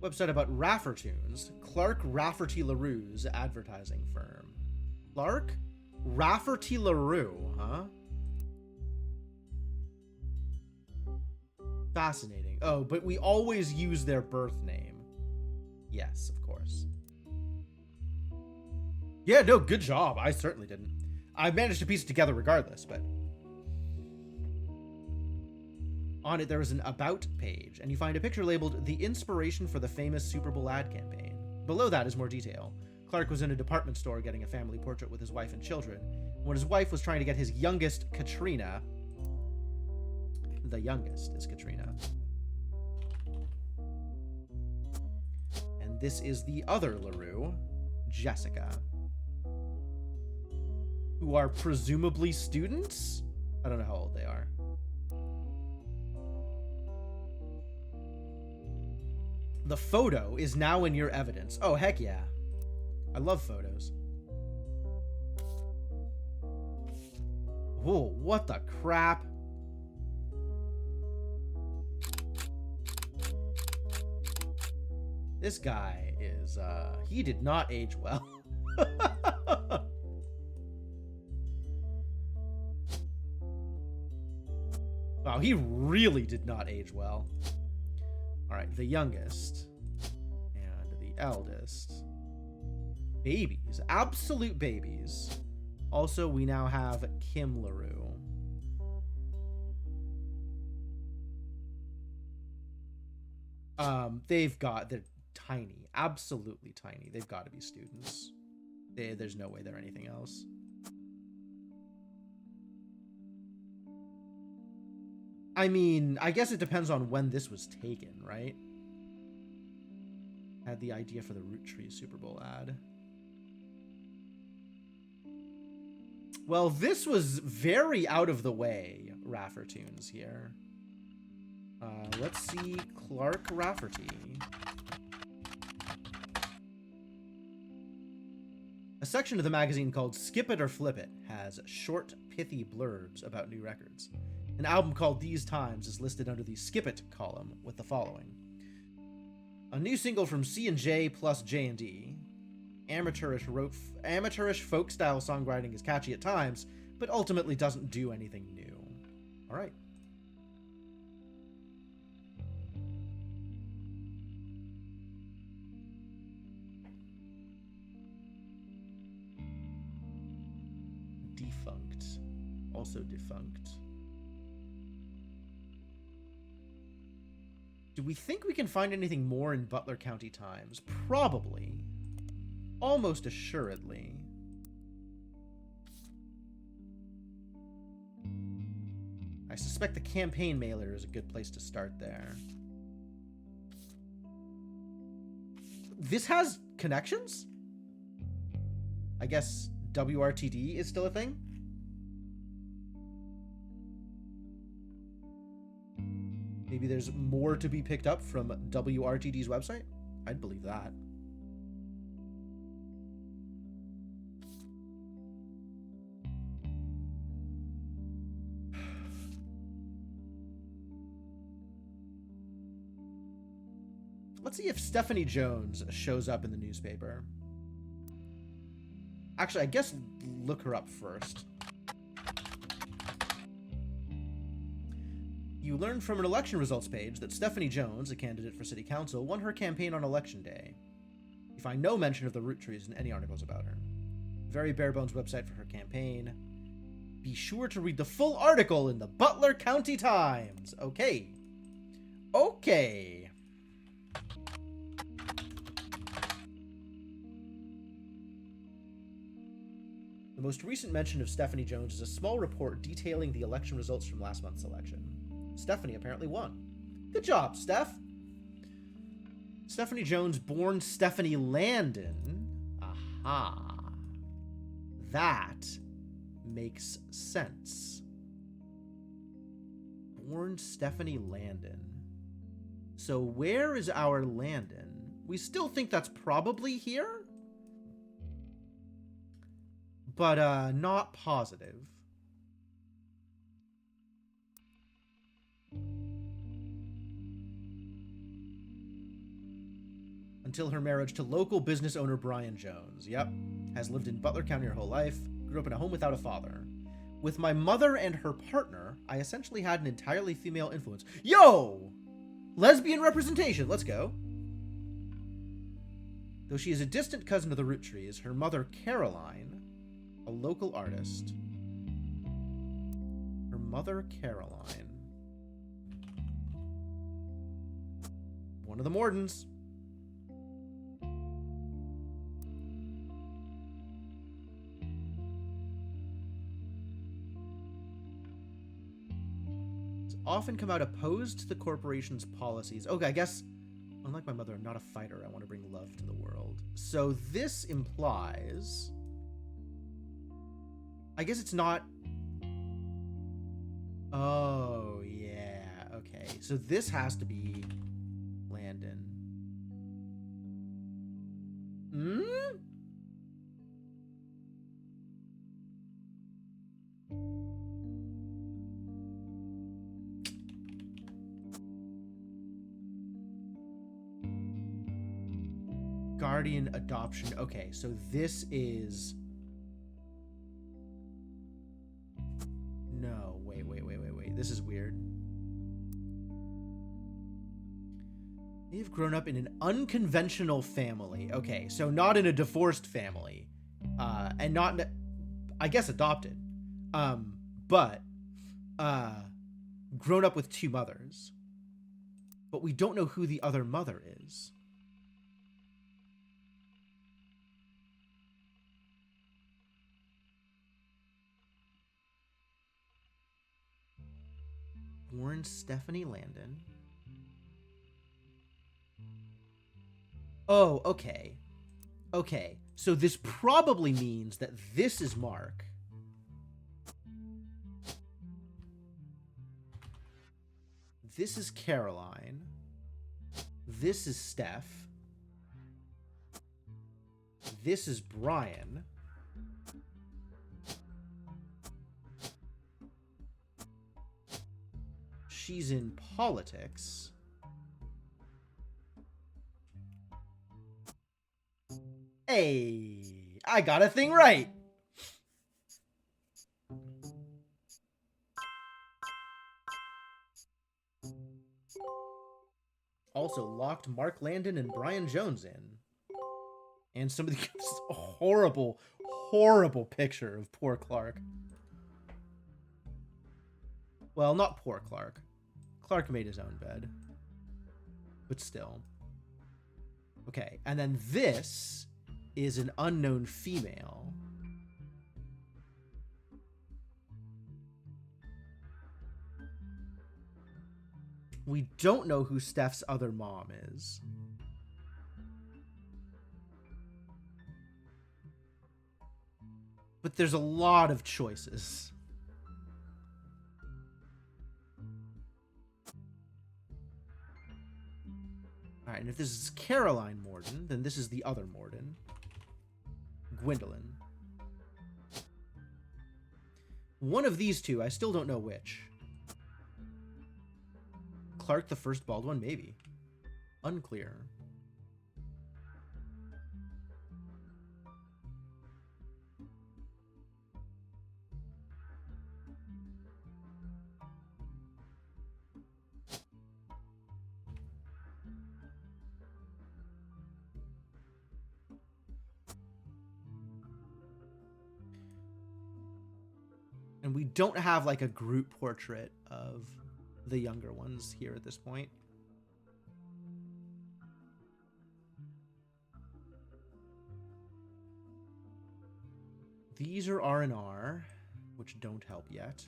Speaker 1: Website about Raffertunes. Clark Rafferty LaRue's advertising firm. Clark Rafferty LaRue, huh? Fascinating. Oh, but we always use their birth name. Yes, of course. Yeah, no, good job. I certainly didn't. I managed to piece it together regardless, but on it there is an About page, and you find a picture labeled The Inspiration for the Famous Super Bowl Ad Campaign. Below that is more detail. Clark was in a department store getting a family portrait with his wife and children. When his wife was trying to get his youngest, Katrina, the youngest is Katrina, and this is the other LaRue, Jessica, who are presumably students? I don't know how old they are. The photo is now in your evidence. Oh, heck yeah. I love photos. Whoa, what the crap? This guy is, he did not age well. Wow, he really did not age well. All right, the youngest and the eldest. Babies, absolute babies. Also, we now have Kim LaRue. They're tiny, absolutely tiny. They've got to be students. There's no way they're anything else. I mean, I guess it depends on when this was taken, right? Had the idea for the Roottrees Super Bowl ad. Well, this was very out of the way, Raffertunes here. Let's see Clark Rafferty. A section of the magazine called Skip It or Flip It has short, pithy blurbs about new records. An album called These Times is listed under the Skip It column with the following. A new single from C&J plus J&D. Amateurish folk-style songwriting is catchy at times, but ultimately doesn't do anything new. All right. Defunct. Also defunct. Do we think we can find anything more in Butler County Times? Probably. Almost assuredly. I suspect the campaign mailer is a good place to start there. This has connections? I guess WRTD is still a thing? Maybe there's more to be picked up from WRTD's website? I'd believe that. Let's see if Stephanie Jones shows up in the newspaper. Actually, I guess look her up first. You learned from an election results page that Stephanie Jones, a candidate for city council, won her campaign on election day. You find no mention of the Roottrees in any articles about her. Very bare-bones website for her campaign. Be sure to read the full article in the Butler County Times. Okay. Okay. The most recent mention of Stephanie Jones is a small report detailing the election results from last month's election. Stephanie apparently won. Good job, Steph. Stephanie Jones, born Stephanie Landon. Aha. That makes sense. Born Stephanie Landon. So where is our Landon? We still think that's probably here? But, not positive. Until her marriage to local business owner Brian Jones. Yep. Has lived in Butler County her whole life. Grew up in a home without a father. With my mother and her partner, I essentially had an entirely female influence. Yo! Lesbian representation. Let's go. Though she is a distant cousin of the Roottrees, her mother, Caroline, a local artist. Her mother, Caroline. One of the Mordens. Often come out opposed to the corporation's policies. Okay, I guess, unlike my mother, I'm not a fighter. I want to bring love to the world. So this implies... I guess it's not... Oh, yeah. Okay, so this has to be Landon. Hmm? Guardian adoption. Okay, so this is... No, wait. This is weird. They've grown up in an unconventional family. Okay, so not in a divorced family. And not... I guess adopted. But... grown up with two mothers. But we don't know who the other mother is. Born Stephanie Landon. Oh, okay. Okay, so this probably means that this is Mark. This is Caroline. This is Steph. This is Brian. She's in politics. Hey, I got a thing right. Also locked Mark Landon and Brian Jones in. And somebody gives a horrible, horrible picture of poor Clark. Well, not poor Clark. Clark made his own bed. But still. Okay, and then this is an unknown female. We don't know who Steph's other mom is. But there's a lot of choices. Alright, and if this is Caroline Morden, then this is the other Morden. Gwendolyn. One of these two, I still don't know which. Clark the first bald one? Maybe. Unclear. And we don't have like a group portrait of the younger ones here at this point. These are R&R, which don't help yet.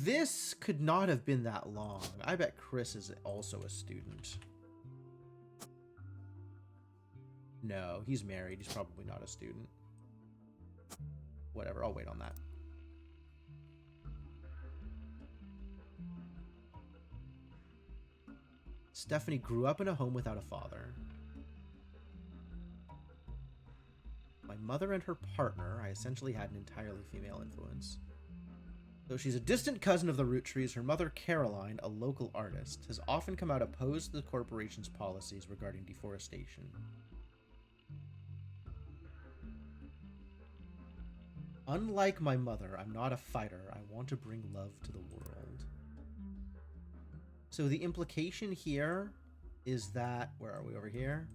Speaker 1: This could not have been that long. I bet Chris is also a student. No, he's married. He's probably not a student. Whatever, I'll wait on that. Stephanie grew up in a home without a father. My mother and her partner, I essentially had an entirely female influence. Though she's a distant cousin of the Roottrees, her mother, Caroline, a local artist, has often come out opposed to the corporation's policies regarding deforestation. Unlike my mother, I'm not a fighter. I want to bring love to the world. So the implication here is that, where are we over here?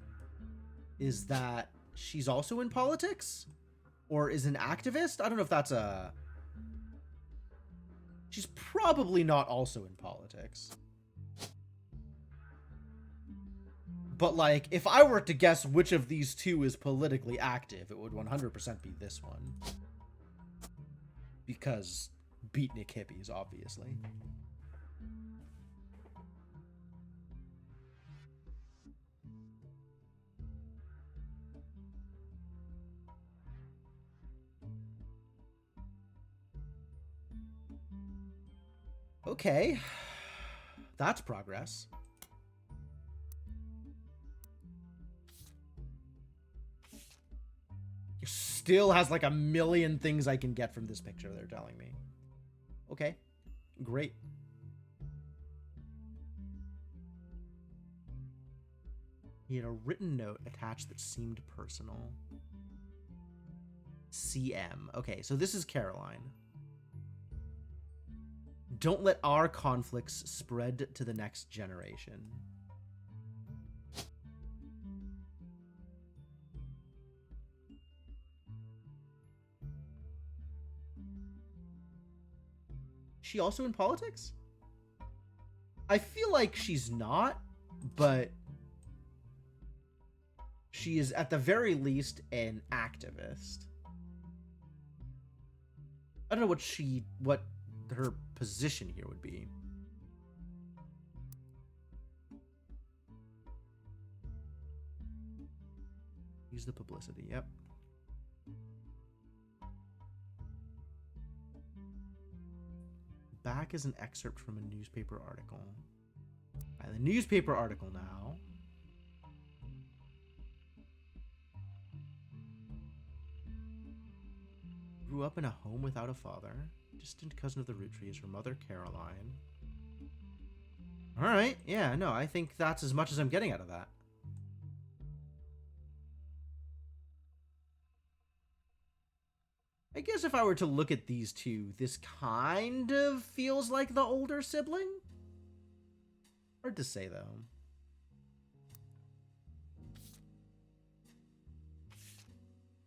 Speaker 1: Is that she's also in politics? Or is an activist? I don't know if that's a... She's probably not also in politics. But, like, if I were to guess which of these two is politically active, it would 100% be this one. Because beatnik hippies, obviously. Okay. That's progress. Still has like a million things I can get from this picture, they're telling me. Okay. Great. He had a written note attached that seemed personal. CM. Okay, so this is Caroline. Don't let our conflicts spread to the next generation. She also in politics? I feel like she's not, but she is at the very least an activist. I don't know what her position here would be. Use the publicity, yep. Back is an excerpt from a newspaper article. And the newspaper article now. Grew up in a home without a father. Distant cousin of the Roottrees, her mother, Caroline. Alright, yeah, no, I think that's as much as I'm getting out of that. I guess if I were to look at these two, this kind of feels like the older sibling? Hard to say, though.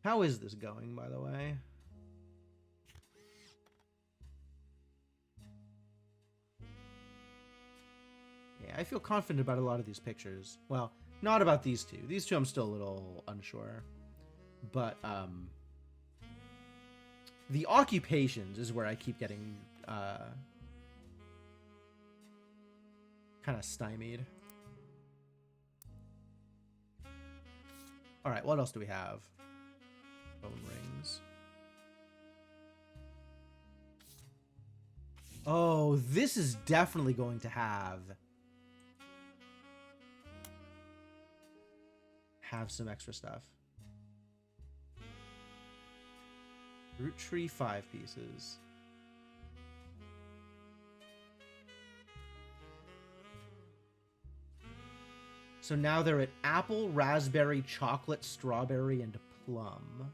Speaker 1: How is this going, by the way? Yeah, I feel confident about a lot of these pictures. Well, not about these two. These two I'm still a little unsure. But, the occupations is where I keep getting, kind of stymied. Alright, what else do we have? Phone rings. Oh, this is definitely going to have some extra stuff. Root tree 5 pieces. So now they're at apple, raspberry, chocolate, strawberry, and plum.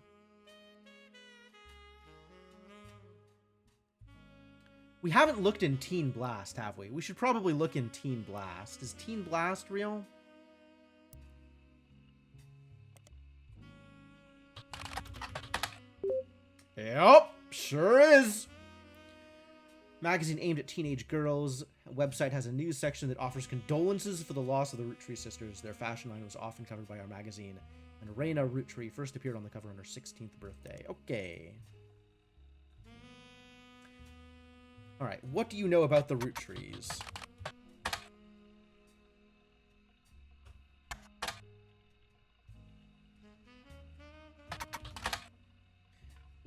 Speaker 1: We haven't looked in Teen Blast, have we? We should probably look in Teen Blast. Is Teen Blast real? Yep, sure is. Magazine aimed at teenage girls. Website has a news section that offers condolences for the loss of the Roottrees sisters. Their fashion line was often covered by our magazine. And Raina Roottree first appeared on the cover on her 16th birthday. Okay. Alright, what do you know about the Roottrees?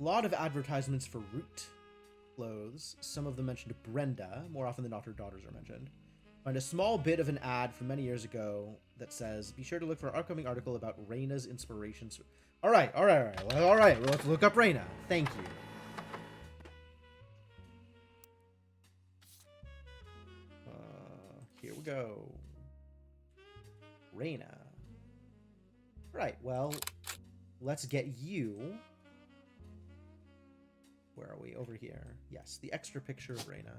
Speaker 1: A lot of advertisements for Root clothes. Some of them mentioned Brenda. More often than not, her daughters are mentioned. Find a small bit of an ad from many years ago that says, be sure to look for our upcoming article about Raina's inspirations. All right. Let's look up Raina. Thank you. Here we go. Raina. Right, well, let's get you. Where are we? Over here. Yes, the extra picture of Raina.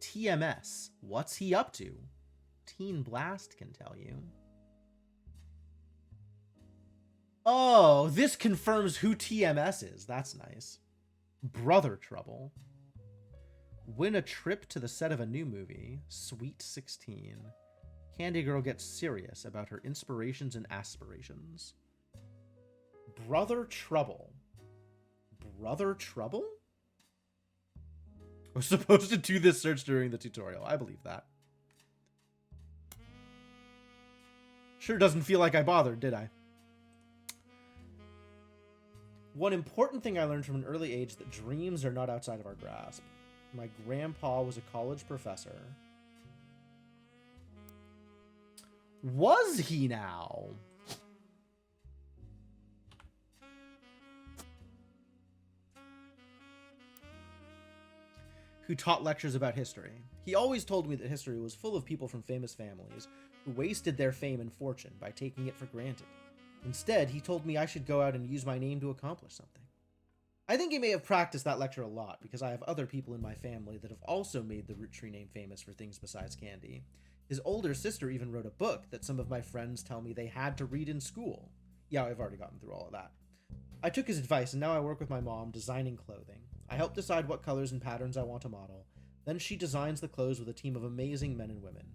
Speaker 1: TMS. What's he up to? Teen Blast can tell you. Oh, this confirms who TMS is. That's nice. Brother Trouble. Win a trip to the set of a new movie. Sweet 16. Candy Girl gets serious about her inspirations and aspirations. Brother Trouble. Brother Trouble? We're supposed to do this search during the tutorial. I believe that. Sure doesn't feel like I bothered, did I? One important thing I learned from an early age that dreams are not outside of our grasp. My grandpa was a college professor. Was he now? Who taught lectures about history. He always told me that history was full of people from famous families who wasted their fame and fortune by taking it for granted. Instead, he told me I should go out and use my name to accomplish something. I think he may have practiced that lecture a lot because I have other people in my family that have also made the Roottree name famous for things besides candy. His older sister even wrote a book that some of my friends tell me they had to read in school. Yeah, I've already gotten through all of that. I took his advice and now I work with my mom designing clothing. I help decide what colors and patterns I want to model. Then she designs the clothes with a team of amazing men and women.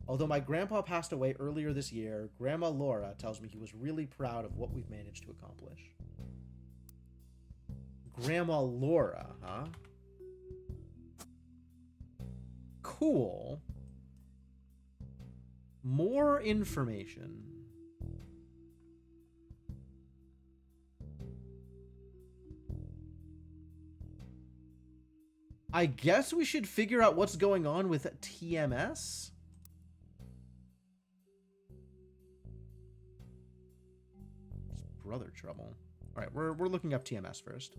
Speaker 1: Although my grandpa passed away earlier this year, Grandma Laura tells me he was really proud of what we've managed to accomplish. Grandma Laura, huh? Cool. More information. I guess we should figure out what's going on with TMS. It's Brother Trouble. All right, we're looking up TMS first.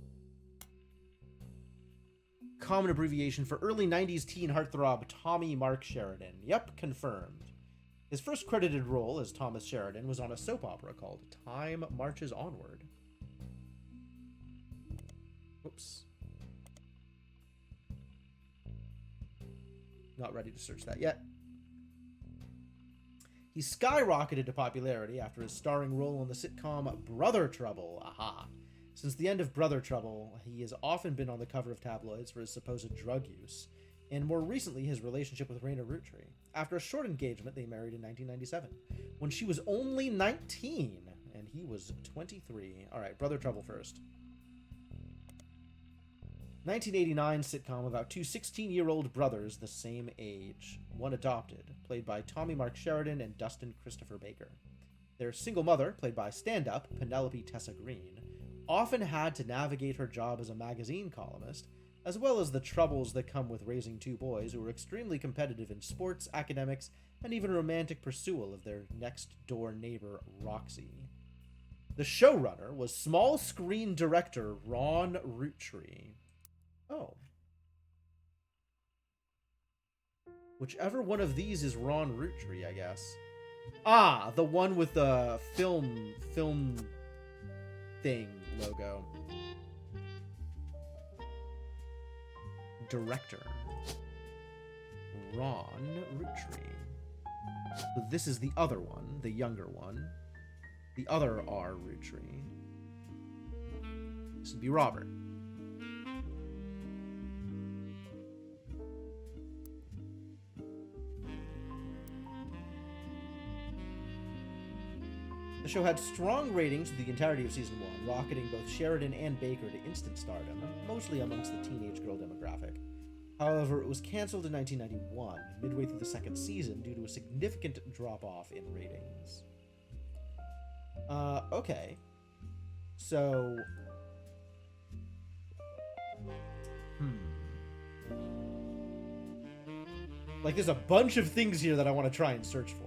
Speaker 1: Common abbreviation for early 90s teen heartthrob Tommy Mark Sheridan. Yep, confirmed. His first credited role as Thomas Sheridan was on a soap opera called Time Marches Onward. Whoops. Not ready to search that yet. He skyrocketed to popularity after his starring role on the sitcom Brother Trouble. Aha. Since the end of Brother Trouble, he has often been on the cover of tabloids for his supposed drug use, and more recently his relationship with Raina Roottree. After a short engagement, they married in 1997, when she was only 19, and he was 23. Alright, Brother Trouble first. 1989 sitcom about two 16-year-old brothers the same age, one adopted, played by Tommy Mark Sheridan and Dustin Christopher Baker. Their single mother, played by stand-up Penelope Tessa Green, often had to navigate her job as a magazine columnist, as well as the troubles that come with raising two boys who were extremely competitive in sports, academics, and even romantic pursuit of their next-door neighbor, Roxy. The showrunner was small-screen director Ron Roottree. Oh. Whichever one of these is Ron Roottree, I guess. Ah, the one with the film thing logo. Director. Ron Rootree. So this is the other one, the younger one. The other R Rootree. This would be Robert. The show had strong ratings for the entirety of season 1, rocketing both Sheridan and Baker to instant stardom, mostly amongst the teenage girl demographic. However, it was cancelled in 1991, midway through the second season, due to a significant drop-off in ratings. Okay. So... Like, there's a bunch of things here that I want to try and search for.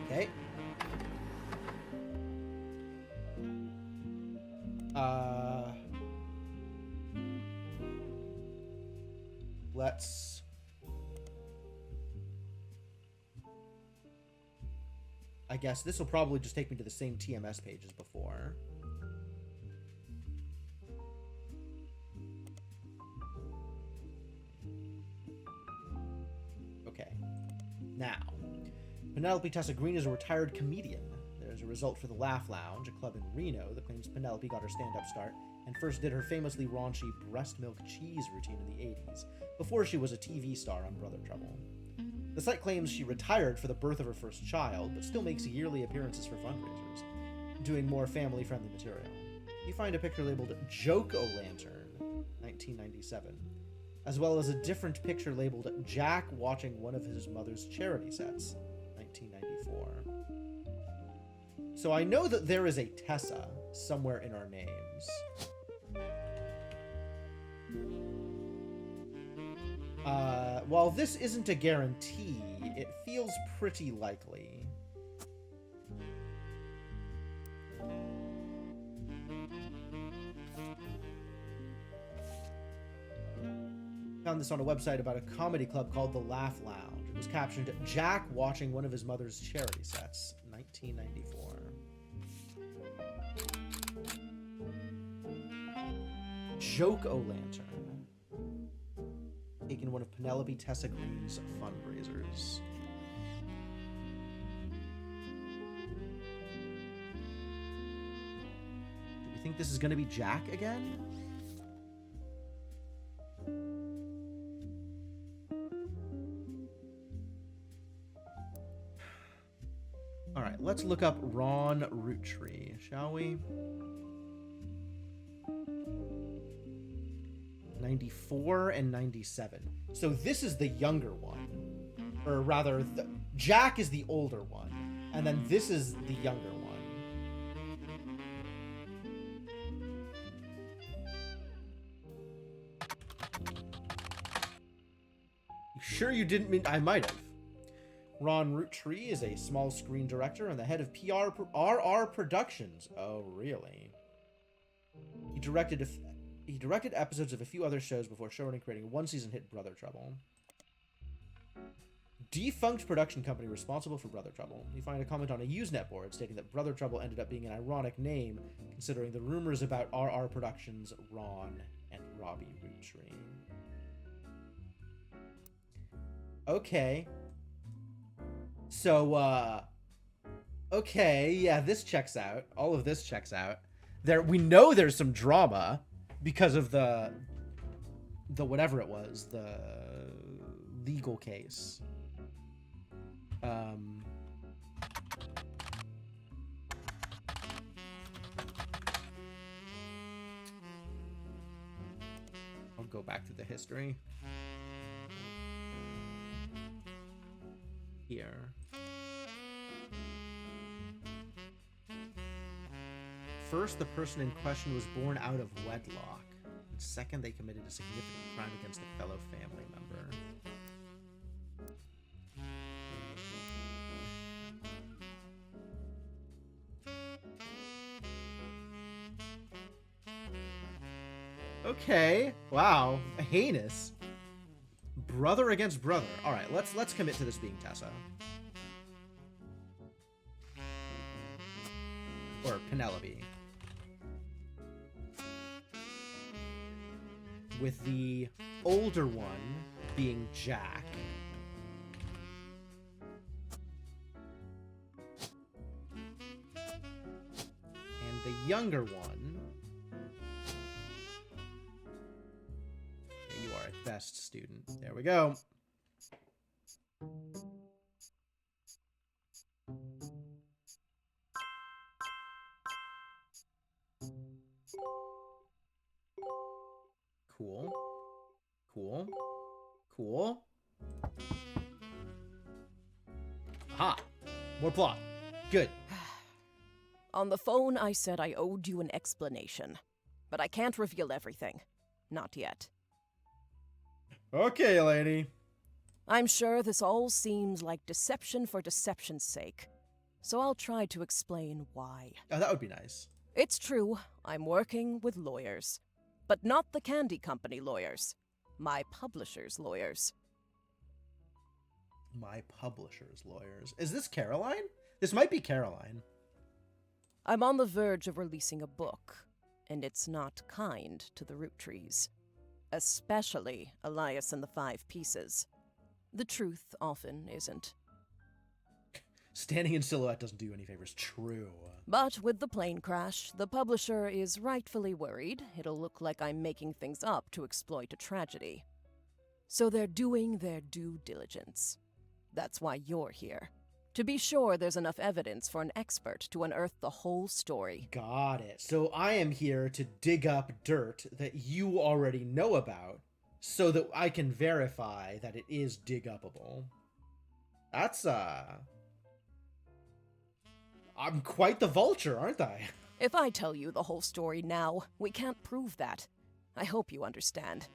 Speaker 1: Okay. Let's... I guess this will probably just take me to the same TMS page as before. Okay. Now, Penelope Tessa Green is a retired comedian. There's a result for the Laugh Lounge, a club in Reno that claims Penelope got her stand-up start and first did her famously raunchy breast milk cheese routine in the 80s, before she was a TV star on Brother Trouble. The site claims she retired for the birth of her first child, but still makes yearly appearances for fundraisers, doing more family-friendly material. You find a picture labeled Joke-O-Lantern, 1997, as well as a different picture labeled Jack watching one of his mother's charity sets, 1994. So I know that there is a Tessa somewhere in our names. While this isn't a guarantee, it feels pretty likely. Found this on a website about a comedy club called the Laugh Lounge. It was captioned, Jack watching one of his mother's charity sets, 1994. Joke-O-Lantern. Taken one of Penelope Tessa Green's fundraisers. Do we think this is going to be Jack again? Alright, let's look up Ron Rootree, shall we? 94 and 97. So this is the younger one. Or rather, Jack is the older one. And then this is the younger one. You sure you didn't mean... I might have. Ron Rootree is a small screen director and the head of RR Productions. Oh, really? He directed episodes of a few other shows before showrunning and creating a one-season hit Brother Trouble. Defunct production company responsible for Brother Trouble. You find a comment on a Usenet board stating that Brother Trouble ended up being an ironic name, considering the rumors about RR Productions' Ron and Robbie Rootree. Okay. So, okay, yeah, this checks out. All of this checks out. We know there's some drama because of the whatever it was, the legal case. I'll go back to the history. Here. First, the person in question was born out of wedlock. And second, they committed a significant crime against a fellow family member. Okay. Wow. Heinous. Brother against brother. All right, let's commit to this being Tessa. Or Penelope. With the older one being Jack. And the younger one... Yeah, you are a best student. There we go. Cool. Cool. Cool. Aha! More plot. Good.
Speaker 3: On the phone, I said I owed you an explanation. But I can't reveal everything. Not yet.
Speaker 1: Okay, lady.
Speaker 3: I'm sure this all seems like deception for deception's sake. So I'll try to explain why.
Speaker 1: Oh, that would be nice.
Speaker 3: It's true, I'm working with lawyers. But not the candy company lawyers. My publisher's lawyers.
Speaker 1: My publisher's lawyers. Is this Caroline? This might be Caroline.
Speaker 3: I'm on the verge of releasing a book, and it's not kind to the Roottrees. Especially Elias and the Five Pieces. The truth often isn't.
Speaker 1: Standing in silhouette doesn't do you any favors. True.
Speaker 3: But with the plane crash, the publisher is rightfully worried it'll look like I'm making things up to exploit a tragedy. So they're doing their due diligence. That's why you're here. To be sure there's enough evidence for an expert to unearth the whole story.
Speaker 1: Got it. So I am here to dig up dirt that you already know about so that I can verify that it is dig-upable. That's, I'm quite the vulture, aren't I?
Speaker 3: If I tell you the whole story now, we can't prove that. I hope you understand.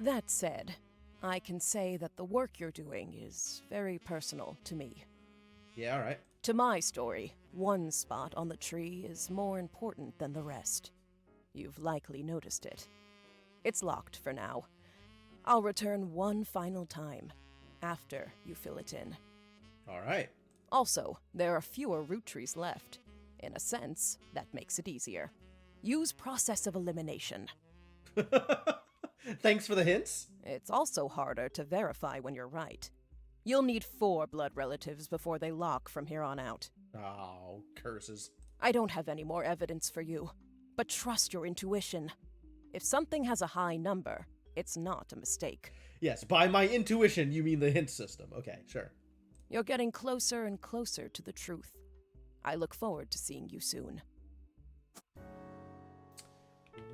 Speaker 3: That said, I can say that the work you're doing is very personal to me.
Speaker 1: Yeah, alright.
Speaker 3: To my story, one spot on the tree is more important than the rest. You've likely noticed it. It's locked for now. I'll return one final time, after you fill it in.
Speaker 1: Alright.
Speaker 3: Also, there are fewer root trees left. In a sense, that makes it easier. Use process of elimination.
Speaker 1: Thanks for the hints.
Speaker 3: It's also harder to verify when you're right. You'll need 4 blood relatives before they lock from here on out.
Speaker 1: Oh, curses.
Speaker 3: I don't have any more evidence for you, but trust your intuition. If something has a high number, it's not a mistake.
Speaker 1: Yes, by my intuition, you mean the hint system. Okay, sure.
Speaker 3: You're getting closer and closer to the truth. I look forward to seeing you soon.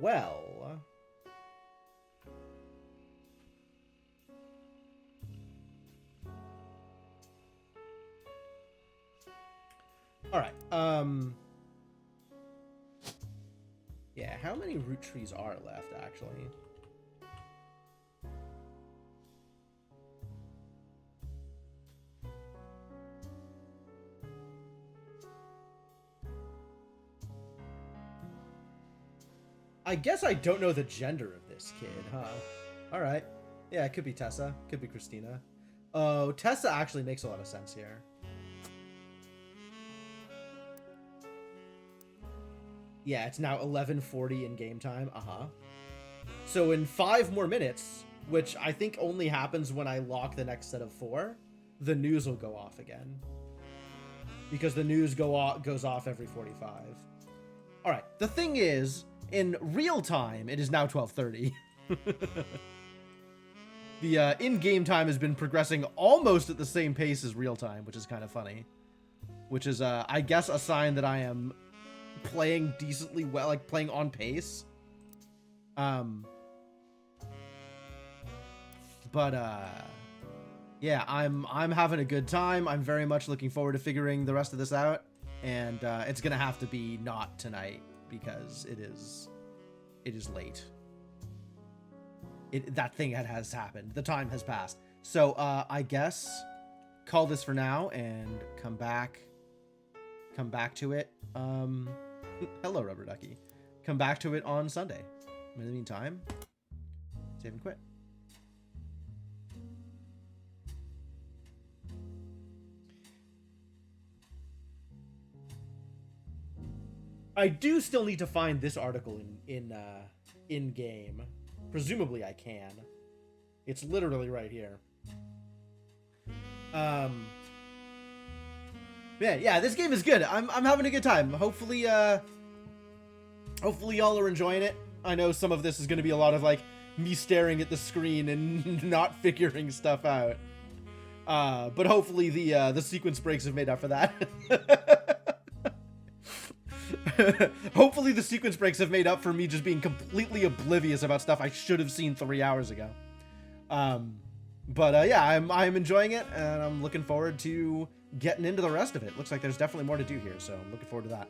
Speaker 1: Well... Alright, yeah, how many root trees are left, actually? I guess I don't know the gender of this kid, huh? Alright. Yeah, it could be Tessa. Could be Christina. Oh, Tessa actually makes a lot of sense here. Yeah, it's now 11:40 in game time. Uh-huh. So in 5 more minutes, which I think only happens when I lock the next set of 4, the news will go off again. Because the news goes off every 45. Alright, the thing is, in real time, it is now 12:30. The in-game time has been progressing almost at the same pace as real time, which is kind of funny. Which is, I guess, a sign that I am playing decently well, like playing on pace. Yeah, I'm having a good time. I'm very much looking forward to figuring the rest of this out, and it's gonna have to be not tonight because it is late. That thing has happened. The time has passed. So I guess call this for now and come back to it. Hello, Rubber Ducky. Come back to it on Sunday. In the meantime, save and quit. I do still need to find this article in game. Presumably I can. It's literally right here. Yeah, this game is good. I'm having a good time. Hopefully y'all are enjoying it. I know some of this is going to be a lot of like me staring at the screen and not figuring stuff out. But hopefully the sequence breaks have made up for that. Hopefully the sequence breaks have made up for me just being completely oblivious about stuff I should have seen 3 hours ago. But yeah, I'm enjoying it, and I'm looking forward to getting into the rest of it. Looks like there's definitely more to do here, so I'm looking forward to that.